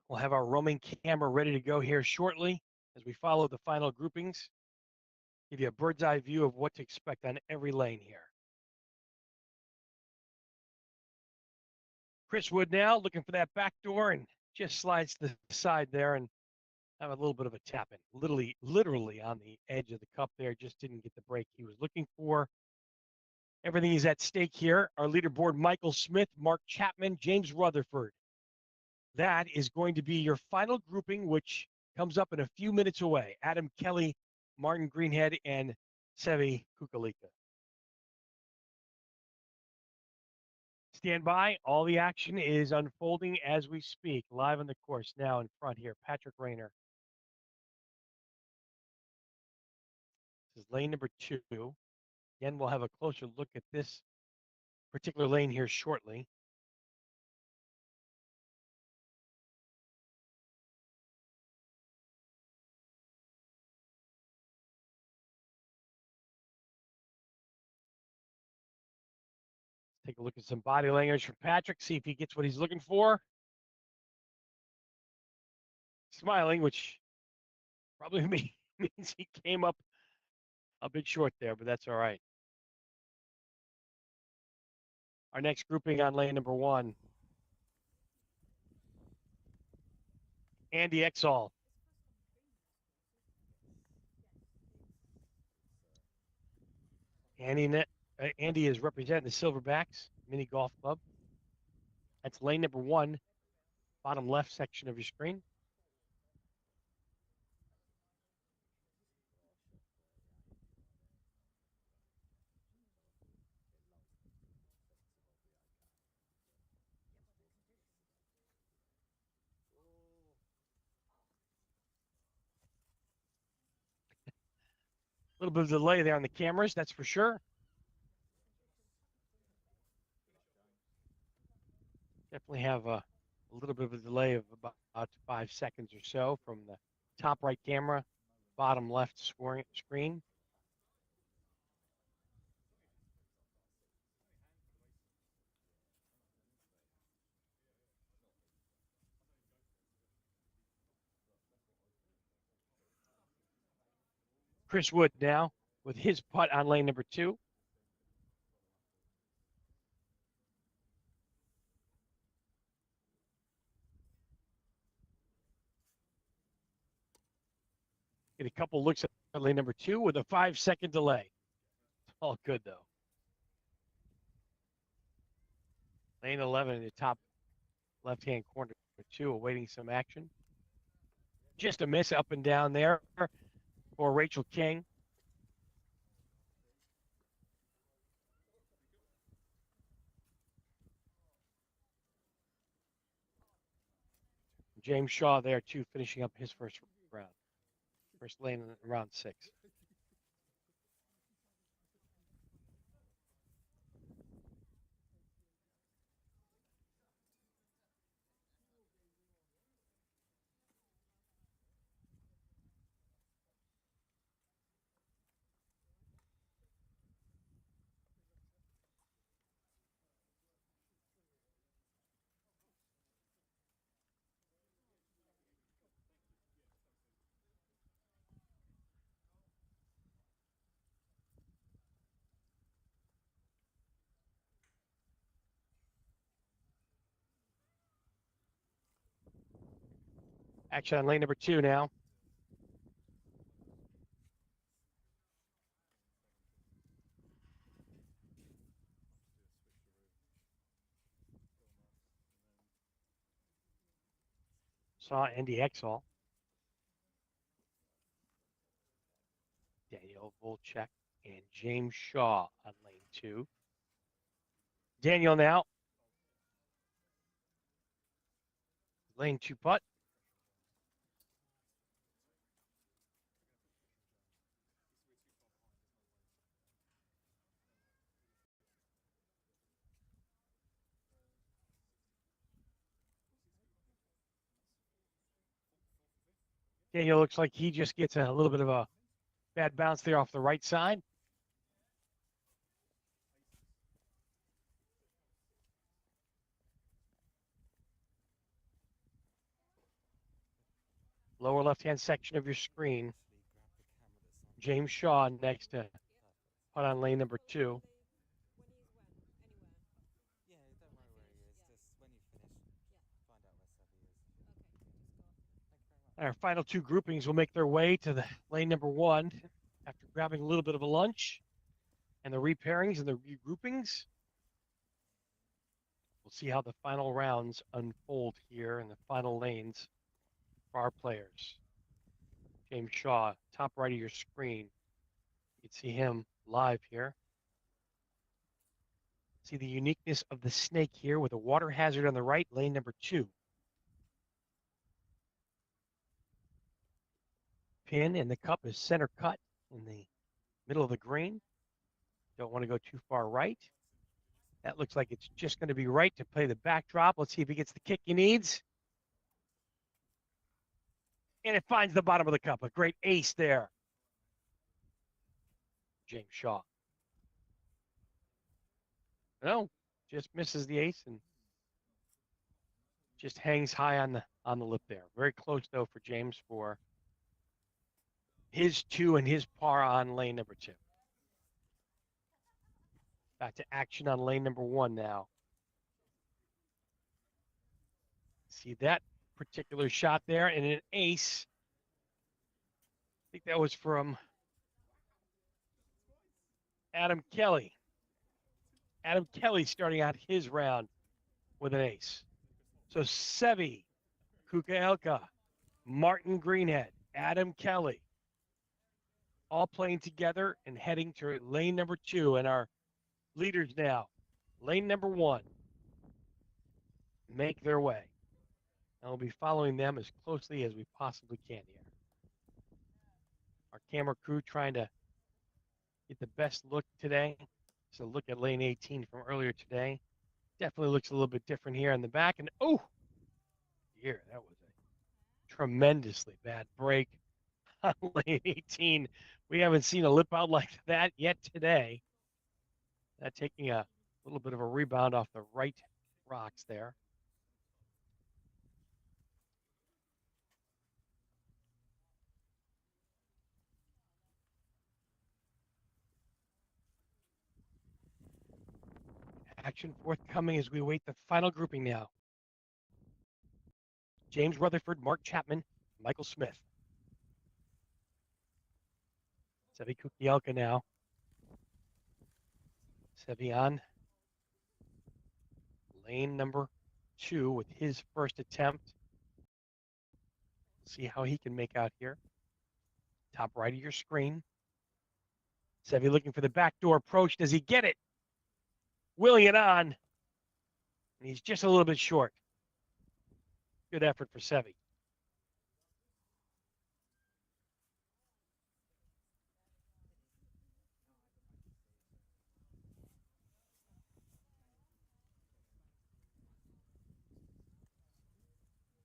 We'll have our roaming camera ready to go here shortly as we follow the final groupings. Give you a bird's eye view of what to expect on every lane here. Chris Wood now looking for that back door and just slides to the side there and have a little bit of a tap in. Literally on the edge of the cup there. Just didn't get the break he was looking for. Everything is at stake here. Our leaderboard, Michael Smith, Mark Chapman, James Rutherford. That is going to be your final grouping, which comes up in a few minutes away. Adam Kelly, Martin Greenhead, and Sevi Kukalika. Stand by. All the action is unfolding as we speak. Live on the course now in front here. Patrick Reiner. This is lane number 2. Again, we'll have a closer look at this particular lane here shortly. Take a look at some body language from Patrick, see if he gets what he's looking for. Smiling, which probably means he came up a bit short there, but that's all right. Our next grouping on lane number 1. Andy Exall. Andy is representing the Silverbacks Mini Golf Club. That's lane number 1, bottom left section of your screen. A little bit of delay there on the cameras, that's for sure. Definitely have a little bit of a delay of about 5 seconds or so from the top right camera, bottom left screen. Chris Wood now with his putt on lane number 2. Get a couple looks at lane number 2 with a 5-second delay. All good, though. Lane 11 in the top left-hand corner, 2, awaiting some action. Just a miss up and down there for Rachel King. James Shaw there, too, finishing up his first round. First lane in round 6. Action on lane number 2 now. Saw Andy Exall. Daniel Volchek and James Shaw on lane 2. Daniel now. Lane 2 putt. Daniel looks like he just gets a little bit of a bad bounce there off the right side. Lower left-hand section of your screen. James Shaw next to putt on lane number 2. Yeah, don't worry where he is. Just when you finish, find out where Sebby is. Thank you very much. Our final 2 groupings will make their way to the lane number 1 after grabbing a little bit of a lunch and the repairings and the regroupings. We'll see how the final rounds unfold here in the final lanes for our players. James Shaw, top right of your screen. You can see him live here. See the uniqueness of the snake here with a water hazard on the right, lane number 2. Pin in the cup is center cut in the middle of the green. Don't want to go too far right. That looks like it's just going to be right to play the backdrop. Let's see if he gets the kick he needs. And it finds the bottom of the cup. A great ace there. James Shaw. No, just misses the ace and just hangs high on the lip there. Very close though for James for his 2 and his par on lane number 2. Back to action on lane number 1 now. See that particular shot there and an ace. I think that was from Adam Kelly. Adam Kelly starting out his round with an ace. So Sevi, Kukaelka, Martin Greenhead, Adam Kelly, all playing together and heading to lane number 2. And our leaders now, lane number 1, make their way. And we'll be following them as closely as we possibly can here. Our camera crew trying to get the best look today. So look at lane 18 from earlier today. Definitely looks a little bit different here in the back. And oh, here, that was a tremendously bad break on lane 18. We haven't seen a lip out like that yet today. That taking a little bit of a rebound off the right rocks there. action forthcoming as we await the final grouping now. James Rutherford, Mark Chapman, Michael Smith. Sevi Kukielka now. Sevi on lane number 2 with his first attempt. See how he can make out here. Top right of your screen. Sevi looking for the backdoor approach. Does he get it? Willing it on. And he's just a little bit short. Good effort for Sevi.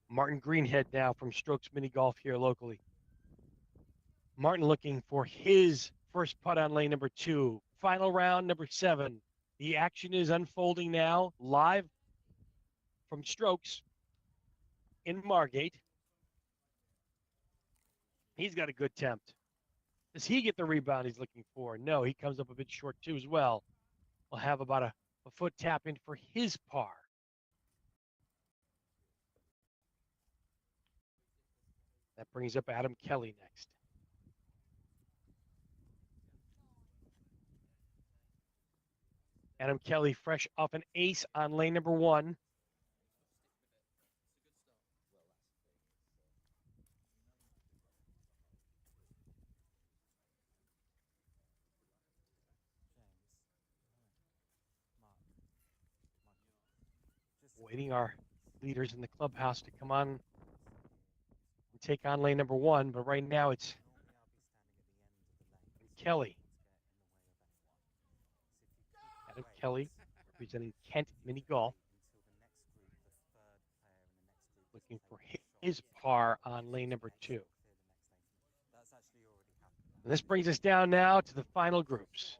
Martin Greenhead now from Strokes Mini Golf here locally. Martin looking for his first putt on lane number 2. Final round, number 7. The action is unfolding now, live from Strokes in Margate. He's got a good attempt. Does he get the rebound he's looking for? No, he comes up a bit short too as well. We'll have about a foot tap in for his par. That brings up Adam Kelly next. Adam Kelly fresh off an ace on lane number 1. Waiting our leaders in the clubhouse to come on and take on lane number 1, but right now it's Kelly. Adam Kelly representing Kent Mini Golf. Looking for his par on lane number 2. And this brings us down now to the final groups.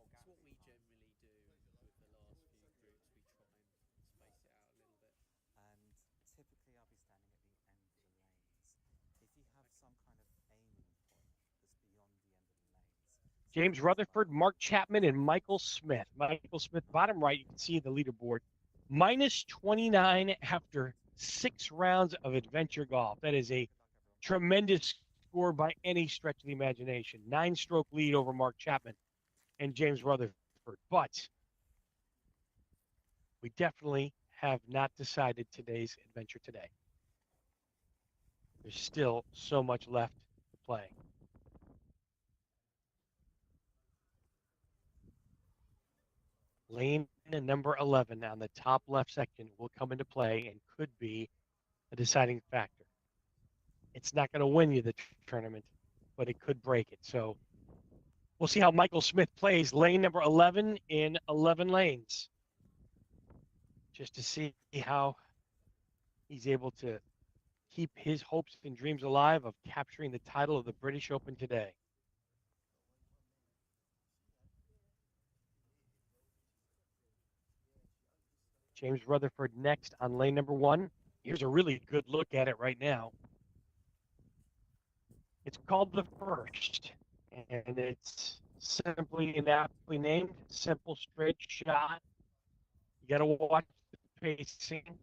James Rutherford, Mark Chapman, and Michael Smith. Michael Smith, bottom right, you can see the leaderboard. Minus 29 after 6 rounds of adventure golf. That is a tremendous score by any stretch of the imagination. 9-stroke lead over Mark Chapman and James Rutherford. But we definitely have not decided today's adventure today. There's still so much left to play. Lane number 11 on the top left section will come into play and could be a deciding factor. It's not going to win you the tournament, but it could break it. So we'll see how Michael Smith plays lane number 11 in 11 lanes, just to see how he's able to keep his hopes and dreams alive of capturing the title of the British Open today. James Rutherford next on lane number 1. Here's a really good look at it right now. It's called the First, and it's simply and aptly named. Simple, straight shot. You got to watch the pacing.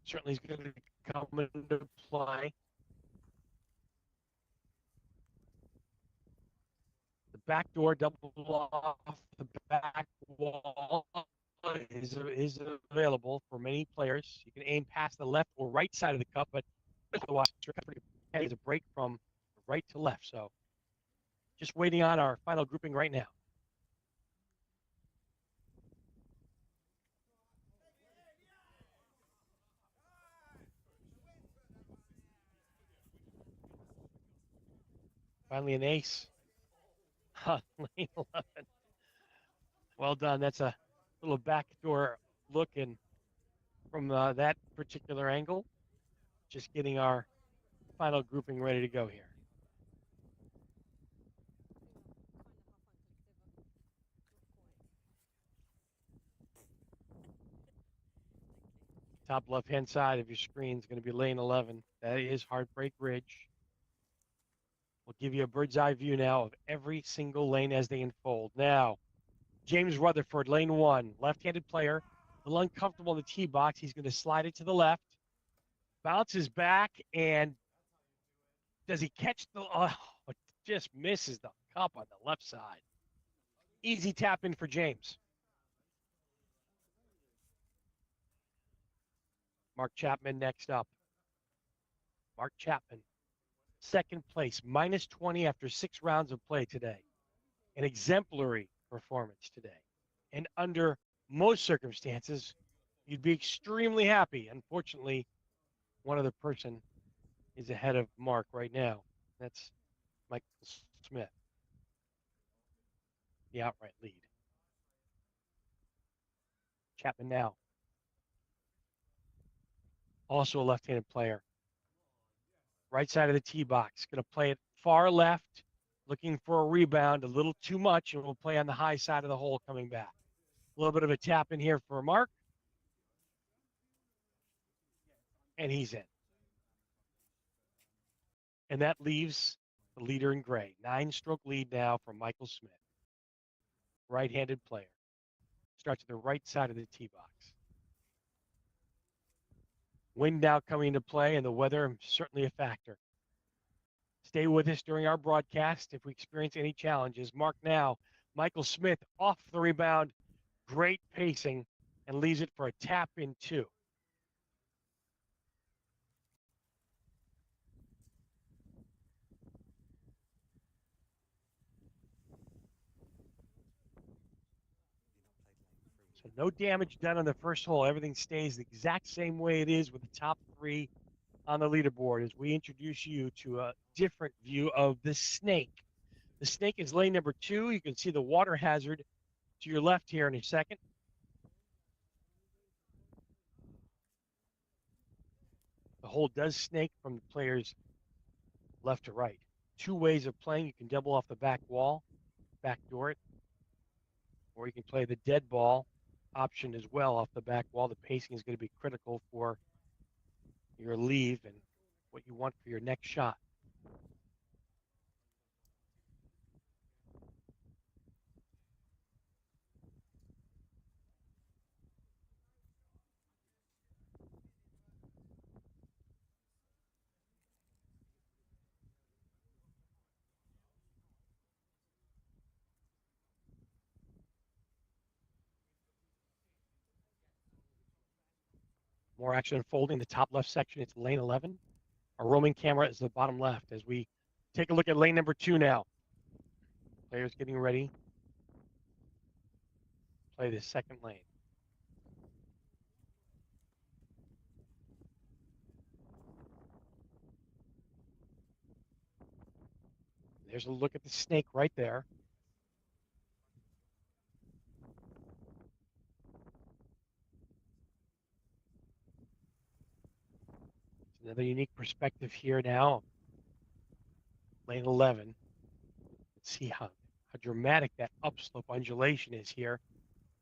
Certainly is going to come into play. The backdoor double off the back wall is available for many players. You can aim past the left or right side of the cup, but otherwise it's a break from right to left. So just waiting on our final grouping right now. Finally an ace on lane 11. Well done. That's a little backdoor look in from that particular angle. Just getting our final grouping ready to go here. Top left-hand side of your screen is going to be lane 11. That is Heartbreak Ridge. We'll give you a bird's eye view now of every single lane as they unfold. Now, James Rutherford, lane 1, left-handed player, a little uncomfortable in the tee box. He's going to slide it to the left, bounces back, and does he catch the? Oh, just misses the cup on the left side. Easy tap in for James. Mark Chapman next up. Mark Chapman, second place, minus 20 after 6 rounds of play today. An exemplary performance today. And under most circumstances, you'd be extremely happy. Unfortunately, one other person is ahead of Mark right now. That's Michael Smith, the outright lead. Chapman now, also a left-handed player. Right side of the tee box, going to play it far left, looking for a rebound, a little too much, and we'll play on the high side of the hole coming back. A little bit of a tap in here for Mark. And he's in. And that leaves the leader in gray. 9-stroke lead now for Michael Smith. Right-handed player. Starts at the right side of the tee box. Wind now coming into play, and the weather certainly a factor. Stay with us during our broadcast if we experience any challenges. Mark now, Michael Smith off the rebound. Great pacing, and leaves it for a tap in 2. So no damage done on the first hole. Everything stays the exact same way it is with the top 3 on the leaderboard as we introduce you to a different view of the snake. The snake is lane number 2. You can see the water hazard to your left here in a second. The hole does snake from the player's left to right. 2 ways of playing. You can double off the back wall, backdoor it, or you can play the dead ball option as well off the back wall. The pacing is going to be critical for your leave and what you want for your next shot. More action unfolding. The top left section, it's lane 11. Our roaming camera is the bottom left as we take a look at lane number 2 now. Players getting ready. Play the second lane. There's a look at the snake right there. It's another unique perspective here now. Lane 11. Let's see how dramatic that upslope undulation is here.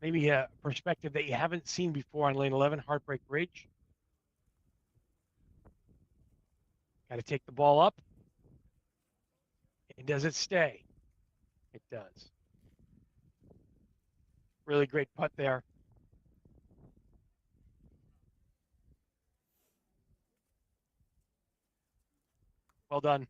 Maybe a perspective that you haven't seen before on lane 11, Heartbreak Ridge. Got to take the ball up. And does it stay? It does. Really great putt there. Well done.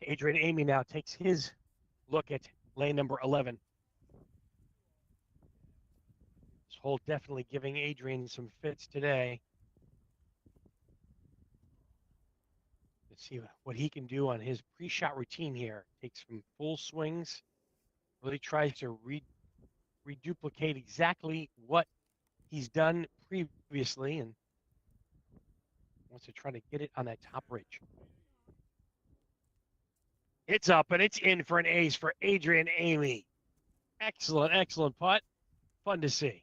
Adrian Amy now takes his look at lane number 11. This hole definitely giving Adrian some fits today. Let's see what he can do on his pre-shot routine here. Takes some full swings, really tries to reduplicate exactly what he's done previously and wants to try to get it on that top ridge. It's up and it's in for an ace for Adrian Amy. Excellent, excellent putt. Fun to see.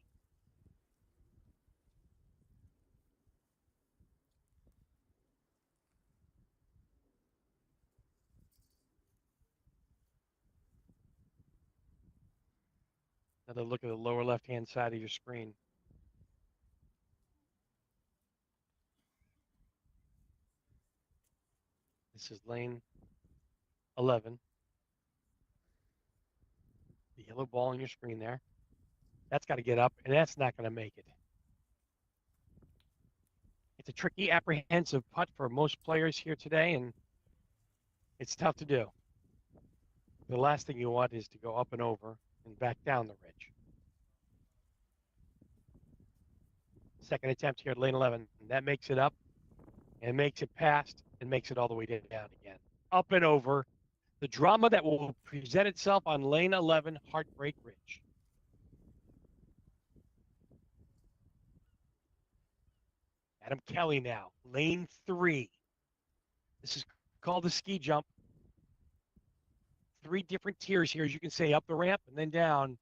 Another look at the lower left-hand side of your screen. This is lane 11. The yellow ball on your screen there. That's got to get up, and that's not going to make it. It's a tricky, apprehensive putt for most players here today, and it's tough to do. The last thing you want is to go up and over and back down the ridge. Second attempt here at lane 11. That makes it up and makes it past and makes it all the way down again. Up and over. The drama that will present itself on lane 11, Heartbreak Ridge. Adam Kelly now, lane 3. This is called the ski jump. 3 different tiers here, as you can say, up the ramp and then down.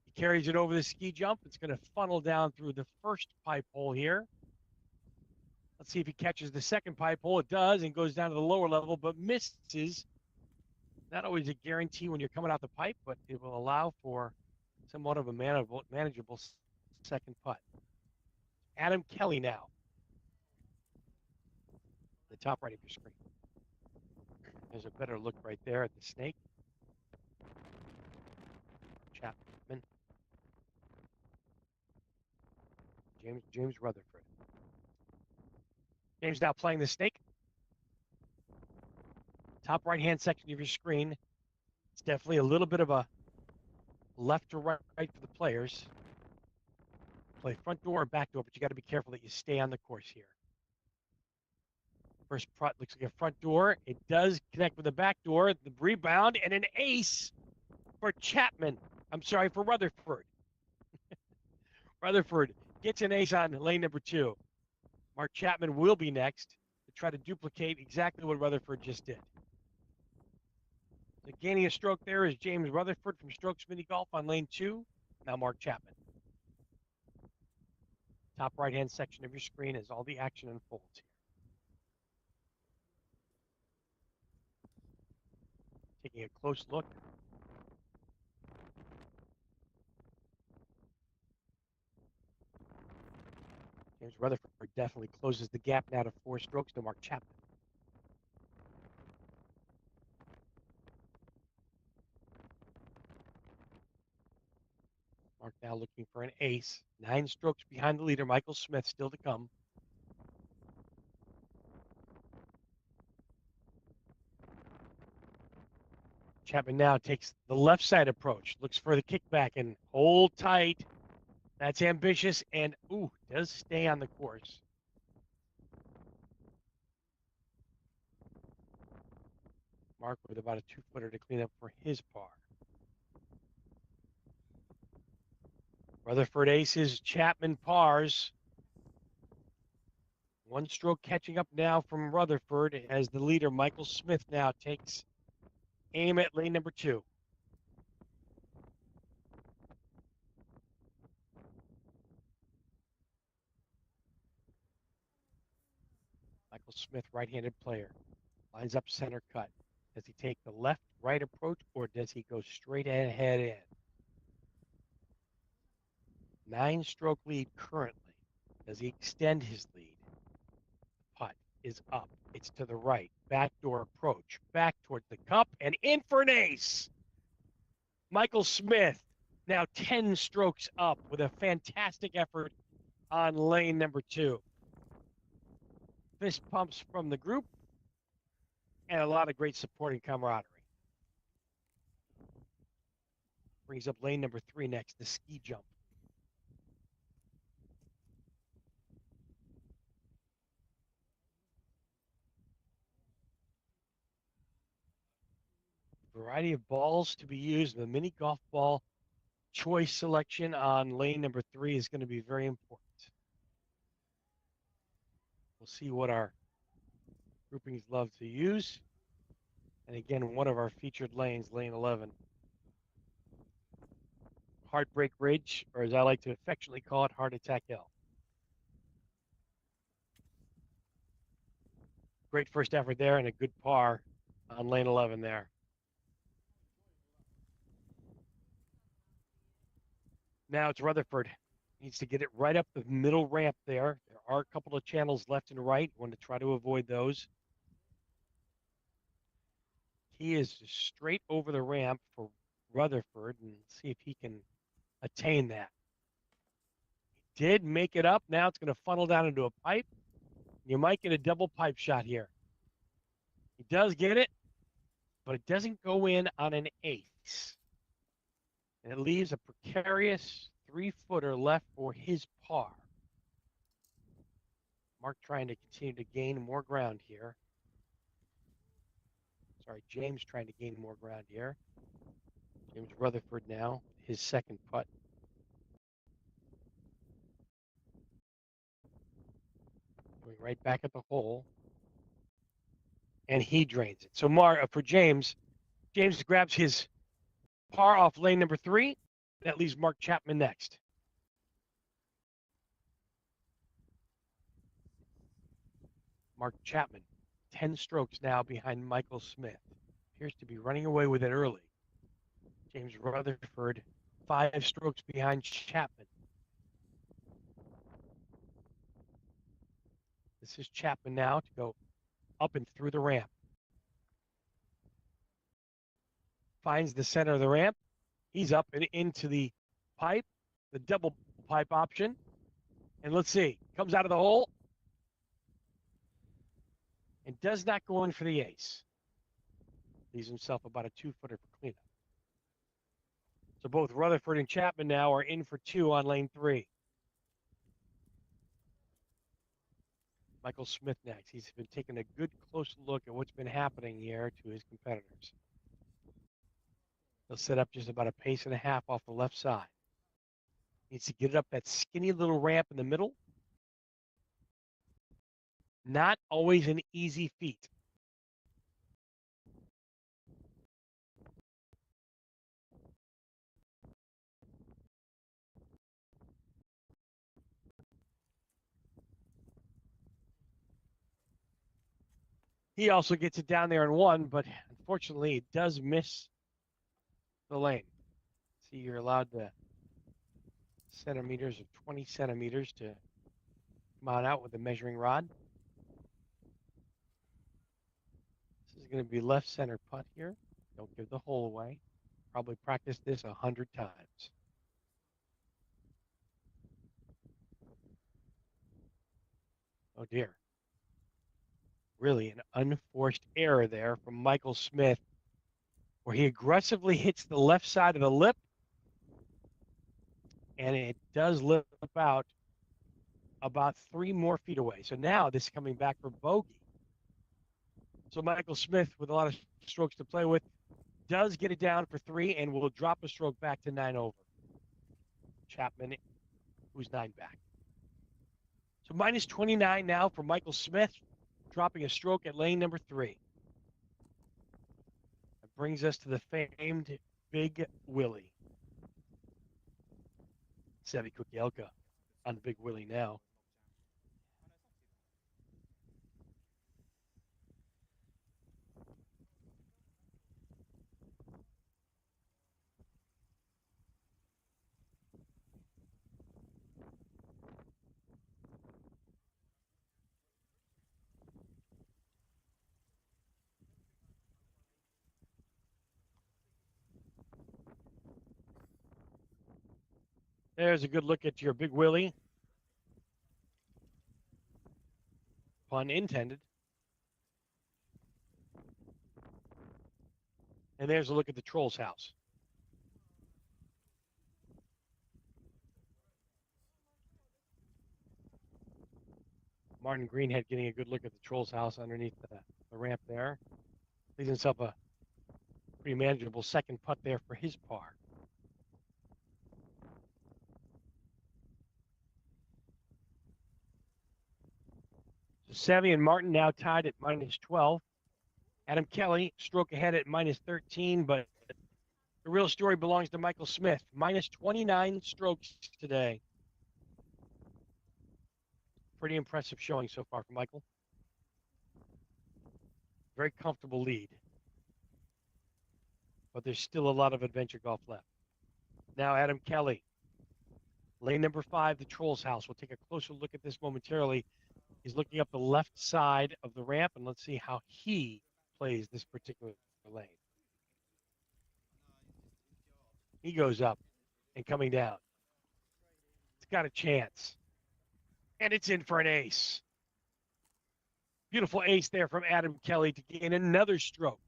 He carries it over the ski jump. It's going to funnel down through the first pipe hole here. Let's see if he catches the second pipe hole. It does, and goes down to the lower level, but misses. Not always a guarantee when you're coming out the pipe, but it will allow for somewhat of a manageable second putt. Adam Kelly now. The top right of your screen. There's a better look right there at the snake. Chapman. James Rutherford. James now playing the snake. Top right-hand section of your screen. It's definitely a little bit of a left to right for the players. Play front door or back door, but you got to be careful that you stay on the course here. First putt looks like a front door. It does connect with the back door. The rebound and an ace for Chapman. I'm sorry, for Rutherford. Rutherford gets an ace on lane number 2. Mark Chapman will be next to try to duplicate exactly what Rutherford just did. So gaining a stroke there is James Rutherford from Strokes Mini Golf on lane 2. Now Mark Chapman. Top right-hand section of your screen as all the action unfolds here. Taking a close look. James Rutherford definitely closes the gap now to 4 strokes to Mark Chapman. Mark now looking for an ace. 9 strokes behind the leader, Michael Smith, still to come. Chapman now takes the left side approach, looks for the kickback and hold tight. That's ambitious and, does stay on the course. Mark with about a 2-footer to clean up for his par. Rutherford aces, Chapman pars. 1 stroke catching up now from Rutherford as the leader, Michael Smith, now takes aim at lane number 2. Michael Smith, right-handed player, lines up center cut. Does he take the left-right approach, or does he go straight ahead in? 9-stroke lead currently. Does he extend his lead? The putt is up. It's to the right. Backdoor approach. Back towards the cup and in for an ace. Michael Smith now 10 strokes up with a fantastic effort on lane number 2. Fist pumps from the group and a lot of great supporting camaraderie. Brings up lane number 3 next, the ski jump. Variety of balls to be used. The mini golf ball choice selection on lane number 3 is going to be very important. We'll see what our groupings love to use. And again, one of our featured lanes, lane 11. Heartbreak Ridge, or as I like to affectionately call it, Heart Attack Hill. Great first effort there and a good par on lane 11 there. Now it's Rutherford. Needs to get it right up the middle ramp there. There are a couple of channels left and right. Want to try to avoid those. He is straight over the ramp for Rutherford, and see if he can attain that. He did make it up. Now it's going to funnel down into a pipe. You might get a double pipe shot here. He does get it, but it doesn't go in on an ace. And it leaves a precarious 3-footer left for his par. Mark trying to continue to gain more ground here. Sorry, James trying to gain more ground here. James Rutherford now, his second putt. Going right back at the hole. And he drains it. So for James grabs his par off lane number 3. That leaves Mark Chapman next. Mark Chapman, 10 strokes now behind Michael Smith. Appears to be running away with it early. James Rutherford, 5 strokes behind Chapman. This is Chapman now to go up and through the ramp. Finds the center of the ramp. He's up and into the pipe, the double pipe option. And let's see, comes out of the hole and does not go in for the ace. Leaves himself about a 2-footer for cleanup. So both Rutherford and Chapman now are in for 2 on lane 3. Michael Smith next. He's been taking a good close look at what's been happening here to his competitors. He'll set up just about a pace and a half off the left side. Needs to get it up that skinny little ramp in the middle. Not always an easy feat. He also gets it down there in 1, but unfortunately, it does miss the lane. See, you're allowed the centimeters of 20 centimeters to come on out with the measuring rod. This is going to be left center putt here. Don't give the hole away. Probably practice this 100 times. Oh dear. Really an unforced error there from Michael Smith, where he aggressively hits the left side of the lip, and it does lip out about 3 more feet away. So now this is coming back for bogey. So Michael Smith, with a lot of strokes to play with, does get it down for 3 and will drop a stroke back to 9 over. Chapman, who's 9 back. So minus 29 now for Michael Smith, dropping a stroke at lane number 3. That brings us to the famed Big Willie. Sevi Kukielka on Big Willie now. There's a good look at your Big Willie. Pun intended. And there's a look at the Troll's house. Martin Greenhead getting a good look at the Troll's house underneath the ramp there. Leaves himself a pretty manageable second putt there for his par. So Savvy and Martin now tied at minus 12. Adam Kelly, stroke ahead at minus 13, but the real story belongs to Michael Smith. Minus 29 strokes today. Pretty impressive showing so far for Michael. Very comfortable lead. But there's still a lot of adventure golf left. Now Adam Kelly. Lane number 5, the Troll's house. We'll take a closer look at this momentarily. He's looking up the left side of the ramp, and let's see how he plays this particular lane. He goes up and coming down. It's got a chance. And it's in for an ace. Beautiful ace there from Adam Kelly to gain another stroke,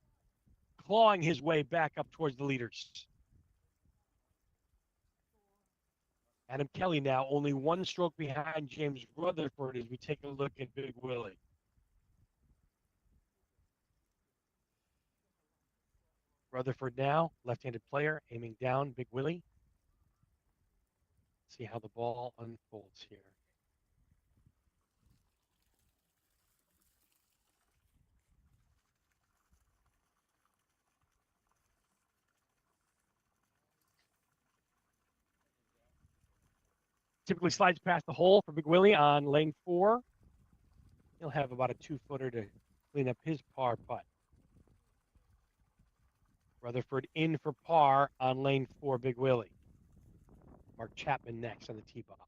clawing his way back up towards the leaders. Adam Kelly now only one stroke behind James Rutherford as we take a look at Big Willie. Rutherford now, left-handed player, aiming down Big Willie. See how the ball unfolds here. Typically slides past the hole for Big Willie on lane 4. He'll have about a 2-footer to clean up his par putt. Rutherford in for par on lane 4, Big Willie. Mark Chapman next on the tee box.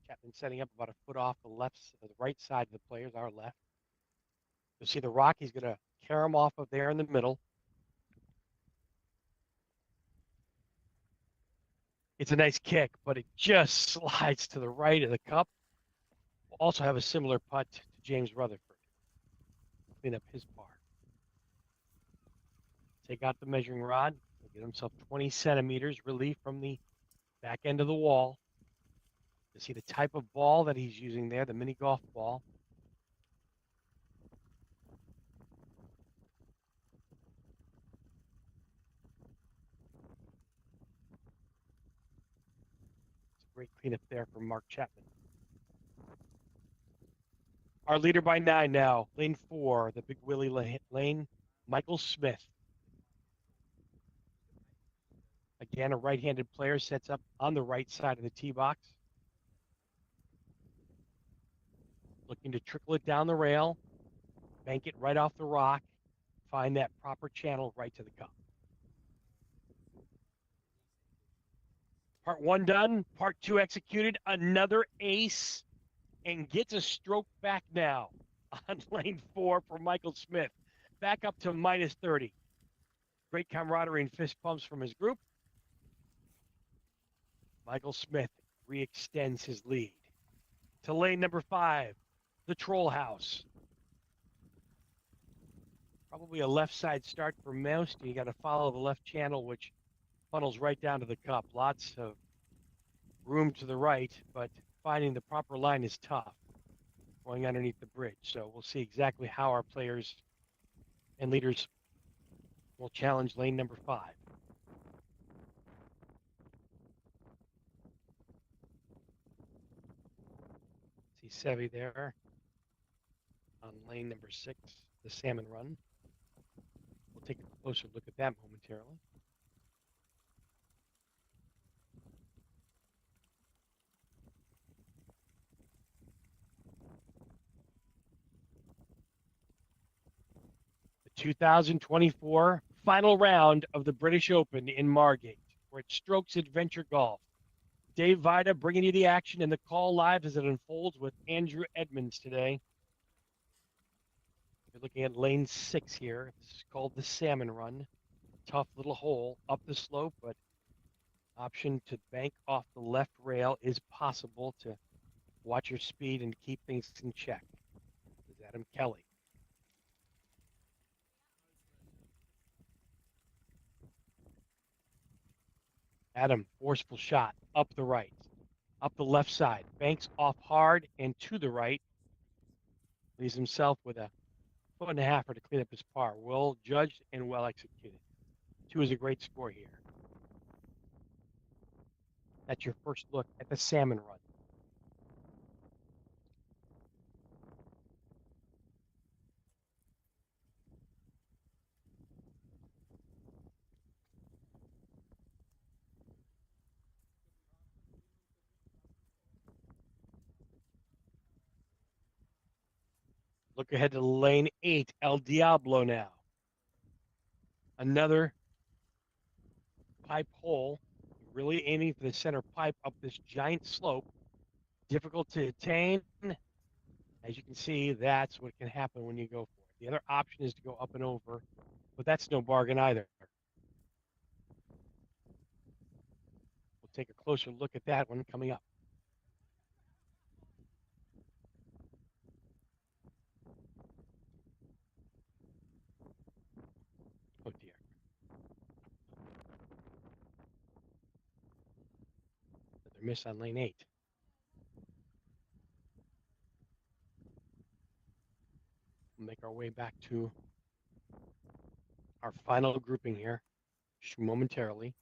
Chapman setting up about a foot off the right side of the players, our left. You'll see the rock. He's going to carry him off of there in the middle. It's a nice kick, but it just slides to the right of the cup. We'll also have a similar putt to James Rutherford. Clean up his par. Take out the measuring rod. He'll get himself 20 centimeters relief from the back end of the wall. You see the type of ball that he's using there, the mini golf ball. It's a great cleanup there from Mark Chapman. Our leader by 9 now, lane 4, the Big Willie lane, Michael Smith. Again, a right-handed player sets up on the right side of the tee box. Looking to trickle it down the rail, bank it right off the rock, find that proper channel right to the cup. Part 1 done, part 2 executed, another ace, and gets a stroke back now on lane 4 for Michael Smith. Back up to minus 30. Great camaraderie and fist pumps from his group. Michael Smith re-extends his lead. To lane number 5, the Troll House. Probably a left side start for most. You got to follow the left channel, which funnels right down to the cup. Lots of room to the right, but finding the proper line is tough going underneath the bridge. So we'll see exactly how our players and leaders will challenge lane number 5. See Sevy there on lane number 6, the Salmon Run. We'll take a closer look at that momentarily. The 2024 final round of the British Open in Margate, where it Strokes Adventure Golf. Dave Vida bringing you the action and the call live as it unfolds with Andrew Edmonds today. You're looking at lane 6 here. This is called the Salmon Run. Tough little hole up the slope, but option to bank off the left rail is possible to watch your speed and keep things in check. This is Adam Kelly. Adam, forceful shot up the right, up the left side, banks off hard and to the right. Leaves himself with a 1.5 to clean up his par. Well judged and well executed. 2 is a great score here. That's your first look at the Salmon Run. Look ahead to lane 8, El Diablo now. Another pipe hole, really aiming for the center pipe up this giant slope. Difficult to attain. As you can see, that's what can happen when you go for it. The other option is to go up and over, but that's no bargain either. We'll take a closer look at that one coming up. Oh dear. Another miss on lane 8. We'll make our way back to our final grouping here momentarily.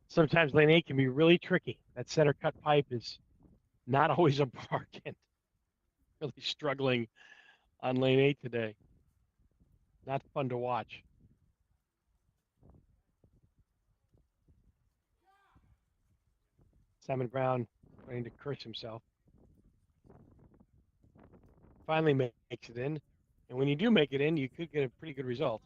Sometimes lane 8 can be really tricky. That center cut pipe is not always a bargain. Really struggling on lane 8 today. Not fun to watch. Simon Brown trying to curse himself. Finally makes it in. And when you do make it in, you could get a pretty good result.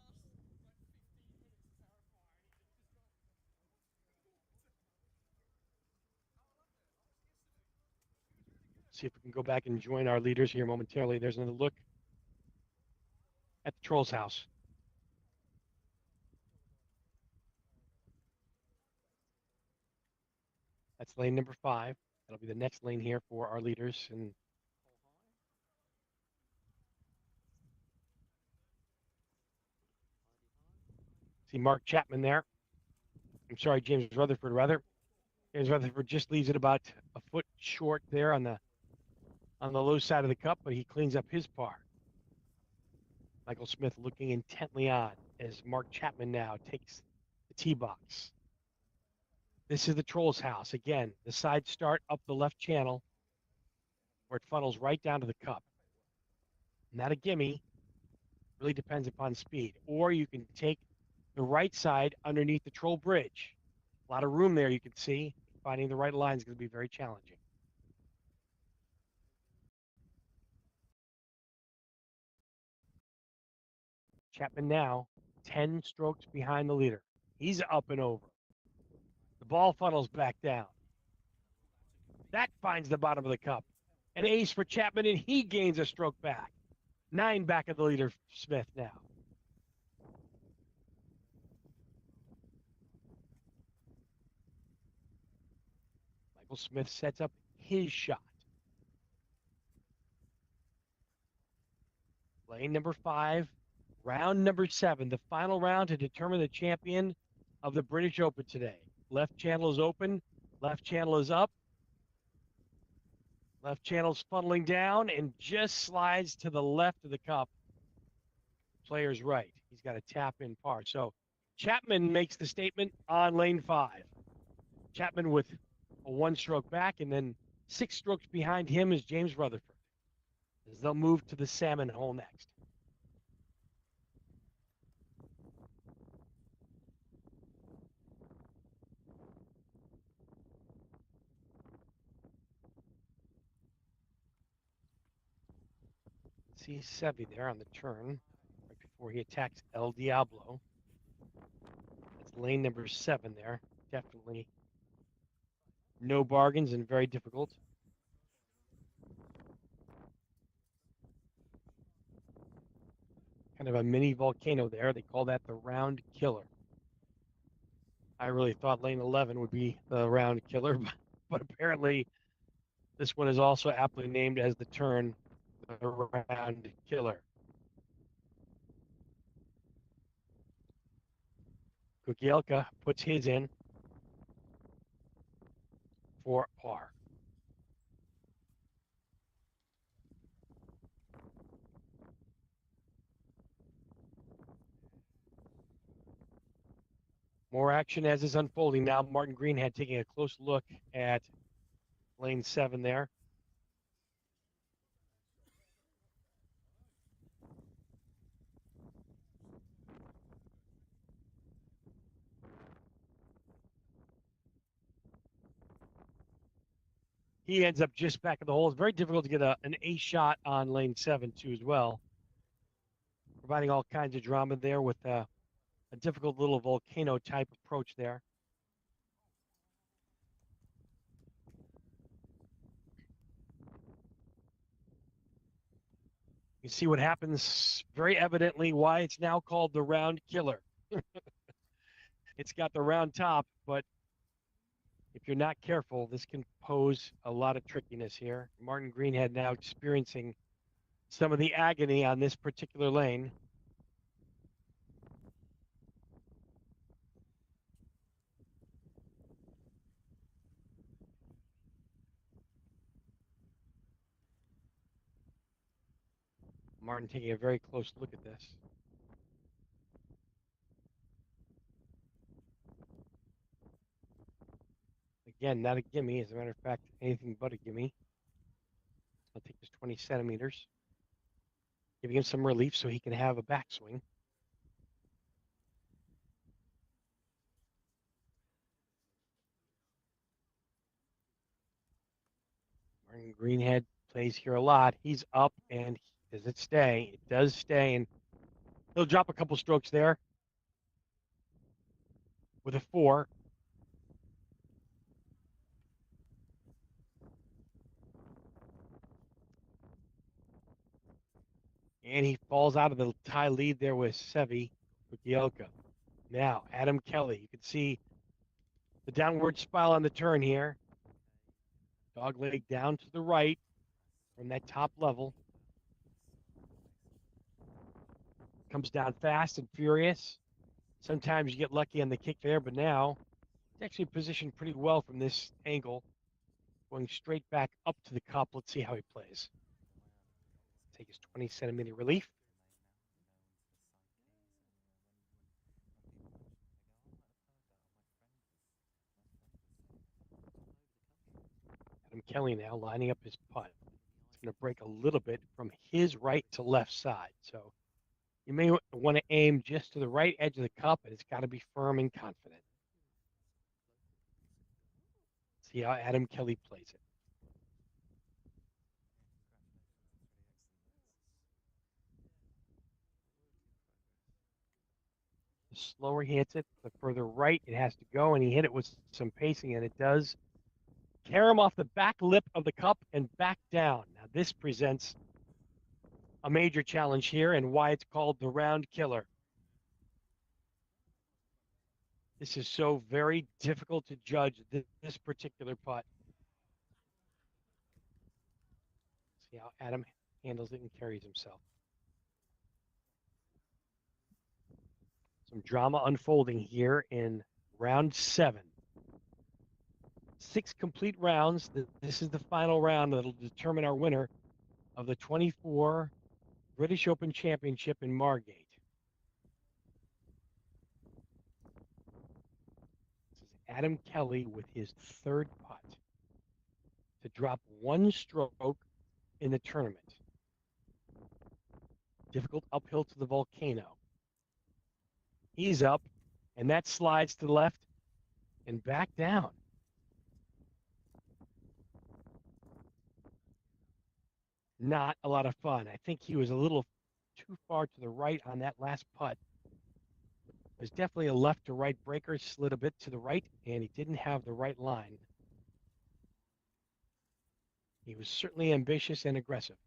See if we can go back and join our leaders here momentarily. There's another look at the Trolls house. That's lane number 5. That'll be the next lane here for our leaders. And see Mark Chapman there. I'm sorry, James Rutherford, rather. James Rutherford just leaves it about a foot short there on the low side of the cup, but he cleans up his par. Michael Smith looking intently on as Mark Chapman now takes the tee box. This is the Trolls house. Again, the side start up the left channel where it funnels right down to the cup. Not a gimme. Really depends upon speed. Or you can take the right side underneath the Troll Bridge. A lot of room there, you can see. Finding the right line is going to be very challenging. Chapman now 10 strokes behind the leader. He's up and over. The ball funnels back down. That finds the bottom of the cup. An ace for Chapman, and he gains a stroke back. 9 back of the leader, Smith now. Michael Smith sets up his shot. Lane number 5, round number 7, the final round to determine the champion of the British Open today. Left channel is open, left channel is up. Left channel's funneling down and just slides to the left of the cup. Player's right. He's got a tap in par. So Chapman makes the statement on lane 5. Chapman with a 1-stroke back, and then 6 strokes behind him is James Rutherford, as they'll move to the salmon hole next. See Seve there on the turn right before he attacks El Diablo. That's lane number 7 there. Definitely no bargains and very difficult. Kind of a mini volcano there. They call that the round killer. I really thought lane 11 would be the round killer, but apparently this one is also aptly named as the turn, the round killer. Kukielka puts his in for par. More action as is unfolding now. Martin Greenhead taking a close look at lane 7 there. He ends up just back of the hole. It's very difficult to get an ace shot on lane 7 too as well, providing all kinds of drama there with a difficult little volcano type approach there. You see what happens very evidently why it's now called the round killer. It's got the round top, but if you're not careful, this can pose a lot of trickiness here. Martin Greenhead now experiencing some of the agony on this particular lane. Martin taking a very close look at this. Again, not a gimme. As a matter of fact, anything but a gimme. I'll take this 20 centimeters, giving him some relief so he can have a backswing. Martin Greenhead plays here a lot. He's up, and does it stay? It does stay, and he'll drop a couple strokes there with a 4. And he falls out of the tie lead there with Sevi Fukuoka. Now, Adam Kelly. You can see the downward spiral on the turn here. Dog leg down to the right from that top level. Comes down fast and furious. Sometimes you get lucky on the kick there, but now it's actually positioned pretty well from this angle. Going straight back up to the cup. Let's see how he plays. Take his 20 centimeter relief. Adam Kelly now lining up his putt. It's going to break a little bit from his right to left side. So you may want to aim just to the right edge of the cup, and it's got to be firm and confident. See how Adam Kelly plays it. The slower he hits it, the further right it has to go, and he hit it with some pacing, and it does tear him off the back lip of the cup and back down. Now this presents a major challenge here and why it's called the round killer. This is so very difficult to judge this particular putt. See how Adam handles it and carries himself. Some drama unfolding here in round 7. 6 complete rounds. This is the final round that'll determine our winner of the 24 British Open Championship in Margate. This is Adam Kelly with his 3rd putt to drop 1 stroke in the tournament. Difficult uphill to the volcano. He's up, and that slides to the left and back down. Not a lot of fun. I think he was a little too far to the right on that last putt. There's definitely a left to right breaker, slid a bit to the right, and he didn't have the right line. He was certainly ambitious and aggressive.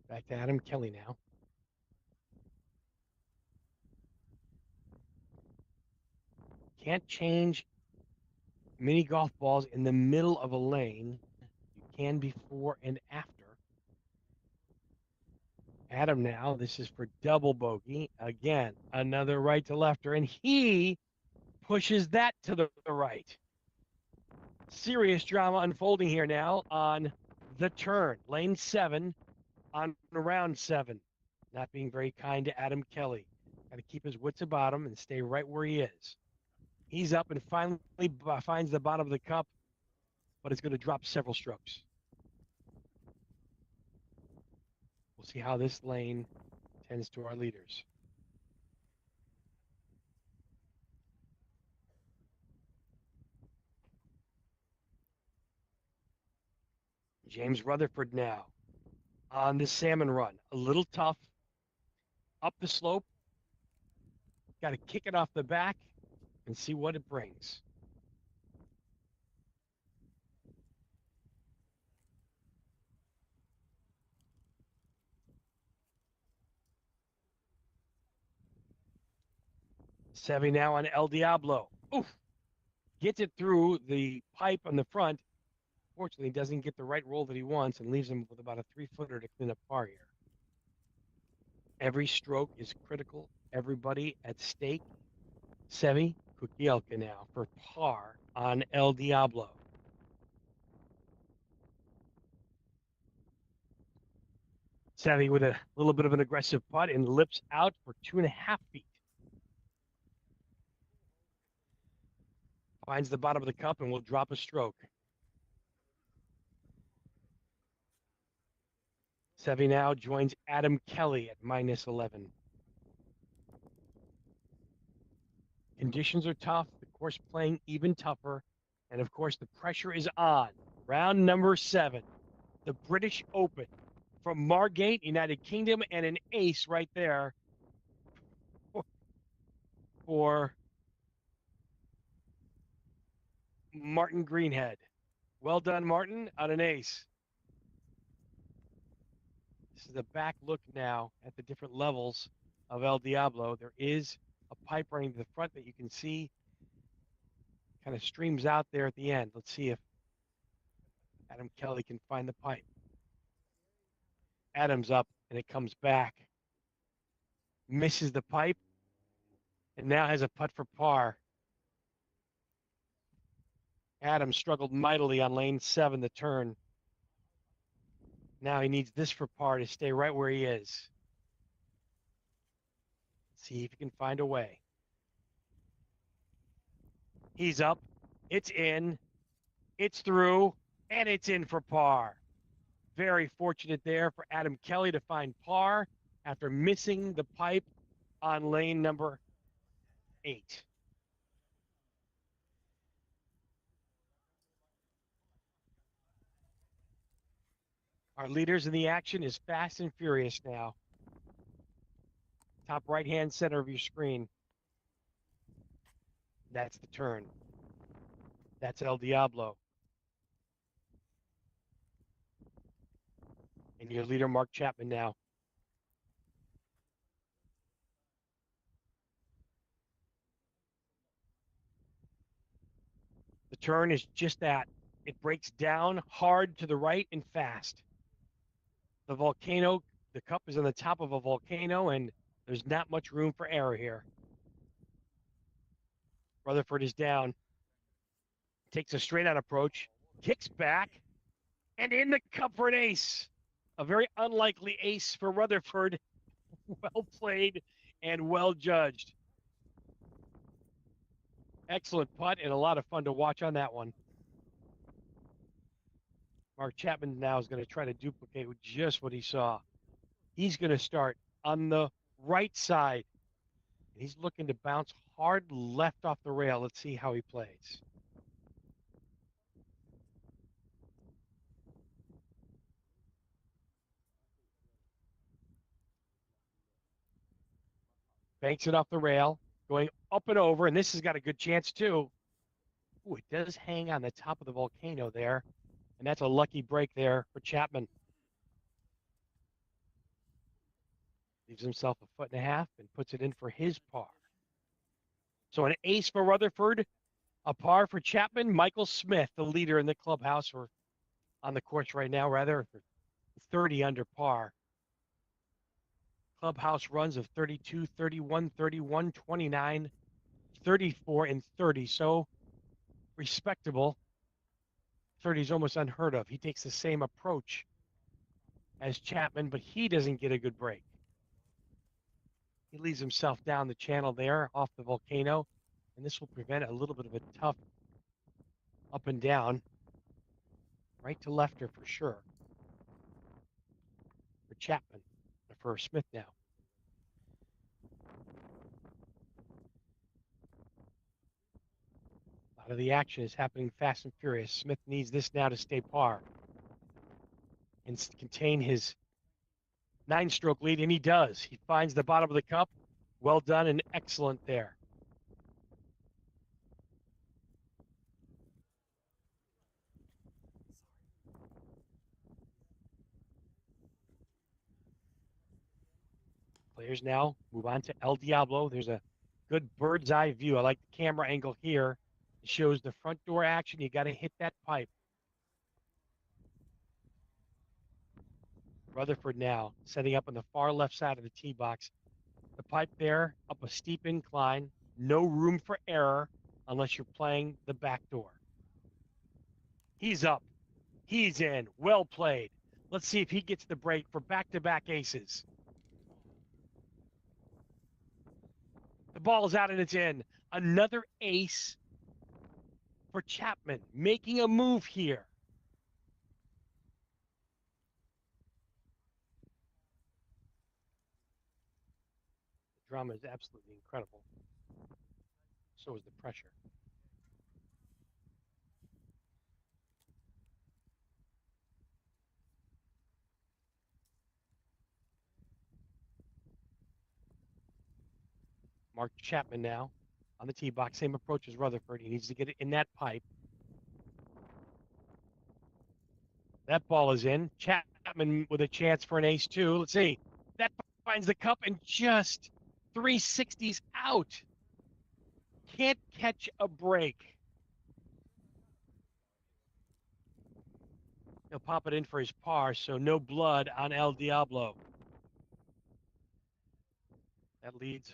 Back to Adam Kelly now. Can't change mini golf balls in the middle of a lane. You can before and after. Adam now, this is for double bogey. Again, another right to lefter, and he pushes that to the right. Serious drama unfolding here now on the turn. Lane 7 on round 7. Not being very kind to Adam Kelly. Got to keep his wits about him and stay right where he is. He's up and finally finds the bottom of the cup, but it's going to drop several strokes. We'll see how this lane tends to our leaders. James Rutherford now on the salmon run. A little tough. Up the slope. Got to kick it off the back and see what it brings. Seve now on El Diablo. Oof. Gets it through the pipe on the front. Fortunately, doesn't get the right roll that he wants and leaves him with about a 3-footer to clean up par here. Every stroke is critical. Everybody at stake. Seve Kukielka now for par on El Diablo. Seve with a little bit of an aggressive putt and lips out for 2.5 feet. Finds the bottom of the cup and will drop a stroke. Seve now joins Adam Kelly at -11. Conditions are tough, the course playing even tougher, and of course the pressure is on. Round number 7, the British Open from Margate, United Kingdom, and an ace right there for Martin Greenhead. Well done, Martin, on an ace. This is a back look now at the different levels of El Diablo. There is a pipe running to the front that you can see kind of streams out there at the end. Let's see if Adam Kelly can find the pipe. Adam's up and it comes back. Misses the pipe and now has a putt for par. Adam struggled mightily on lane 7, the turn. Now he needs this for par to stay right where he is. See if he can find a way. He's up. It's in. It's through. And it's in for par. Very fortunate there for Adam Kelly to find par after missing the pipe on lane number 8. Our leaders in the action is Fast and Furious now. Top right-hand center of your screen. That's the turn. That's El Diablo. And your leader, Mark Chapman, now. The turn is just that. It breaks down hard to the right and fast. The volcano, the cup is on the top of a volcano, and there's not much room for error here. Rutherford is down. Takes a straight-on approach. Kicks back. And in the cup for an ace. A very unlikely ace for Rutherford. Well played and well judged. Excellent putt and a lot of fun to watch on that one. Mark Chapman now is going to try to duplicate with just what he saw. He's going to start on the right side. He's looking to bounce hard left off the rail. Let's see how he plays. Banks it off the rail, going up and over, and this has got a good chance too. Ooh, it does hang on the top of the volcano there, and that's a lucky break there for Chapman. Leaves himself 1.5 feet and puts it in for his par. So an ace for Rutherford, a par for Chapman. Michael Smith, the leader in the clubhouse, or on the course right now, rather, 30 under par. Clubhouse runs of 32, 31, 31, 29, 34, and 30. So respectable. 30 is almost unheard of. He takes the same approach as Chapman, but he doesn't get a good break. He leaves himself down the channel there off the volcano, and this will prevent a little bit of a tough up and down, right to lefter for sure, for Chapman. for Smith now. A lot of the action is happening fast and furious. Smith needs this now to stay par and contain his 9-stroke lead, and he does. He finds the bottom of the cup. Well done and excellent there. Players now move on to El Diablo. There's a good bird's eye view. I like the camera angle here. It shows the front door action. You got to hit that pipe. Rutherford now setting up on the far left side of the tee box. The pipe there up a steep incline. No room for error unless you're playing the back door. He's up. He's in. Well played. Let's see if he gets the break for back-to-back aces. The ball's out and it's in. Another ace for Chapman, making a move here. The drama is absolutely incredible. So is the pressure. Mark Chapman now on the tee box. Same approach as Rutherford. He needs to get it in that pipe. That ball is in. Chapman with a chance for an ace, too. Let's see. That finds the cup and just 360s out. Can't catch a break. He'll pop it in for his par, so no blood on El Diablo. That leads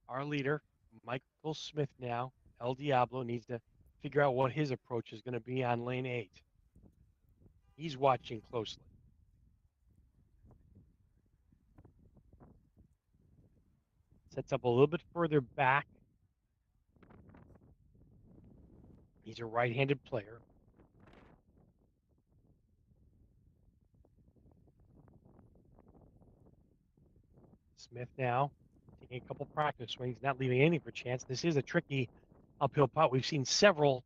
our leader, Michael Smith now. El Diablo needs to figure out what his approach is going to be on lane 8. He's watching closely. Sets up a little bit further back. He's a right-handed player. Smith now taking a couple practice swings, not leaving anything for chance. This is a tricky uphill putt. We've seen several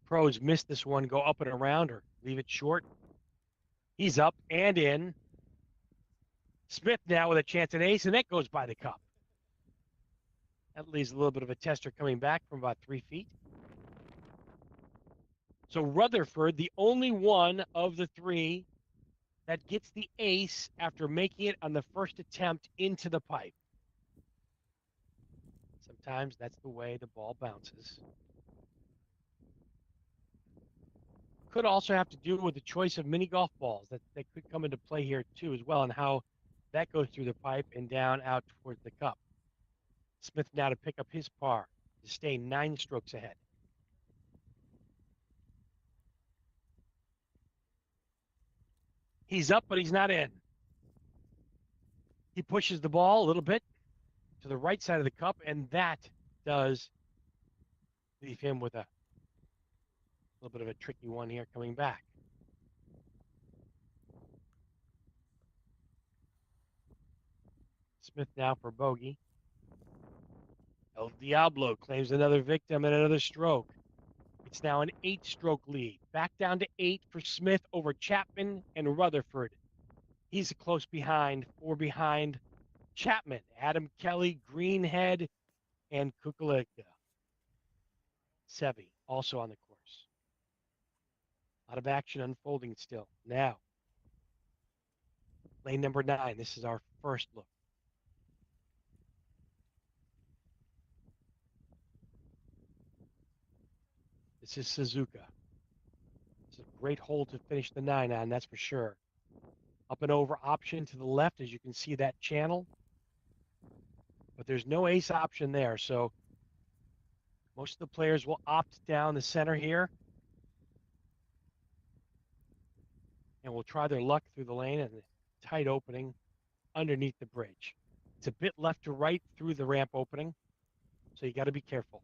pros miss this one, go up and around or leave it short. He's up and in. Smith now with a chance at ace, and that goes by the cup. That leaves a little bit of a tester coming back from about 3 feet. So Rutherford, the only one of the three that gets the ace after making it on the first attempt into the pipe. Sometimes that's the way the ball bounces. Could also have to do with the choice of mini golf balls that could come into play here too as well, and how that goes through the pipe and down out towards the cup. Smith now to pick up his par to stay 9 strokes ahead. He's up, but he's not in. He pushes the ball a little bit to the right side of the cup, and that does leave him with a little bit of a tricky one here coming back. Smith now for bogey. El Diablo claims another victim and another stroke. It's now an 8-stroke lead. Back down to 8 for Smith over Chapman and Rutherford. He's a close behind, 4 behind Chapman, Adam Kelly, Greenhead, and Kukulika. Sevi also on the course. A lot of action unfolding still. Now, lane number 9. This is our first look. This is Suzuka. It's a great hole to finish the 9 on, that's for sure. Up and over option to the left, as you can see that channel. But there's no ace option there, so most of the players will opt down the center here. And will try their luck through the lane and the tight opening underneath the bridge. It's a bit left to right through the ramp opening, so you got to be careful.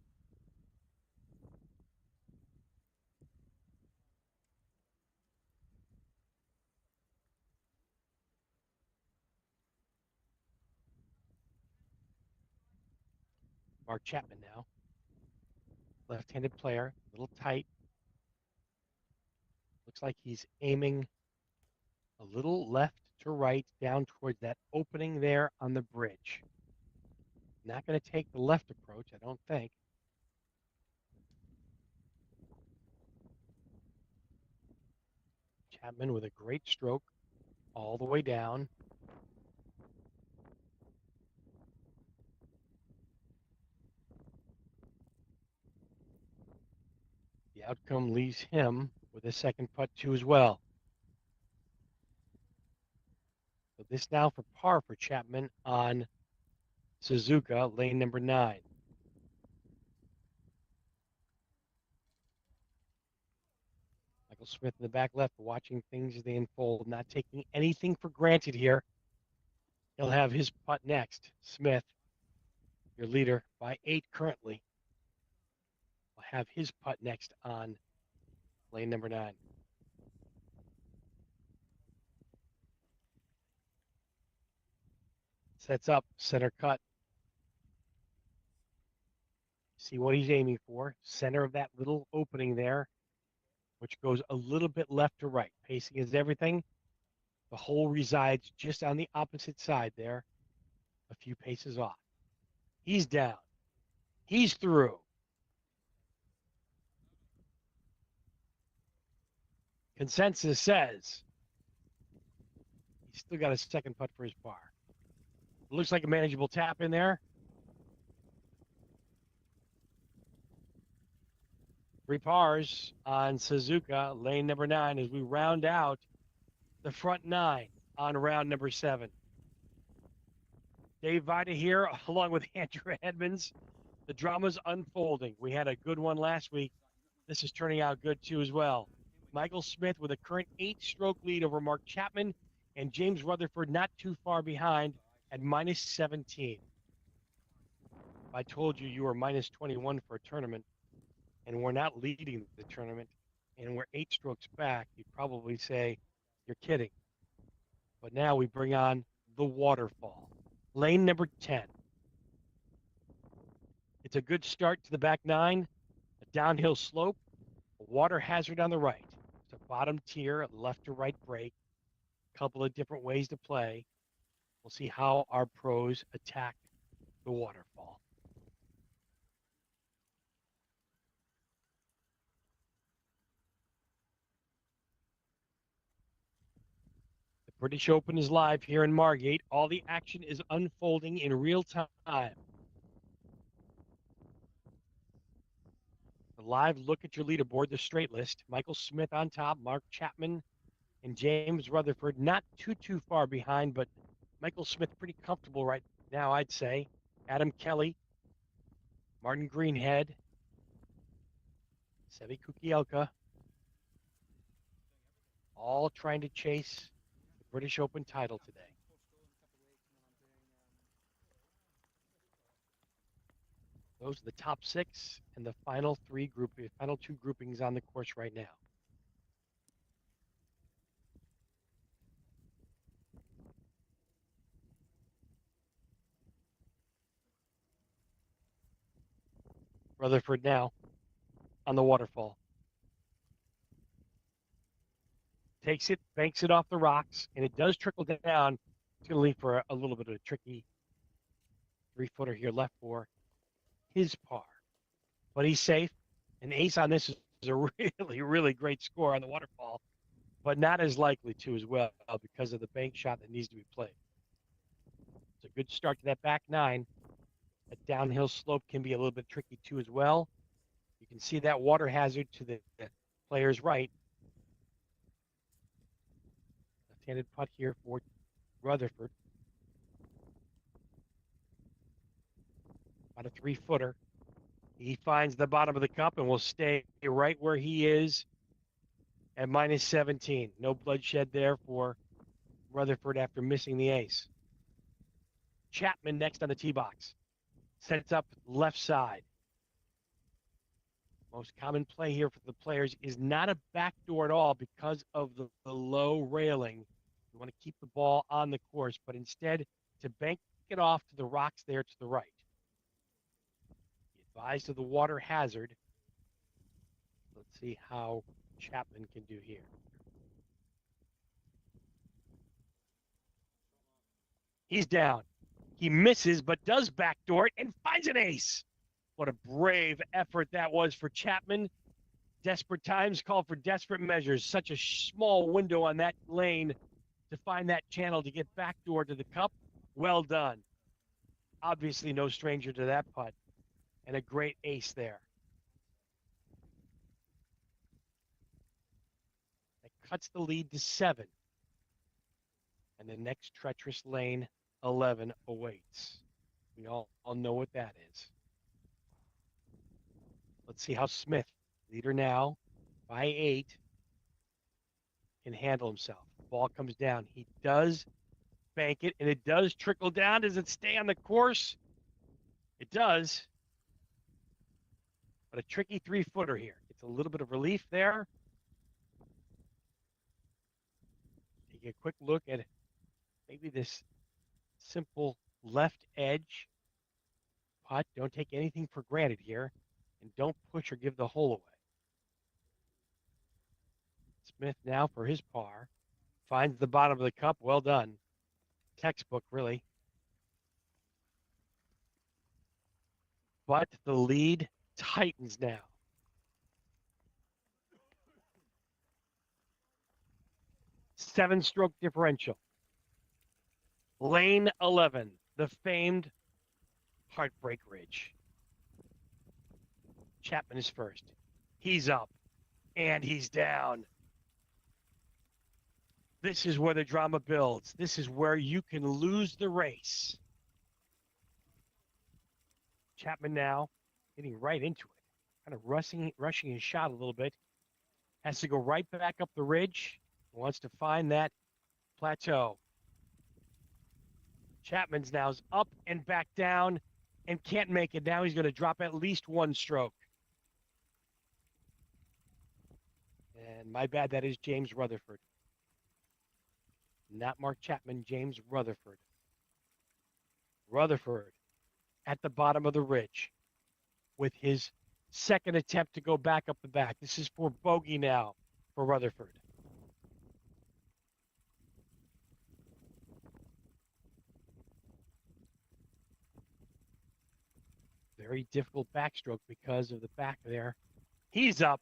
Mark Chapman now. Left-handed player, a little tight. Looks like he's aiming a little left to right down towards that opening there on the bridge. Not going to take the left approach, I don't think. Chapman with a great stroke all the way down. The outcome leaves him with a second putt too as well. So this now for par for Chapman on Suzuka, lane number 9. Michael Smith in the back left watching things as they unfold, not taking anything for granted here. He'll have his putt next. Smith, your leader by 8 currently, will have his putt next on lane number 9. Sets up, center cut. See what he's aiming for. Center of that little opening there, which goes a little bit left to right. Pacing is everything. The hole resides just on the opposite side there, a few paces off. He's down. He's through. Consensus says he's still got a second putt for his par. Looks like a manageable tap in there. 3 pars on Suzuka, lane number 9, as we round out the front 9 on round number 7. Dave Vida here, along with Andrew Edmonds. The drama's unfolding. We had a good one last week. This is turning out good, too, as well. Michael Smith with a current 8-stroke lead over Mark Chapman, and James Rutherford not too far behind at minus 17. If I told you were minus 21 for a tournament, and we're not leading the tournament, and we're 8 strokes back, you'd probably say, you're kidding. But now we bring on the waterfall. Lane number 10. It's a good start to the back 9, a downhill slope, a water hazard on the right. It's a bottom tier, a left to right break, a couple of different ways to play. We'll see how our pros attack the waterfall. The British Open is live here in Margate. All the action is unfolding in real time. A live look at your leaderboard, the straight list. Michael Smith on top, Mark Chapman and James Rutherford not too far behind, but Michael Smith pretty comfortable right now, I'd say. Adam Kelly, Martin Greenhead, Sevi Kukielka, all trying to chase the British Open title today. Those are the top 6 and the final 2 groupings on the course right now. Rutherford now on the waterfall. Takes it, banks it off the rocks, and it does trickle down. It's going to leave for a little bit of a tricky 3-footer here left for his par. But he's safe. An ace on this is a really great score on the waterfall, but not as likely to as well because of the bank shot that needs to be played. It's a good start to that back 9. That downhill slope can be a little bit tricky too as well. You can see that water hazard to the player's right. Left-handed putt here for Rutherford. About a 3-footer. He finds the bottom of the cup and will stay right where he is at minus 17. No bloodshed there for Rutherford after missing the ace. Chapman next on the tee box. Sets up left side. Most common play here for the players is not a backdoor at all because of the low railing. You want to keep the ball on the course, but instead to bank it off to the rocks there to the right. Advised of the water hazard. Let's see how Chapman can do here. He's down. He misses, but does backdoor it and finds an ace. What a brave effort that was for Chapman. Desperate times call for desperate measures. Such a small window on that lane to find that channel to get backdoor to the cup. Well done. Obviously no stranger to that putt. And a great ace there. That cuts the lead to 7. And the next treacherous lane, 11, awaits. We all know what that is. Let's see how Smith, leader now by 8, can handle himself. Ball comes down. He does bank it, and it does trickle down. Does it stay on the course? It does. But a tricky 3-footer here. It's a little bit of relief there. Take a quick look at maybe this simple left edge putt. Don't take anything for granted here, and don't push or give the hole away. Smith now for his par. Finds the bottom of the cup. Well done. Textbook, really. But the lead tightens now. Seven-stroke differential. Lane 11, the famed Heartbreak Ridge. Chapman is first. He's up, and he's down. This is where the drama builds. This is where you can lose the race. Chapman now getting right into it, kind of rushing his shot a little bit. Has to go right back up the ridge. Wants to find that plateau. Chapman's now is up and back down and can't make it. Now he's going to drop at least 1 stroke. And my bad, that is James Rutherford. Not Mark Chapman, James Rutherford. Rutherford at the bottom of the ridge with his second attempt to go back up the back. This is for bogey now for Rutherford. Very difficult backstroke because of the back there. He's up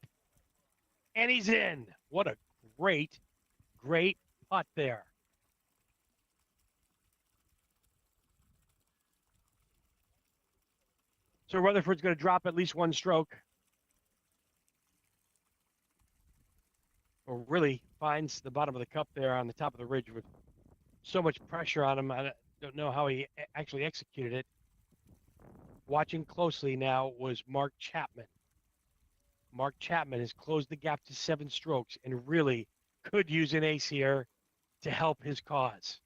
and he's in. What a great putt there. So Rutherford's going to drop at least 1 stroke. Or really finds the bottom of the cup there on the top of the ridge with so much pressure on him. I don't know how he actually executed it. Watching closely now was Mark Chapman. Mark Chapman has closed the gap to 7 strokes and really could use an ace here to help his cause.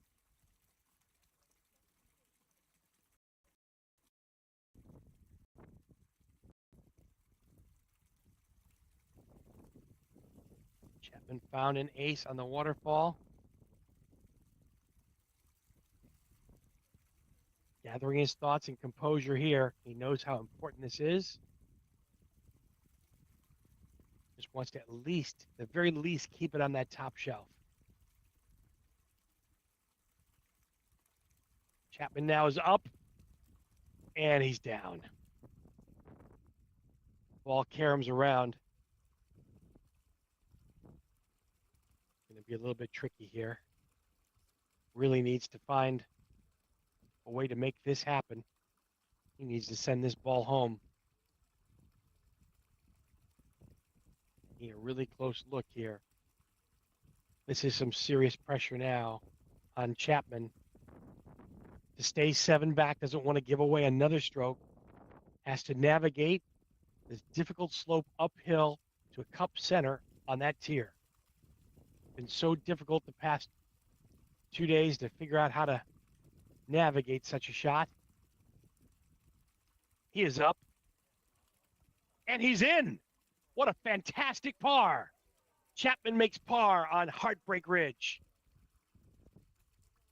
Chapman found an ace on the waterfall. Gathering his thoughts and composure here. He knows how important this is. Just wants to at least, the very least, keep it on that top shelf. Chapman now is up, and he's down. Ball caroms around. Going to be a little bit tricky here. Really needs to find a way to make this happen. He needs to send this ball home. Need a really close look here. This is some serious pressure now on Chapman. To stay 7 back, doesn't want to give away another stroke. Has to navigate this difficult slope uphill to a cup center on that tier. Been so difficult the past 2 days to figure out how to navigate such a shot. He is up. And he's in. What a fantastic par. Chapman makes par on Heartbreak Ridge.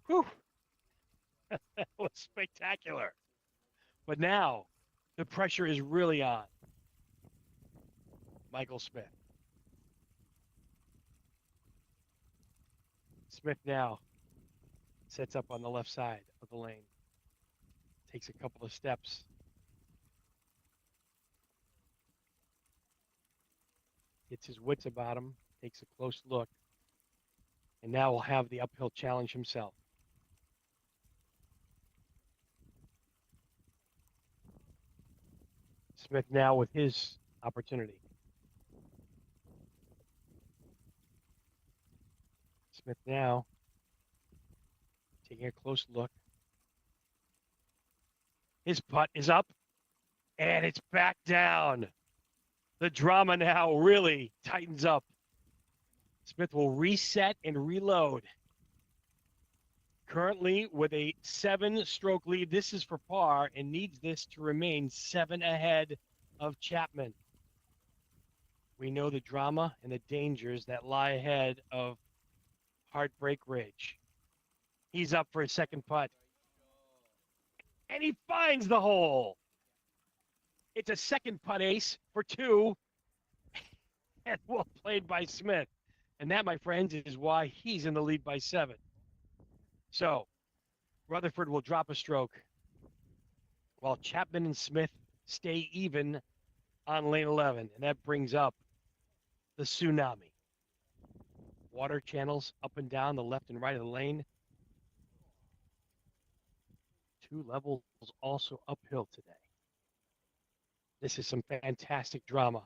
Whew. That was spectacular. But now The pressure is really on Michael Smith. Smith now sets up on the left side of the lane. Takes a couple of steps. Gets his wits about him. Takes a close look. And now will have the uphill challenge himself. Smith now with his opportunity. Smith now taking a close look. His putt is up, and it's back down. The drama now really tightens up. Smith will reset and reload. Currently with a 7-stroke lead. This is for par and needs this to remain 7 ahead of Chapman. We know the drama and the dangers that lie ahead of Heartbreak Ridge. He's up for his second putt. And he finds the hole. It's a second putt ace for 2. And well played by Smith. And that, my friends, is why he's in the lead by 7. So, Rutherford will drop a stroke while Chapman and Smith stay even on lane 11. And that brings up the tsunami. Water channels up and down the left and right of the lane. 2 levels also uphill today. This is some fantastic drama.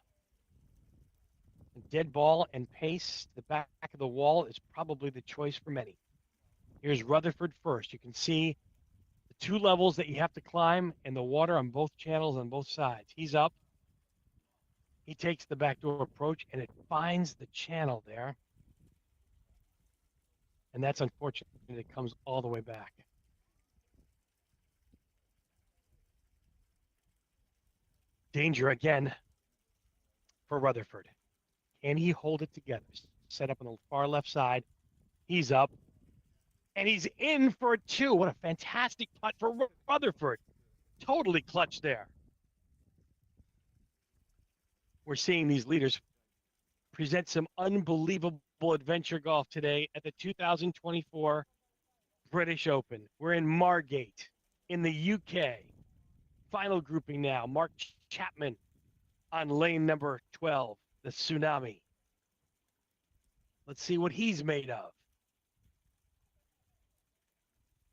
Dead ball and pace to the back of the wall is probably the choice for many. Here's Rutherford first. You can see the 2 levels that you have to climb and the water on both channels on both sides. He's up. He takes the backdoor approach and it finds the channel there. And that's unfortunate. It comes all the way back. Danger again for Rutherford. Can he hold it together? Set up on the far left side. He's up. And he's in for a 2. What a fantastic putt for Rutherford. Totally clutch there. We're seeing these leaders present some unbelievable adventure golf today at the 2024 British Open. We're in Margate in the UK. Final grouping now. Mark Chapman on lane number 12, the tsunami. Let's see what he's made of.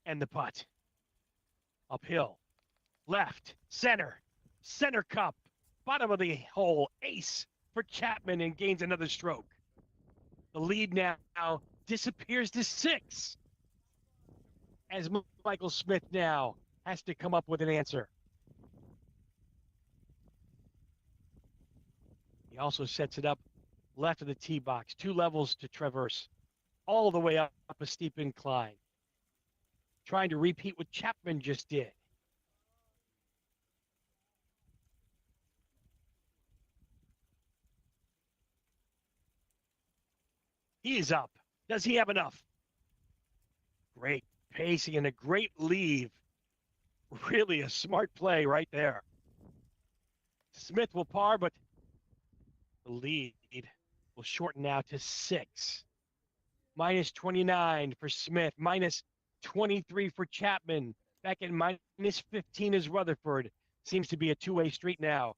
And the putt. Uphill. Left. Center. Center cup. Bottom of the hole. Ace for Chapman and gains another stroke. The lead now disappears to 6. As Michael Smith now has to come up with an answer. He also sets it up left of the tee box. 2 levels to traverse. All the way up a steep incline. Trying to repeat what Chapman just did. He is up. Does he have enough? Great pacing and a great leave. Really a smart play right there. Smith will par, but the lead will shorten now to 6. Minus 29 for Smith. Minus 23 for Chapman. Back at minus 15 is Rutherford. Seems to be a 2-way street now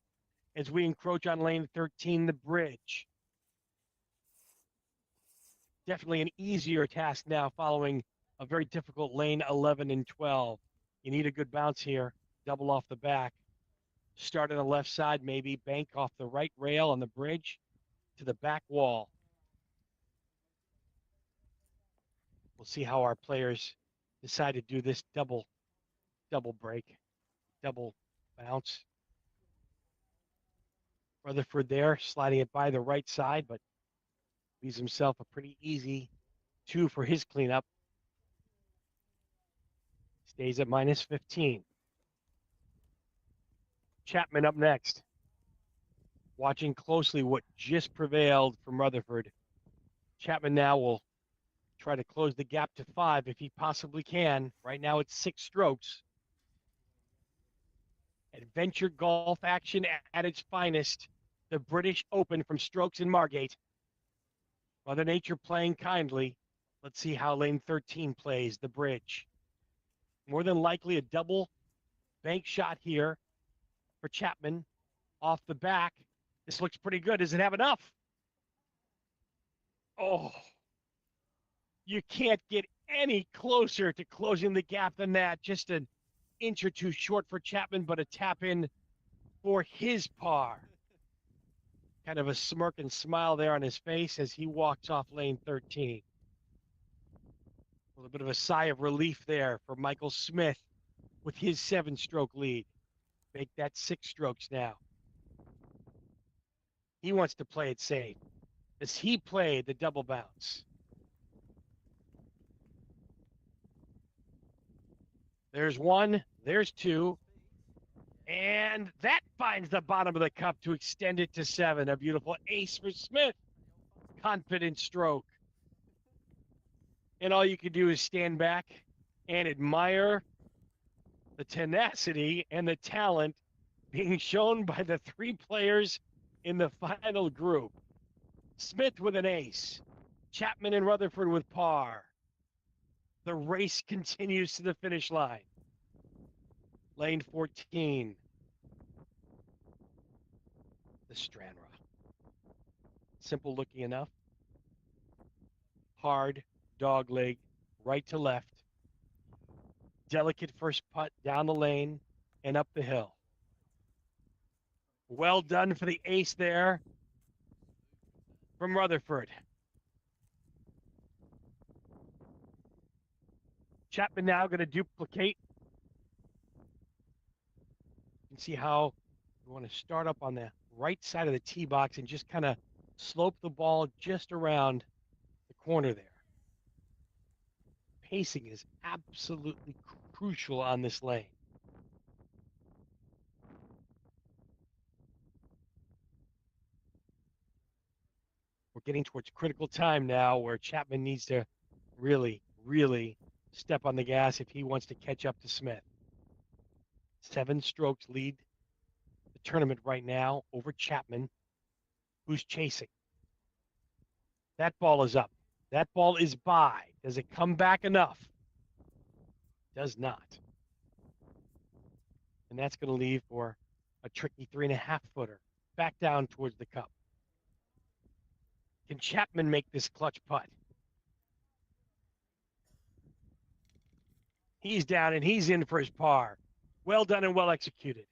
as we encroach on lane 13, the bridge. Definitely an easier task now following a very difficult lane 11 and 12. You need a good bounce here. Double off the back. Start on the left side, maybe bank off the right rail on the bridge to the back wall. We'll see how our players decide to do this double break, double bounce. Rutherford there, sliding it by the right side, but leaves himself a pretty easy 2 for his cleanup. Stays at minus 15. Chapman up next. Watching closely what just prevailed from Rutherford. Chapman now will try to close the gap to 5 if he possibly can. Right now it's 6 strokes. Adventure golf action at its finest. The British Open from Strokes in Margate. Mother Nature playing kindly. Let's see how lane 13 plays the bridge. More than likely a double bank shot here for Chapman off the back. This looks pretty good. Does it have enough? Oh, you can't get any closer to closing the gap than that. Just an inch or two short for Chapman, but a tap in for his par. Kind of a smirk and smile there on his face as he walks off lane 13. A little bit of a sigh of relief there for Michael Smith with his 7-stroke lead. Make that 6 strokes now. He wants to play it safe as he played the double bounce. There's 1, there's 2, and that finds the bottom of the cup to extend it to 7. A beautiful ace for Smith. Confident stroke. And all you can do is stand back and admire the tenacity and the talent being shown by the 3 players in the final group. Smith with an ace, Chapman and Rutherford with par. The race continues to the finish line. Lane 14, the Stranraer. Simple looking enough. Hard, dog leg, right to left. Delicate first putt down the lane and up the hill. Well done for the ace there from Rutherford. Chapman now going to duplicate. You can see how you want to start up on the right side of the tee box and just kind of slope the ball just around the corner there. Pacing is absolutely crucial on this lane. We're getting towards critical time now where Chapman needs to really, really step on the gas if he wants to catch up to Smith. 7 strokes lead the tournament right now over Chapman, who's chasing. That ball is up. That ball is by. Does it come back enough? Does not. And that's going to leave for a tricky 3.5 footer back down towards the cup. Can Chapman make this clutch putt? He's down and he's in for his par. Well done and well executed.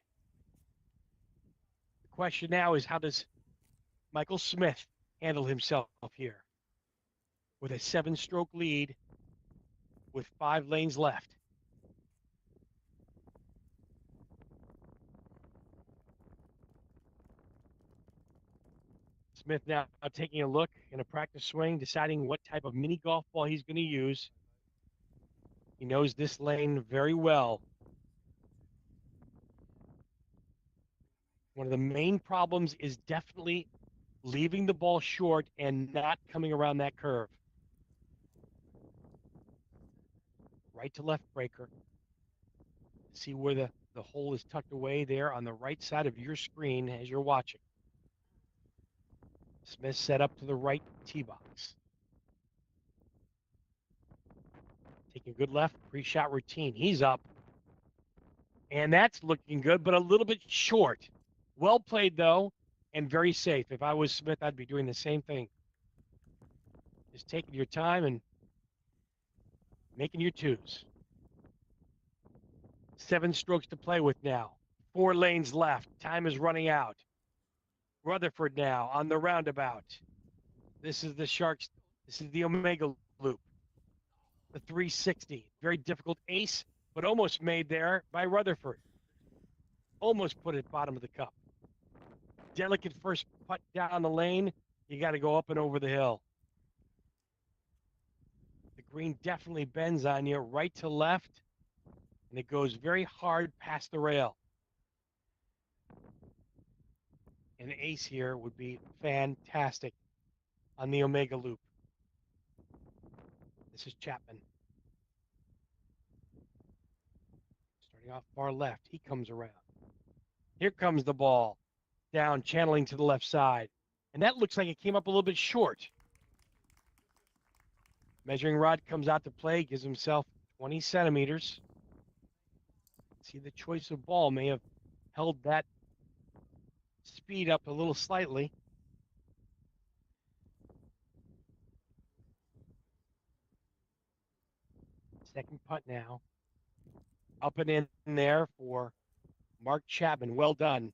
The question now is, how does Michael Smith handle himself here with a 7-stroke lead with 5 lanes left? Smith now taking a look in a practice swing, deciding what type of mini golf ball he's going to use. He knows this lane very well. One of the main problems is definitely leaving the ball short and not coming around that curve. Right to left breaker. See where the hole is tucked away there on the right side of your screen as you're watching. Smith set up to the right tee box. Taking a good left, pre-shot routine. He's up. And that's looking good, but a little bit short. Well played, though, and very safe. If I was Smith, I'd be doing the same thing. Just taking your time and making your 2s. 7 strokes to play with now. 4 lanes left. Time is running out. Rutherford now on the roundabout. This is the Sharks. This is the Omega Loop. The 360. Very difficult ace, but almost made there by Rutherford. Almost put it bottom of the cup. Delicate first putt down the lane. You got to go up and over the hill. The green definitely bends on you right to left, and it goes very hard past the rail. An ace here would be fantastic on the Omega Loop. This is Chapman. Starting off far left, he comes around. Here comes the ball down, channeling to the left side. And that looks like it came up a little bit short. Measuring rod comes out to play, gives himself 20 centimeters. See, the choice of ball may have held that speed up a little slightly. Second putt now. Up and in there for Mark Chapman. Well done.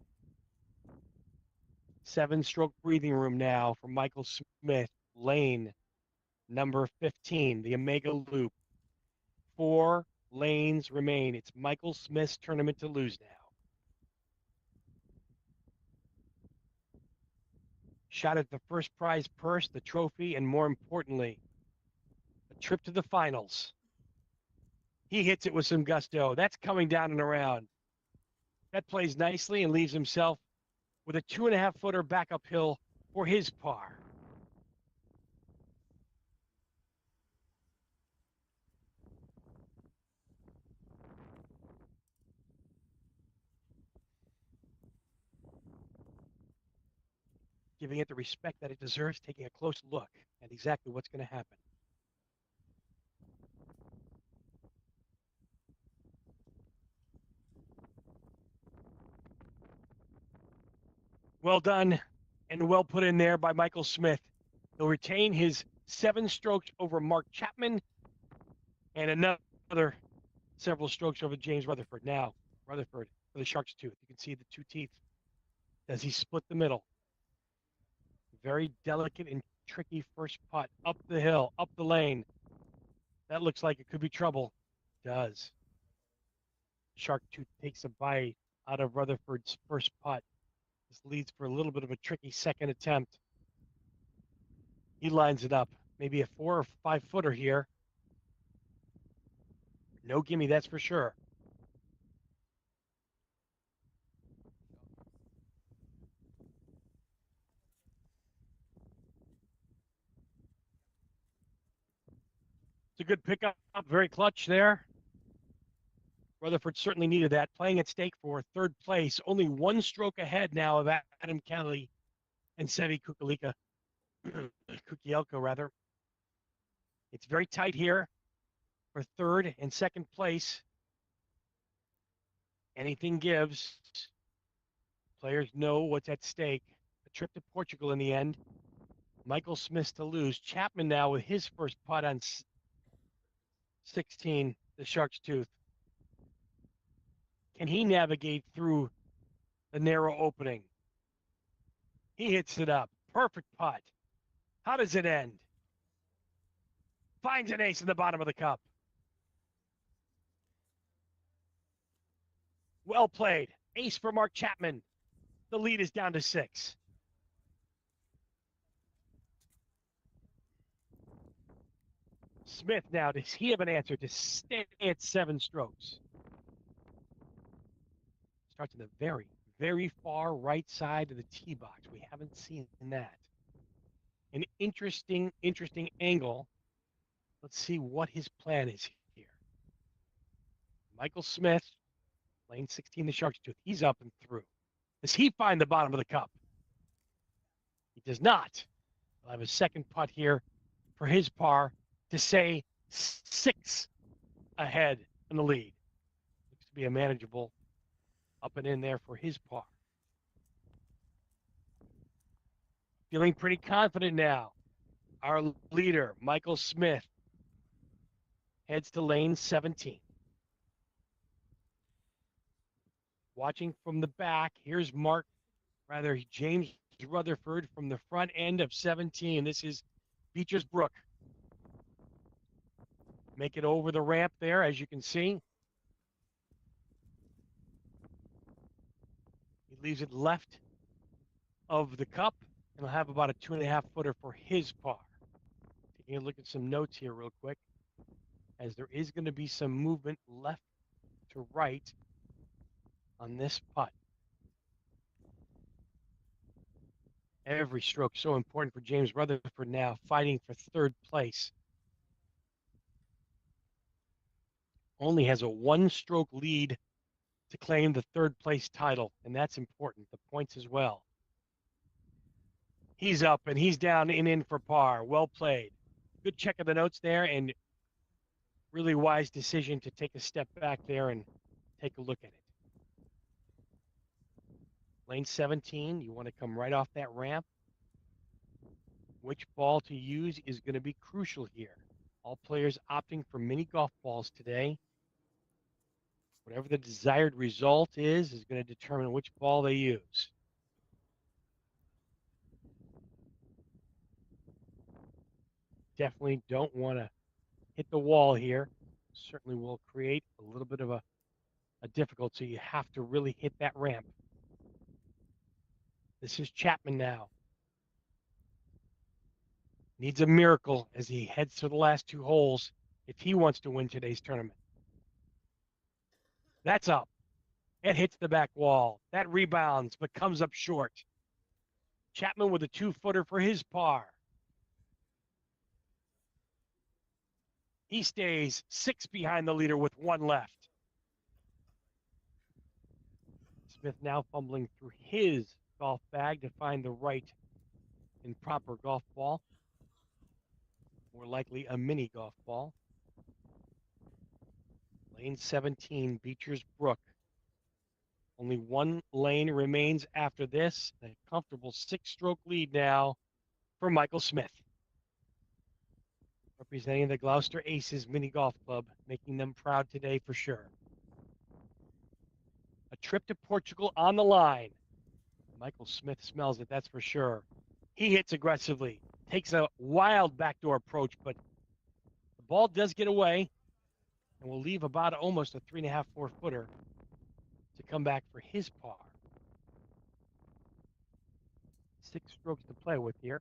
7-stroke breathing room now for Michael Smith. Lane number 15, the Omega Loop. 4 lanes remain. It's Michael Smith's tournament to lose now. Shot at the first prize purse, the trophy, and more importantly, a trip to the finals. He hits it with some gusto. That's coming down and around. That plays nicely and leaves himself with a 2.5-footer back uphill for his par. Giving it the respect that it deserves, taking a close look at exactly what's going to happen. Well done and well put in there by Michael Smith. He'll retain his 7 strokes over Mark Chapman and another several strokes over James Rutherford. Now, Rutherford for the Shark's tooth. You can see the 2 teeth. Does he split the middle? Very delicate and tricky first putt. Up the hill, up the lane. That looks like it could be trouble. Does. Shark tooth takes a bite out of Rutherford's first putt. This leads for a little bit of a tricky second attempt. He lines it up. Maybe a 4 or 5-footer here. No gimme, that's for sure. It's a good pickup, very clutch there. Rutherford certainly needed that. Playing at stake for third place, only 1 stroke ahead now of Adam Kelly and Sevi Kukielko rather. It's very tight here for third and second place. Anything gives. Players know what's at stake. A trip to Portugal in the end. Michael Smith to lose. Chapman now with his first putt on 16, the Shark's Tooth. Can he navigate through the narrow opening? He hits it up. Perfect putt. How does it end? Finds an ace in the bottom of the cup. Well played. Ace for Mark Chapman. The lead is down to 6. Smith now, does he have an answer to stay at 7 strokes? Starts in the very, very far right side of the tee box. We haven't seen that. An interesting angle. Let's see what his plan is here. Michael Smith, lane 16, the Shark's Tooth. He's up and through. Does he find the bottom of the cup? He does not. He'll have a second putt here for his par to say 6 ahead in the lead. Looks to be a manageable up and in there for his par. Feeling pretty confident now. Our leader, Michael Smith, heads to lane 17. Watching from the back, here's James Rutherford from the front end of 17. This is Beecher's Brook. Make it over the ramp there, as you can see. He leaves it left of the cup, and he'll have about a 2.5-footer for his par. Taking a look at some notes here real quick, as there is going to be some movement left to right on this putt. Every stroke so important for James Rutherford now, fighting for third place. Only has a 1-stroke lead to claim the third place title, and that's important, the points as well. He's up and he's down and in for par. Well played. Good check of the notes there, and really wise decision to take a step back there and take a look at it. Lane 17, you want to come right off that ramp. Which ball to use is going to be crucial here. All players opting for mini golf balls today. Whatever the desired result is going to determine which ball they use. Definitely don't want to hit the wall here. Certainly will create a little bit of a difficulty. You have to really hit that ramp. This is Chapman now. Needs a miracle as he heads to the last two holes if he wants to win today's tournament. That's up. It hits the back wall. That rebounds but comes up short. Chapman with a 2-footer for his par. He stays 6 behind the leader with 1 left. Smith now fumbling through his golf bag to find the right and proper golf ball. More likely a mini golf ball. Lane 17, Beecher's Brook. Only 1 lane remains after this. A comfortable 6-stroke lead now for Michael Smith. Representing the Gloucester Aces Mini Golf Club, making them proud today for sure. A trip to Portugal on the line. Michael Smith smells it, that's for sure. He hits aggressively, takes a wild backdoor approach, but the ball does get away and will leave about almost a 3.5, 4-footer to come back for his par. 6 strokes to play with here.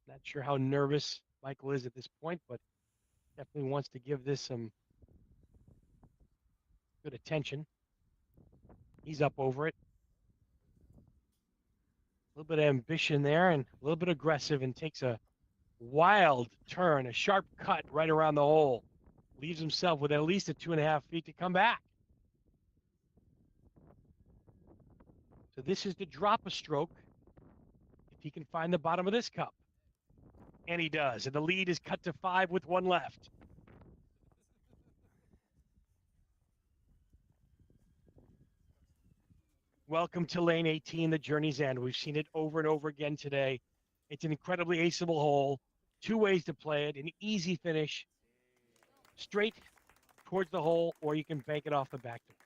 Not sure how nervous Michael is at this point, but definitely wants to give this some good attention. He's up over it. A little bit of ambition there and a little bit aggressive, and takes a wild turn, a sharp cut right around the hole. Leaves himself with at least a 2.5 feet to come back. So this is to drop a stroke if he can find the bottom of this cup. And he does. And the lead is cut to 5 with 1 left. Welcome to lane 18, the journey's end. We've seen it over and over again today. It's an incredibly aceable hole. 2 ways to play it. An easy finish, straight towards the hole, or you can bank it off the back door.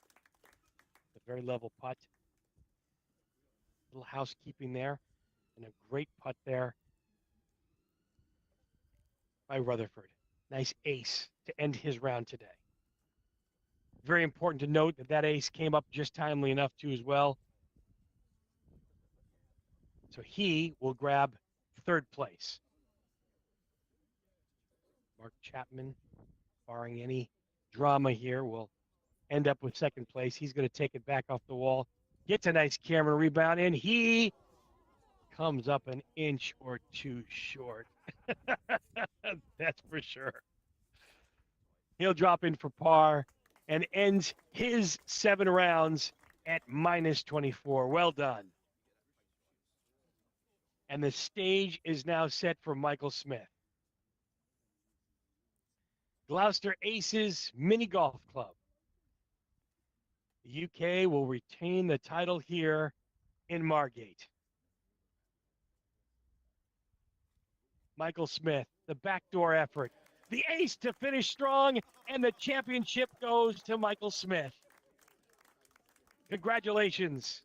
A very level putt. Little housekeeping there. And a great putt there by Rutherford. Nice ace to end his round today. Very important to note that that ace came up just timely enough too as well. So he will grab 3rd place. Mark Chapman, barring any drama here, will end up with 2nd place. He's going to take it back off the wall. Gets a nice camera rebound, and he comes up an inch or 2 short. That's for sure. He'll drop in for par and ends his 7 rounds at -24. Well done. And the stage is now set for Michael Smith. Gloucester Aces Mini Golf Club. The UK will retain the title here in Margate. Michael Smith, the backdoor effort, the ace to finish strong, and the championship goes to Michael Smith. Congratulations.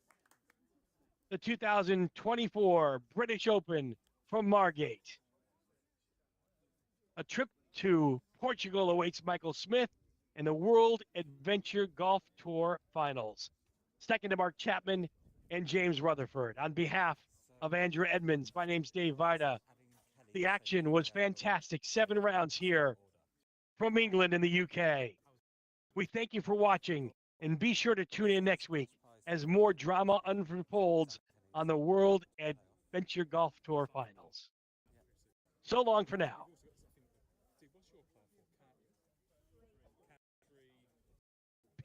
The 2024 British Open from Margate. A trip to Portugal awaits Michael Smith in the World Adventure Golf Tour Finals. Second to Mark Chapman and James Rutherford. On behalf of Andrew Edmonds, my name's Dave Vida. The action was fantastic. 7 rounds here from England and the UK. We thank you for watching, and be sure to tune in next week as more drama unfolds on the World Adventure Golf Tour Finals. So long for now.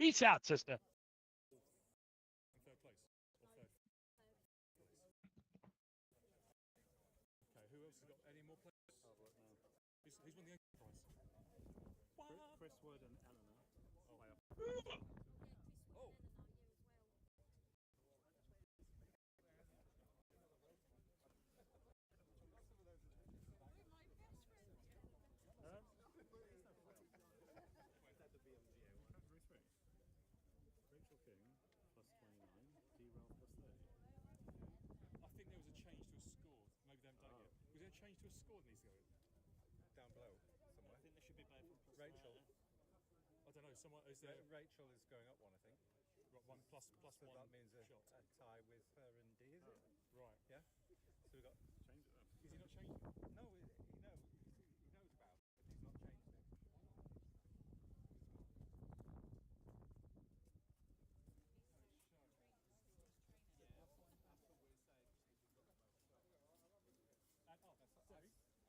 Peace out, sister. And third place. Or third place. Okay, who else has got any more players? Who's won the English prize? Chris Wood and Eleanor. Oh, yeah. Oh. Rachel King plus 29, D. Ralph plus 30. I think there was a change to a score. Maybe they haven't done it yet. Was there a change to a score that needs to go in? Down below somewhere. I think there should be both plus Rachel. I don't know. Someone is there? Rachel is going up one, I think. One plus So one. that means a shot. tie with her and D, is it? Right. Yeah. So we got. Change it then. Is he not changing it? No, he knows about it, but he's not changed it.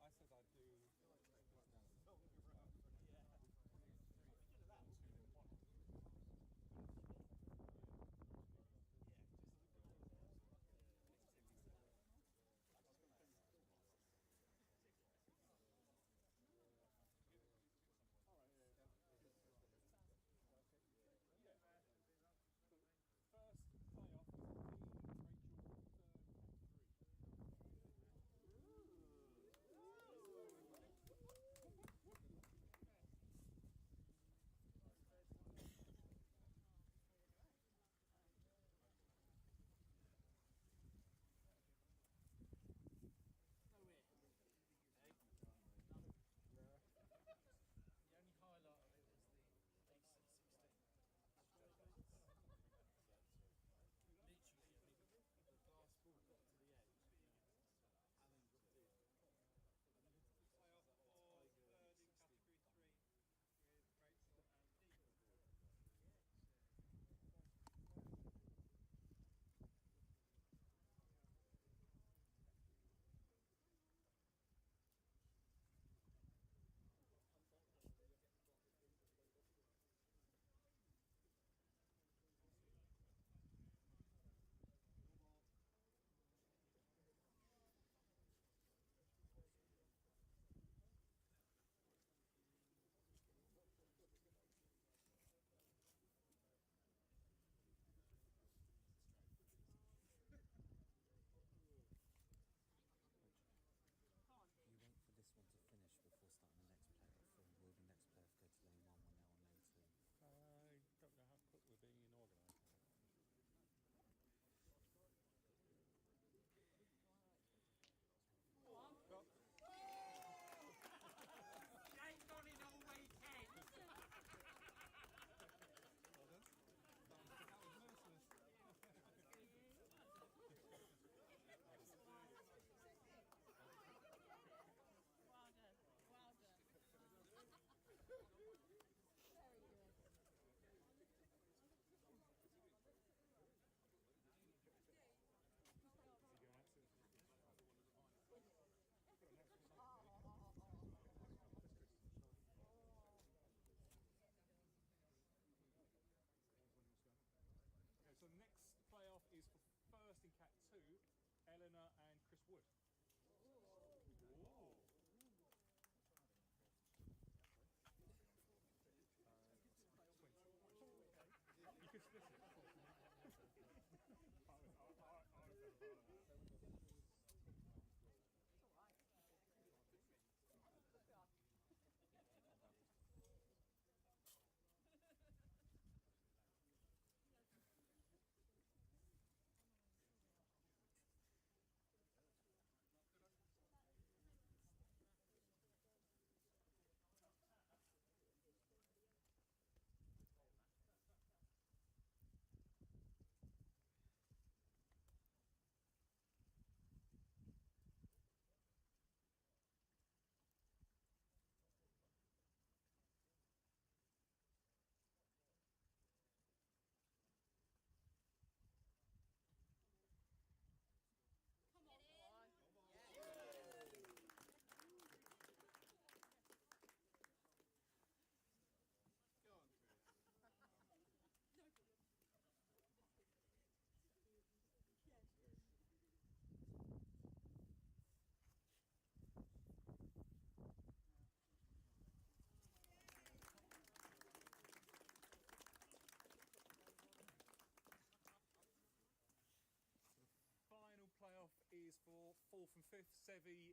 I said I'd do. fourth and fifth. Sevi